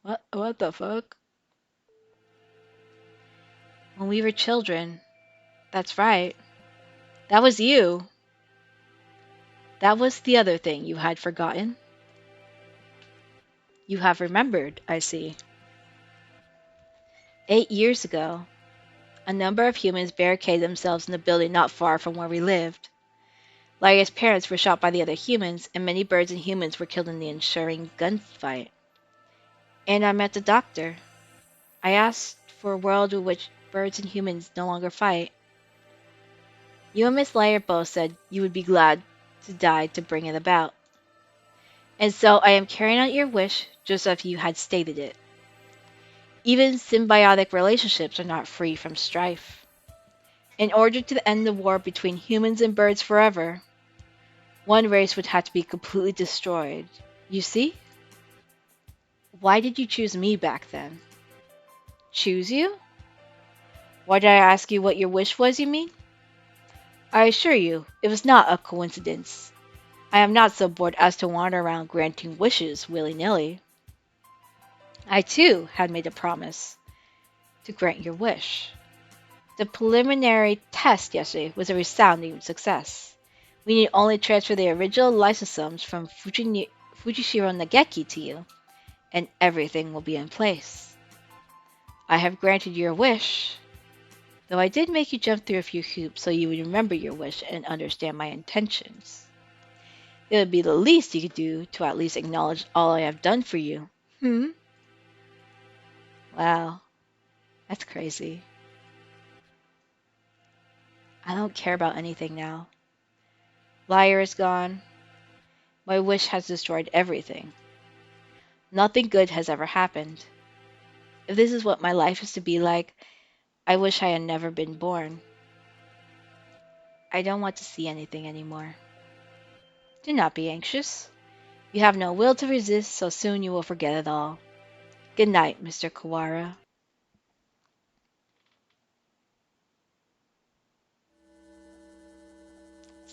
What the fuck? When we were children. That's right. That was you. That was the other thing you had forgotten. You have remembered, I see. 8 years ago, a number of humans barricaded themselves in a building not far from where we lived. Lyra's parents were shot by the other humans, and many birds and humans were killed in the ensuing gunfight. And I met the doctor. I asked for a world in which birds and humans no longer fight. You and Miss Lyre both said you would be glad to die to bring it about. And so I am carrying out your wish just as you had stated it. Even symbiotic relationships are not free from strife. In order to end the war between humans and birds forever, one race would have to be completely destroyed. You see? Why did you choose me back then? Choose you? Why did I ask you what your wish was, you mean? I assure you, it was not a coincidence. I am not so bored as to wander around granting wishes willy-nilly. I, too, had made a promise to grant your wish. The preliminary test yesterday was a resounding success. We need only transfer the original lysosomes from Fujishiro Nageki to you, and everything will be in place. I have granted your wish, though I did make you jump through a few hoops so you would remember your wish and understand my intentions. It would be the least you could do to at least acknowledge all I have done for you. Wow, that's crazy. I don't care about anything now. Lyre is gone. My wish has destroyed everything. Nothing good has ever happened. If this is what my life is to be like, I wish I had never been born. I don't want to see anything anymore. Do not be anxious. You have no will to resist, so soon you will forget it all. Good night, Mr. Kawara.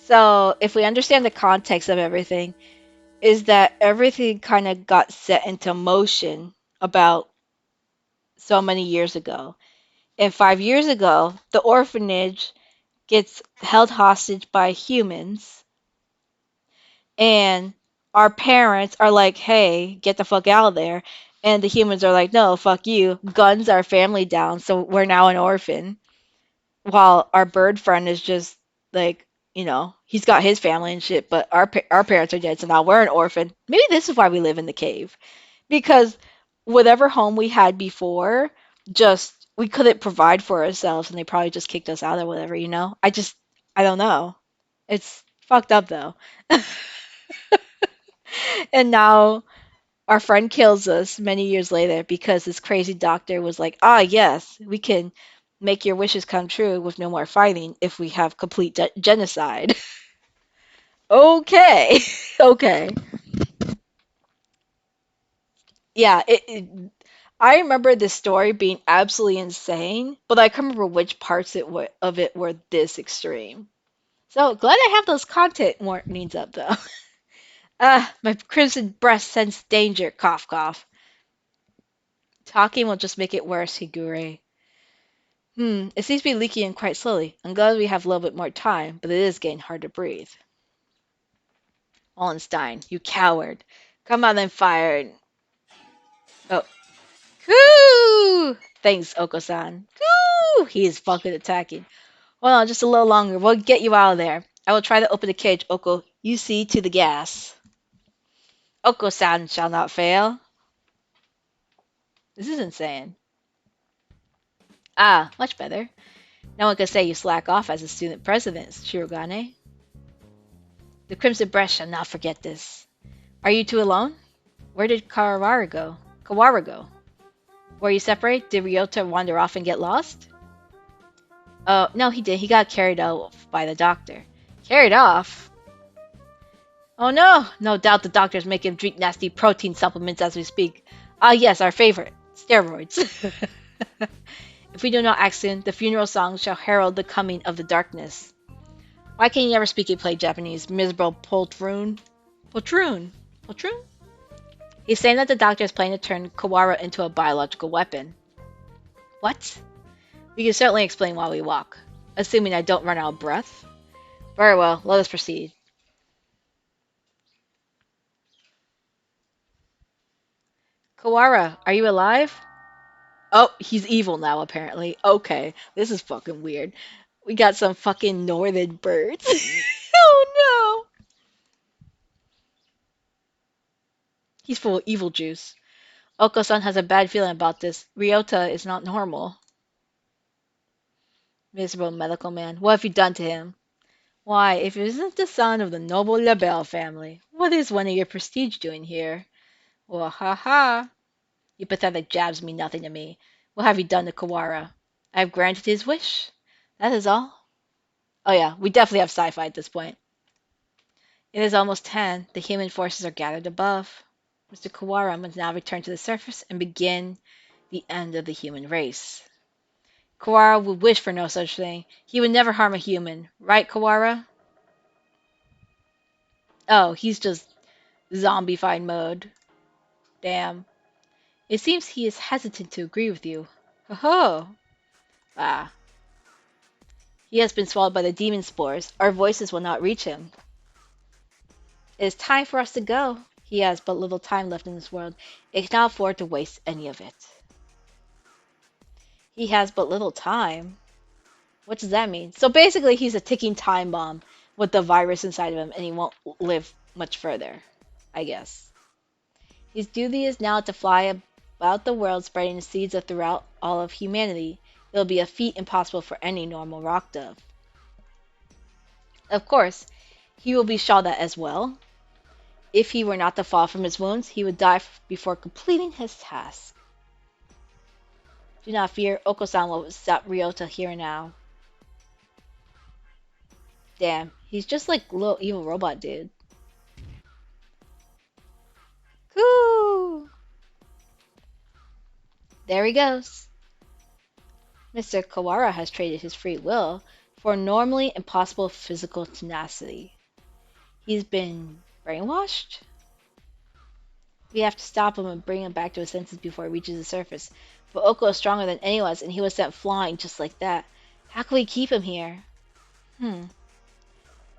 So, if we understand the context of everything, is that everything kind of got set into motion about so many years ago. And 5 years ago, the orphanage gets held hostage by humans, and our parents are like, hey, get the fuck out of there. And the humans are like, no, fuck you. Guns our family down, so we're now an orphan. While our bird friend is just like, he's got his family and shit, but our parents are dead, so now we're an orphan. Maybe this is why we live in the cave, because whatever home we had before, just we couldn't provide for ourselves, and they probably just kicked us out or whatever. I don't know. It's fucked up though. And now our friend kills us many years later because this crazy doctor was like, ah, yes, we can make your wishes come true with no more fighting if we have complete genocide. Okay. Okay. Yeah, I remember this story being absolutely insane, but I can't remember which parts of it were this extreme. So glad I have those content warnings up though. Ah, my crimson breast sense danger. Cough, cough. Talking will just make it worse, Higure. It seems to be leaking in quite slowly. I'm glad we have a little bit more time, but it is getting hard to breathe. Wallenstein, you coward. Come on and fire. Oh. Woo! Thanks, Oko-san. Woo! He is fucking attacking. Hold on, just a little longer. We'll get you out of there. I will try to open the cage, Oko. You see to the gas. Oko-san shall not fail. This is insane. Ah, much better. No one can say you slack off as a student president, Shirogane. The Crimson Breast shall not forget this. Are you two alone? Where did Kawara go? Kawara go? Were you separate? Did Ryota wander off and get lost? Oh, no, he did. He got carried off by the doctor. Carried off? Oh no! No doubt the doctors make him drink nasty protein supplements as we speak. Ah, yes, our favorite. Steroids. If we do not act soon, the funeral song shall herald the coming of the darkness. Why can you never speak and play Japanese, miserable poltroon? Poltroon? Poltroon? He's saying that the doctor is planning to turn Kawara into a biological weapon. What? We can certainly explain while we walk, assuming I don't run out of breath. Very well, let us proceed. Kawara, are you alive? Oh, he's evil now, apparently. Okay, this is fucking weird. We got some fucking northern birds. Oh no! He's full of evil juice. Oko-san has a bad feeling about this. Ryota is not normal. Miserable medical man. What have you done to him? Why, if he isn't the son of the noble Labelle family, what is one of your prestige doing here? Well, ha ha. You pathetic jabs mean nothing to me. What have you done to Kawara? I have granted his wish. That is all. Oh yeah, we definitely have sci-fi at this point. It is almost 10. The human forces are gathered above. Mr. Kawara must now return to the surface and begin the end of the human race. Kawara would wish for no such thing. He would never harm a human. Right, Kawara? Oh, he's just zombified mode. Damn. It seems he is hesitant to agree with you. Ho-ho! Ah. He has been swallowed by the demon spores. Our voices will not reach him. It is time for us to go. He has but little time left in this world. It cannot afford to waste any of it. He has but little time? What does that mean? So basically, he's a ticking time bomb with the virus inside of him, and he won't live much further, I guess. His duty is now to fly about the world spreading the seeds of throughout all of humanity. It will be a feat impossible for any normal rock dove. Of course, he will be shot at as well. If he were not to fall from his wounds, he would die before completing his task. Do not fear, Oko-san will stop Ryota here and now. Damn, he's just like little evil robot dude. Whoo! There he goes. Mr. Kawara has traded his free will for normally impossible physical tenacity. He's been brainwashed? We have to stop him and bring him back to his senses before he reaches the surface. But Oko is stronger than anyone's, and he was sent flying just like that. How can we keep him here?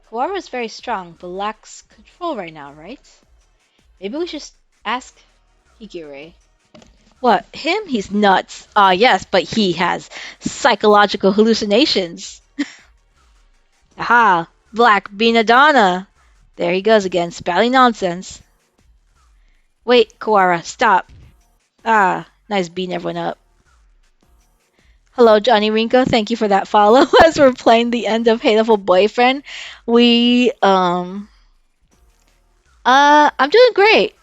Kawara is very strong, but lacks control right now, right? Maybe we should ask Higure. What, him? He's nuts. Ah, yes, but he has psychological hallucinations. Aha! Black Benadonna! There he goes again, spouting nonsense. Wait, Kawara, stop. Ah, nice beating everyone up. Hello, Johnny Rinko. Thank you for that follow. As we're playing the end of Hatoful Boyfriend, I'm doing great.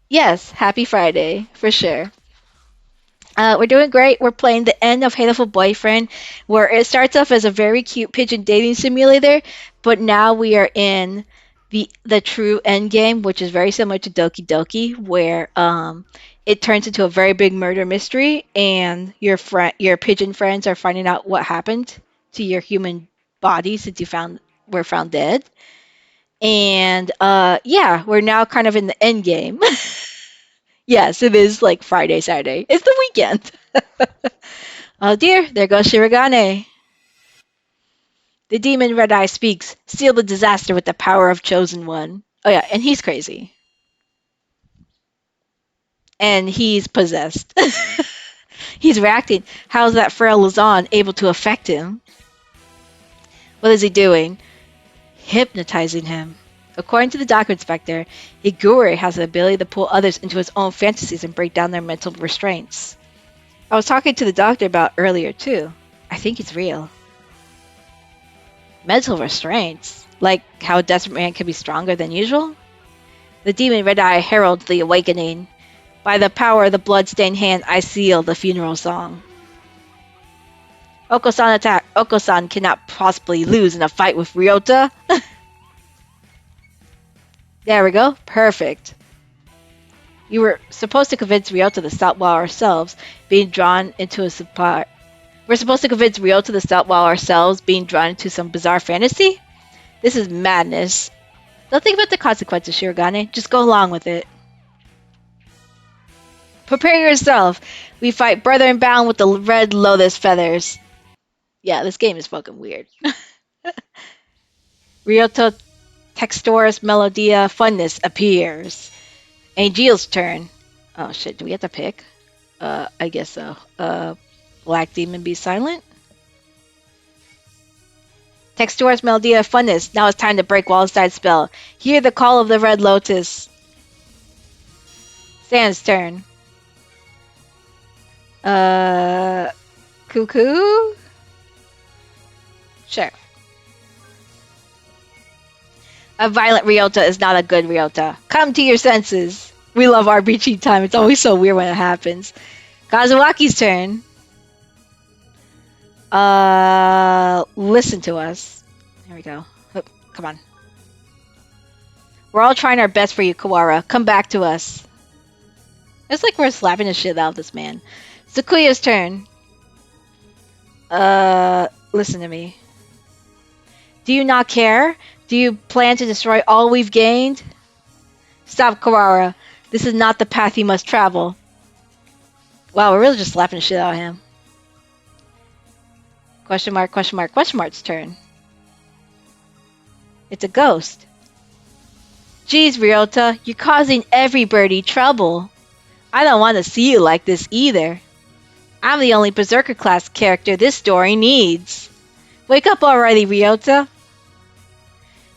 Yes, happy Friday, for sure. We're doing great. We're playing the end of Hatoful Boyfriend, where it starts off as a very cute pigeon dating simulator, but now we are in the true end game, which is very similar to Doki Doki, where it turns into a very big murder mystery, and your pigeon friends are finding out what happened to your human body since were found dead. And yeah, we're now kind of in the end game. Yes, it is like Friday, Saturday. It's the weekend. Oh dear, there goes Shirogane. The demon Red Eye speaks. Seal the disaster with the power of Chosen One. Oh yeah, and he's crazy. And he's possessed. He's reacting. How's that frail Lazan able to affect him? What is he doing? Hypnotizing him. According to the doc inspector, Higure has the ability to pull others into his own fantasies and break down their mental restraints. I was talking to the doctor about earlier too. I think it's real. Mental restraints? Like how a desperate man can be stronger than usual? The demon Red Eye heralds the awakening. By the power of the blood-stained hand, I seal the funeral song. Oko-san attack. Oko-san cannot possibly lose in a fight with Ryota. There we go. Perfect. You were supposed to convince Ryota to stop while ourselves being drawn into a supply. We're supposed to convince Ryota to stop while ourselves being drawn into some bizarre fantasy? This is madness. Don't think about the consequences, Shirogane. Just go along with it. Prepare yourself. We fight brethren bound with the red lotus feathers. Yeah, this game is fucking weird. Ryoto Textoris Melodia Funness appears. Angel's turn. Oh shit, do we have to pick? I guess so. Black Demon be silent? Textoris Melodia Funness. Now it's time to break Wallenstein's spell. Hear the call of the red lotus. Sand's turn. Cuckoo? Sure. A violent Ryota is not a good Ryota. Come to your senses. We love RPG time. It's always so weird when it happens. Kazuaki's turn. Listen to us. Here we go. Oh, come on. We're all trying our best for you, Kawara. Come back to us. It's like we're slapping the shit out of this man. Sakuya's turn. Listen to me. Do you not care? Do you plan to destroy all we've gained? Stop, Kawara. This is not the path you must travel. Wow, we're really just slapping the shit out of him. Question mark, question mark, question mark's turn. It's a ghost. Jeez, Ryota, you're causing everybody trouble. I don't want to see you like this either. I'm the only Berserker class character this story needs. Wake up already, Ryota.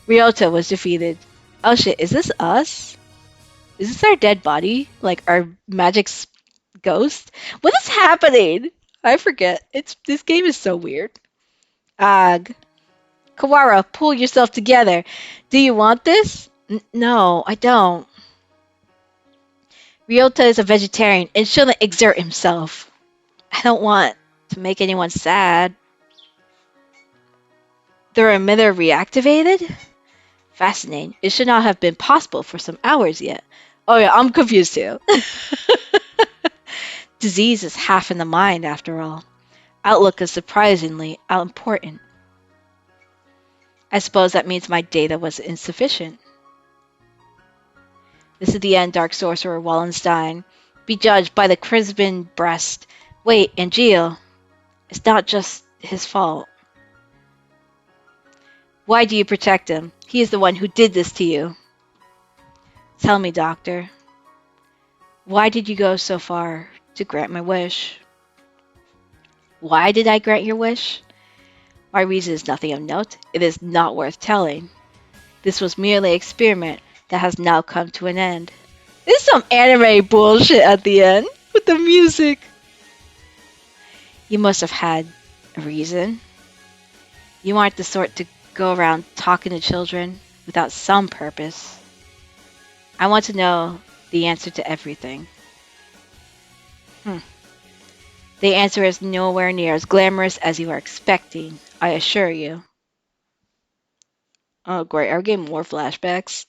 Ryota was defeated. Oh shit, is this us? Is this our dead body? Like our magic ghost? What is happening? I forget. This game is so weird. Ag. Kawara, pull yourself together. Do you want this? No, I don't. Ryota is a vegetarian and shouldn't exert himself. I don't want to make anyone sad. The remitter reactivated? Fascinating. It should not have been possible for some hours yet. Oh yeah, I'm confused too. Disease is half in the mind after all. Outlook is surprisingly important. I suppose that means my data was insufficient. This is the end, Dark Sorcerer Wallenstein. Be judged by the crimson breast. Wait, and Gio. It's not just his fault. Why do you protect him? He is the one who did this to you. Tell me, Doctor. Why did you go so far to grant my wish? Why did I grant your wish? My reason is nothing of note. It is not worth telling. This was merely an experiment that has now come to an end. This is some anime bullshit at the end with the music. You must have had a reason. You aren't the sort to go around talking to children without some purpose. I want to know the answer to everything. The answer is nowhere near as glamorous as you are expecting, I assure you. Oh great, are we getting more flashbacks?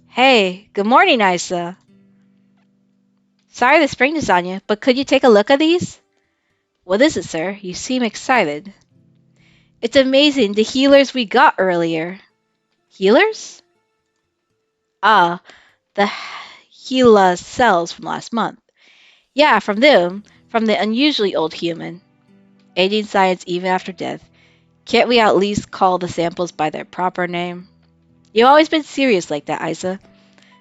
Hey, good morning, Isa. Sorry to spring this on you, but could you take a look at these? What is it, sir? You seem excited. It's amazing, the healers we got earlier. Healers? Ah, the Gila cells from last month. Yeah, from them, from the unusually old human. Aiding science even after death. Can't we at least call the samples by their proper name? You've always been serious like that, Isa.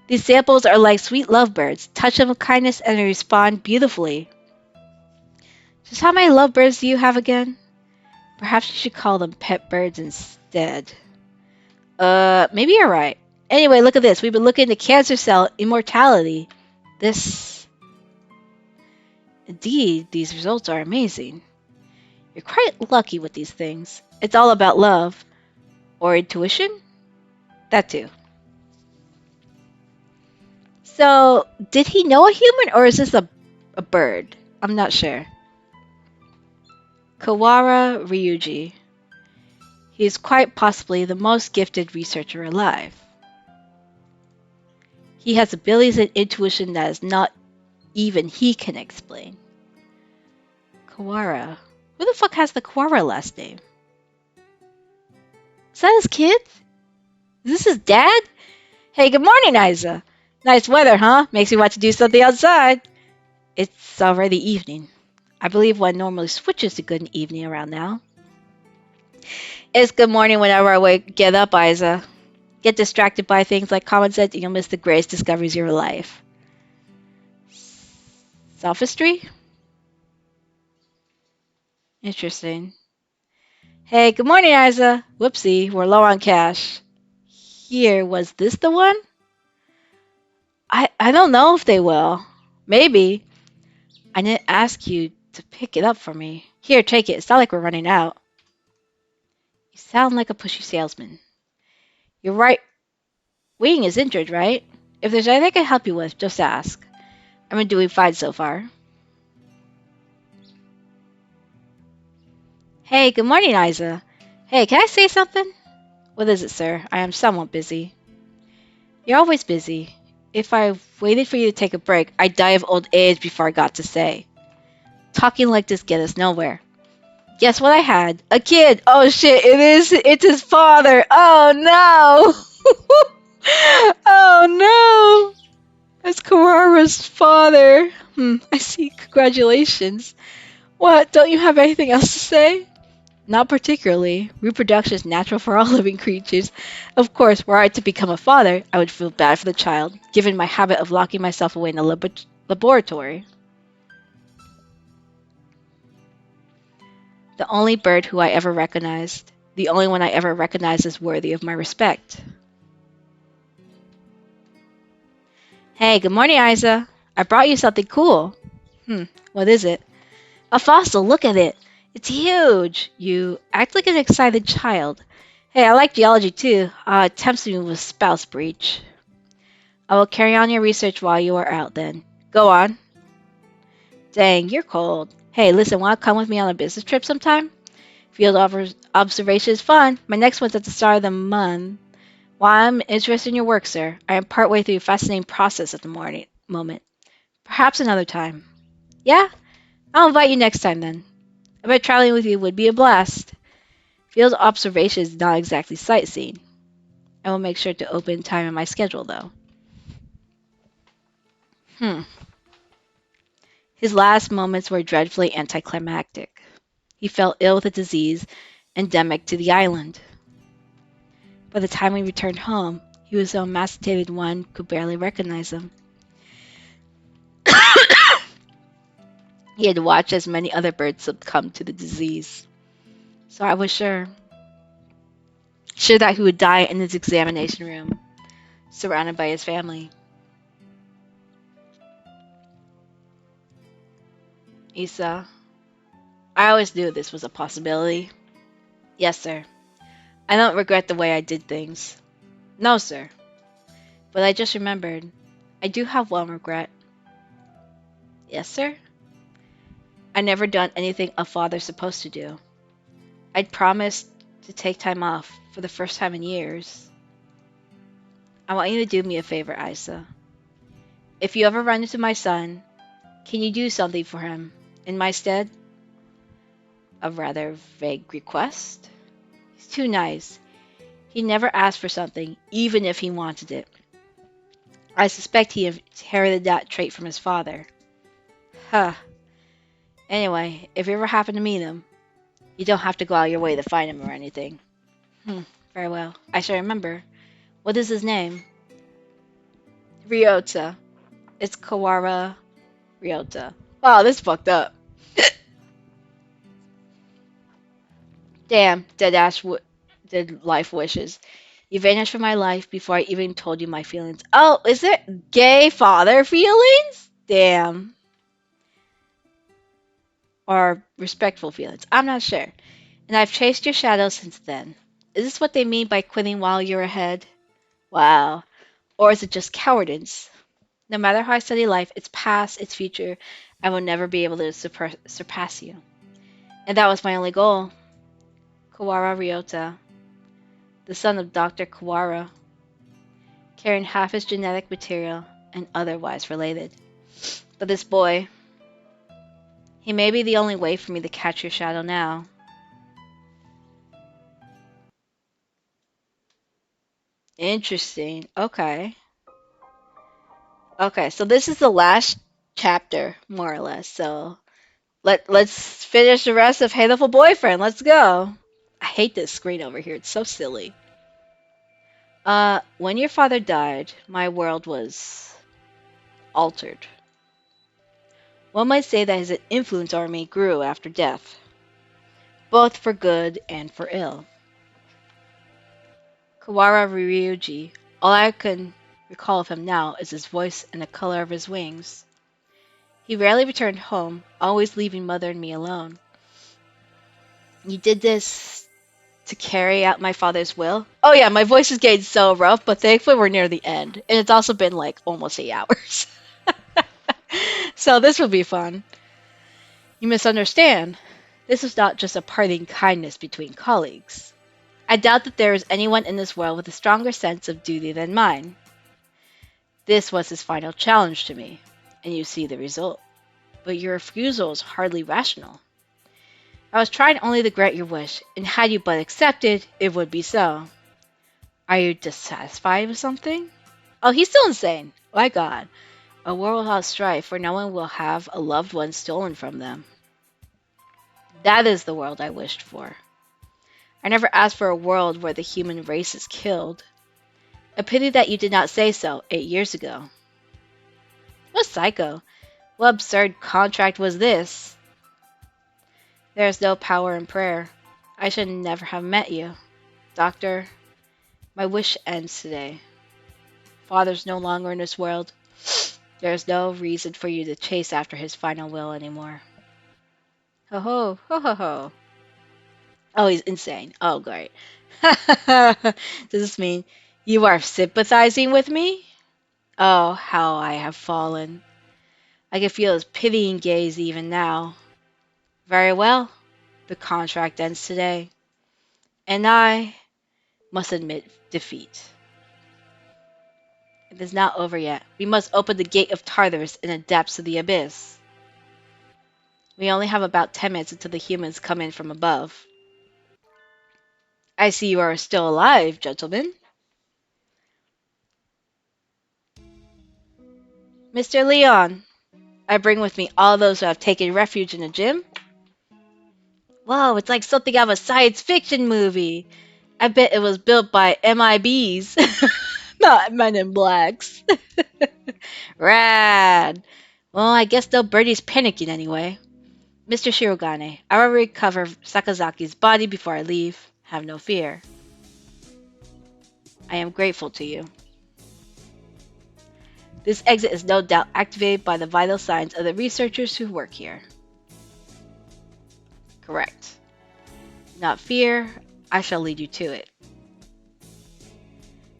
These samples are like sweet lovebirds. Touch them with kindness and they respond beautifully. Just how many lovebirds do you have again? Perhaps you should call them pet birds instead. Maybe you're right. Anyway, look at this. We've been looking into cancer cell immortality. This... Indeed, these results are amazing. You're quite lucky with these things. It's all about love. Or intuition? That too. So, did he know a human or is this a bird? I'm not sure. Kawara Ryuji. He is quite possibly the most gifted researcher alive. He has abilities and intuition that is not even he can explain. Kawara. Who the fuck has the Kawara last name? Is that his kid? Is this his dad? Hey, good morning, Isa. Nice weather, huh? Makes me want to do something outside. It's already evening. I believe one normally switches to good evening around now. It's good morning whenever get up, Isa. Get distracted by things like common sense and you'll miss the greatest discoveries of your life. Sophistry? Interesting. Hey, good morning, Isa. Whoopsie, we're low on cash. Here, was this the one? I don't know if they will. Maybe. I didn't ask you to pick it up for me. Here, take it. It's not like we're running out. You sound like a pushy salesman. Your right wing is injured, right? If there's anything I can help you with, just ask. I've been doing fine so far. Hey, good morning, Isa. Hey, can I say something? What is it, sir? I am somewhat busy. You're always busy. If I waited for you to take a break, I'd die of old age before I got to say. Talking like this gets us nowhere. Guess what I had? A kid! Oh shit, it's his father! Oh no! Oh no! It's Kawara's father. I see. Congratulations. What, don't you have anything else to say? Not particularly. Reproduction is natural for all living creatures. Of course, were I to become a father, I would feel bad for the child, given my habit of locking myself away in a laboratory. The only bird who I ever recognized. The only one I ever recognized as worthy of my respect. Hey, good morning, Isa. I brought you something cool. What is it? A fossil, look at it. It's huge. You act like an excited child. Hey, I like geology too. It tempts me with spouse breach. I will carry on your research while you are out then. Go on. Dang, you're cold. Hey, listen, want to come with me on a business trip sometime? Field observation is fun. My next one's at the start of the month. While I'm interested in your work, sir, I am partway through a fascinating process at the moment. Perhaps another time. Yeah? I'll invite you next time then. I bet traveling with you would be a blast. Field observation is not exactly sightseeing. I will make sure to open time in my schedule, though. His last moments were dreadfully anticlimactic. He fell ill with a disease endemic to the island. By the time we returned home, he was so emaciated one could barely recognize him. He had watched as many other birds succumb to the disease. So I was sure that he would die in his examination room, surrounded by his family. Isa, I always knew this was a possibility. Yes, sir. I don't regret the way I did things. No, sir. But I just remembered. I do have one regret. Yes, sir? I never done anything a father's supposed to do. I'd promised to take time off for the first time in years. I want you to do me a favor, Isa. If you ever run into my son, can you do something for him in my stead? A rather vague request? He's too nice. He never asked for something, even if he wanted it. I suspect he inherited that trait from his father. Huh. Anyway, if you ever happen to meet him, you don't have to go out your way to find him or anything. Very well. I shall remember. What is his name? Ryota. It's Kawara Ryota. Wow, this fucked up. Damn, dead life wishes. You vanished from my life before I even told you my feelings. Oh, is it gay father feelings? Damn. Or respectful feelings. I'm not sure. And I've chased your shadow since then. Is this what they mean by quitting while you're ahead? Wow. Or is it just cowardice? No matter how I study life, its past, its future, I will never be able to surpass you. And that was my only goal. Kawara Ryota, the son of Dr. Kawara, carrying half his genetic material and otherwise related. But this boy, he may be the only way for me to catch your shadow now. Interesting. Okay. Okay, so this is the last chapter, more or less. So let's finish the rest of Hatoful Boyfriend. Let's go. I hate this screen over here. It's so silly. When your father died, my world was altered. One might say that his influence over me grew after death, both for good and for ill. Kawara Ryuji, all I can recall of him now is his voice and the color of his wings. He rarely returned home, always leaving Mother and me alone. You did this to carry out my father's will? Oh yeah, my voice is getting so rough, but thankfully we're near the end. And it's also been like almost 8 hours. So this will be fun. You misunderstand. This was not just a parting kindness between colleagues. I doubt that there is anyone in this world with a stronger sense of duty than mine. This was his final challenge to me, and you see the result. But your refusal is hardly rational. I was trying only to grant your wish, and had you but accepted, it would be so. Are you dissatisfied with something? Oh, he's still insane. My god. A world without strife where no one will have a loved one stolen from them. That is the world I wished for. I never asked for a world where the human race is killed. A pity that you did not say so 8 years ago. What psycho? What absurd contract was this? There is no power in prayer. I should never have met you. Doctor, my wish ends today. Father's no longer in this world. There is no reason for you to chase after his final will anymore. Ho ho, ho ho ho. Oh, he's insane. Oh, great. Does this mean you are sympathizing with me? Oh, how I have fallen. I can feel his pitying gaze even now. Very well. The contract ends today. And I must admit defeat. It is not over yet. We must open the gate of Tartarus in the depths of the abyss. We only have about 10 minutes until the humans come in from above. I see you are still alive, gentlemen. Mr. Leon, I bring with me all those who have taken refuge in the gym. Whoa, it's like something out of a science fiction movie. I bet it was built by MIBs, not Men in Blacks. Rad. Well, I guess nobody's panicking anyway. Mr. Shirogane, I will recover Sakazaki's body before I leave. Have no fear. I am grateful to you. This exit is no doubt activated by the vital signs of the researchers who work here. Correct. Not fear, I shall lead you to it.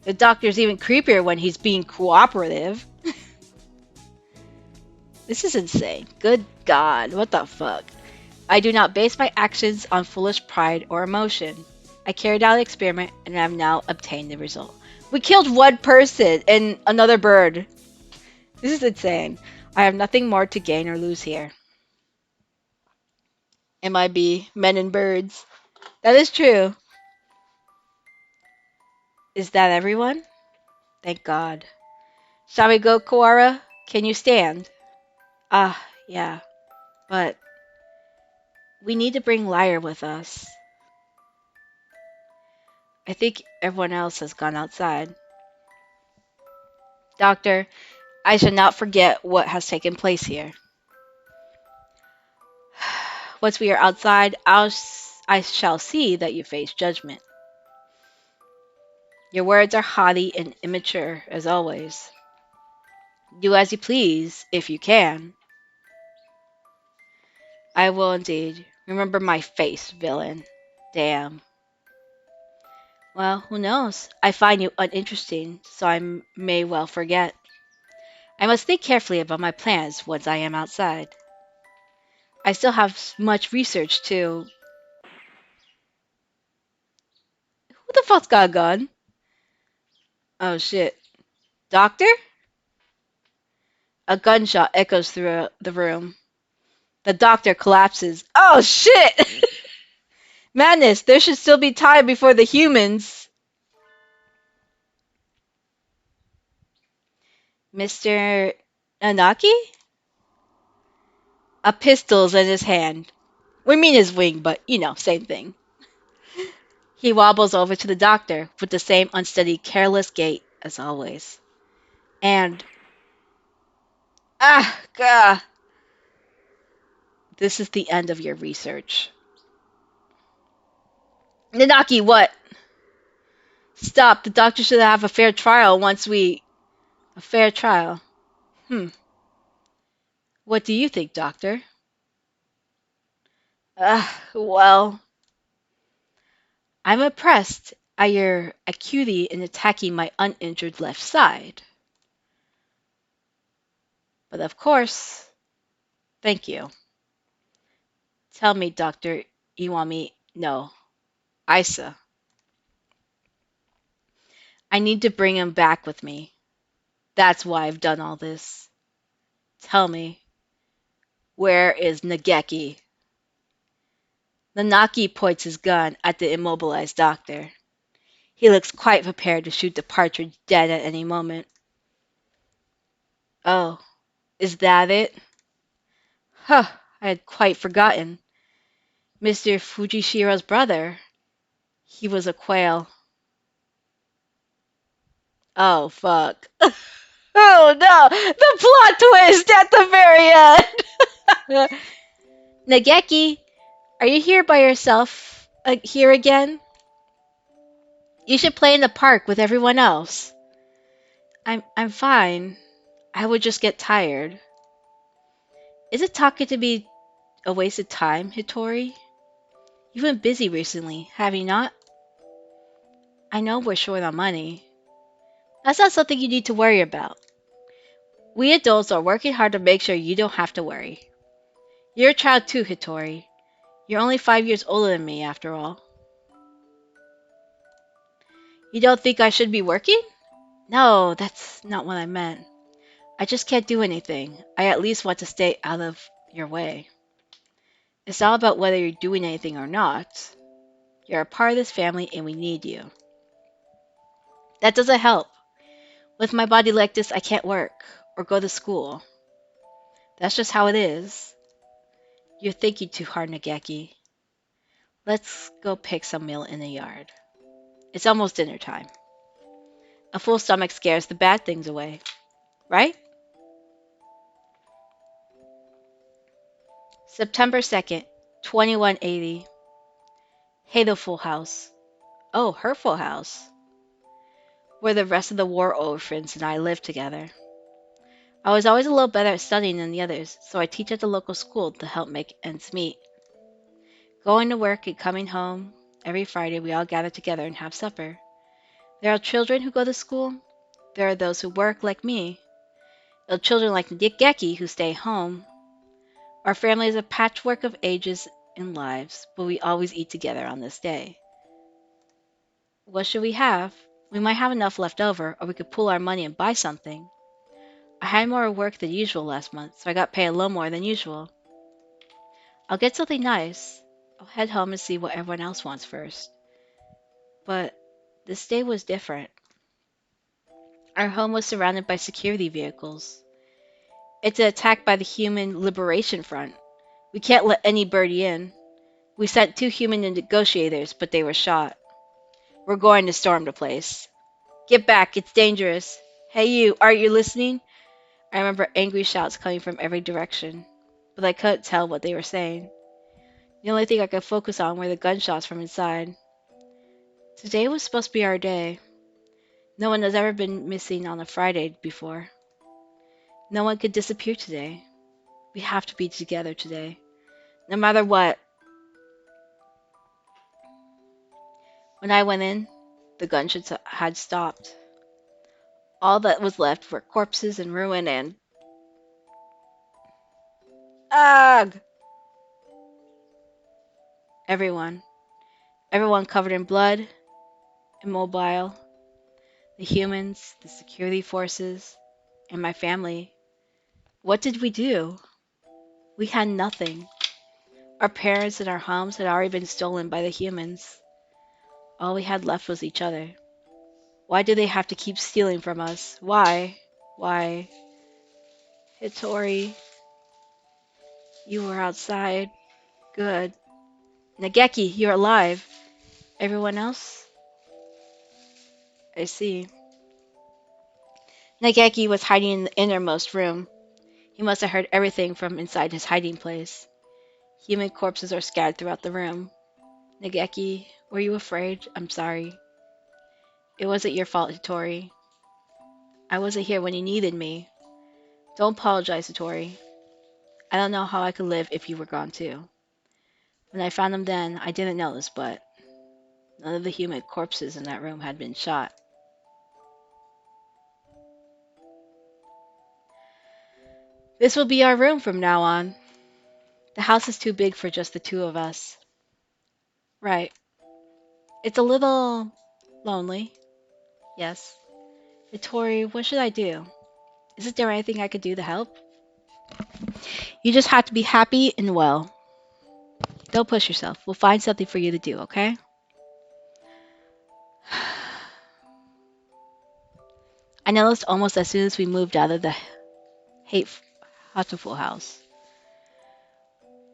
The doctor's even creepier when he's being cooperative. This is insane. Good God, what the fuck? I do not base my actions on foolish pride or emotion. I carried out the experiment and have now obtained the result. We killed one person and another bird. This is insane. I have nothing more to gain or lose here. MIB, men and birds. That is true. Is that everyone? Thank God. Shall we go, Koara? Can you stand? Ah, yeah. But we need to bring Lyre with us. I think everyone else has gone outside. Doctor, I shall not forget what has taken place here. Once we are outside, I shall see that you face judgment. Your words are haughty and immature, as always. Do as you please, if you can. I will indeed. Remember my face, villain. Damn. Well, who knows? I find you uninteresting, so I may well forget. I must think carefully about my plans once I am outside. I still have much research to. Who the fuck's got a gun? Oh shit. Doctor? A gunshot echoes through the room. The doctor collapses. Oh shit! Madness, there should still be time before the humans. Mr. Nanaki? A pistol's in his hand. We mean his wing, but same thing. He wobbles over to the doctor with the same unsteady, careless gait as always. And gah, this is the end of your research. Nanaki, what? Stop. The doctor should have a fair trial once we. A fair trial. What do you think, doctor? Well, I'm impressed at your acuity in attacking my uninjured left side. But of course, thank you. Tell me, Dr. Iwami. No, Isa. I need to bring him back with me. That's why I've done all this. Tell me, where is Nageki? Nanaki points his gun at the immobilized doctor. He looks quite prepared to shoot the partridge dead at any moment. Oh, is that it? Huh, I had quite forgotten. Mr. Fujishiro's brother. He was a quail. Oh, fuck. Oh, no! The plot twist at the very end! Nageki, are you here by yourself? Here again? You should play in the park with everyone else. I'm fine. I would just get tired. Is it talking to be a waste of time, Hitori? You've been busy recently, have you not? I know we're short on money. That's not something you need to worry about. We adults are working hard to make sure you don't have to worry. You're a child too, Hitori. You're only 5 years older than me, after all. You don't think I should be working? No, that's not what I meant. I just can't do anything. I at least want to stay out of your way. It's all about whether you're doing anything or not. You're a part of this family and we need you. That doesn't help. With my body like this, I can't work or go to school. That's just how it is. You're thinking too hard, Nageki. Let's go pick some meal in the yard. It's almost dinner time. A full stomach scares the bad things away, right? September 2nd, 2180. Hatoful house. Oh, her full house. Where the rest of the war orphans and I live together. I was always a little better at studying than the others, so I teach at the local school to help make ends meet. Going to work and coming home, every Friday we all gather together and have supper. There are children who go to school. There are those who work like me. There are children like Geki who stay home. Our family is a patchwork of ages and lives, but we always eat together on this day. What should we have? We might have enough left over, or we could pool our money and buy something. I had more work than usual last month, so I got paid a little more than usual. I'll get something nice. I'll head home and see what everyone else wants first. But this day was different. Our home was surrounded by security vehicles. It's an attack by the Human Liberation Front. We can't let anybody in. We sent 2 human negotiators, but they were shot. We're going to storm the place. Get back, it's dangerous. Hey you, aren't you listening? I remember angry shouts coming from every direction, but I couldn't tell what they were saying. The only thing I could focus on were the gunshots from inside. Today was supposed to be our day. No one has ever been missing on a Friday before. No one could disappear today. We have to be together today. No matter what. When I went in, the gunshots had stopped. All that was left were corpses and ruin and... Ugh! Everyone. Everyone covered in blood, immobile. The humans, the security forces, and my family. What did we do? We had nothing. Our parents and our homes had already been stolen by the humans. All we had left was each other. Why do they have to keep stealing from us? Why? Why? Hitori, you were outside. Good. Nageki, you're alive. Everyone else? I see. Nageki was hiding in the innermost room. He must have heard everything from inside his hiding place. Human corpses are scattered throughout the room. Nageki, were you afraid? I'm sorry. It wasn't your fault, Hitori. I wasn't here when you needed me. Don't apologize, Hitori. I don't know how I could live if you were gone too. When I found him then, I didn't notice, but none of the human corpses in that room had been shot. This will be our room from now on. The house is too big for just the two of us. Right. It's a little lonely. Yes. Hitori, what should I do? Isn't there anything I could do to help? You just have to be happy and well. Don't push yourself. We'll find something for you to do, okay? I noticed almost as soon as we moved out of the hate Hatoful house.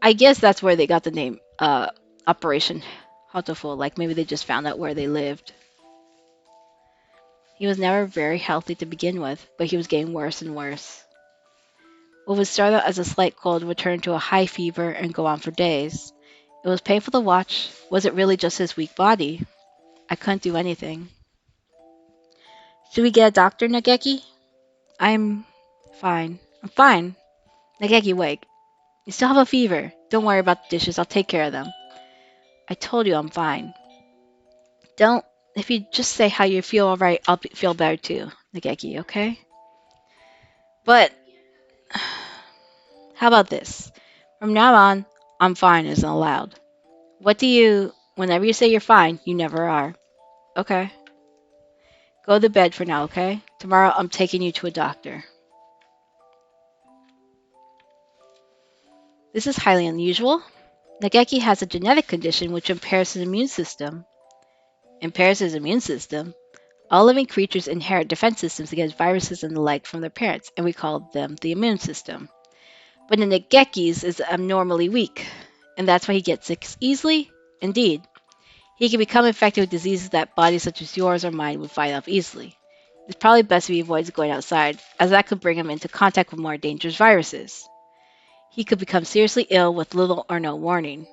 I guess that's where they got the name Operation Hatoful. Like maybe they just found out where they lived. He was never very healthy to begin with, but he was getting worse and worse. What would start out as a slight cold would turn to a high fever and go on for days. It was painful to watch. Was it really just his weak body? I couldn't do anything. Should we get a doctor, Nageki? I'm fine. I'm fine. Nageki, wake. You still have a fever. Don't worry about the dishes. I'll take care of them. I told you I'm fine. Don't. If you just say how you feel alright, feel better too, Nageki, okay? But, how about this? From now on, I'm fine isn't allowed. Whenever you say you're fine, you never are. Okay. Go to bed for now, okay? Tomorrow I'm taking you to a doctor. This is highly unusual. Nageki has a genetic condition which impairs his immune system. Impairs his immune system? All living creatures inherit defense systems against viruses and the like from their parents, and we call them the immune system. But in Nageki's is abnormally weak, and that's why he gets sick easily. Indeed, he can become infected with diseases that bodies such as yours or mine would fight off easily. It's probably best if he avoids going outside, as that could bring him into contact with more dangerous viruses. He could become seriously ill with little or no warning.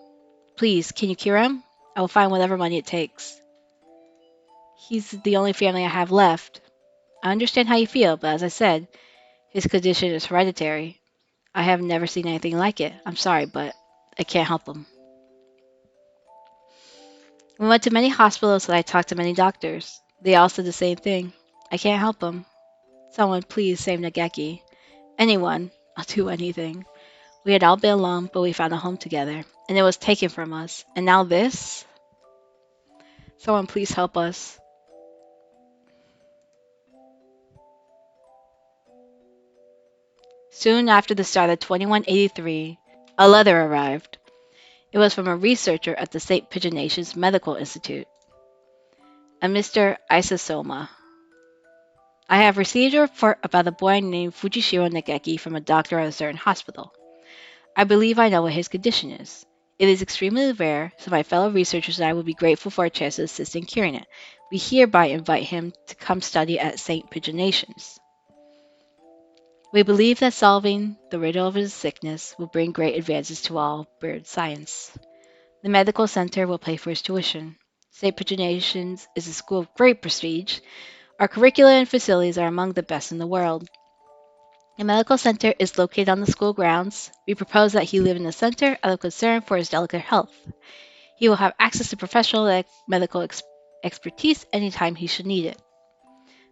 Please, can you cure him? I will find whatever money it takes. He's the only family I have left. I understand how you feel, but as I said, his condition is hereditary. I have never seen anything like it. I'm sorry, but I can't help him. We went to many hospitals and I talked to many doctors. They all said the same thing. I can't help him. Someone please save Nageki. Anyone. I'll do anything. We had all been alone, but we found a home together, and it was taken from us. And now this? Someone please help us. Soon after the start of 2183, a letter arrived. It was from a researcher at the St. Pigeonations Medical Institute, a Mr. Isasoma. I have received a report about a boy named Fujishiro Nageki from a doctor at a certain hospital. I believe I know what his condition is. It is extremely rare, so my fellow researchers and I would be grateful for a chance to assist in curing it. We hereby invite him to come study at St. Pigeonations. We believe that solving the riddle of his sickness will bring great advances to all bird science. The medical center will pay for his tuition. St. Patrinations is a school of great prestige. Our curricula and facilities are among the best in the world. The medical center is located on the school grounds. We propose that he live in the center out of concern for his delicate health. He will have access to professional medical expertise anytime he should need it.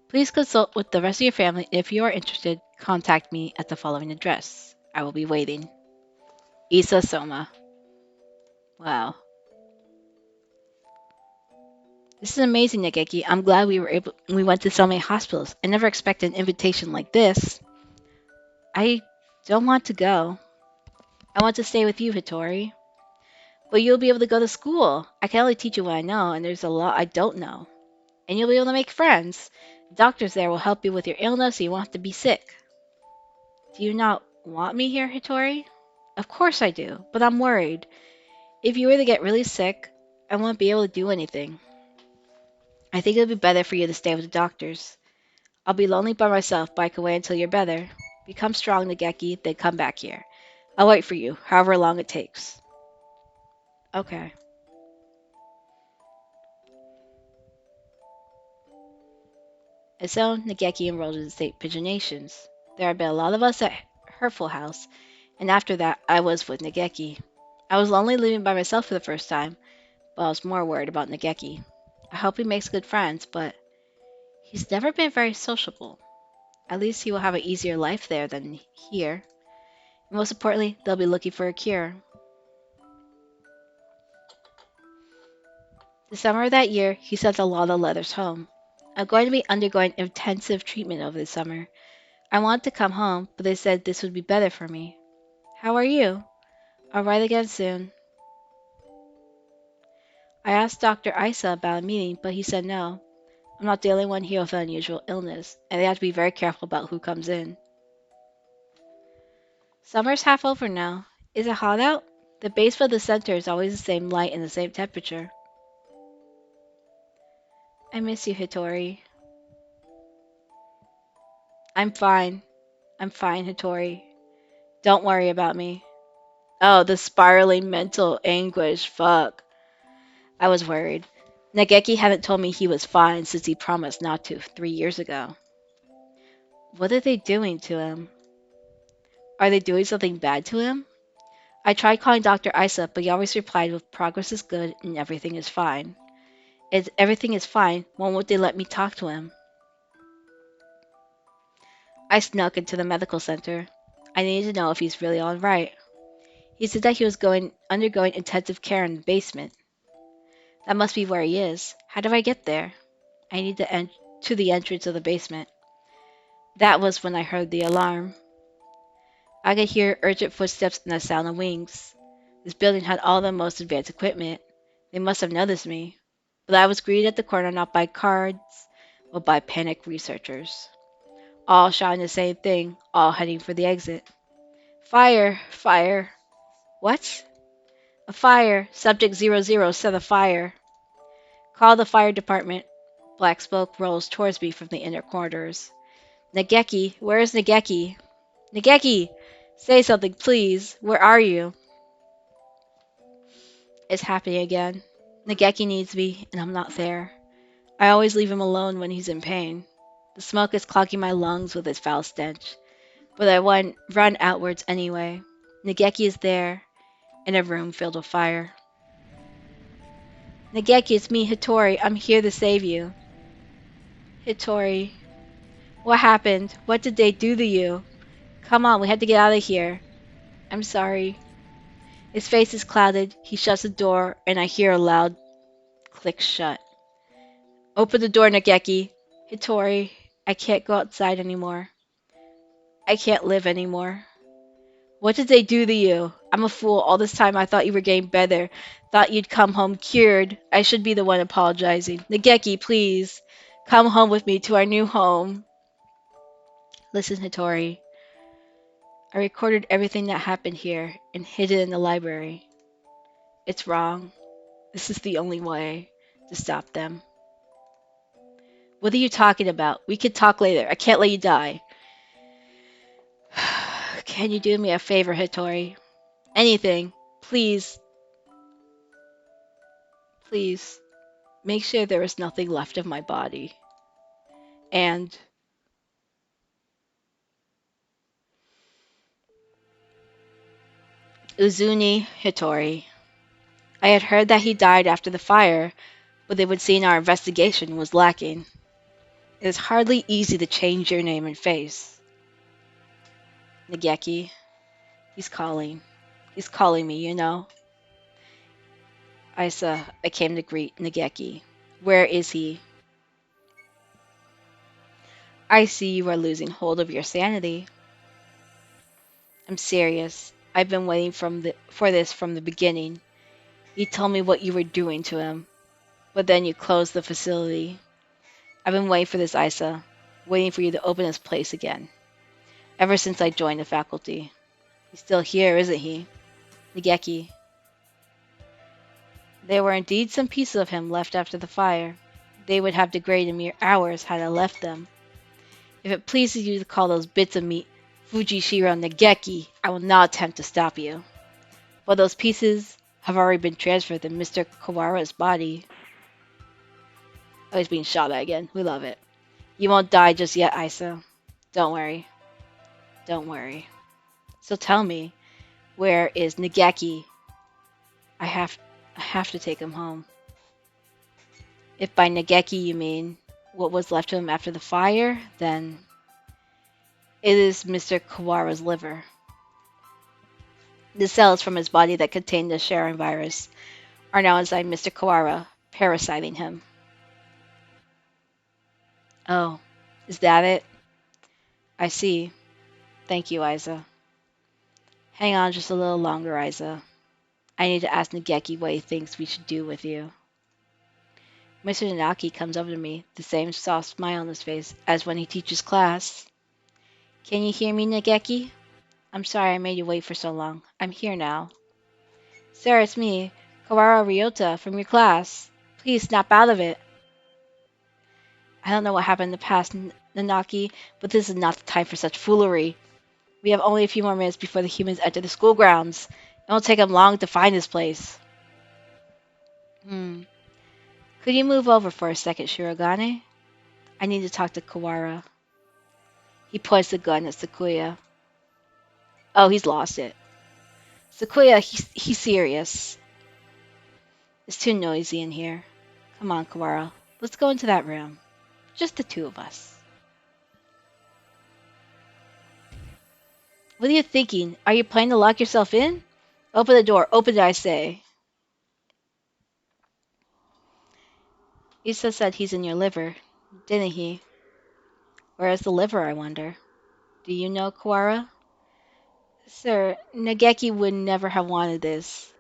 Please consult with the rest of your family. If you are interested, contact me at the following address. I will be waiting. Isa Soma. Wow. This is amazing, Nageki. I'm glad we went to so many hospitals. I never expected an invitation like this. I don't want to go. I want to stay with you, Hitori. But you'll be able to go to school. I can only teach you what I know, and there's a lot I don't know. And you'll be able to make friends. The doctors there will help you with your illness so you won't have to be sick. Do you not want me here, Hitori? Of course I do, but I'm worried. If you were to get really sick, I won't be able to do anything. I think it would be better for you to stay with the doctors. I'll be lonely by myself, but I can wait until you're better. Become strong, Nageki, then come back here. I'll wait for you, however long it takes. Okay. And so Nageki enrolled in the State Pigeonations. There had been a lot of us at Hurtful House, and after that I was with Nageki. I was lonely living by myself for the first time, but I was more worried about Nageki. I hope he makes good friends, but he's never been very sociable. At least he will have an easier life there than here. And most importantly, they'll be looking for a cure. The summer of that year, he sent a lot of letters home. I'm going to be undergoing intensive treatment over the summer. I wanted to come home, but they said this would be better for me. How are you? I'll write again soon. I asked Dr. Isa about a meeting, but he said no. I'm not the only one here with an unusual illness, and they have to be very careful about who comes in. Summer's half over now. Is it hot out? The base of the center is always the same light and the same temperature. I miss you, Hitori. I'm fine. I'm fine, Hitori. Don't worry about me. Oh, the spiraling mental anguish. Fuck. I was worried. Nageki hadn't told me he was fine since he promised not to 3 years ago. What are they doing to him? Are they doing something bad to him? I tried calling Dr. Isa, but he always replied with progress is good and everything is fine. If everything is fine, why won't they let me talk to him? I snuck into the medical center. I needed to know if he's really all right. He said that he was undergoing intensive care in the basement. That must be where he is. How do I get there? I need to the entrance of the basement. That was when I heard the alarm. I could hear urgent footsteps and the sound of wings. This building had all the most advanced equipment. They must have noticed me. But I was greeted at the corner not by guards, but by panicked researchers. All shouting the same thing, all heading for the exit. Fire! Fire! What? A fire! Subject 00 set a fire. Call the fire department. Black smoke rolls towards me from the inner corridors. Nageki! Where is Nageki? Nageki! Say something, please. Where are you? It's happening again. Nageki needs me, and I'm not there. I always leave him alone when he's in pain. The smoke is clogging my lungs with its foul stench, but I run outwards anyway. Nageki is there, in a room filled with fire. Nageki, it's me, Hitori. I'm here to save you. Hitori. What happened? What did they do to you? Come on, we have to get out of here. I'm sorry. His face is clouded. He shuts the door, and I hear a loud click shut. Open the door, Nageki. Hitori, I can't go outside anymore. I can't live anymore. What did they do to you? I'm a fool. All this time I thought you were getting better. Thought you'd come home cured. I should be the one apologizing. Nageki, please. Come home with me to our new home. Listen, Hitori. I recorded everything that happened here and hid it in the library. It's wrong. This is the only way to stop them. What are you talking about? We can talk later. I can't let you die. Can you do me a favor, Hitori? Anything. Please. Please, make sure there is nothing left of my body. And Uzuni Hitori. I had heard that he died after the fire, but they would see in our investigation was lacking. It is hardly easy to change your name and face. Nageki, he's calling. He's calling me, you know. Isa, I came to greet Nageki. Where is he? I see you are losing hold of your sanity. I'm serious. I've been waiting for this from the beginning. You told me what you were doing to him, but then you closed the facility. I've been waiting for this, Isa. Waiting for you to open this place again. Ever since I joined the faculty. He's still here, isn't he? Nageki. There were indeed some pieces of him left after the fire. They would have degraded in mere hours had I left them. If it pleases you to call those bits of meat Fujishiro Nageki, I will not attempt to stop you. But those pieces have already been transferred to Mr. Kawara's body. Oh, he's being shot at again. We love it. You won't die just yet, Isa. Don't worry. Don't worry. So tell me, where is Nageki? I have to take him home. If by Nageki you mean what was left of him after the fire, then it is Mr. Kawara's liver. The cells from his body that contained the Sharon virus are now inside Mr. Kawara, parasiting him. Oh, is that it? I see. Thank you, Isa. Hang on just a little longer, Isa. I need to ask Nageki what he thinks we should do with you. Mr. Nanaki comes over to me, the same soft smile on his face as when he teaches class. Can you hear me, Nageki? I'm sorry I made you wait for so long. I'm here now. Sir, it's me, Kawara Ryota, from your class. Please snap out of it. I don't know what happened in the past, Nanaki, but this is not the time for such foolery. We have only a few more minutes before the humans enter the school grounds. It won't take them long to find this place. Could you move over for a second, Shirogane? I need to talk to Kawara. He points the gun at Sakuya. Oh, he's lost it. Sakuya, he's serious. It's too noisy in here. Come on, Kawara. Let's go into that room. Just the two of us. What are you thinking? Are you planning to lock yourself in? Open the door. Open it, I say. Issa said he's in your liver, didn't he? Where is the liver, I wonder? Do you know, Kawara? Sir, Nageki would never have wanted this.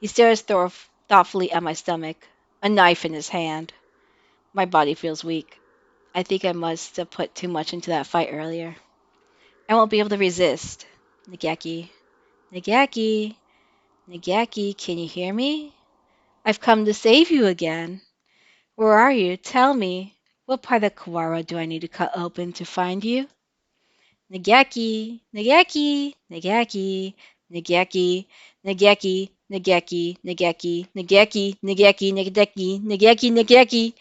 He stares thoughtfully at my stomach, a knife in his hand. My body feels weak. I think I must have put too much into that fight earlier. I won't be able to resist. Nageki. Nageki. Nageki, can you hear me? I've come to save you again. Where are you? Tell me. What part of Kawara do I need to cut open to find you? Nageki, Nageki, Nageki, Nageki, Nageki, Nageki, Nageki, Nageki, Nageki, Nageki, Nageki, Nageki.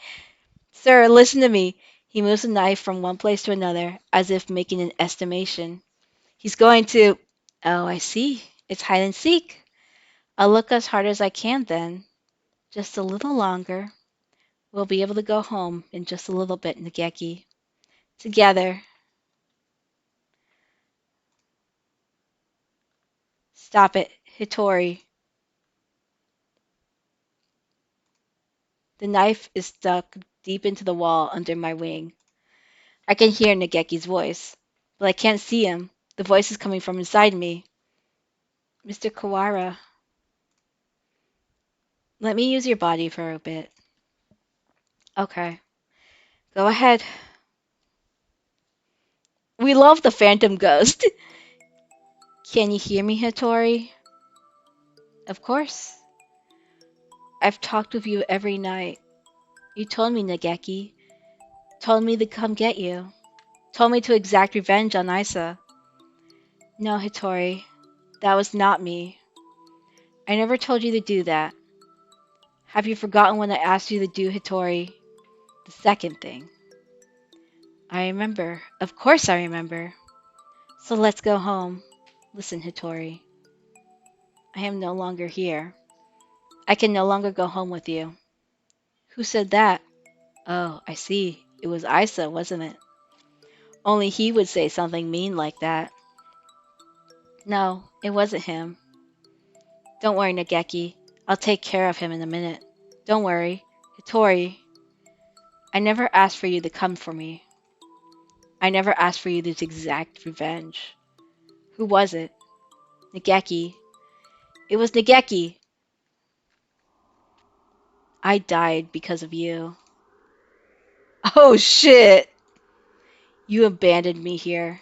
Sir, listen to me. He moves the knife from one place to another, as if making an estimation. He's going to... Oh, I see. It's hide and seek. I'll look as hard as I can then. Just a little longer. We'll be able to go home in just a little bit, Nageki. Together. Stop it, Hitori. The knife is stuck deep into the wall under my wing. I can hear Nageki's voice, but I can't see him. The voice is coming from inside me. Mr. Kawara, let me use your body for a bit. Okay. Go ahead. We love the Phantom Ghost. Can you hear me, Hitori? Of course. I've talked with you every night. You told me, Nageki. Told me to come get you. Told me to exact revenge on Isa. No, Hitori. That was not me. I never told you to do that. Have you forgotten when I asked you to do, Hitori? The second thing. I remember. Of course I remember. So let's go home. Listen, Hitori. I am no longer here. I can no longer go home with you. Who said that? Oh, I see. It was Isa, wasn't it? Only he would say something mean like that. No, it wasn't him. Don't worry, Nageki. I'll take care of him in a minute. Don't worry. Hitori, I never asked for you to come for me. I never asked for you to exact revenge. Who was it? Nageki. It was Nageki. I died because of you. Oh shit! You abandoned me here.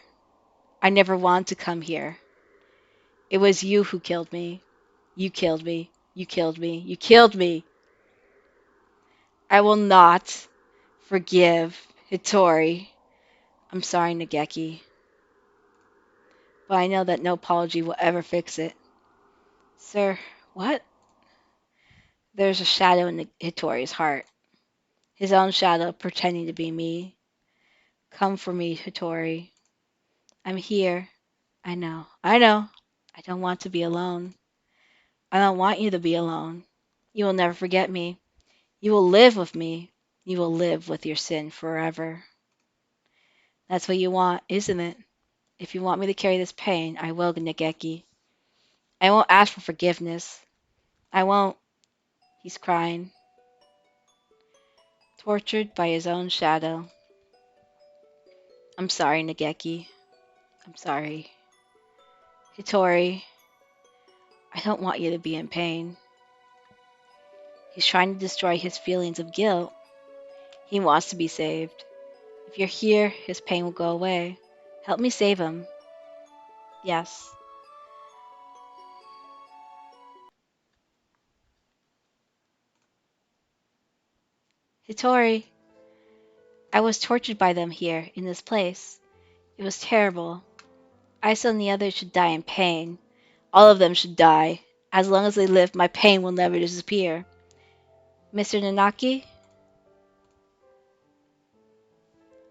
I never wanted to come here. It was you who killed me. You killed me. You killed me. You killed me. I will not forgive Hitori. I'm sorry, Nageki, but I know that no apology will ever fix it. Sir, what? There's a shadow in Hitori's heart. His own shadow pretending to be me. Come for me, Hitori. I'm here. I know. I know. I don't want to be alone. I don't want you to be alone. You will never forget me. You will live with me. You will live with your sin forever. That's what you want, isn't it? If you want me to carry this pain, I will, Nageki. I won't ask for forgiveness. I won't. He's crying. Tortured by his own shadow. I'm sorry, Nageki. I'm sorry. Hitori, I don't want you to be in pain. He's trying to destroy his feelings of guilt. He wants to be saved. If you're here, his pain will go away. Help me save him. Yes. Hitori, I was tortured by them here, in this place. It was terrible. Isa and the others should die in pain. All of them should die. As long as they live, my pain will never disappear. Mr. Nanaki?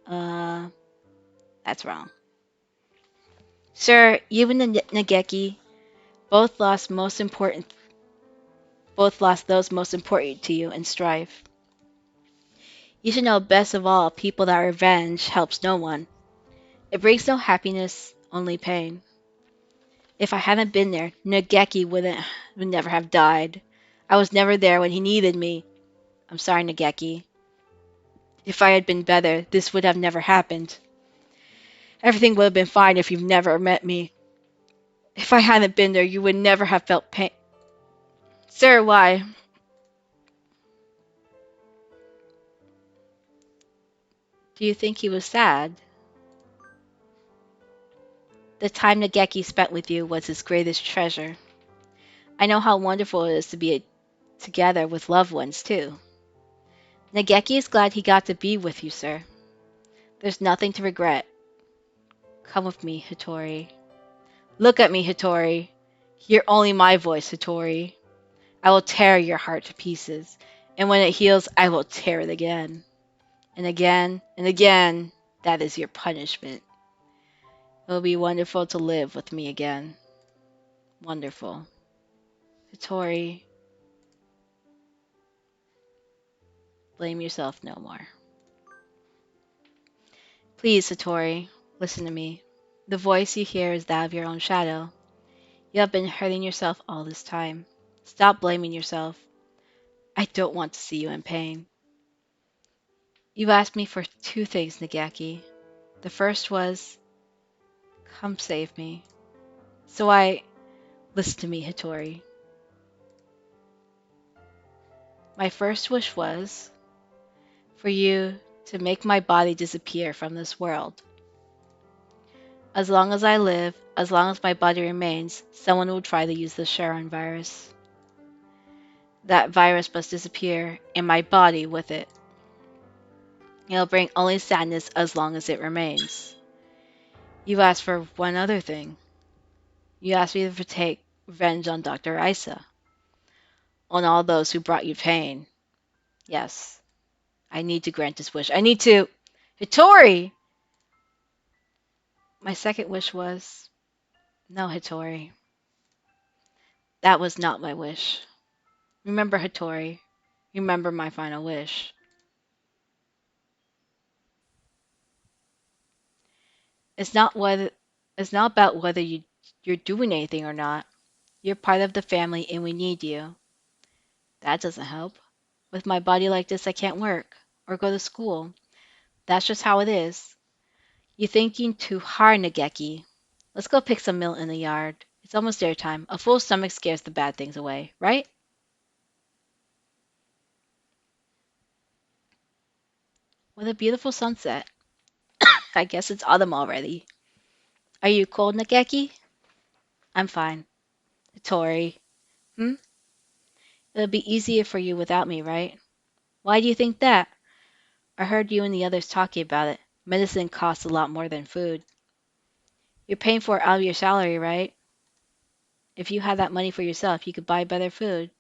Uh, that's wrong. Sir, you and Nageki both lost those most important to you in strife. You should know best of all, people that revenge helps no one. It brings no happiness, only pain. If I hadn't been there, Nageki would never have died. I was never there when he needed me. I'm sorry, Nageki. If I had been better, this would have never happened. Everything would have been fine if you've never met me. If I hadn't been there, you would never have felt pain. Sir, why? Do you think he was sad? The time Nageki spent with you was his greatest treasure. I know how wonderful it is to be together with loved ones, too. Nageki is glad he got to be with you, sir. There's nothing to regret. Come with me, Hitori. Look at me, Hitori. Hear only my voice, Hitori. I will tear your heart to pieces, and when it heals, I will tear it again. And again, and again. That is your punishment. It will be wonderful to live with me again. Wonderful. Hitori, blame yourself no more. Please, Hitori, listen to me. The voice you hear is that of your own shadow. You have been hurting yourself all this time. Stop blaming yourself. I don't want to see you in pain. You asked me for two things, Nagaki. The first was, come save me. So listen to me, Hitori. My first wish was for you to make my body disappear from this world. As long as I live, as long as my body remains, someone will try to use the Sharon virus. That virus must disappear, and my body with it. It'll bring only sadness as long as it remains. You asked for one other thing. You asked me to take revenge on Dr. Isa. on all those who brought you pain. Yes, I need to grant this wish. I need to. Hitori! My second wish was. No, Hitori. That was not my wish. Remember, Hitori. Remember my final wish. It's not whether. It's not about whether you're doing anything or not. You're part of the family and we need you. That doesn't help. With my body like this, I can't work or go to school. That's just how it is. You're thinking too hard, Nageki. Let's go pick some milk in the yard. It's almost dinner time. A full stomach scares the bad things away, right? What a beautiful sunset. I guess it's autumn already. Are you cold, Nageki? I'm fine. Tori. Hmm? It'll be easier for you without me, right? Why do you think that? I heard you and the others talking about it. Medicine costs a lot more than food. You're paying for it out of your salary, right? If you had that money for yourself, you could buy better food.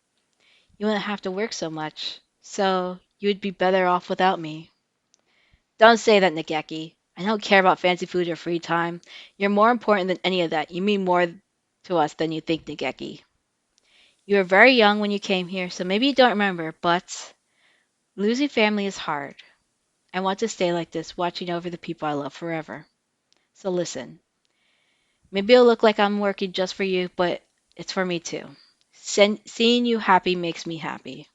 You wouldn't have to work so much. So, you would be better off without me. Don't say that, Nageki. I don't care about fancy food or free time. You're more important than any of that. You mean more to us than you think, Nageki. You were very young when you came here, so maybe you don't remember, but losing family is hard. I want to stay like this, watching over the people I love forever. So listen. Maybe it'll look like I'm working just for you, but it's for me too. Seeing you happy makes me happy.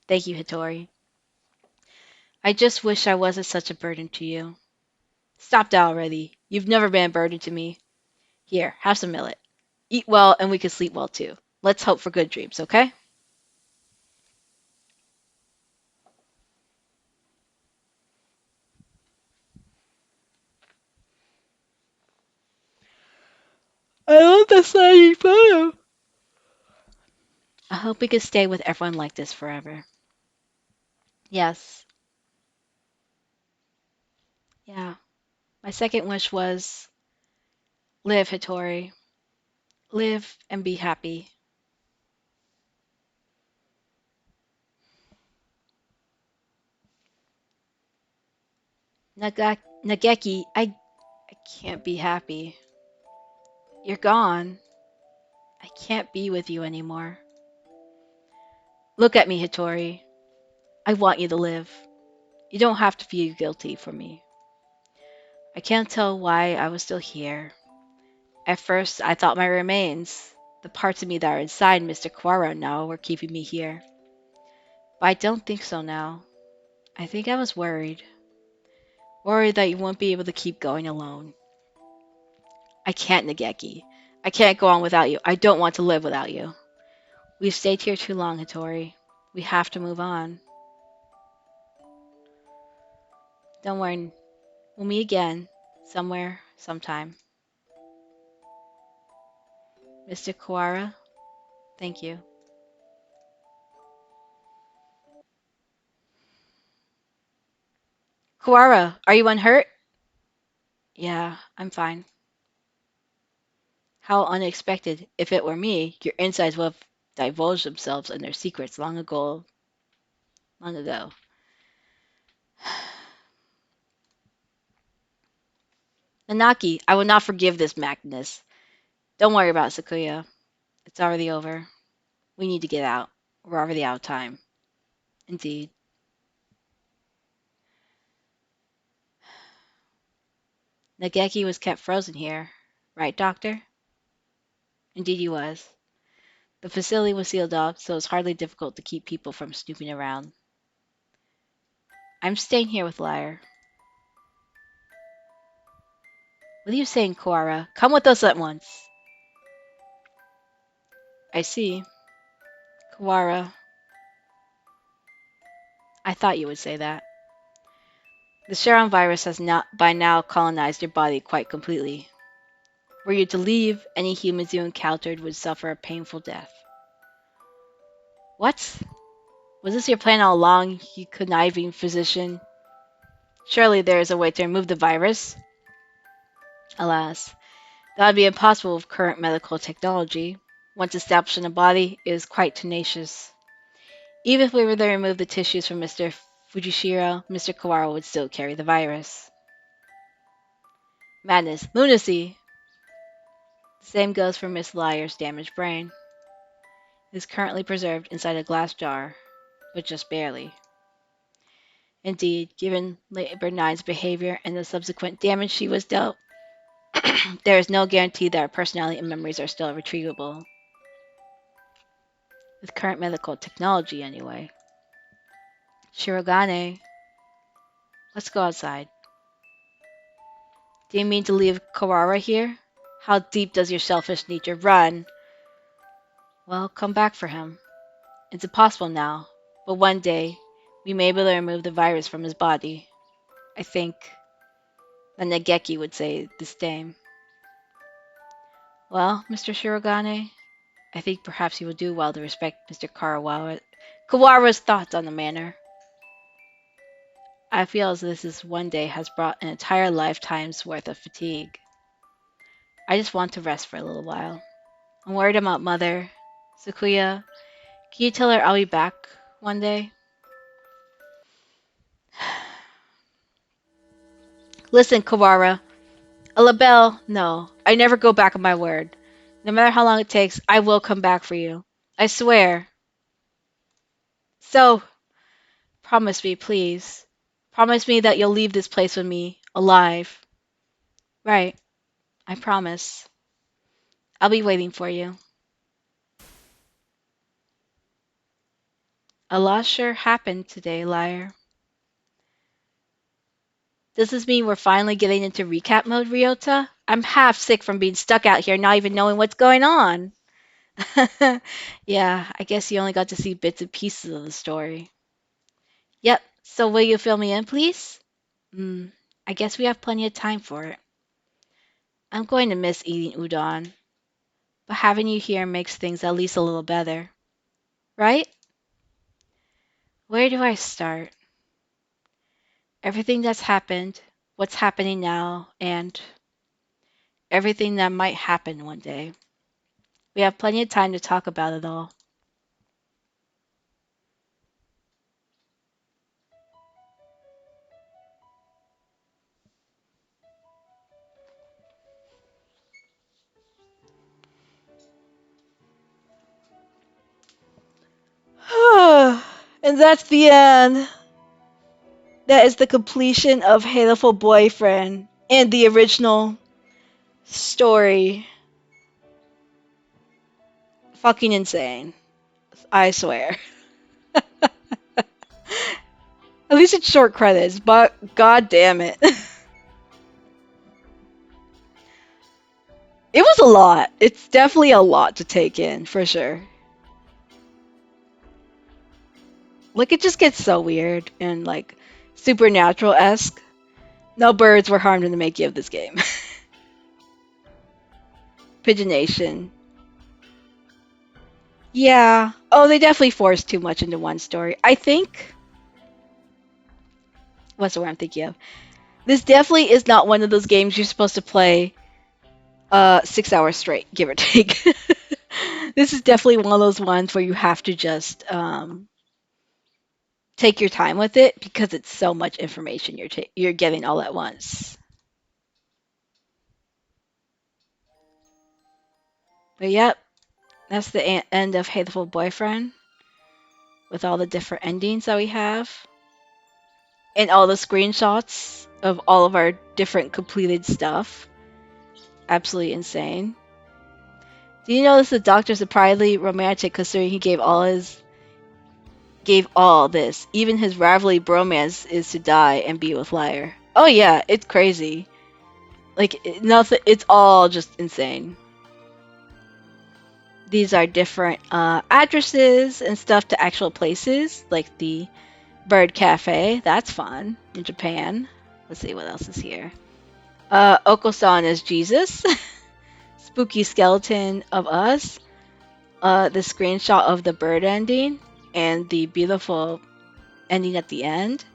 Thank you, Hitori. I just wish I wasn't such a burden to you. Stop that already. You've never been a burden to me. Here, have some millet. Eat well and we can sleep well too. Let's hope for good dreams, okay? I love the sliding photo. I hope we can stay with everyone like this forever. Yes. Yeah. My second wish was live, Hitori. Live and be happy. Nageki, I can't be happy. You're gone. I can't be with you anymore. Look at me, Hitori. I want you to live. You don't have to feel guilty for me. I can't tell why I was still here. At first, I thought my remains, the parts of me that are inside Mr. Quara now, were keeping me here. But I don't think so now. I think I was worried. Worried that you won't be able to keep going alone. I can't, Nageki. I can't go on without you. I don't want to live without you. We've stayed here too long, Hitori. We have to move on. Don't worry. We'll meet again. Somewhere, sometime. Mr. Quara, thank you. Quara, are you unhurt? Yeah, I'm fine. How unexpected. If it were me, your insides would have divulged themselves and their secrets long ago. Long ago. Nanaki, I will not forgive this madness. Don't worry about it, Sakuya. It's already over. We need to get out. We're already out of time. Indeed. Nageki was kept frozen here. Right, Doctor? Indeed he was. The facility was sealed off, so it's hardly difficult to keep people from snooping around. I'm staying here with Lyre. What are you saying, Koara? Come with us at once. I see. Koara, I thought you would say that. The Charon virus has not by now colonized your body quite completely. Were you to leave, any humans you encountered would suffer a painful death. What? Was this your plan all along, you conniving physician? Surely there is a way to remove the virus. Alas, that would be impossible with current medical technology. Once established in the body, it is quite tenacious. Even if we were to remove the tissues from Mr. Fujishiro, Mr. Kawara would still carry the virus. Madness. Lunacy! The same goes for Miss Lyre's damaged brain. It is currently preserved inside a glass jar, but just barely. Indeed, given Labor 9's behavior and the subsequent damage she was dealt, there is no guarantee that her personality and memories are still retrievable. With current medical technology, anyway. Shirogane, let's go outside. Do you mean to leave Kawara here? How deep does your selfish nature run? Well, come back for him. It's impossible now, but one day we may be able to remove the virus from his body. I think the Negeki would say the same. Well, Mr. Shirogane, I think perhaps you will do well to respect Mr. Kawara's thoughts on the matter. I feel as this one day has brought an entire lifetime's worth of fatigue. I just want to rest for a little while. I'm worried about Mother. Sakuya, can you tell her I'll be back one day? Listen, Kawara. A label, no. I never go back on my word. No matter how long it takes, I will come back for you. I swear. So, promise me, please. Promise me that you'll leave this place with me, alive. Right. I promise. I'll be waiting for you. A lot sure happened today, Lyre. Does this mean we're finally getting into recap mode, Ryota? I'm half sick from being stuck out here not even knowing what's going on. Yeah, I guess you only got to see bits and pieces of the story. Yep, so will you fill me in, please? I guess we have plenty of time for it. I'm going to miss eating udon, but having you here makes things at least a little better. Right? Where do I start? Everything that's happened, what's happening now, and everything that might happen one day. We have plenty of time to talk about it all. And that's the end. That is the completion of Hatoful Boyfriend and the original story. Fucking insane. I swear. At least it's short credits, but god damn it. It was a lot. It's definitely a lot to take in, for sure. Like, it just gets so weird and, like, supernatural-esque. No birds were harmed in the making of this game. Pigeonation. Yeah. Oh, they definitely forced too much into one story. I think. What's the word I'm thinking of? This definitely is not one of those games you're supposed to play 6 hours straight, give or take. This is definitely one of those ones where you have to just take your time with it because it's so much information you're getting all at once. But yep, that's the end of Hateful Boyfriend with all the different endings that we have and all the screenshots of all of our different completed stuff. Absolutely insane. Do you notice the doctor's surprisingly romantic considering he gave all this, even his rivalry bromance is to die and be with Lyre. Oh yeah, it's crazy. Like nothing, it's all just insane. These are different addresses and stuff to actual places, like the Bird Cafe. That's fun in Japan. Let's see what else is here. Oko-san is Jesus. Spooky skeleton of us. The screenshot of the bird ending and the beautiful ending at the end.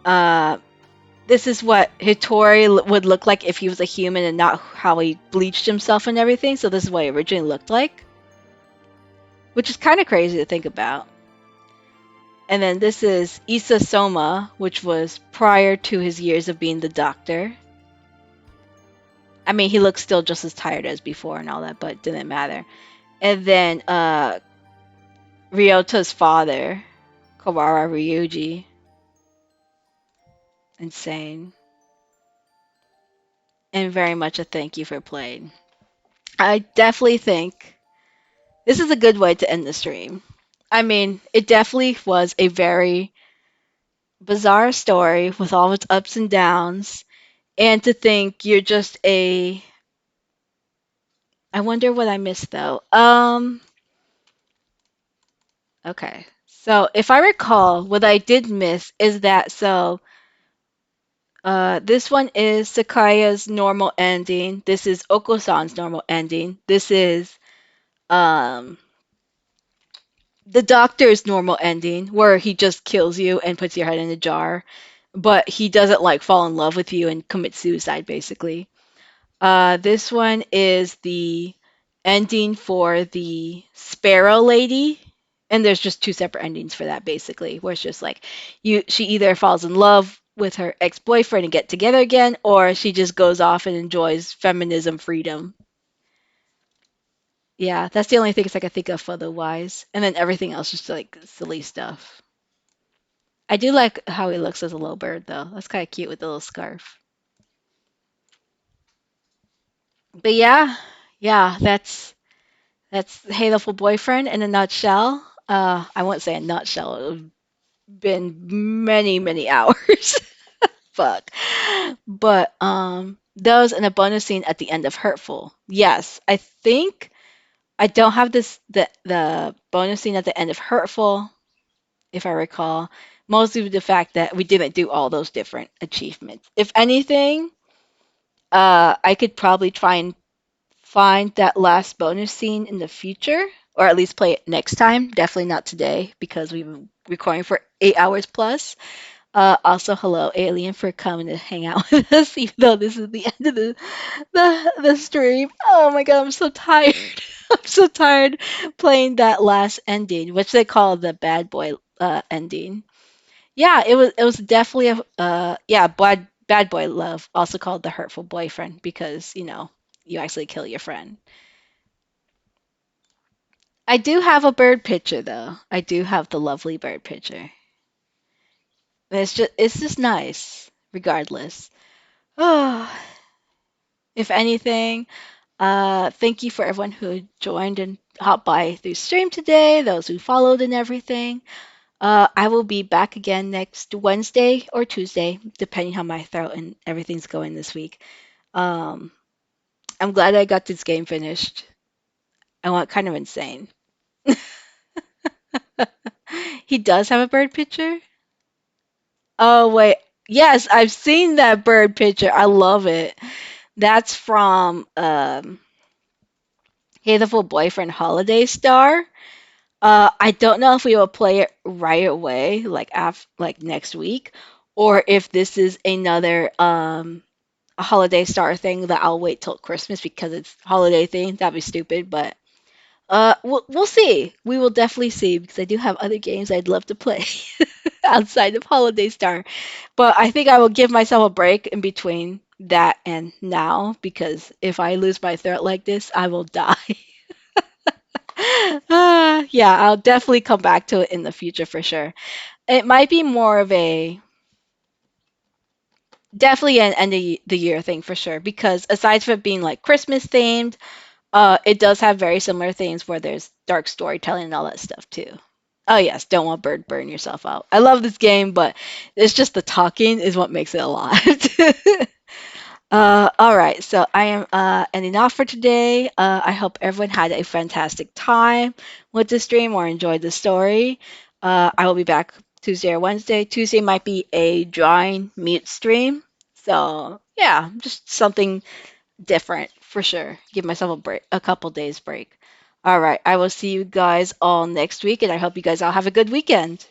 There this is what Hitori would look like if he was a human and not how he bleached himself and everything. So this is what he originally looked like, which is kind of crazy to think about. And then this is Issa Soma, which was prior to his years of being the doctor. I mean, he looks still just as tired as before and all that, but it didn't matter. And then Ryota's father, Kawara Ryuji. Insane. And very much a thank you for playing. I definitely think this is a good way to end the stream. I mean, it definitely was a very bizarre story with all its ups and downs. And to think you're just a. I wonder what I missed though. Okay. So if I recall, what I did miss is that this one is Sakaya's normal ending. This is Oko-san's normal ending. This is um the doctor's normal ending where he just kills you and puts your head in a jar, but he doesn't like fall in love with you and commit suicide basically. This one is the ending for the Sparrow Lady, and there's just two separate endings for that basically, where it's just like she either falls in love with her ex-boyfriend and get together again, or she just goes off and enjoys feminism freedom. Yeah, that's the only things I can think of otherwise. And then everything else is just like silly stuff. I do like how he looks as a little bird though. That's kind of cute with the little scarf. But yeah, yeah, that's Hatoful Boyfriend in a nutshell. I won't say a nutshell. It have been many, many hours. Fuck. But those and a bonus scene at the end of Hurtful. Yes, I think I don't have the bonus scene at the end of Hurtful, if I recall. Mostly with the fact that we didn't do all those different achievements. If anything, I could probably try and find that last bonus scene in the future, or at least play it next time. Definitely not today because we've been recording for 8 hours plus. Also, hello, Alien, for coming to hang out with us, even though this is the end of the stream. Oh my god, I'm so tired. I'm so tired playing that last ending, which they call the bad boy ending. Yeah, it was definitely a yeah, bad boy love, also called the hurtful boyfriend because, you actually kill your friend. I do have a bird picture though. I do have the lovely bird picture. It's just nice, regardless. Oh, if anything, thank you for everyone who joined and hopped by through stream today, those who followed and everything. I will be back again next Wednesday or Tuesday, depending how my throat and everything's going this week. Um, I'm glad I got this game finished. I went kind of insane. He does have a bird picture? Oh, wait. Yes, I've seen that bird picture. I love it. That's from Hateful Boyfriend Holiday Star. I don't know if we will play it right away, like next week, or if this is another a holiday star thing that I'll wait till Christmas because it's holiday thing. That'd be stupid, but we'll see. We will definitely see because I do have other games I'd love to play outside of Holiday Star. But I think I will give myself a break in between that and now because if I lose my throat like this, I will die. Yeah, I'll definitely come back to it in the future for sure. It might be more of a definitely an end of the year thing for sure because aside from it being like Christmas themed, it does have very similar themes where there's dark storytelling and all that stuff too. Oh yes, don't want bird burn yourself out. I love this game, but it's just the talking is what makes it a lot. All right, so I am ending off for today. I hope everyone had a fantastic time with the stream or enjoyed the story. I will be back Tuesday or Wednesday. Tuesday might be a drawing mute stream. So yeah, just something different for sure. Give myself a break, a couple days break. All right, I will see you guys all next week, and I hope you guys all have a good weekend.